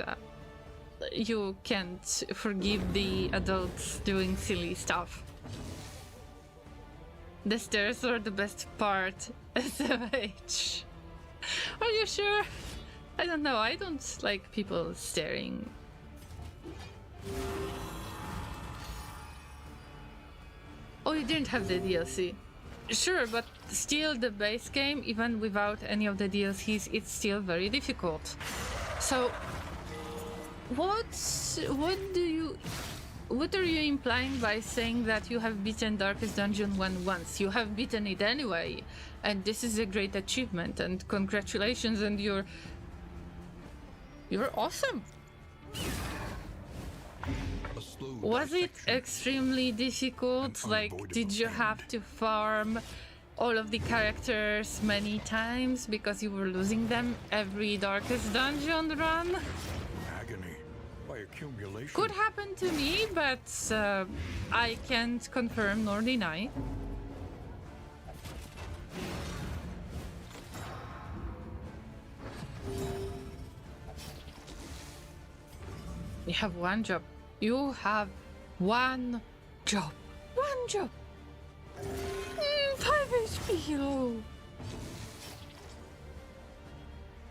you can't forgive the adults doing silly stuff. The stairs are the best part. SMH. Are you sure? I don't know, I don't like people staring. Oh, you didn't have the DLC. Sure, but still the base game, even without any of the DLCs, it's still very difficult. So, what are you implying by saying that you have beaten Darkest Dungeon 1 once? You have beaten it anyway, and this is a great achievement, and congratulations, and you're awesome. A slow Was it dissection. extremely difficult? An Like, did you unavoidable have end. to farm all of the characters many times because you were losing them every Darkest Dungeon run? Agony by accumulation. Could happen to me, but I can't confirm nor deny. You have one job. You have one job. One job. 5 HP heal.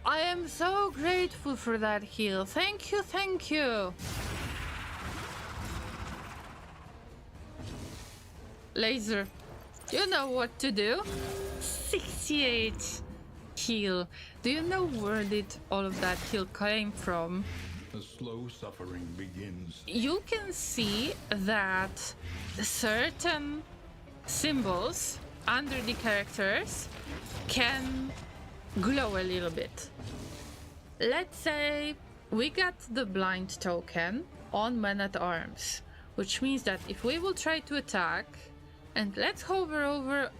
I am so grateful for that heal. Thank you, thank you. Laser, you know what to do. 68 heal. Do you know where did all of that heal came from? The slow suffering begins. You can see that certain symbols under the characters can glow a little bit. Let's say we got the blind token on Man at Arms, which means that if we will try to attack, and let's hover over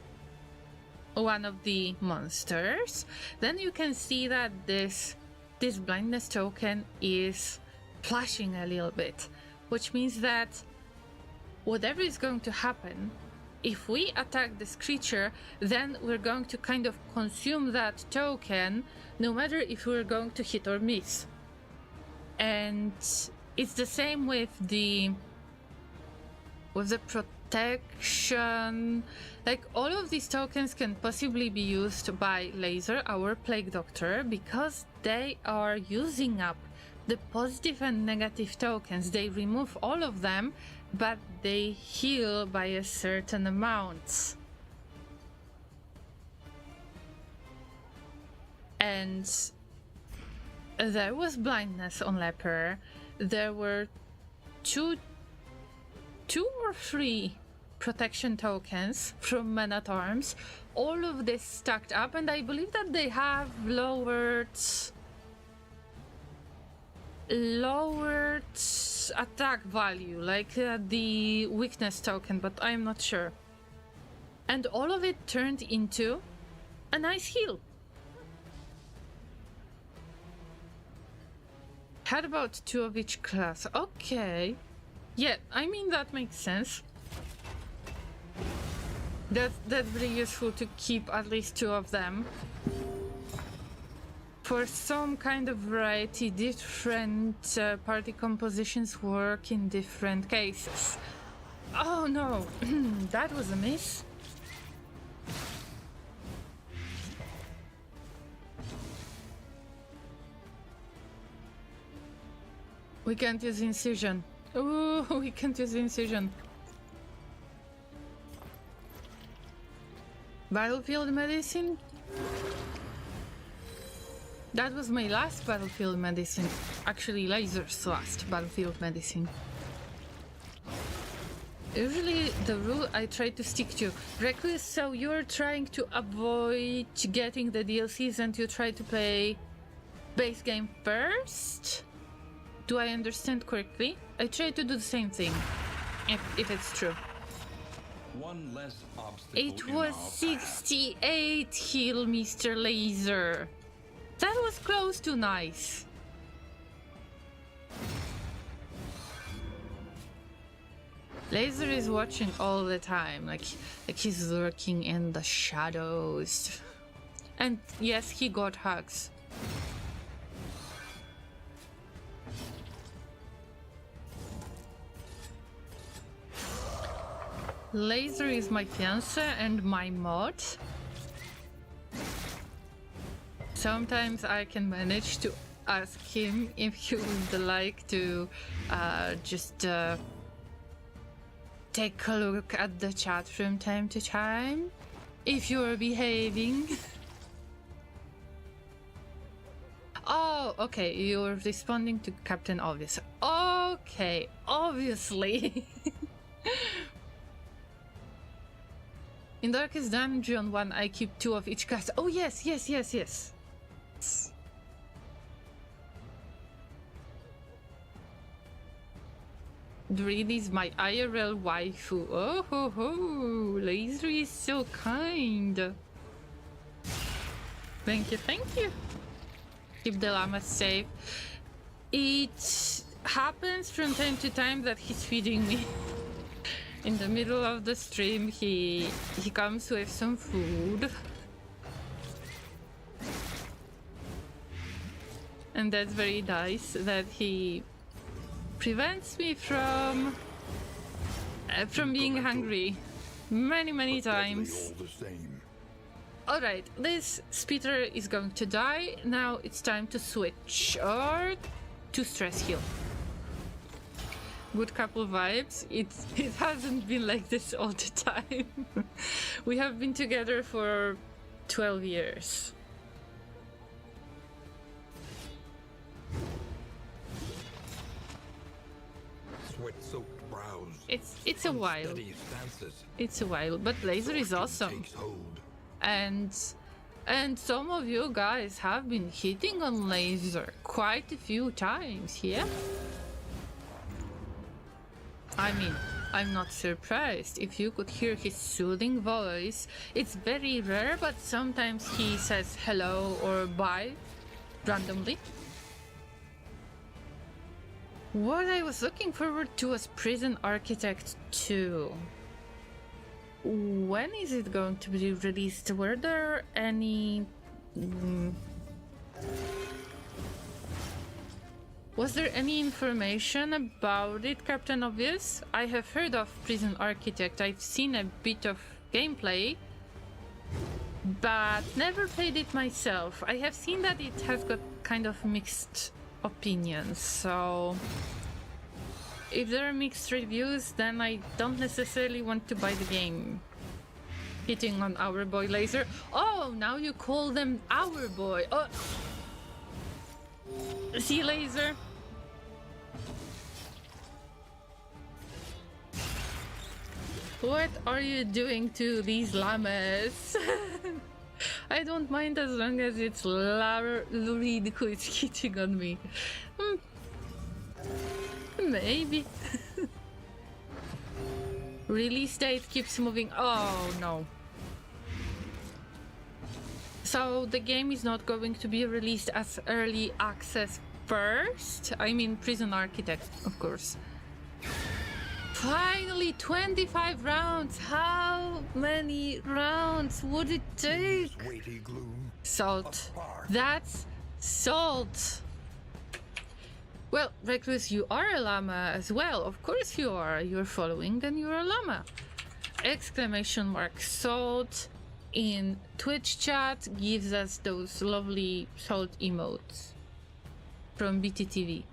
one of the monsters, then you can see that this blindness token is flashing a little bit, which means that whatever is going to happen, if we attack this creature, then we're going to kind of consume that token, no matter if we're going to hit or miss. And it's the same with the protection. Like, all of these tokens can possibly be used by Laser, our Plague Doctor, because they are using up the positive and negative tokens. They remove all of them, but they heal by a certain amount. And there was blindness on Leper. There were two or three protection tokens from Men at Arms. All of this stacked up, and I believe that they have lowered attack value, like the weakness token, but I'm not sure. And all of it turned into a nice heal. Had about 2 of each class. Okay. Yeah, I mean, that makes sense. That's really useful to keep at least 2 of them. For some kind of variety, different party compositions work in different cases. Oh no, that was a miss. We can't use incision. Ooh, we can't use incision. Battlefield medicine? That was my last battlefield medicine. Actually, Laser's last battlefield medicine. Usually the rule I try to stick to. Reckless, so you're trying to avoid getting the DLCs and you try to play base game first? Do I understand correctly? I try to do the same thing, if it's true. One less obstacle. It in was our path. 68 heal, Mr. Laser. That was close to nice. Laser is watching all the time, like he's lurking in the shadows. And yes, he got hugs. Laser is my fiance and my mod. Sometimes I can manage to ask him if he would like to just take a look at the chat from time to time, if you're behaving. Oh, okay, you're responding to Captain Obvious. Okay, obviously. In Darkest Dungeon 1, I keep 2 of each class. Oh, yes. Druid is my IRL waifu. Oh ho ho! Laser is so kind. Thank you, thank you. Keep the llama safe. It happens from time to time that he's feeding me. In the middle of the stream, he comes with some food. And that's very nice that he prevents me from being hungry many times. All the same. Alright, this speeder is going to die. Now it's time to switch or to stress heal. Good couple vibes. It hasn't been like this all the time. We have been together for 12 years. Sweat-soaked brows. It's a while. Unsteady stances. It's a while, but Laser is awesome. Takes hold. And some of you guys have been hitting on Laser quite a few times, yeah? I mean, I'm not surprised. If you could hear his soothing voice, it's very rare, but sometimes he says hello or bye randomly. What I was looking forward to was Prison Architect 2. When is it going to be released? Were there any... Was there any information about it, Captain Obvious? I have heard of Prison Architect. I've seen a bit of gameplay, but never played it myself. I have seen that it has got kind of mixed opinions, so if there are mixed reviews, then I don't necessarily want to buy the game. Hitting on our boy Laser. Oh, now you call them our boy. Oh. See, Laser? What are you doing to these llamas? I don't mind as long as it's Laureen who is hitting on me. Maybe. Release date keeps moving. Oh no. So the game is not going to be released as early access first. I mean Prison Architect, of course. Finally, 25 rounds. How many rounds would it take? Weighty gloom. Salt. That's salt. Well, Recluse, you are a llama as well. Of course you are. You're following and you're a llama. Exclamation mark salt in Twitch chat gives us those lovely salt emotes from BTTV.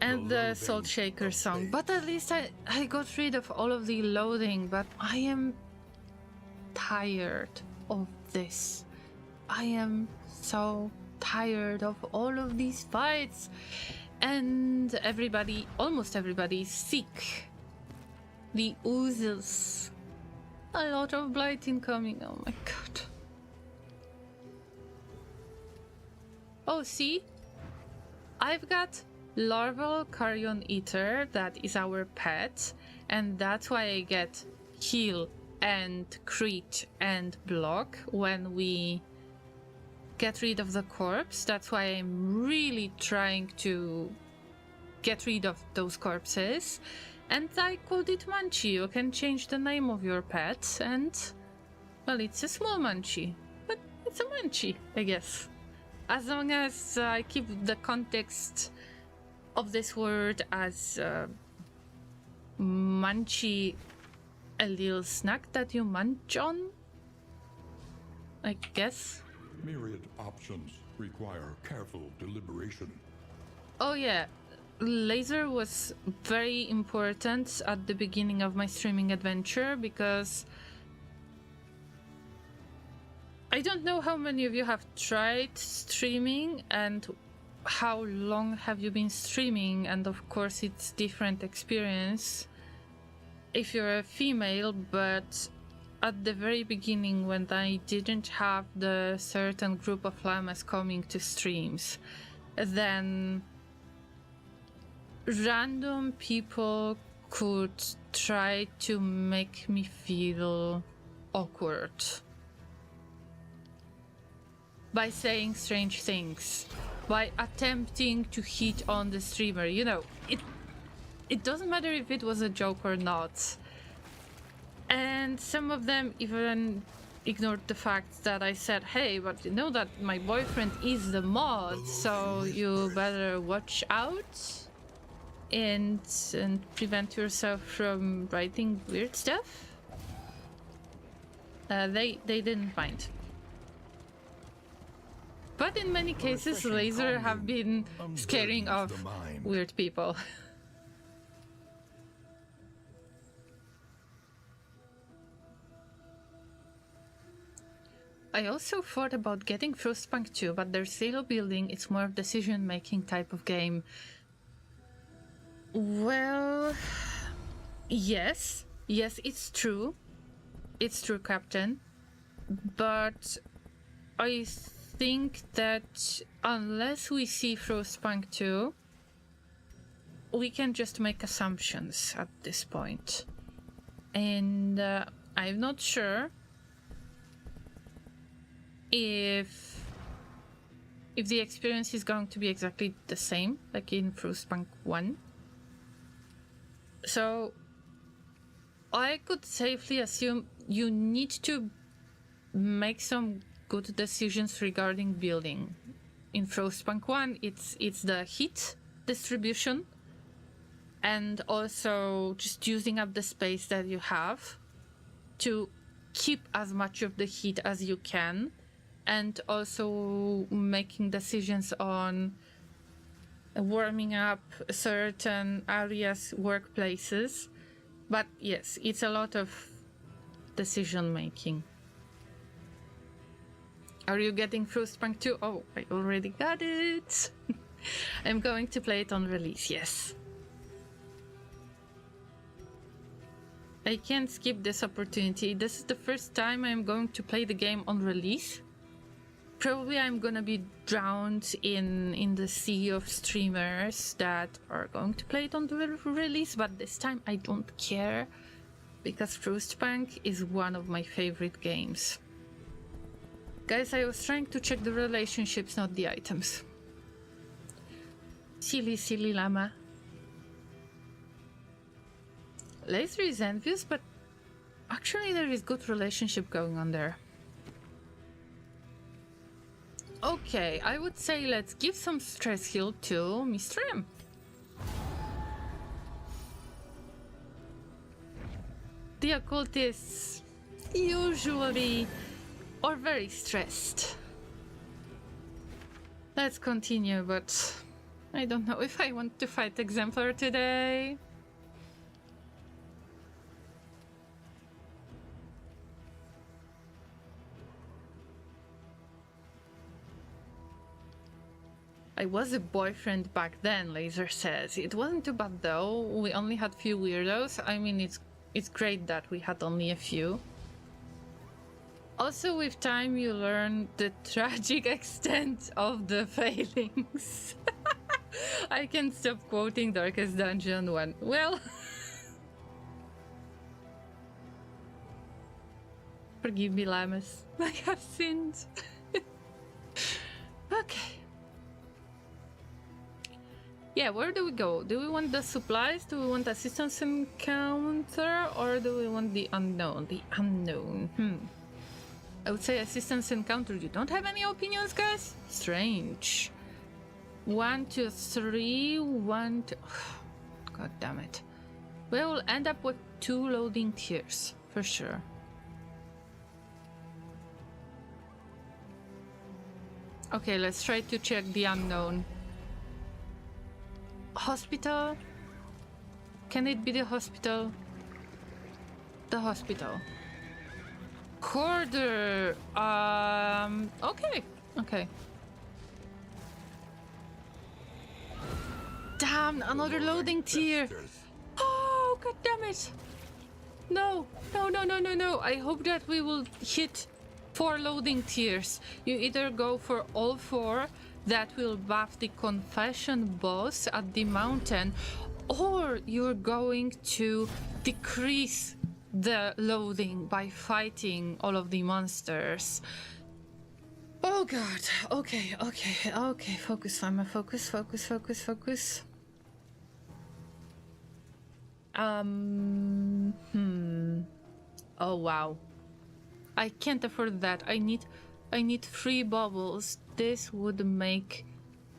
And the Salt Shaker song. But at least I got rid of all of the loading, but I am tired of this. I am so tired of all of these fights. And everybody, almost everybody is sick. The oozes. A lot of blight incoming, oh my god. Oh, see? I've got Larval Carrion Eater, that is our pet, and that's why I get heal and crit and block when we get rid of the corpse. That's why I'm really trying to get rid of those corpses. And I called it Munchie. You can change the name of your pet, and well, it's a small Munchie, but it's a Munchie, I guess. As long as I keep the context of this word as Munchie, a little snack that you munch on, I guess. Myriad options require careful deliberation. Oh yeah, Laser was very important at the beginning of my streaming adventure because I don't know how many of you have tried streaming and how long have you been streaming, and of course it's different experience if you're a female, but at the very beginning when I didn't have the certain group of llamas coming to streams then random people could try to make me feel awkward by saying strange things, by attempting to hit on the streamer. You know, it doesn't matter if it was a joke or not. And some of them even ignored the fact that I said, hey, but you know that my boyfriend is the mod, so you better watch out and prevent yourself from writing weird stuff. They didn't mind. But in many cases, Laser have been scaring off weird people. I also thought about getting Frostpunk 2, but their silo building is more of decision-making type of game. Well, yes, it's true. It's true, Captain. But I think that unless we see Frostpunk 2, we can just make assumptions at this point. And I'm not sure if the experience is going to be exactly the same like in Frostpunk 1. So I could safely assume you need to make some good decisions regarding building. In Frostpunk 1, it's the heat distribution and also just using up the space that you have to keep as much of the heat as you can, and also making decisions on warming up certain areas, workplaces. But yes, it's a lot of decision making. Are you getting Frostpunk 2? Oh, I already got it. I'm going to play it on release, yes. I can't skip this opportunity. This is the first time I'm going to play the game on release. Probably I'm gonna be drowned in the sea of streamers that are going to play it on the release, but this time I don't care, because Frostpunk is one of my favorite games. Guys, I was trying to check the relationships, not the items. Silly llama. Laser is envious, but actually there is good relationship going on there. Okay, I would say let's give some stress heal to Mr. M. The occultists usually are very stressed. Let's continue, but I don't know if I want to fight Exemplar today. I was a boyfriend back then, Laser says. It wasn't too bad though. We only had few weirdos. I mean, it's great that we had only a few. Also, with time, you learn the tragic extent of the failings. I can stop quoting Darkest Dungeon 1. Well... Forgive me, Llamas. I have sinned. Okay. Yeah, where do we go? Do we want the supplies? Do we want assistance encounter? Or do we want the unknown? The unknown. I would say assistance encounter. You don't have any opinions, guys? Strange. 1, 2, 3. 1, 2. God damn it. We will end up with 2 loading tiers, for sure. Okay, let's try to check the unknown. Hospital? Can it be the hospital? The hospital. Corridor. Okay. Damn, another loading tier. Oh, god damn it. No. I hope that we will hit 4 loading tiers. You either go for all 4, that will buff the confession boss at the mountain, or you're going to decrease the loading by fighting all of the monsters. Oh god, okay, focus, Llama, focus. Oh wow. I can't afford that. I need 3 bubbles. This would make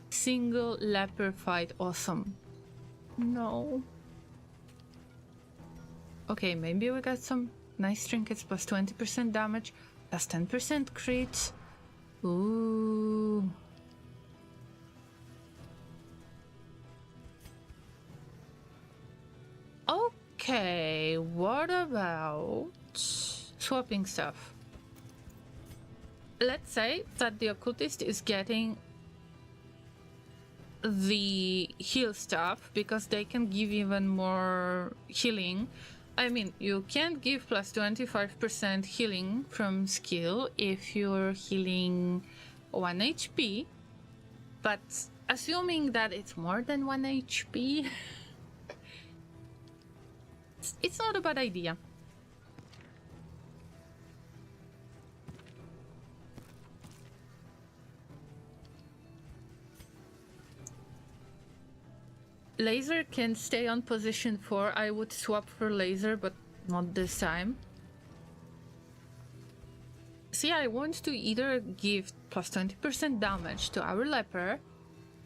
single leper fight awesome. No. Okay, maybe we got some nice trinkets, plus 20% damage, plus 10% crit. Ooh. Okay, what about swapping stuff? Let's say that the occultist is getting the heal stuff because they can give even more healing. I mean, you can't give plus 25% healing from skill if you're healing 1 HP, but assuming that it's more than 1 HP, it's not a bad idea. Laser can stay on position 4. I would swap for laser, but not this time. See, I want to either give plus 20% damage to our leper,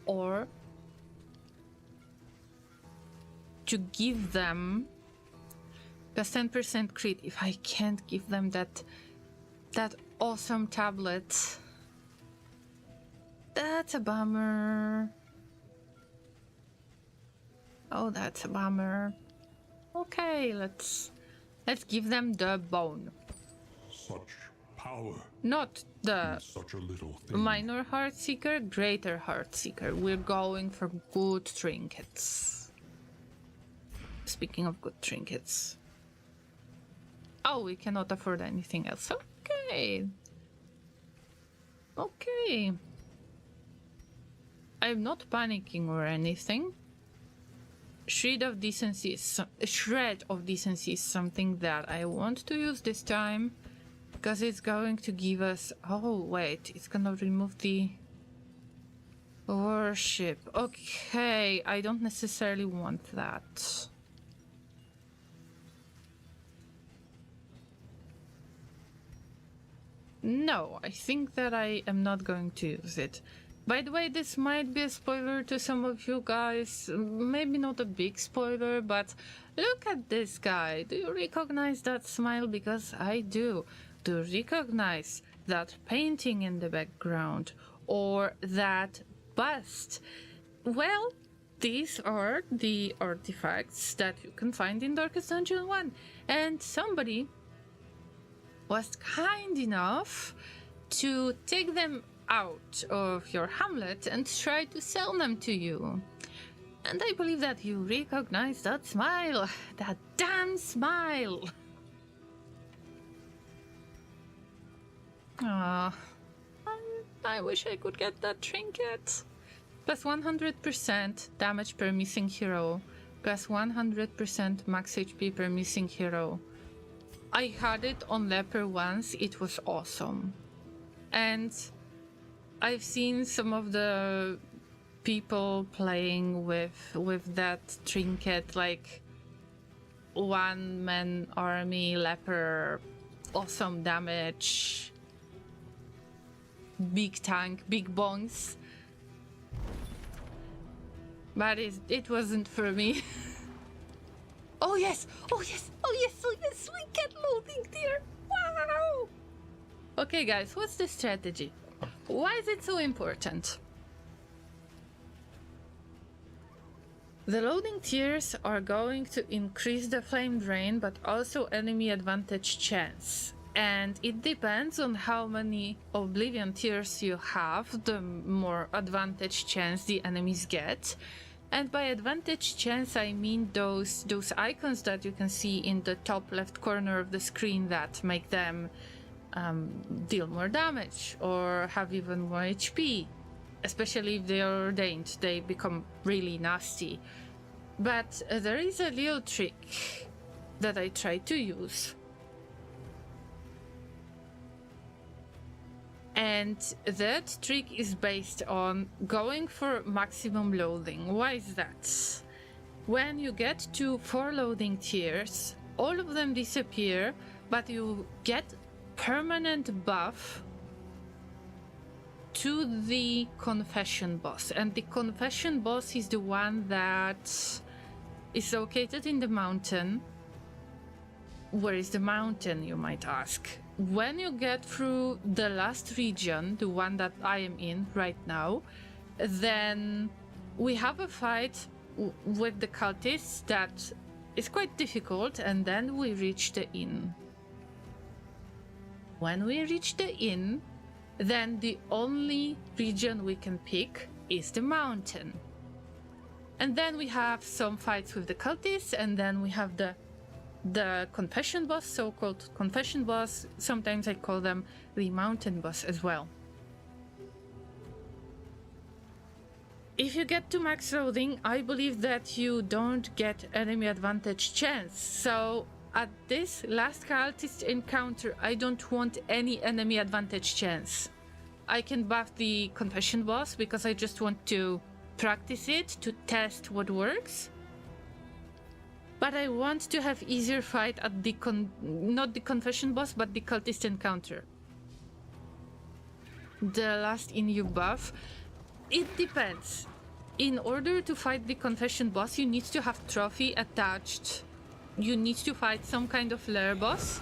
or to give them plus 10% crit. If I can't give them that awesome tablet, that's a bummer. Oh, that's a bummer. Okay, let's give them the bone. Such power. Not the Such a little thing. minor Heartseeker, greater Heartseeker. We're going for good trinkets. Speaking of good trinkets. Oh, we cannot afford anything else. Okay. Okay. I'm not panicking or anything. Shred of decency is something that I want to use this time, because it's going to give us... Oh, wait, it's gonna remove the worship. Okay, I don't necessarily want that. No, I think that I am not going to use it. By the way, this might be a spoiler to some of you guys. Maybe not a big spoiler, but look at this guy. Do you recognize that smile? Because I do. Do you recognize that painting in the background? Or that bust? Well, these are the artifacts that you can find in Darkest Dungeon 1. And somebody was kind enough to take them out of your hamlet and try to sell them to you. And I believe that you recognize that smile. That damn smile. Ah, I wish I could get that trinket. Plus 100% damage per missing hero. Plus 100% max HP per missing hero. I had it on Leper once. It was awesome. And I've seen some of the people playing with that trinket, like 1-man army, leper, awesome damage, big tank, big bongs. But it wasn't for me. Oh yes, we get loading there. Wow! Okay guys, what's the strategy? Why is it so important? The loading tiers are going to increase the flame drain, but also enemy advantage chance. And it depends on how many Oblivion tiers you have, the more advantage chance the enemies get. And by advantage chance, I mean those icons that you can see in the top left corner of the screen that make them deal more damage or have even more HP. especially if they are ordained, they become really nasty. But there is a little trick that I try to use. And that trick is based on going for maximum loading. Why is that? When you get to 4 loading tiers, all of them disappear, but you get permanent buff to the confession boss. And the confession boss is the one that is located in the mountain. Where is the mountain, you might ask? When you get through the last region, the one that I am in right now, then we have a fight with the cultists that is quite difficult, and then we reach the inn. When we reach the inn, then the only region we can pick is the mountain. And then we have some fights with the cultists, and then we have the confession boss, so-called confession boss. Sometimes I call them the mountain boss as well. If you get to max loading, I believe that you don't get enemy advantage chance. So at this last cultist encounter, I don't want any enemy advantage chance. I can buff the confession boss because I just want to practice it, to test what works. But I want to have easier fight at the not the confession boss, but the cultist encounter. The last in you buff. It depends. In order to fight the confession boss, you need to have trophy attached. You need to fight some kind of lair boss.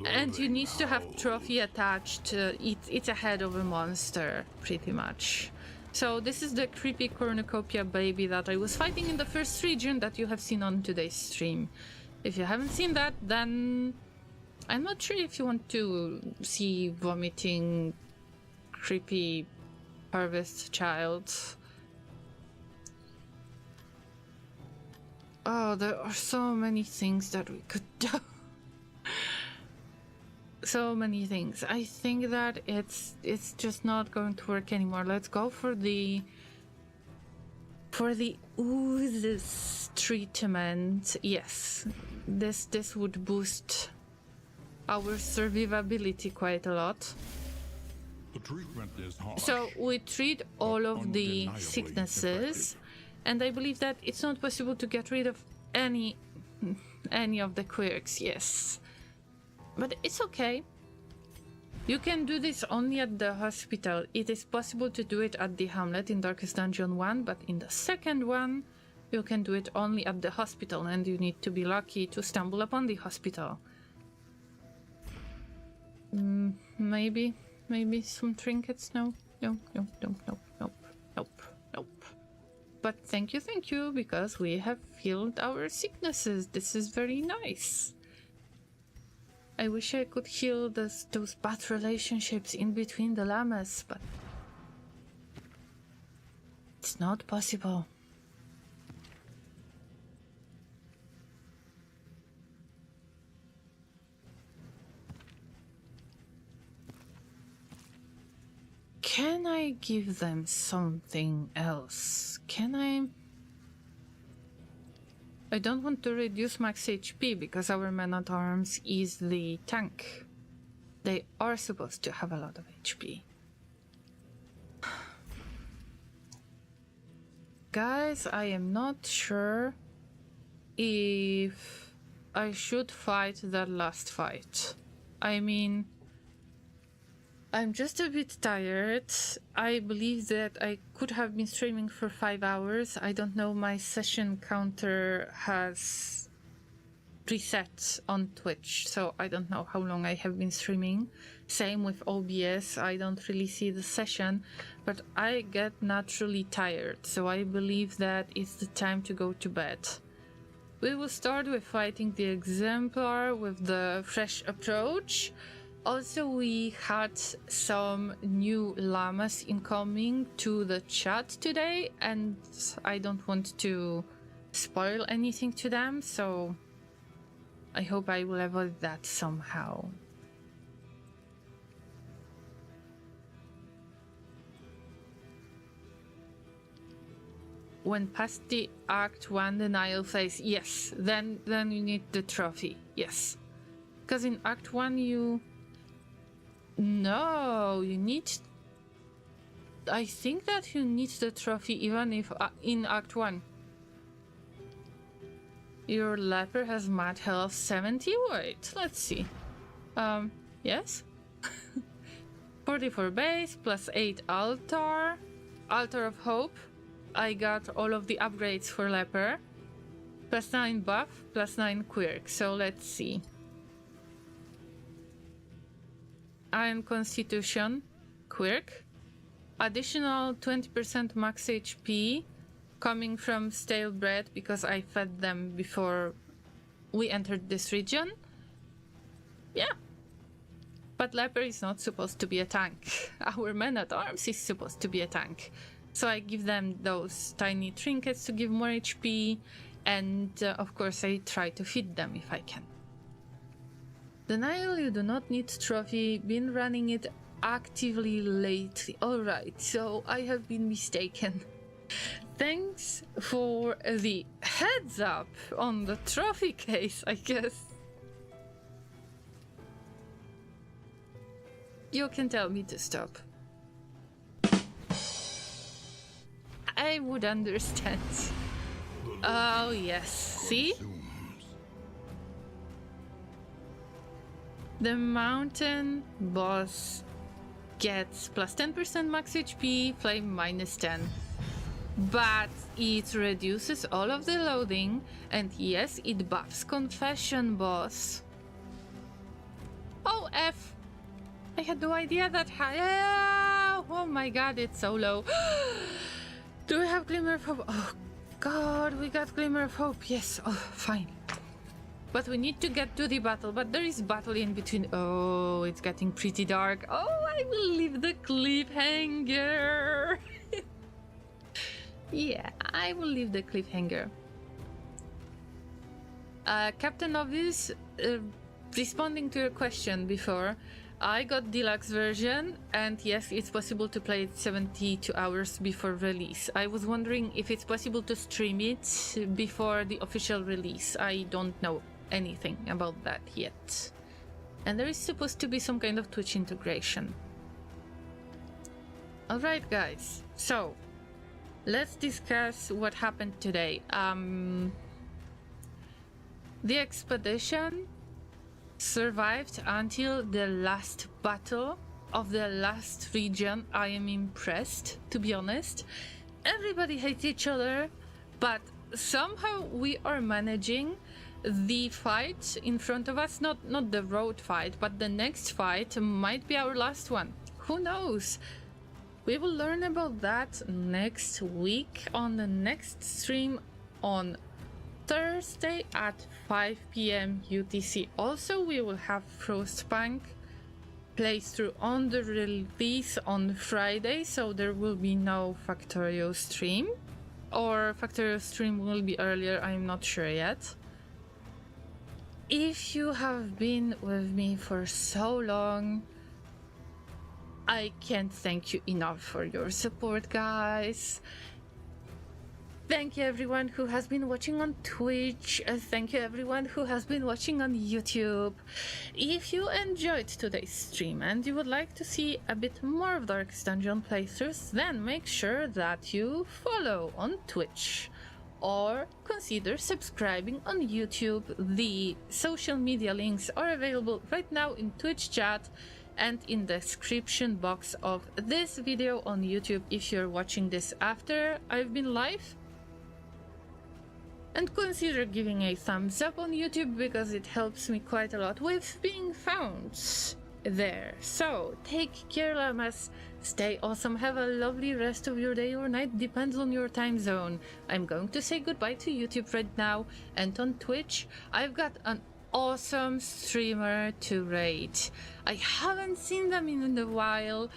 And you need to have trophy attached. It's a head of a monster, pretty much. So this is the creepy cornucopia baby that I was fighting in the first region that you have seen on today's stream. If you haven't seen that, then I'm not sure if you want to see vomiting creepy harvest child. Oh, there are so many things that we could do. So many things. I think that it's just not going to work anymore. Let's go for the oozes treatment. Yes, this would boost our survivability quite a lot. The treatment is harsh. So we treat all of the sicknesses, and I believe that it's not possible to get rid of any of the quirks. Yes. But it's okay. You can do this only at the hospital. It is possible to do it at the hamlet in Darkest Dungeon 1, but in the second one, you can do it only at the hospital, and you need to be lucky to stumble upon the hospital. Maybe some trinkets? No. Nope. But thank you, because we have healed our sicknesses. This is very nice. I wish I could heal those bad relationships in between the llamas, but it's not possible. Can I give them something else? Can I? I don't want to reduce max HP because our man-at-arms is the tank. They are supposed to have a lot of HP. Guys, I am not sure if I should fight that last fight. I mean, I'm just a bit tired. I believe that I could have been streaming for 5 hours. I don't know, my session counter has reset on Twitch, so I don't know how long I have been streaming. Same with OBS, I don't really see the session, but I get naturally tired, so I believe that it's the time to go to bed. We will start with fighting the Exemplar with the fresh approach. Also, we had some new llamas incoming to the chat today, and I don't want to spoil anything to them, so I hope I will avoid that somehow. When past the Act 1 denial phase, yes, then you need the trophy, yes. Because in Act 1 you... No, you need... I think that you need the trophy even if in Act 1. Your leper has mad health 70? Wait, let's see. Yes? 44 base, plus 8 altar. Altar of Hope. I got all of the upgrades for leper. Plus 9 buff, plus 9 quirk. So let's see. Iron Constitution, quirk. Additional 20% max HP coming from stale bread because I fed them before we entered this region. Yeah. But leper is not supposed to be a tank. Our man-at-arms is supposed to be a tank. So I give them those tiny trinkets to give more HP, and of course I try to feed them if I can. Denial, you do not need trophy, been running it actively lately. Alright, so I have been mistaken. Thanks for the heads up on the trophy case, I guess. You can tell me to stop. I would understand. Oh yes, see? The mountain boss gets plus 10% max HP, flame minus 10. But it reduces all of the loading, and yes, it buffs confession boss. Oh F! I had no idea that high. Oh my god, it's so low. Do we have Glimmer of Hope? Oh god, we got Glimmer of Hope. Yes, oh, fine. But we need to get to the battle, but there is battle in between. Oh, it's getting pretty dark. Oh, I will leave the cliffhanger. Yeah, I will leave the cliffhanger. Captain Obvious, responding to your question before, I got deluxe version, and yes, it's possible to play it 72 hours before release. I was wondering if it's possible to stream it before the official release. I don't know anything about that yet. And there is supposed to be some kind of Twitch integration. Alright guys, so let's discuss what happened today. The expedition survived until the last battle of the last region. I am impressed, to be honest. Everybody hates each other, but somehow we are managing the fight in front of us. Not the road fight, but the next fight might be our last one. Who knows? We will learn about that next week on the next stream on Thursday at 5 p.m. UTC. Also, we will have Frostpunk playthrough on the release on Friday, so there will be no Factorio stream. Or Factorio stream will be earlier, I'm not sure yet. If you have been with me for so long, I can't thank you enough for your support, guys. Thank you everyone who has been watching on Twitch. Thank you everyone who has been watching on YouTube. If you enjoyed today's stream and you would like to see a bit more of Darkest Dungeon playthroughs, then make sure that you follow on Twitch or consider subscribing on YouTube. The social media links are available right now in Twitch chat and in the description box of this video on YouTube if you're watching this after I've been live. And consider giving a thumbs up on YouTube because it helps me quite a lot with being found there. So, take care, llamas. Stay awesome. Have a lovely rest of your day or night. Depends on your time zone. I'm going to say goodbye to YouTube right now. And on Twitch, I've got an awesome streamer to raid. I haven't seen them in a while.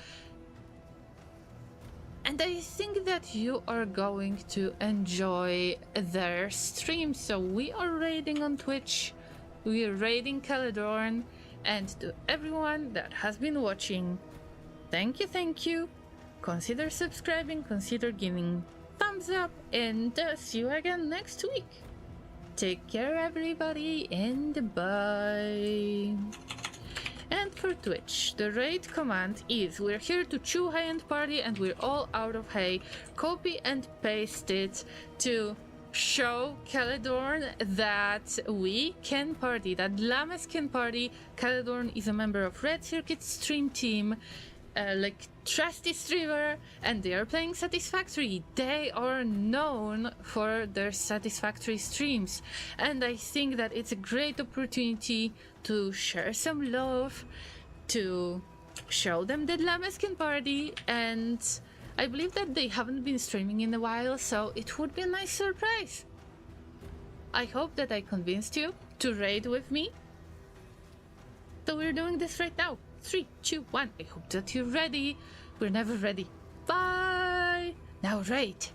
And I think that you are going to enjoy their stream. So we are raiding on Twitch, we are raiding Caledorn, and to everyone that has been watching, thank you, consider subscribing, consider giving thumbs up, and see you again next week. Take care, everybody, and bye. And for Twitch, the raid command is: we're here to chew hay and party, and we're all out of hay. Copy and paste it to show Caledorn that we can party, that Llamas can party. Caledorn is a member of Red Circuit stream team, like trusty streamer, and they are playing Satisfactory. They are known for their Satisfactory streams, and I think that it's a great opportunity to share some love, to show them that Llamas can party, and I believe that they haven't been streaming in a while, so it would be a nice surprise. I hope that I convinced you to raid with me. So we're doing this right now. 3, 2, 1. I hope that you're ready. We're never ready. Bye! Now raid.